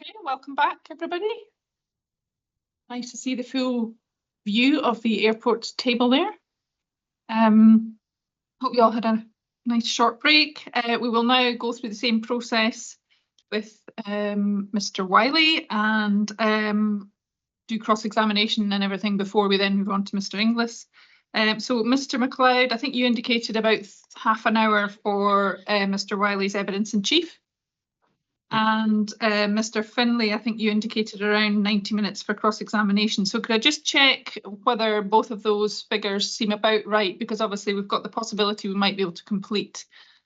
Okay, welcome back, everybody. Nice to see the full view of the airport's table there. Hope you all had a nice short break. We will now go through the same process with Mr. Wiley and do cross-examination and everything before we then move on to Mr. Inglis. So Mr. MacLeod, I think you indicated about half an hour for Mr. Wiley's evidence in chief. And Mr. Finlay, I think you indicated around 90 minutes for cross-examination. So could I just check whether both of those figures seem about right? Because obviously we've got the possibility we might be able to complete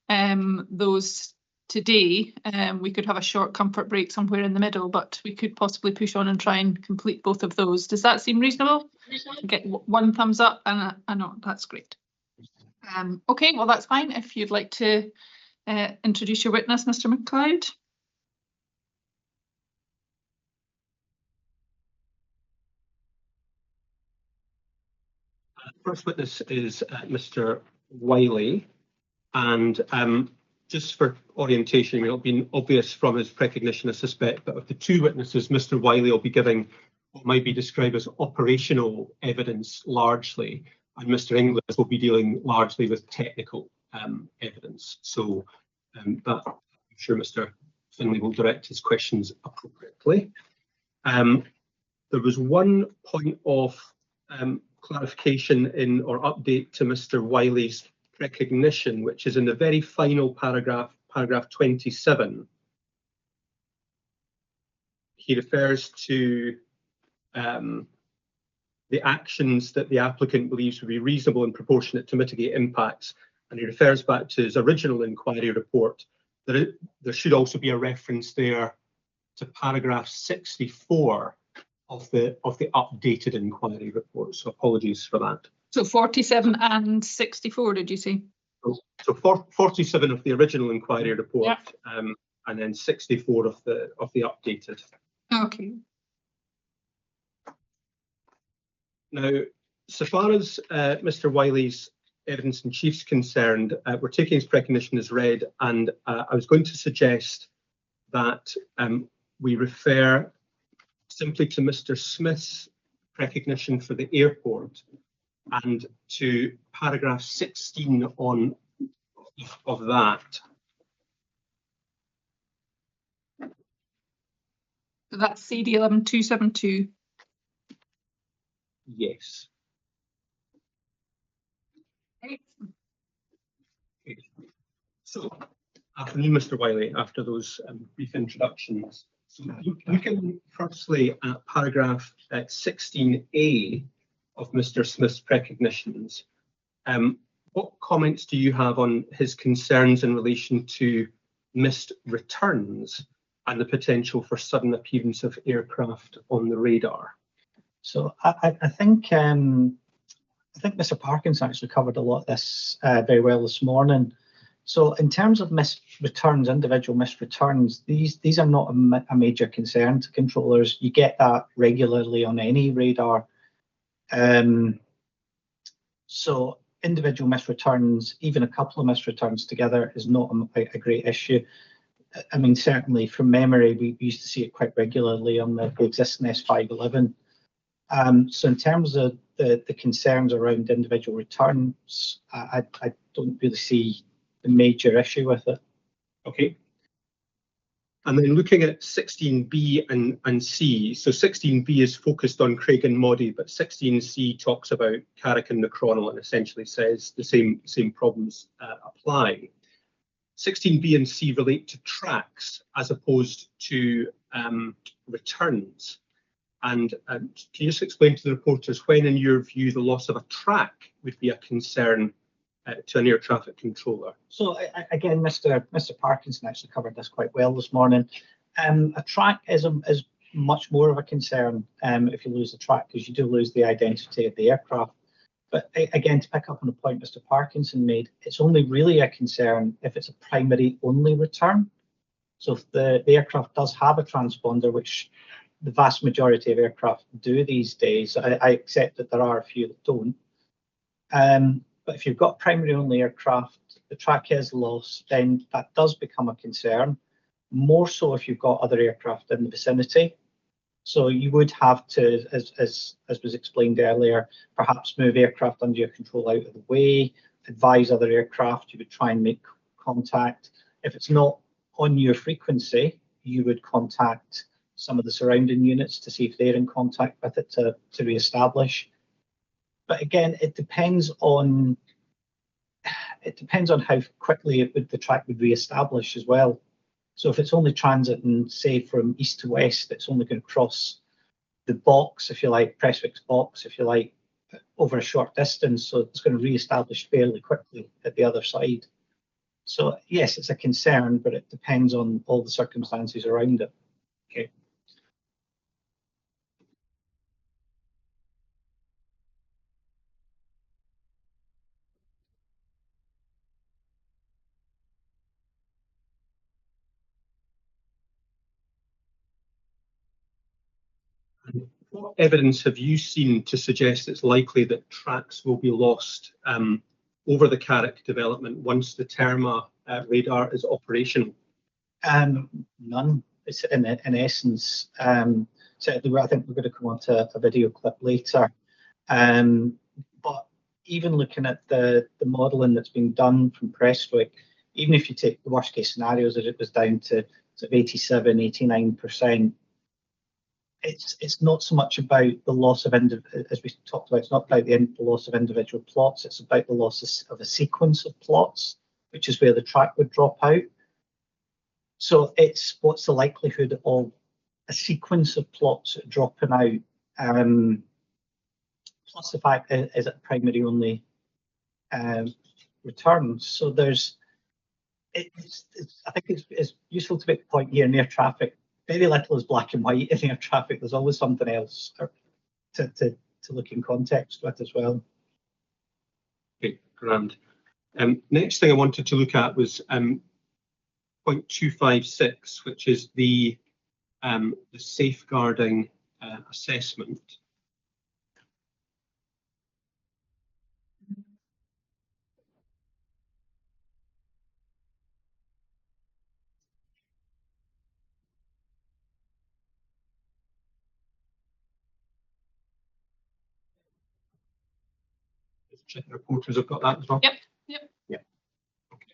those today. We could have a short comfort break somewhere in the middle, but we could possibly push on and try and complete both of those. Does that seem reasonable? Get one thumbs up and a no, that's great. Okay, well, that's fine. If you'd like to introduce your witness, Mr. MacLeod. First witness is Mr. Wiley, and just for orientation, it may not be obvious from his recognition, I suspect, but of the two witnesses, Mr. Wiley will be giving what might be described as operational evidence largely, and Mr. Inglis will be dealing largely with technical evidence. So that I'm sure Mr. Finlay will direct his questions appropriately. There was one point of clarification in or update to Mr. Wiley's recognition, which is in the very final paragraph, paragraph 27. He refers to the actions that the applicant believes would be reasonable and proportionate to mitigate impacts, and he refers back to his original inquiry report. There should also be a reference there to paragraph 64 of the updated inquiry report. So apologies for that. So 47 and 64, did you say? So 47 of the original inquiry report, yeah. And then 64 of the updated. Okay. Now, so far as Mr. Wiley's evidence in chief's concerned, we're taking his recognition as read, and I was going to suggest that we refer simply to Mr. Smith's recognition for the airport and to paragraph 16 of that. So that's CD 11272. Yes. Okay. So, afternoon, Mr. Wiley, after those brief introductions. So looking firstly at paragraph 16A of Mr. Smith's recognitions, what comments do you have on his concerns in relation to missed returns and the potential for sudden appearance of aircraft on the radar? So I think Mr. Parkinson actually covered a lot of this very well this morning. So in terms of missed returns, individual missed returns, these are not a major concern to controllers. You get that regularly on any radar. So individual missed returns, even a couple of missed returns together, is not a great issue. I mean, certainly from memory, we used to see it quite regularly on the existing S511. So in terms of the concerns around individual returns, I don't really see the major issue with it. Okay. And then looking at 16B and C, so 16B is focused on Craig and Moddy, but 16C talks about Carrick and Necronal and essentially says the same problems apply. 16B and C relate to tracks as opposed to returns. And can you just explain to the reporters when, in your view, the loss of a track would be a concern to an air traffic controller? So again, Mr. Parkinson actually covered this quite well this morning. A track is much more of a concern if you lose the track, because you do lose the identity of the aircraft. But again, to pick up on the point Mr. Parkinson made, it's only really a concern if it's a primary only return. So if the aircraft does have a transponder, which the vast majority of aircraft do these days, I accept that there are a few that don't. But if you've got primary only aircraft, the track is lost, then that does become a concern. more so if you've got other aircraft in the vicinity. So you would have to, as was explained earlier, perhaps move aircraft under your control out of the way, advise other aircraft, you would try and make contact. If it's not on your frequency, you would contact some of the surrounding units to see if they're in contact with it to re-establish. But again, it depends on how quickly the track would re-establish as well. So if it's only transiting, say, from east to west, it's only going to cross the box, if you like, Prestwick's box, if you like, over a short distance. So it's going to re-establish fairly quickly at the other side. So yes, it's a concern, but it depends on all the circumstances around it. Okay. What evidence have you seen to suggest it's likely that tracks will be lost over the Carrick development once the Terma radar is operational? None. It's in essence. So I think we're going to come on to a video clip later. But even looking at the modelling that's been done from Prestwick, even if you take the worst case scenarios that it was down to 87, 89%, it's not so much about the loss of, as we talked about, it's not about the loss of individual plots, it's about the loss of a sequence of plots, which is where the track would drop out. So it's what's the likelihood of a sequence of plots dropping out, plus the fact that is it primary only returns. So there's, I think it's useful to make the point here, near traffic, very little is black and white in air traffic. There's always something else to look in context with as well. Okay, grand. Next thing I wanted to look at was point 256, which is the safeguarding assessment. Check the reporters have got that as well. Yep. Okay.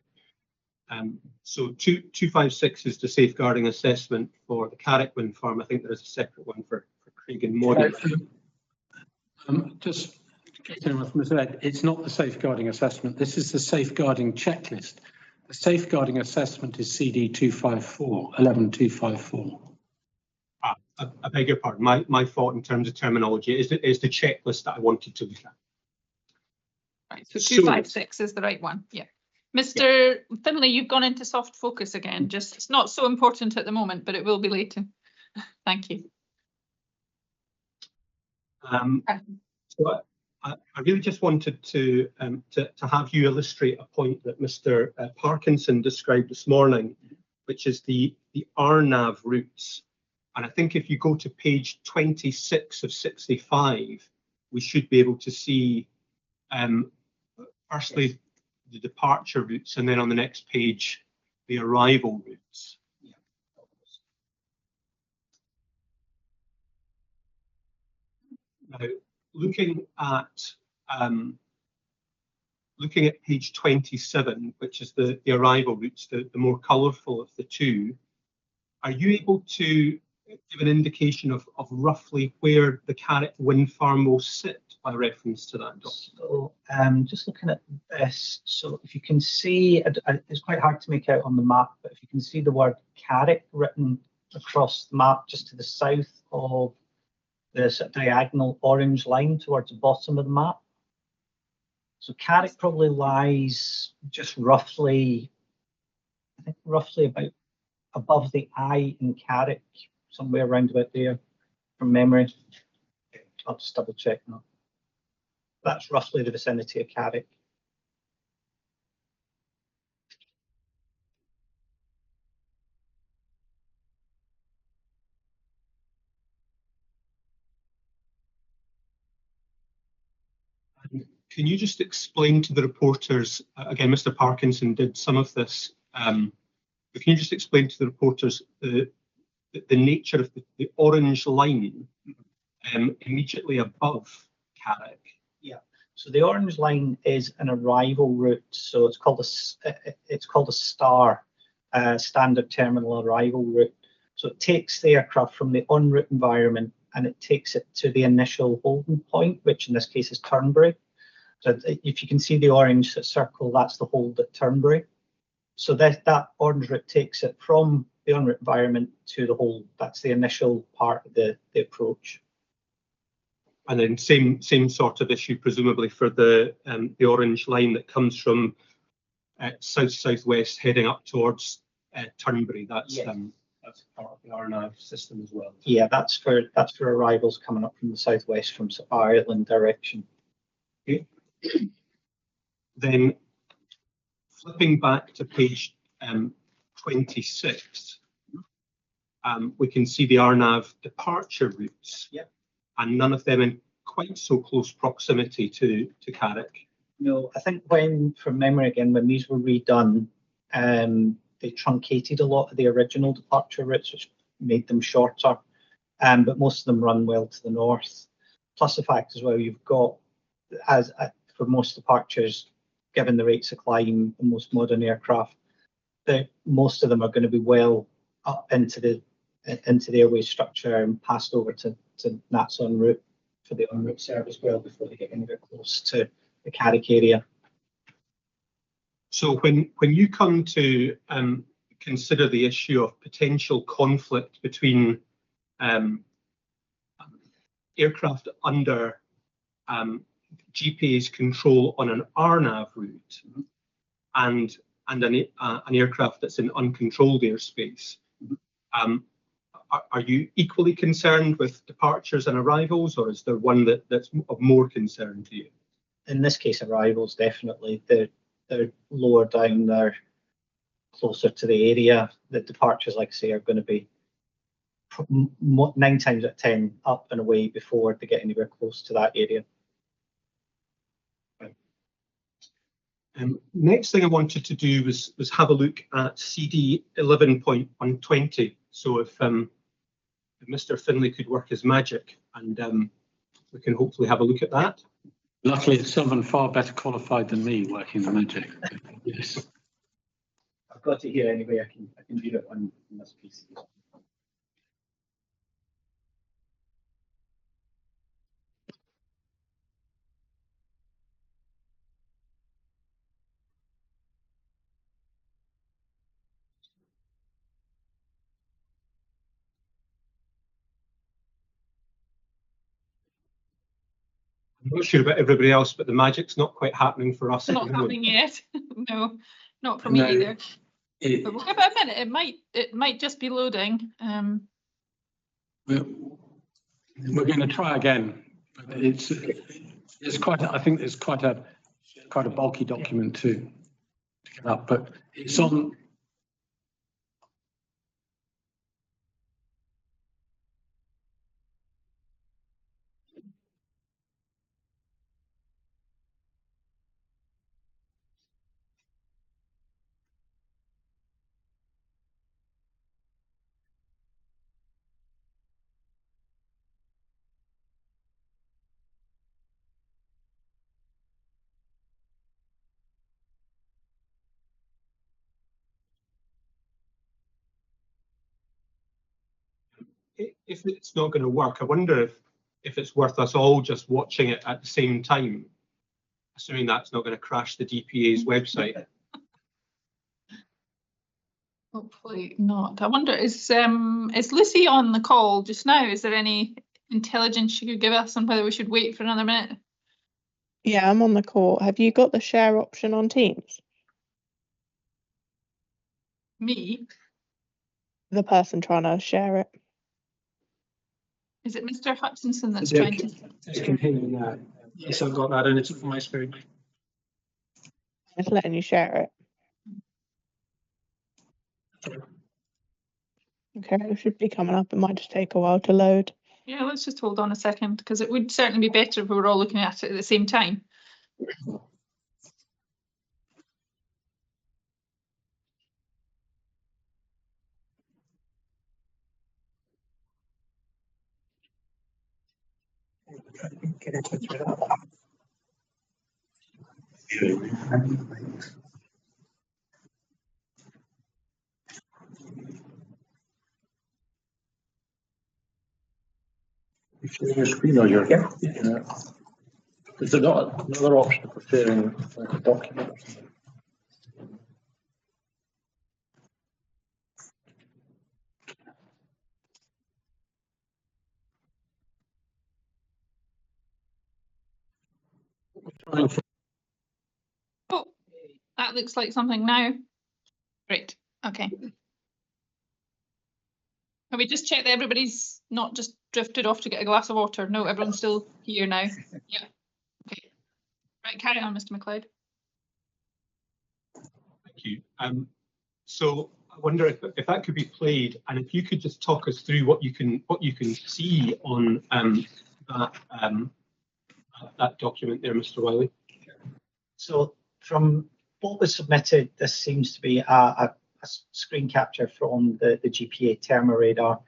So 256 is the safeguarding assessment for the Carrick wind farm. I think there is a separate one for Craig and Modern. Just continuing with Ms. Ed, it's not the safeguarding assessment. This is the safeguarding checklist. The safeguarding assessment is CD 11254. I beg your pardon. My fault in terms of terminology. Is the checklist that I wanted to look at. Right, so 256 is the right one. Yeah. Mr. Finlay, you've gone into soft focus again. Just it's not so important at the moment, but it will be later. Thank you. So I really just wanted to have you illustrate a point that Mr. Parkinson described this morning, which is the RNAV routes. And I think if you go to page 26 of 65, we should be able to see firstly the departure routes, and then on the next page the arrival routes. Now, looking at page 27, which is the arrival routes, the more colourful of the two, are you able to give an indication of roughly where the Carrick wind farm will sit by reference to that document? So just looking at this, so if you can see, it's quite hard to make out on the map, but if you can see the word Carrick written across the map just to the south of the sort of diagonal orange line towards the bottom of the map. So Carrick probably lies just roughly, I think roughly about above the eye in Carrick, somewhere around about there from memory. I'll just double check now. That's roughly the vicinity of Carrick. Can you just explain to the reporters, again, Mr. Parkinson did some of this Can you just explain to the reporters the nature of the orange line immediately above Carrick? Yeah. So the orange line is an arrival route. So it's called a STAR, standard terminal arrival route. So it takes the aircraft from the en route environment and it takes it to the initial holding point, which in this case is Turnberry. So if you can see the orange circle, that's the hold at Turnberry. So that orange route takes it from the en route environment to the hold. That's the initial part of the approach. And then same sort of issue, presumably, for the orange line that comes from south-southwest heading up towards Turnberry. That's yes. That's part of the RNAV system as well. Yeah, that's for arrivals coming up from the southwest from Ireland direction. Okay. Then flipping back to page 26, we can see the RNAV departure routes. Yep. And none of them in quite so close proximity to Carrick. No, I think from memory again, when these were redone, they truncated a lot of the original departure routes, which made them shorter. But most of them run well to the north. Plus the fact as well, you've got, for most departures, given the rates of climb, the most modern aircraft, most of them are going to be well up into the airway structure and passed over to NATS en route for the en route service well before they get anywhere close to the Carrick area. So when you come to consider the issue of potential conflict between aircraft under GPA's control on an RNAV route and an aircraft that's in uncontrolled airspace, are you equally concerned with departures and arrivals, or is there one that's of more concern to you? In this case, arrivals, definitely. They're lower down, they're closer to the area. The departures, like I say, are going to be 9 times out of 10 up and away before they get anywhere close to that area. Next thing I wanted to do was have a look at CD 11.120. So if Mr. Finlay could work his magic, and we can hopefully have a look at that. Luckily, it's someone far better qualified than me working the magic. Yes. I've got it here anyway. I can do it on this piece. I'm not sure about everybody else, but the magic's not quite happening for us. It's not happening yet. No, not for me either. But we'll give it a minute. It might just be loading. We're going to try again. It's quite. I think it's quite a bulky document to get up, but it's on. If it's not going to work, I wonder if it's worth us all just watching it at the same time, assuming that's not going to crash the DPA's website. Hopefully not. I wonder, is Lucy on the call just now? Is there any intelligence she could give us on whether we should wait for another minute? Yeah, I'm on the call. Have you got the share option on Teams? Me? The person trying to share it. Is it Mr. Hutchinson that's Yeah, trying to? I can hear you now. Yes, I've got that, and it's on my screen. It's letting you share it. Okay, it should be coming up. It might just take a while to load. Yeah, let's just hold on a second, because it would certainly be better if we were all looking at it at the same time. Get in touch with that. You share your screen or your is there not another option for sharing like a document or something? Oh, that looks like something now. Great. Okay. Have we just checked that everybody's not just drifted off to get a glass of water? No, everyone's still here now. Yeah. Okay. Right, carry on, Mr. McLeod. Thank you. So I wonder if that could be played, and if you could just talk us through what you can see on that document there, Mr. Wiley. So from what was submitted, this seems to be a screen capture from the GPA Terma radar.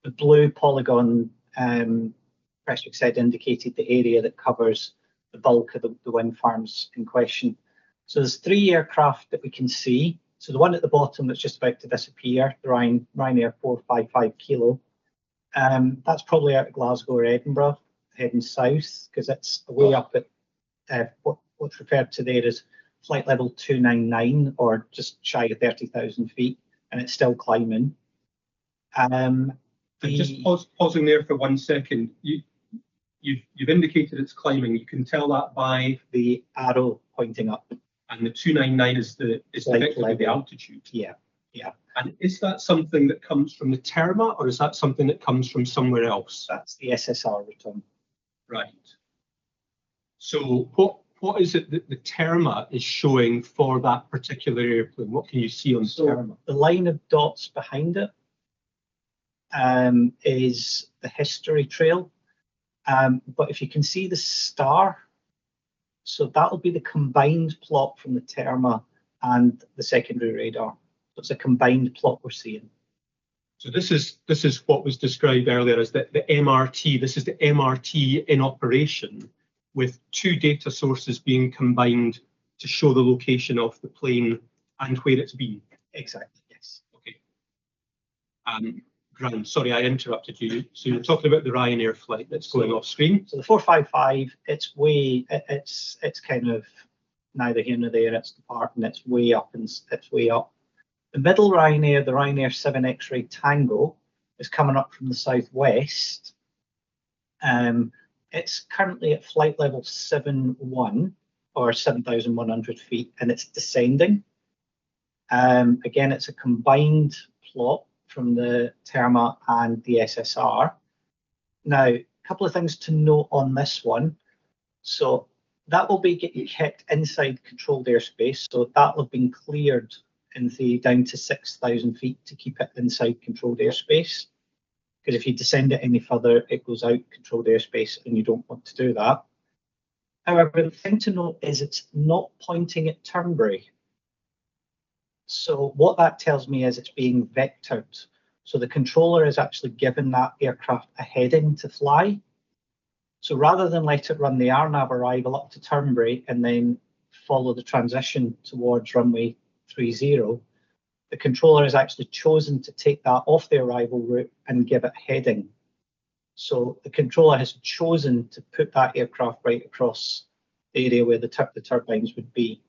The blue polygon pressure set indicated the area that covers the bulk of the wind farms in question. So there's 3 aircraft that we can see. So the one at the bottom that's just about to disappear, the Ryanair 455 Kilo, that's probably out of Glasgow or Edinburgh, heading south, because it's way up at what's referred to there as flight level 299, or just shy of 30,000 feet, and it's still climbing. And just pausing there for 1 second. You've indicated it's climbing. You can tell that by the arrow pointing up. And the 299 is effectively the altitude. Yeah, yeah. And is that something that comes from the Terma, or is that something that comes from somewhere else? That's the SSR return. Right. So what is it that the Terma is showing for that particular airplane? What can you see on the Terma? The line of dots behind it is the history trail. But if you can see the star, so that'll be the combined plot from the Terma and the secondary radar. So it's a combined plot we're seeing. So this is what was described earlier as the MRT. This is the MRT in operation, with 2 data sources being combined to show the location of the plane and where it's been. Exactly, yes. Okay. Graham, sorry, I interrupted you. So you're talking about the Ryanair flight that's going off screen. So the 455, it's kind of neither here nor there. It's departing. It's way up, and it's way up. The middle Ryanair, the Ryanair 7 X-ray Tango, is coming up from the southwest. It's currently at flight level 7.1, or 7,100 feet, and it's descending. Again, it's a combined plot from the Terma and the SSR. Now, a couple of things to note on this one. So that will be getting kept inside controlled airspace. So that will have been cleared in the down to 6,000 feet to keep it inside controlled airspace. Because if you descend it any further, it goes out controlled airspace, and you don't want to do that. However, the thing to note is it's not pointing at Turnberry. So what that tells me is it's being vectored. So the controller is actually given that aircraft a heading to fly. So rather than let it run the RNAV arrival up to Turnberry and then follow the transition towards runway 30, the controller has actually chosen to take that off the arrival route and give it a heading. So the controller has chosen to put that aircraft right across the area where the turbines would be.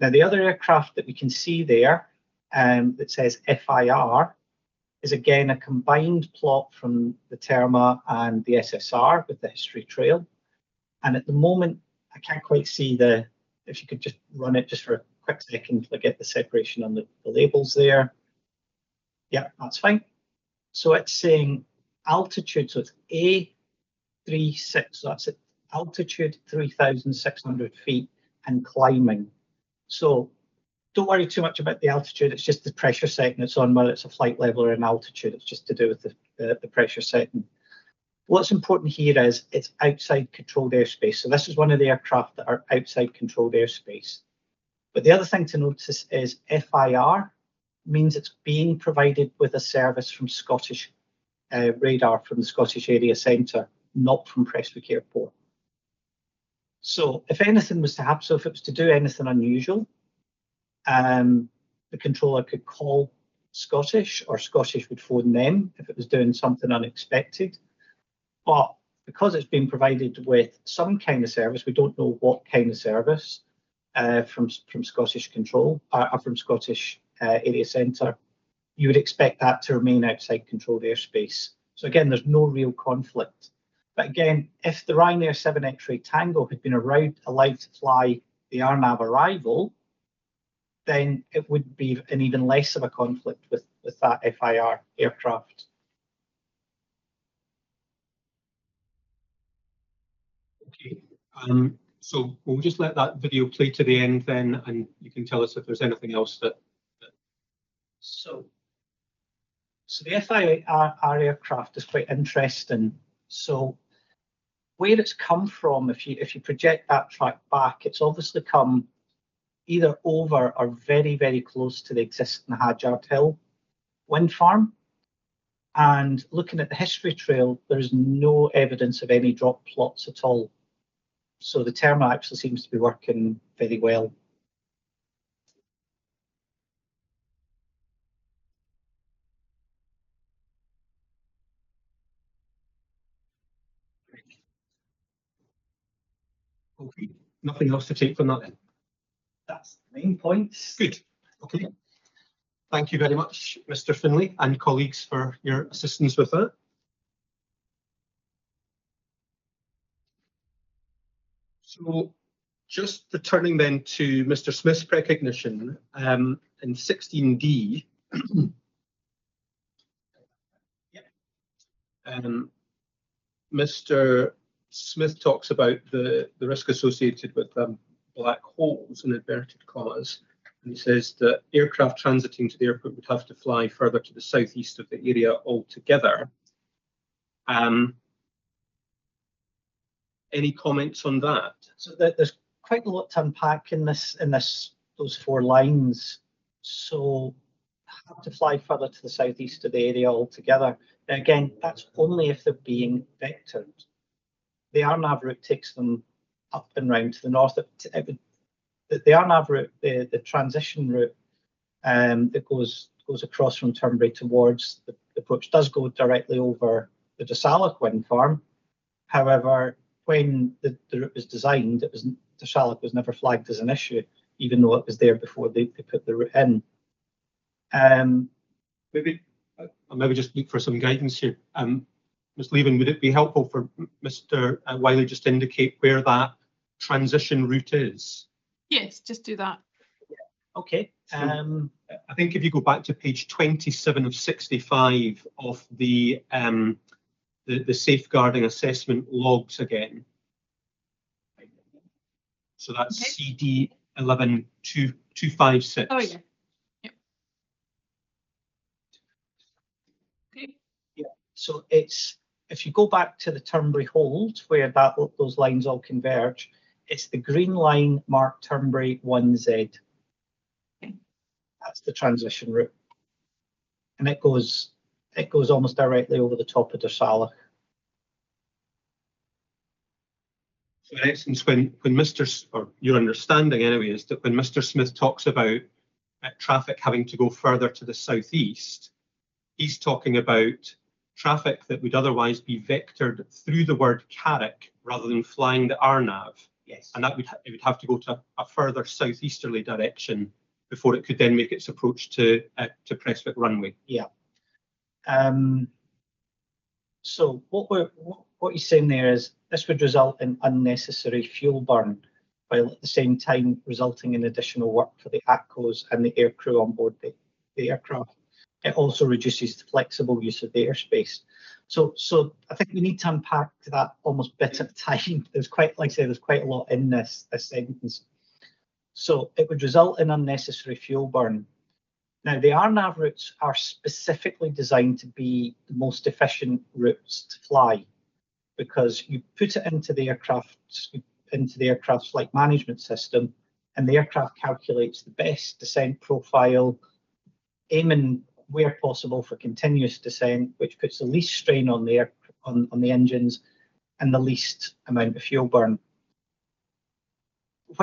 Now, the other aircraft that we can see there that says FIR is again a combined plot from the Terma and the SSR with the history trail. And at the moment, I can't quite see if you could just run it just for a quick second to get the separation on the labels there. Yeah, that's fine. So it's saying altitude, so it's A36, so that's at altitude 3,600 feet and climbing. So don't worry too much about the altitude. It's just the pressure setting it's on, whether it's a flight level or an altitude. It's just to do with the pressure setting. What's important here is it's outside controlled airspace. So this is one of the aircraft that are outside controlled airspace. But the other thing to notice is FIR means it's being provided with a service from Scottish radar from the Scottish Area Centre. not from Prestwick Airport. So if anything was to happen, so if it was to do anything unusual, the controller could call Scottish, or Scottish would phone them if it was doing something unexpected. But because it's been provided with some kind of service, we don't know what kind of service from Scottish Control, or from Scottish Area Centre, you would expect that to remain outside controlled airspace. So again, there's no real conflict. But again, if the Ryanair 7 X-ray Tango had been allowed to fly the RNAV arrival, then it would be an even less of a conflict with that FIR aircraft. Okay, so we'll just let that video play to the end then, and you can tell us if there's anything else that. So the FIR aircraft is quite interesting. So where it's come from, if you project that track back, it's obviously come either over or very, very close to the existing Hadjard Hill wind farm. And looking at the history trail, there's no evidence of any drop plots at all. So the terminal actually seems to be working very well. Okay, nothing else to take from that then? That's the main points. Good. Okay. Thank you very much, Mr. Finlay, and colleagues, for your assistance with that. So just returning then to Mr. Smith's recognition, in 16D, Mr. Smith talks about the risk associated with black holes, in inverted commas. And he says that aircraft transiting to the airport would have to fly further to the southeast of the area altogether. Any comments on that? So there's quite a lot to unpack in those 4 lines. So have to fly further to the southeast of the area altogether. Now again, that's only if they're being vectored. The RNAV route takes them up and round to the north. The RNAV route, the transition route that goes across from Turnberry towards the approach, does go directly over the Dusalach wind farm. However, when the route was designed, Dusalach was never flagged as an issue, even though it was there before they put the route in. I'll maybe just look for some guidance here. Ms. Levin, would it be helpful for Mr. Wiley just to indicate where that transition route is? Yes, just do that. Okay. So, I think if you go back to page 27 of 65 of the safeguarding assessment logs again. So that's okay. CD 11256. Oh yeah. Yep. Okay. Yeah. So it's, if you go back to the Turnberry hold where those lines all converge, it's the green line marked Turnberry 1Z. Okay. That's the transition route, and it goes almost directly over the top of Dusalach. So in essence, when your understanding anyway is that when Mr. Smith talks about traffic having to go further to the southeast, he's talking about traffic that would otherwise be vectored through the word Carrick rather than flying the RNAV. Yes. And it would have to go to a further southeasterly direction before it could then make its approach to Prestwick runway. Yeah. So what he's saying there is this would result in unnecessary fuel burn, while at the same time resulting in additional work for the ATCOs and the aircrew on board the aircraft. It also reduces the flexible use of the airspace. So I think we need to unpack that almost bit at a time. There's quite, like I say, there's quite a lot in this sentence. So it would result in unnecessary fuel burn. Now, the RNAV routes are specifically designed to be the most efficient routes to fly, because you put it into the aircraft's flight management system, and the aircraft calculates the best descent profile, aiming where possible for continuous descent, which puts the least strain on the engines and the least amount of fuel burn.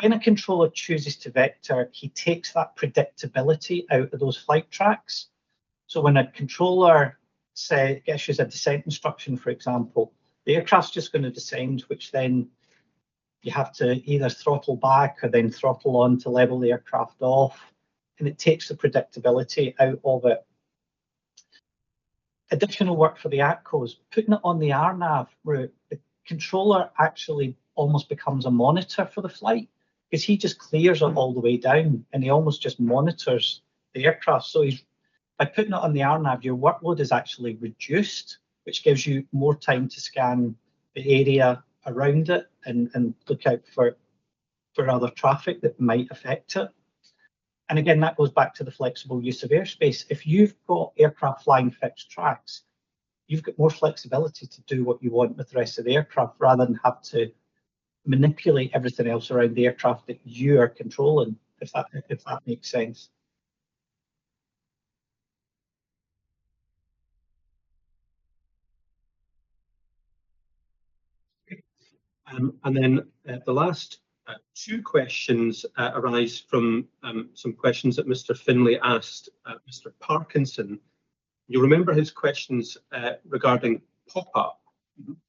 When a controller chooses to vector, he takes that predictability out of those flight tracks. So when a controller issues a descent instruction, for example, the aircraft's just going to descend, which then you have to either throttle back or then throttle on to level the aircraft off, and it takes the predictability out of it. Additional work for the ATCOs, putting it on the RNAV route, the controller actually almost becomes a monitor for the flight, because he just clears it all the way down and he almost just monitors the aircraft. So by putting it on the RNAV, your workload is actually reduced, which gives you more time to scan the area around it and look out for other traffic that might affect it. And again, that goes back to the flexible use of airspace. If you've got aircraft flying fixed tracks, you've got more flexibility to do what you want with the rest of the aircraft rather than have to manipulate everything else around the aircraft that you are controlling, if that makes sense. And then the last two questions arise from some questions that Mr. Finlay asked Mr. Parkinson. You'll remember his questions regarding pop-up,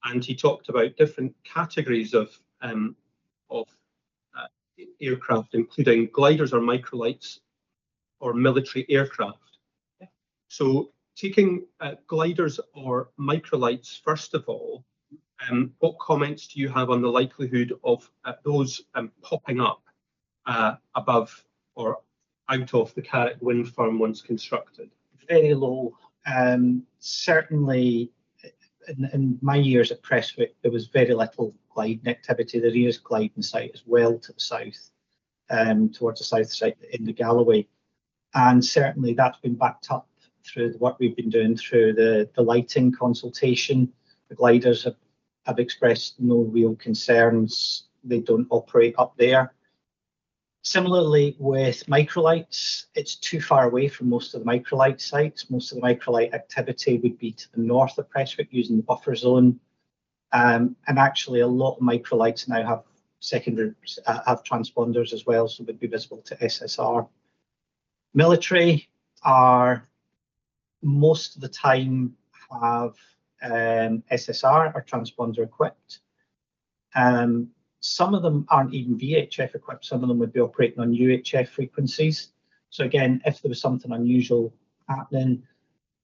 and he talked about different categories of aircraft, including gliders or microlights or military aircraft. So taking gliders or microlights, first of all, what comments do you have on the likelihood of those popping up above or out of the Carrick wind farm once constructed? Very low. Certainly, in my years at Prestwick, there was very little gliding activity. The nearest gliding site is well to the south, towards the south side in the Galloway. And certainly that's been backed up through the work we've been doing through the lighting consultation. The gliders have expressed no real concerns. They don't operate up there. Similarly with microlights, it's too far away from most of the microlight sites. Most of the microlight activity would be to the north of Prestwick using the buffer zone. And actually a lot of microlights now have have transponders as well, so would be visible to SSR. Military are most of the time have SSR or transponder equipped. Some of them aren't even VHF equipped. Some of them would be operating on UHF frequencies. So again, if there was something unusual happening,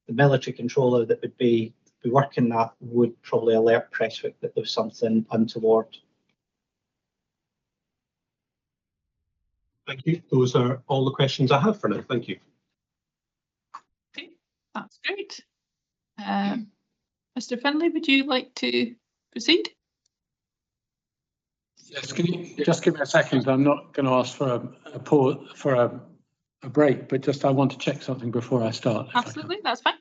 the military controller that would be working that would probably alert Prestwick that there was something untoward. Thank you. Those are all the questions I have for now. Thank you. Okay, that's great. Mr. Finlay, would you like to proceed? Yes, can you just give me a second? I'm not going to ask for a pause for a break, but just I want to check something before I start. Absolutely, that's fine.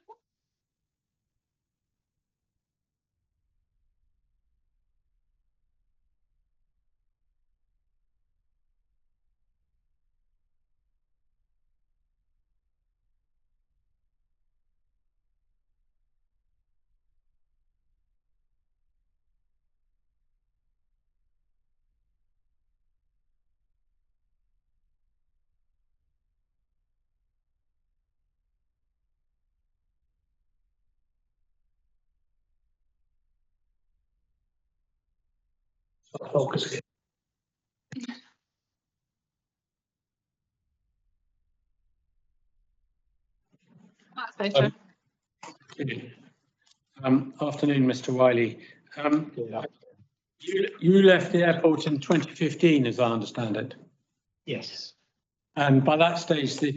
Focus. That's better. Afternoon, Mr. Wiley. You left the airport in 2015, as I understand it. Yes. And by that stage, the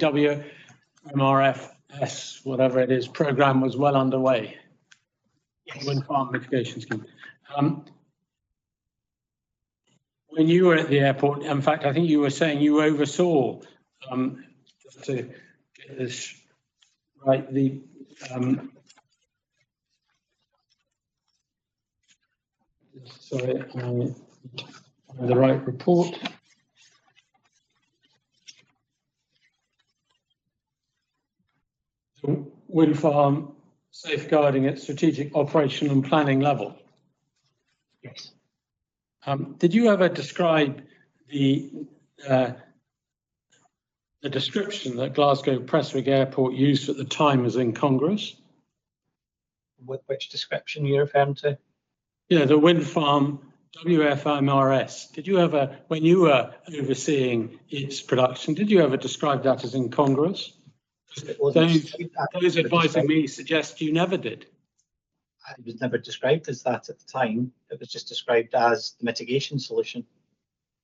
WMRFS, whatever it is, program was well underway. Yes. Wind farm mitigation scheme. When you were at the airport, in fact, I think you were saying you oversaw, just to get this right, the sorry, the right report. The wind farm safeguarding at strategic, operational and planning level. Yes. Did you ever describe the description that Glasgow Prestwick Airport used at the time as incongruous? Which description are you referring to? Yeah, the wind farm WFMRS. Did you ever, when you were overseeing its production, did you ever describe that as incongruous? Those advising me suggest you never did. It was never described as that at the time. It was just described as the mitigation solution.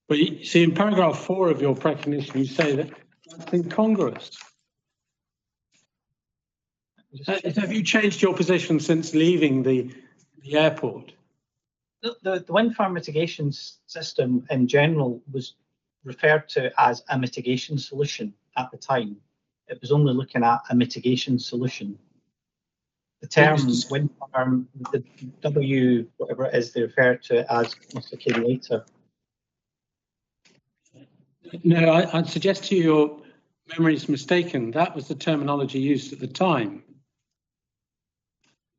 But you see, in paragraph 4 of your recognition, you say that that's incongruous. Have you changed your position since leaving the airport? The wind farm mitigation system in general was referred to as a mitigation solution at the time. It was only looking at a mitigation solution. The term wind farm, the W, whatever it is, they refer to it as must have came later. No, I'd suggest to you your memory is mistaken. That was the terminology used at the time.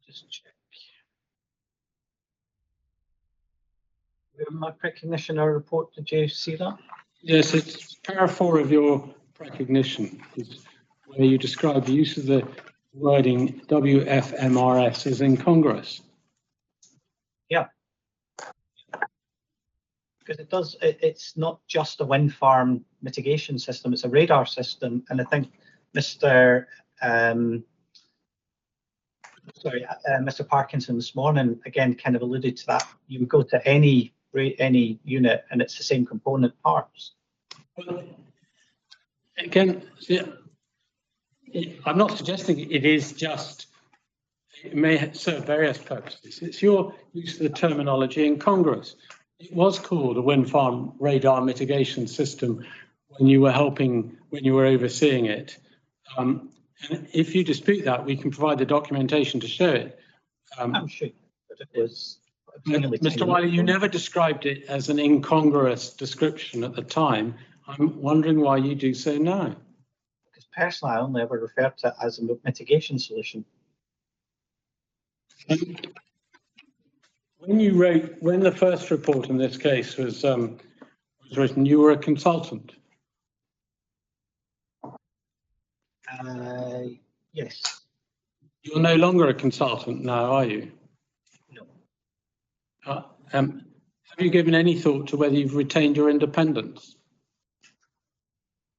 Just check. In my recognition or report, did you see that? Yes, it's para 4 of your recognition, where you describe the use of the wording WFMRS as incongruous. Yeah. Because it does, it's not just a wind farm mitigation system, it's a radar system. And I think Mr. Mr. Parkinson this morning, again, kind of alluded to that. You would go to any unit and it's the same component parts. Well, again, I'm not suggesting it is just, it may serve various purposes. It's your use of the terminology incongruous. It was called a wind farm radar mitigation system when you were overseeing it. And if you dispute that, we can provide the documentation to show it. I'm sure that it was. Mr. Wiley, you never described it as an incongruous description at the time. I'm wondering why you do so now. Because personally, I only ever referred to it as a mitigation solution. When the first report in this case was written, you were a consultant. Yes. You're no longer a consultant now, are you? No. Have you given any thought to whether you've retained your independence?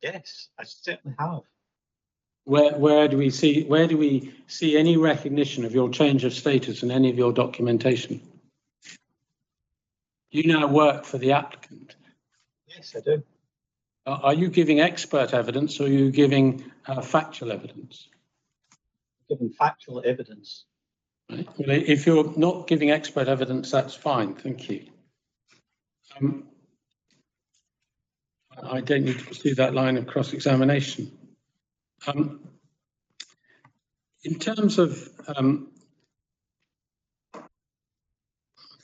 Yes, I certainly have. Where do we see any recognition of your change of status in any of your documentation? You now work for the applicant. Yes, I do. Are you giving expert evidence or are you giving factual evidence? Giving factual evidence. Right. Well, if you're not giving expert evidence, that's fine. Thank you. I don't need to pursue that line of cross-examination. In terms of,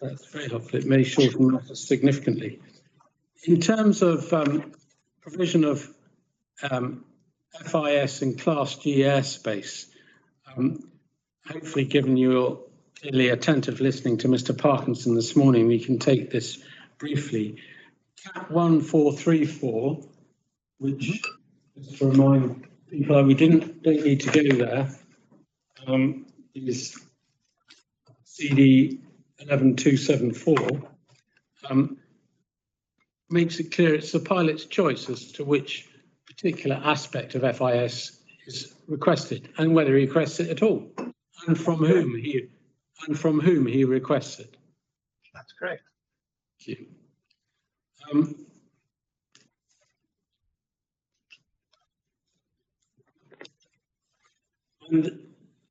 that's very helpful, it may shorten matters significantly. In terms of provision of FIS and Class G airspace, hopefully given you're clearly attentive listening to Mr. Parkinson this morning, we can take this briefly. Cap 1434, which, just to remind people, we don't need to go there, is CD 11274, makes it clear it's the pilot's choice as to which particular aspect of FIS is requested and whether he requests it at all, and from whom he requests it. That's correct. Thank you. And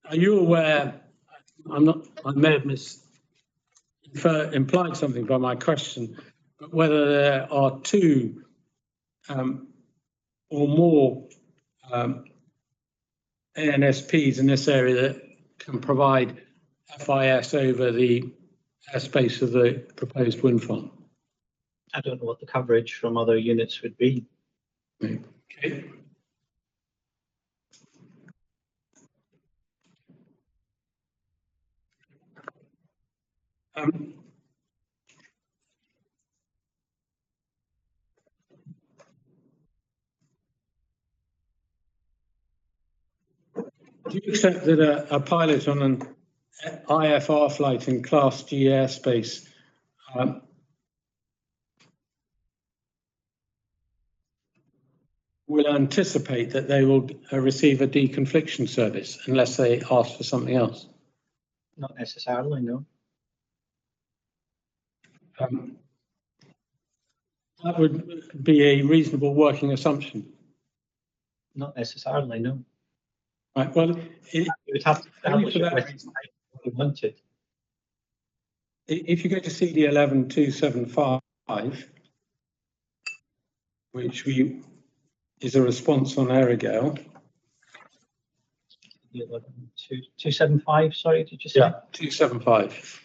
are you aware? I may have implied something by my question, but whether there are two or more ANSPs in this area that can provide FIS over the airspace of the proposed wind farm? I don't know what the coverage from other units would be. Okay. Except that a pilot on an IFR flight in Class G airspace will anticipate that they will receive a deconfliction service unless they ask for something else? Not necessarily, no. That would be a reasonable working assumption. Not necessarily, no. Right. Well, You would have to establish for it that with reason, what you wanted. if you go to CD 11275, which is a response on Aerogale. 275, sorry, did you say? Yeah, 275.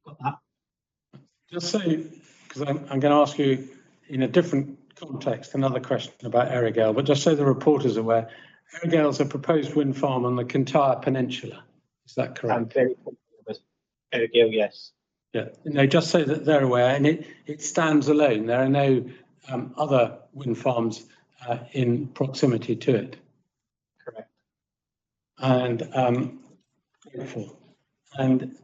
Got that. Just so, because I'm going to ask you in a different context another question about Aerogale, but just so the reporters are aware, Aerogale is a proposed wind farm on the Kintyre Peninsula. Is that correct? I'm very comfortable with Aerogale, yes. Yeah, no, just so that they're aware, and it stands alone. There are no other wind farms in proximity to it. Correct. And grateful. And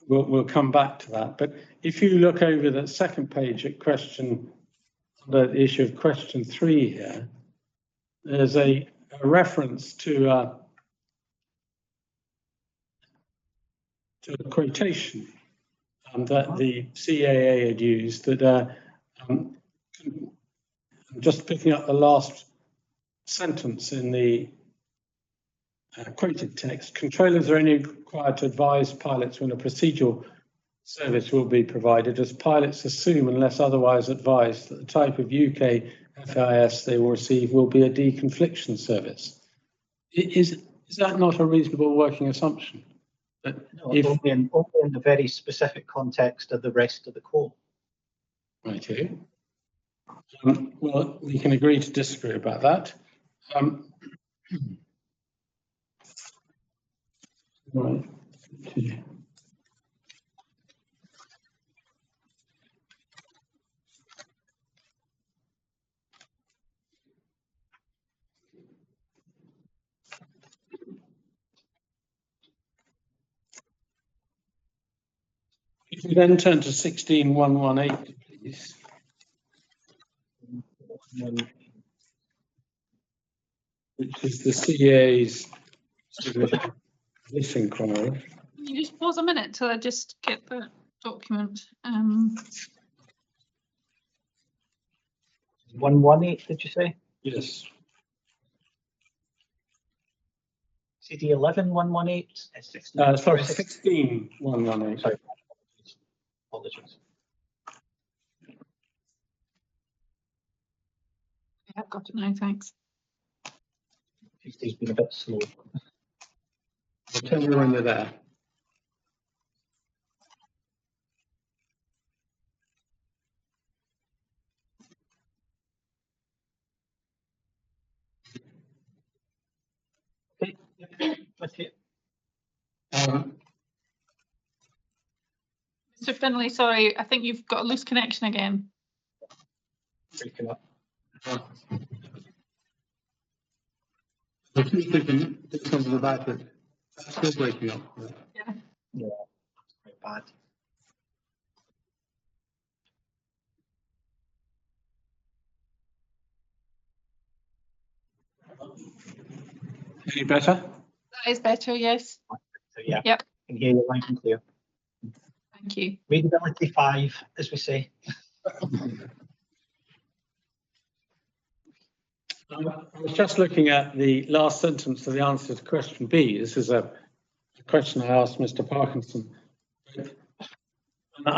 we'll come back to that. But if you look over the second page at the issue of question 3 here, there's a reference to a quotation that the CAA had used that I'm just picking up the last sentence in the quoted text. Controllers are only required to advise pilots when a procedural service will be provided, as pilots assume, unless otherwise advised, that the type of UK FIS they will receive will be a deconfliction service. Is that not a reasonable working assumption? That no, only in the very specific context of the rest of the code. Righto. Well, we can agree to disagree about that. Right. If you then turn to 16118, please. Which is the CA's this inquiry. Can you just pause a minute till I just get the document? 118, did you say? Yes. CD 11118? sorry, 16118. Sorry, apologies. Yeah, I've got it now, thanks. He's been a bit slow. I'll tell you when you're there. Okay, with you. Mr. Finlay, sorry, I think you've got a loose connection again. Breaking up. I think we can do something about it. That's still breaking up. Yeah. Yeah, quite bad. Any better? That is better, yes. So yeah, Yep. I can hear you loud and clear. Thank you. Readability 5, as we say. I was just looking at the last sentence of the answer to question B. This is a question I asked Mr. Parkinson. And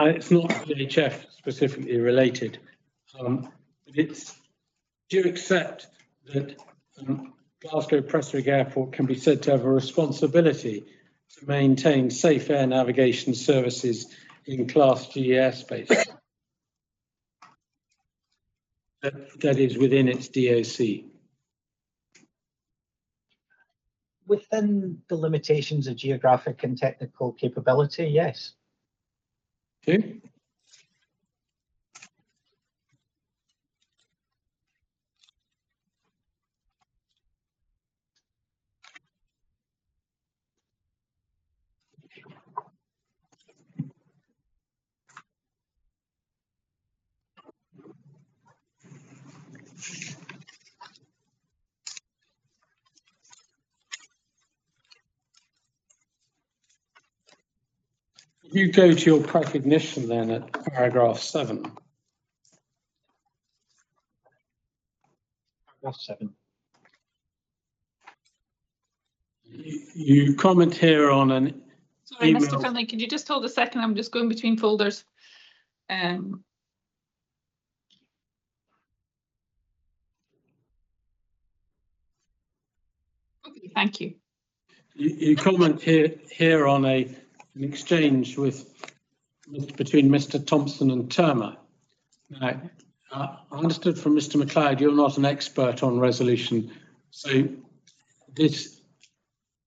it's not VHF specifically related. But it's, do you accept that Glasgow Prestwick Airport can be said to have a responsibility to maintain safe air navigation services in Class G airspace? That is within its DOC. Within the limitations of geographic and technical capability, yes. Okay. You go to your recognition then at paragraph 7. Paragraph 7. You comment here on an Sorry, email. Mr. Finlay, could you just hold a second? I'm just going between folders. Okay, thank you. You comment here on an exchange between Mr. Thompson and Terma. Now, I understood from Mr. McLeod you're not an expert on resolution, so this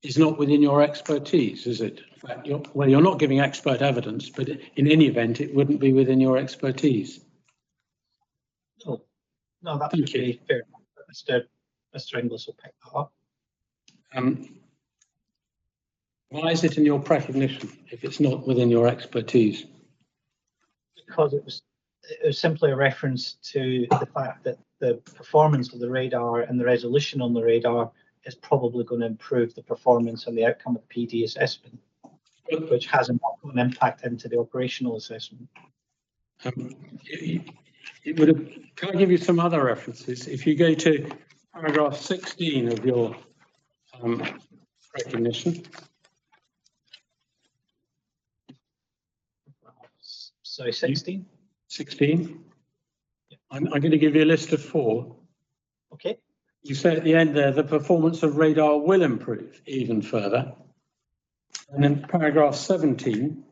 is not within your expertise, is it? In fact, you're not giving expert evidence, but in any event, it wouldn't be within your expertise. No, that Thank would be fair. Mr. Inglis will pick that up. Why is it in your recognition if it's not within your expertise? Because it was simply a reference to the fact that the performance of the radar and the resolution on the radar is probably going to improve the performance and the outcome of PD assessment, which has an impact into the operational assessment. It would have, can I give you some other references? If you go to paragraph 16 of your recognition. So 16? 16. I'm going to give you a list of 4. Okay. You say at the end there, the performance of radar will improve even further. And in paragraph 17,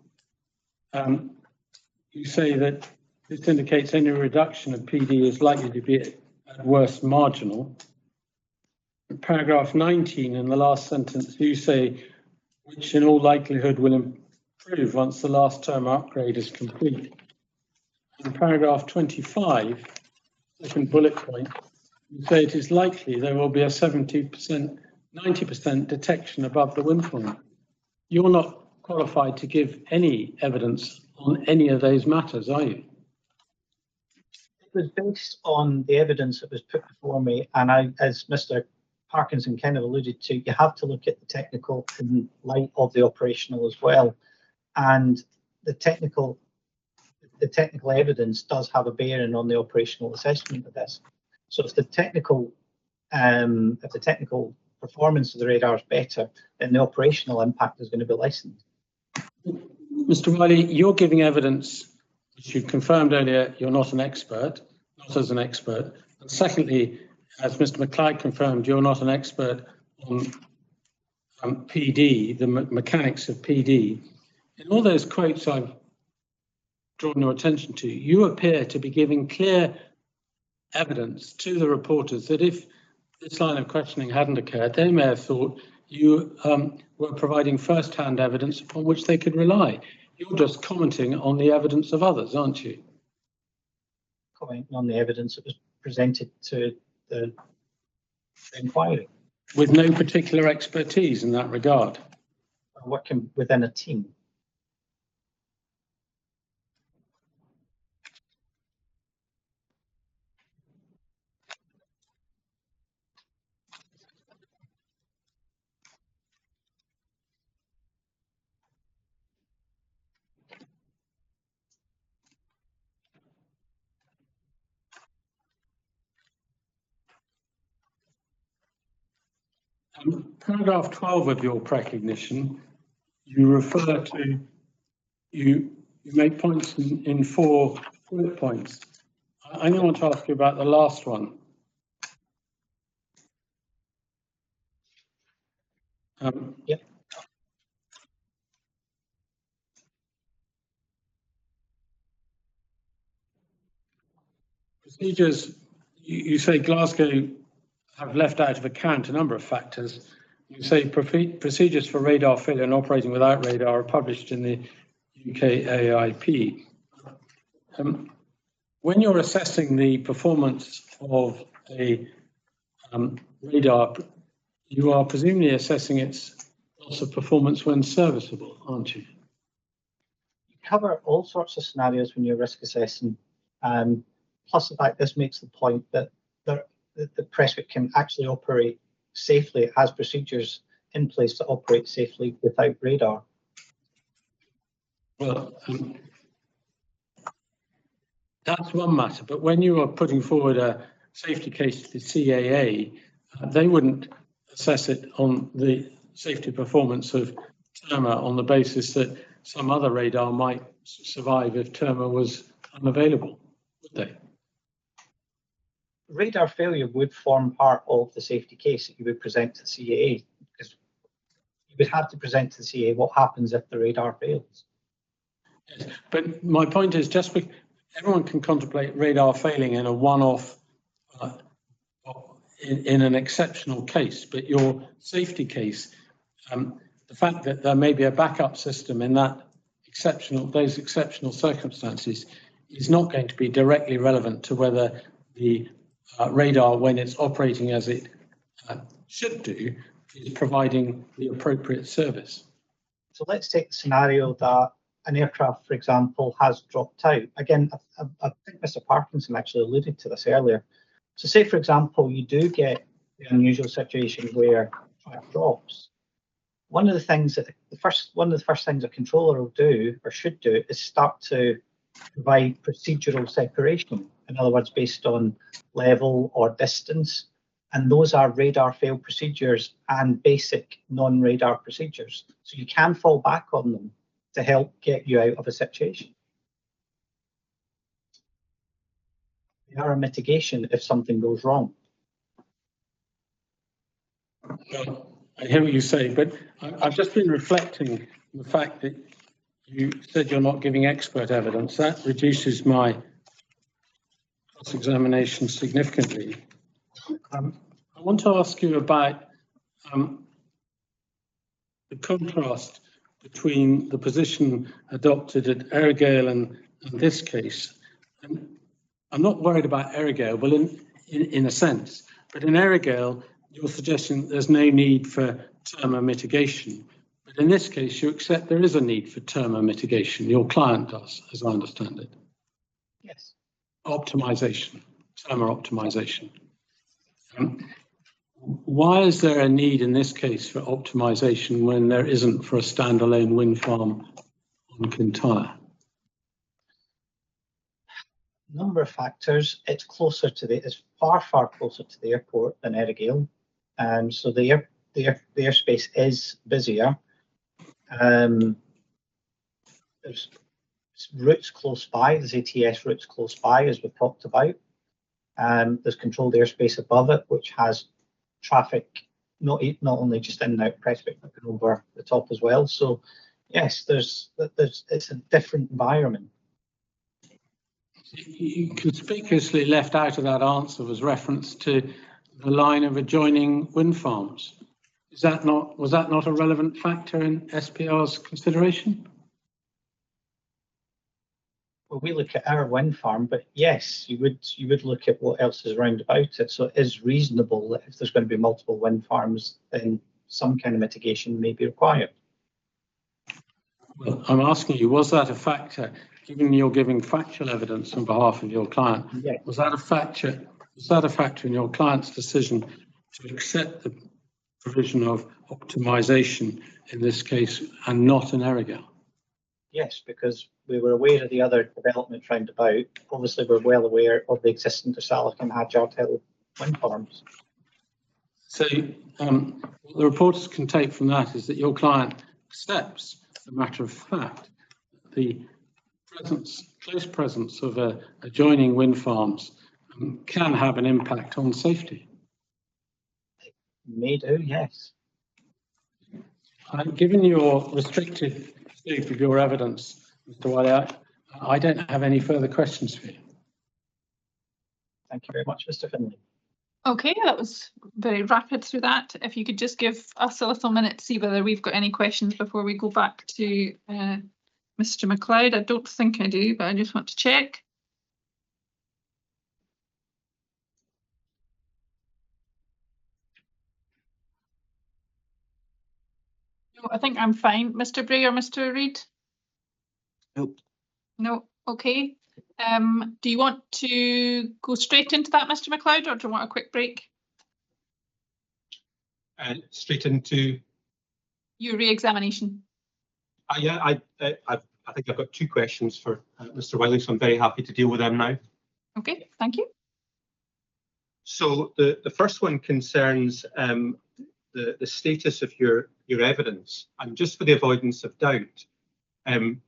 you say that this indicates any reduction of PD is likely to be at worst marginal. In paragraph 19, in the last sentence, you say, which in all likelihood will improve once the last term upgrade is complete. In paragraph 25, second bullet point, you say it is likely there will be a 70%, 90% detection above the wind point. You're not qualified to give any evidence on any of those matters, are you? It was based on the evidence that was put before me, and as Mr. Parkinson kind of alluded to, you have to look at the technical in light of the operational as well. And the technical evidence does have a bearing on the operational assessment of this. So if the technical performance of the radar is better, then the operational impact is going to be lessened. Mr. Wiley, you're giving evidence which you confirmed earlier you're not an expert, not as an expert. And secondly, as Mr. McLeod confirmed, you're not an expert on PD, the mechanics of PD. In all those quotes I've drawn your attention to, you appear to be giving clear evidence to the reporters that if this line of questioning hadn't occurred, they may have thought you were providing first-hand evidence upon which they could rely. You're just commenting on the evidence of others, aren't you? Commenting on the evidence that was presented to the inquiry. With no particular expertise in that regard. Working within a team. Paragraph 12 of your recognition, you refer to, you make points in 4 bullet points. I only want to ask you about the last one. Yep. Procedures, you say Glasgow have left out of account a number of factors. You say procedures for radar failure and operating without radar are published in the UK AIP. When you're assessing the performance of a radar, you are presumably assessing its loss of performance when serviceable, aren't you? You cover all sorts of scenarios when you're risk assessing. Plus the fact this makes the point that the Prestwick can actually operate safely. It has procedures in place to operate safely without radar. Well, that's one matter, but when you are putting forward a safety case to the CAA, they wouldn't assess it on the safety performance of Terma on the basis that some other radar might survive if Terma was unavailable, would they? Radar failure would form part of the safety case that you would present to the CAA, because you would have to present to the CAA what happens if the radar fails. Yes, but my point is, just because everyone can contemplate radar failing in a one-off, in an exceptional case, but your safety case, the fact that there may be a backup system in those exceptional circumstances is not going to be directly relevant to whether the radar, when it's operating as it should do, is providing the appropriate service. So let's take the scenario that an aircraft, for example, has dropped out. Again, I think Mr. Parkinson actually alluded to this earlier. So say, for example, you do get the unusual situation where track drops. One of the things that one of the first things a controller will do or should do is start to provide procedural separation. In other words, based on level or distance. And those are radar fail procedures and basic non-radar procedures. So you can fall back on them to help get you out of a situation. They are a mitigation if something goes wrong. Well, I hear what you say, but I've just been reflecting on the fact that you said you're not giving expert evidence. That reduces my cross-examination significantly. I want to ask you about the contrast between the position adopted at Erigale and this case. And I'm not worried about Erigale, well, in a sense, but in Erigale, you're suggesting there's no need for Terma mitigation. But in this case, you accept there is a need for Terma mitigation. Your client does, as I understand it. Yes. Optimization, Terma optimization. Why is there a need in this case for optimization when there isn't for a standalone wind farm on Kintyre? Number of factors. It's far closer to the airport than Erigale. So the airspace is busier. There's routes close by. There's ATS routes close by, as we've talked about. There's controlled airspace above it, which has traffic not only just in and out Prestwick, but over the top as well. So yes, it's a different environment. You conspicuously left out of that answer was reference to the line of adjoining wind farms. Was that not a relevant factor in SPR's consideration? Well, we look at our wind farm, but yes, you would look at what else is around about it. So it is reasonable that if there's going to be multiple wind farms, then some kind of mitigation may be required. Well, I'm asking you, was that a factor, given you're giving factual evidence on behalf of your client? Yes. Was that a factor in your client's decision to accept the provision of optimization in this case and not an Erigale? Yes, because we were aware of the other developments round about. Obviously, we're well aware of the existing Dersalloch and Hadjard Hill wind farms. So what the reporters can take from that is that your client accepts, as a matter of fact, the close presence of adjoining wind farms can have an impact on safety. It may do, yes. Given your restricted scope of your evidence, Mr. Wiley, I don't have any further questions for you. Thank you very much, Mr. Finlay. Okay, that was very rapid through that. If you could just give us a little minute to see whether we've got any questions before we go back to Mr. McLeod. I don't think I do, but I just want to check. No, I think I'm fine. Mr. Bray or Mr. Reid? Nope. No, okay. Do you want to go straight into that, Mr. McLeod, or do you want a quick break? Straight into Your re-examination. yeah, I've I think I've got two questions for Mr. Wiley, so I'm very happy to deal with them now. Okay, thank you. So the first one concerns the status of your evidence, and just for the avoidance of doubt, can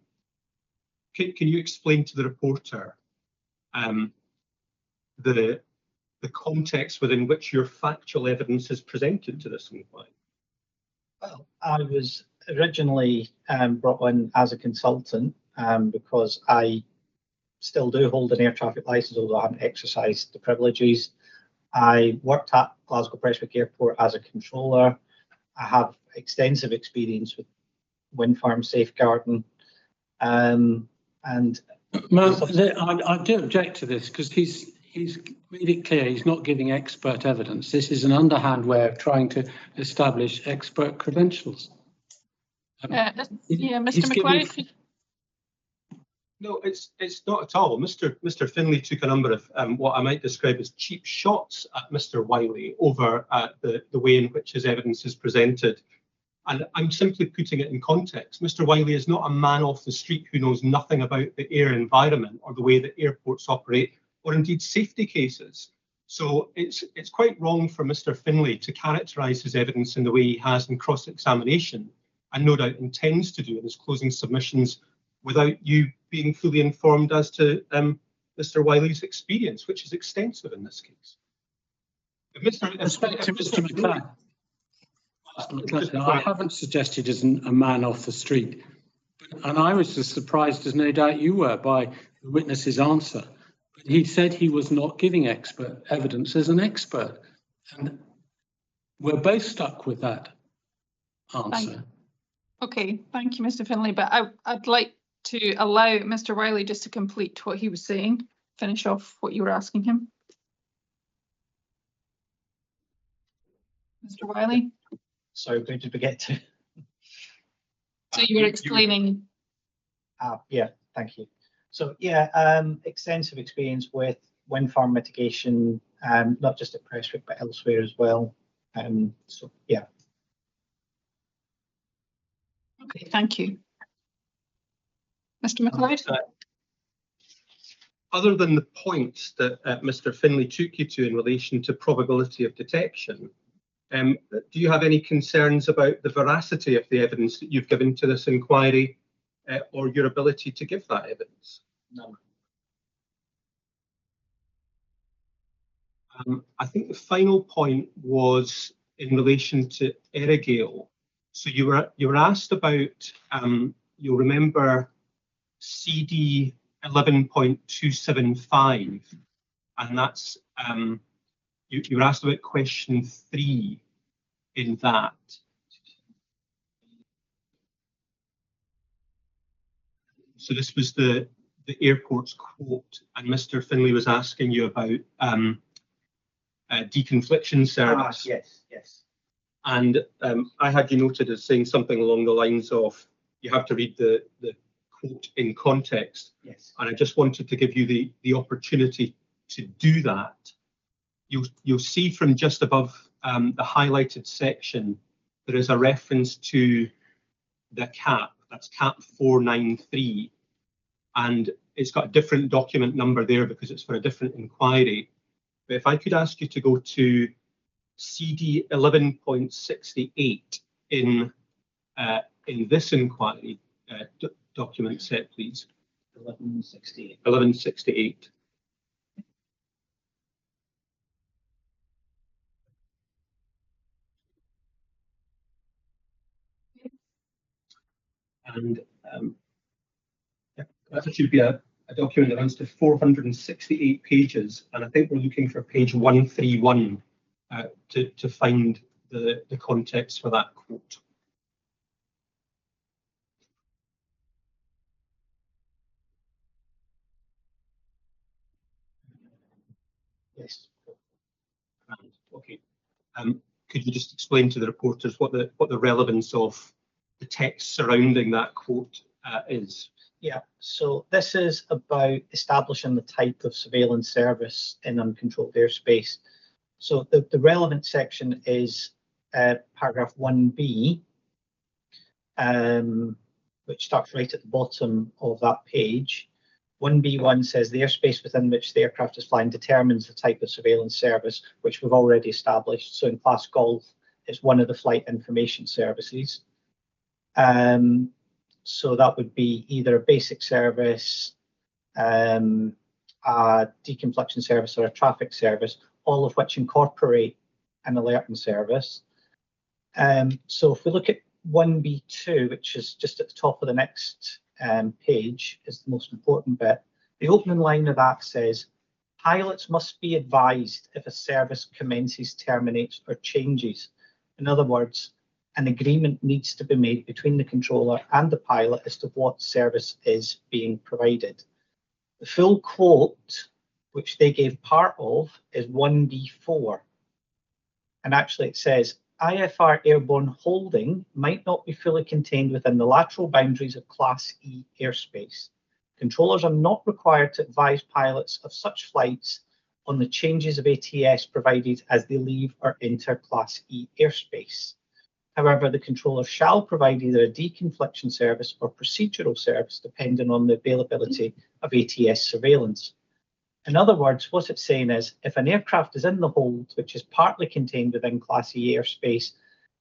you explain to the reporter the context within which your factual evidence is presented to this inquiry? Well, I was originally brought in as a consultant because I still do hold an air traffic licence, although I haven't exercised the privileges. I worked at Glasgow Prestwick Airport as a controller. I have extensive experience with wind farm safeguarding. And I do object to this because he's made it clear he's not giving expert evidence. This is an underhand way of trying to establish expert credentials. Yeah, Mr. McQuarrie. No, it's not at all. Mr. Finlay took a number of what I might describe as cheap shots at Mr. Wiley over the way in which his evidence is presented. And I'm simply putting it in context. Mr. Wiley is not a man off the street who knows nothing about the air environment or the way that airports operate, or indeed safety cases. So it's quite wrong for Mr. Finlay to characterise his evidence in the way he has in cross-examination, and no doubt intends to do in his closing submissions, without you being fully informed as to Mr. Wiley's experience, which is extensive in this case. Mr. McLeod, I haven't suggested he's a man off the street, and I was as surprised as no doubt you were by the witness's answer. But he said he was not giving expert evidence as an expert, and we're both stuck with that answer. Okay, thank you, Mr. Finlay, but I'd like to allow Mr. Wiley just to complete what he was saying, finish off what you were asking him. Mr. Wiley? Sorry, where did we get to? So you were explaining. Yeah, thank you. So yeah, extensive experience with wind farm mitigation, not just at Prestwick, but elsewhere as well. So yeah. Okay, thank you. Mr. McLeod? Other than the points that Mr. Finlay took you to in relation to probability of detection, do you have any concerns about the veracity of the evidence that you've given to this inquiry, or your ability to give that evidence? No. I think the final point was in relation to Erigale. So you were asked about, you'll remember CD 11.275, and that's you were asked about question 3 in that. So this was the airport's quote, and Mr. Finlay was asking you about deconfliction service. Yes. And I had you noted as saying something along the lines of, you have to read the quote in context. Yes. And I just wanted to give you the opportunity to do that. You'll see from just above the highlighted section, there is a reference to the cap, that's cap 493. And it's got a different document number there because it's for a different inquiry. But if I could ask you to go to CD 11.68 in this inquiry document set, please. 1168. 1168. And that should be a document that runs to 468 pages, and I think we're looking for page 131 to find the context for that quote. Yes. Okay. Could you just explain to the reporters what the relevance of the text surrounding that quote is? Yeah, so this is about establishing the type of surveillance service in uncontrolled airspace. So the relevant section is paragraph 1B, which starts right at the bottom of that page. 1B1 says the airspace within which the aircraft is flying determines the type of surveillance service, which we've already established. So in Class Golf, it's one of the flight information services. So that would be either a basic service, a deconfliction service, or a traffic service, all of which incorporate an alerting service. So if we look at 1B2, which is just at the top of the next page, is the most important bit. The opening line of that says, pilots must be advised if a service commences, terminates, or changes. In other words, an agreement needs to be made between the controller and the pilot as to what service is being provided. The full quote, which they gave part of, is 1B4. And actually it says, IFR airborne holding might not be fully contained within the lateral boundaries of Class E airspace. Controllers are not required to advise pilots of such flights on the changes of ATS provided as they leave or enter Class E airspace. However, the controller shall provide either a deconfliction service or procedural service depending on the availability of ATS surveillance. In other words, what it's saying is, if an aircraft is in the hold, which is partly contained within Class E airspace,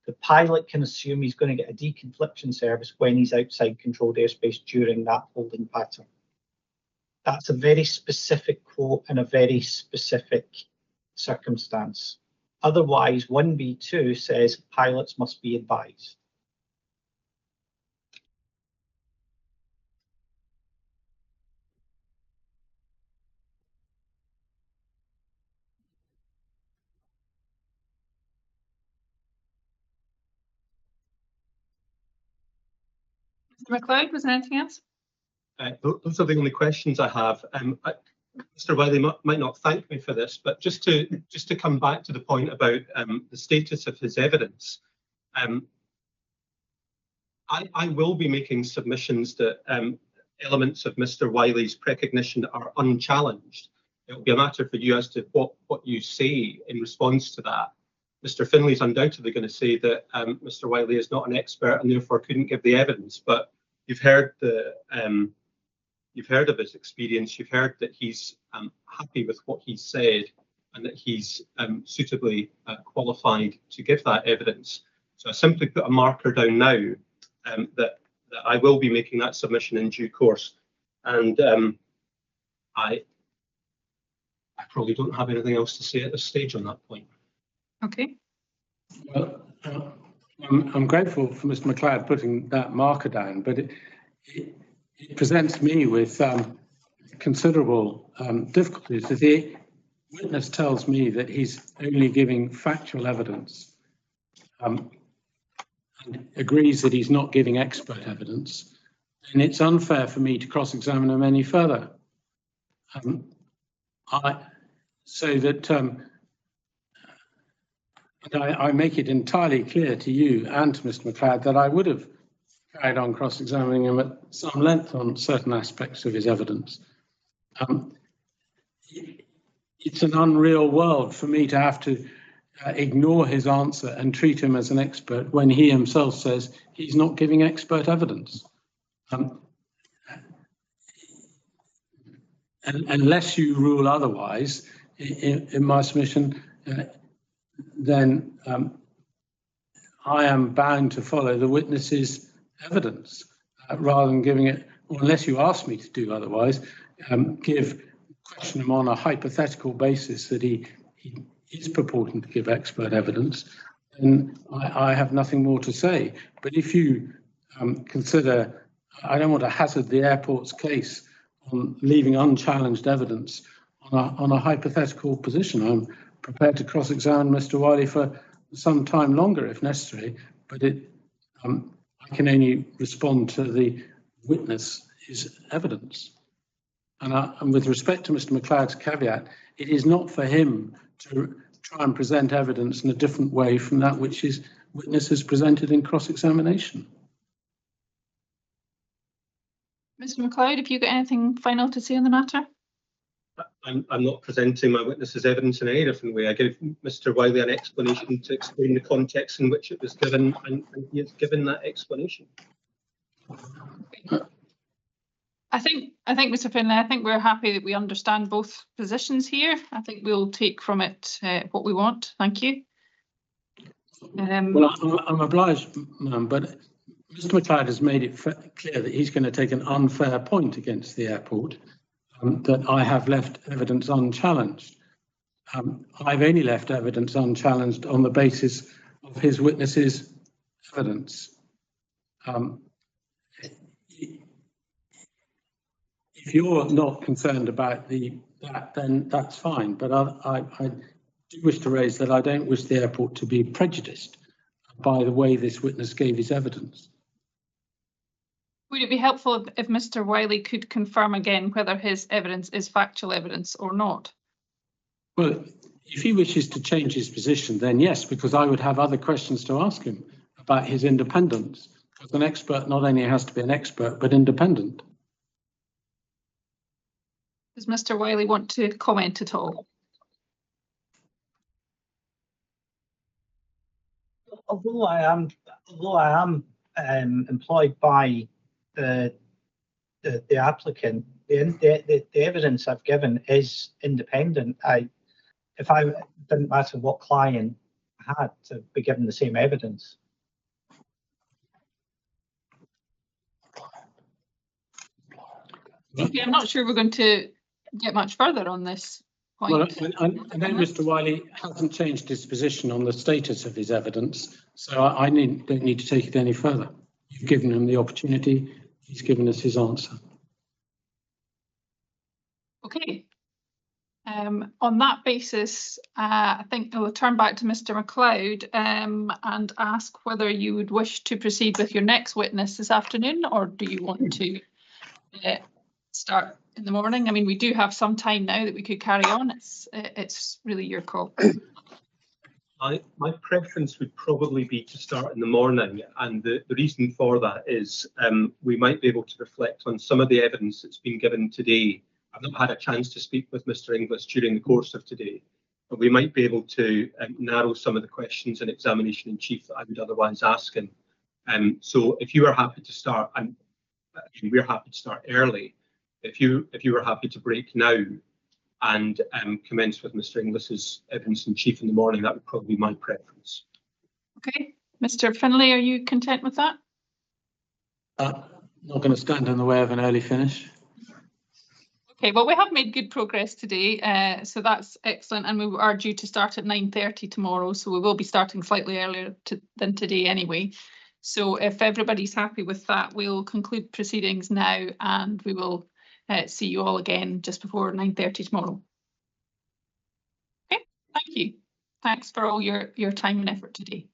the pilot can assume he's going to get a deconfliction service when he's outside controlled airspace during that holding pattern. That's a very specific quote and a very specific circumstance. Otherwise, 1B2 says pilots must be advised. Mr. McLeod, was there anything else? Those are the only questions I have. Mr. Wiley might not thank me for this, but just to come back to the point about the status of his evidence, I will be making submissions that elements of Mr. Wiley's precognition are unchallenged. It will be a matter for you as to what you say in response to that. Mr. Finley's undoubtedly going to say that Mr. Wiley is not an expert and therefore couldn't give the evidence, but you've heard of his experience. You've heard that he's happy with what he's said and that he's suitably qualified to give that evidence. So I simply put a marker down now that I will be making that submission in due course. And I probably don't have anything else to say at this stage on that point. Okay. Well, I'm grateful for Mr. McLeod putting that marker down, but it presents me with considerable difficulties. If the witness tells me that he's only giving factual evidence and agrees that he's not giving expert evidence, then it's unfair for me to cross-examine him any further. I make it entirely clear to you and to Mr. McLeod that I would have carried on cross-examining him at some length on certain aspects of his evidence. It's an unreal world for me to have to ignore his answer and treat him as an expert when he himself says he's not giving expert evidence. Unless you rule otherwise in my submission, then I am bound to follow the witness's evidence rather than giving it, or unless you ask me to do otherwise, question him on a hypothetical basis that he is purporting to give expert evidence, then I have nothing more to say. But if you consider, I don't want to hazard the airport's case on leaving unchallenged evidence on a hypothetical position. I'm prepared to cross-examine Mr. Wiley for some time longer if necessary, but I can only respond to the witness's evidence. And with respect to Mr. McLeod's caveat, it is not for him to try and present evidence in a different way from that which his witness has presented in cross-examination. Mr. McLeod, have you got anything final to say on the matter? I'm not presenting my witness's evidence in any different way. I gave Mr. Wiley an explanation to explain the context in which it was given, and he has given that explanation. I think, Mr. Finlay, I think we're happy that we understand both positions here. I think we'll take from it what we want. Thank you. Well, I'm obliged, ma'am, but Mr. McLeod has made it clear that he's going to take an unfair point against the airport, that I have left evidence unchallenged. I've only left evidence unchallenged on the basis of his witnesses' evidence. If you're not concerned about that, then that's fine. But I do wish to raise that I don't wish the airport to be prejudiced by the way this witness gave his evidence. Would it be helpful if Mr. Wiley could confirm again whether his evidence is factual evidence or not? Well, if he wishes to change his position, then yes, because I would have other questions to ask him about his independence. Because an expert not only has to be an expert, but independent. Does Mr. Wiley want to comment at all? Although I am employed by the applicant, the evidence I've given is independent. If I didn't matter what client I had to be given the same evidence. Okay, I'm not sure we're going to get much further on this point. Well, I know Mr. Wiley hasn't changed his position on the status of his evidence, so I don't need to take it any further. You've given him the opportunity, he's given us his answer. Okay. On that basis, I think I will turn back to Mr. McLeod and ask whether you would wish to proceed with your next witness this afternoon, or do you want to start in the morning? I mean, we do have some time now that we could carry on. It's really your call. My preference would probably be to start in the morning, and the reason for that is we might be able to reflect on some of the evidence that's been given today. I've not had a chance to speak with Mr. Inglis during the course of today, but we might be able to narrow some of the questions in examination in chief that I would otherwise ask him. So if you are happy to start, and we're happy to start early, if you were happy to break now and commence with Mr. Inglis's evidence in chief in the morning, that would probably be my preference. Okay, Mr. Finlay, are you content with that? Not going to stand in the way of an early finish. Okay, well, we have made good progress today, so that's excellent, and we are due to start at 9:30 tomorrow, so we will be starting slightly earlier than today anyway. So if everybody's happy with that, we'll conclude proceedings now, and we will see you all again just before 9:30 tomorrow. Okay, thank you. Thanks for all your time and effort today.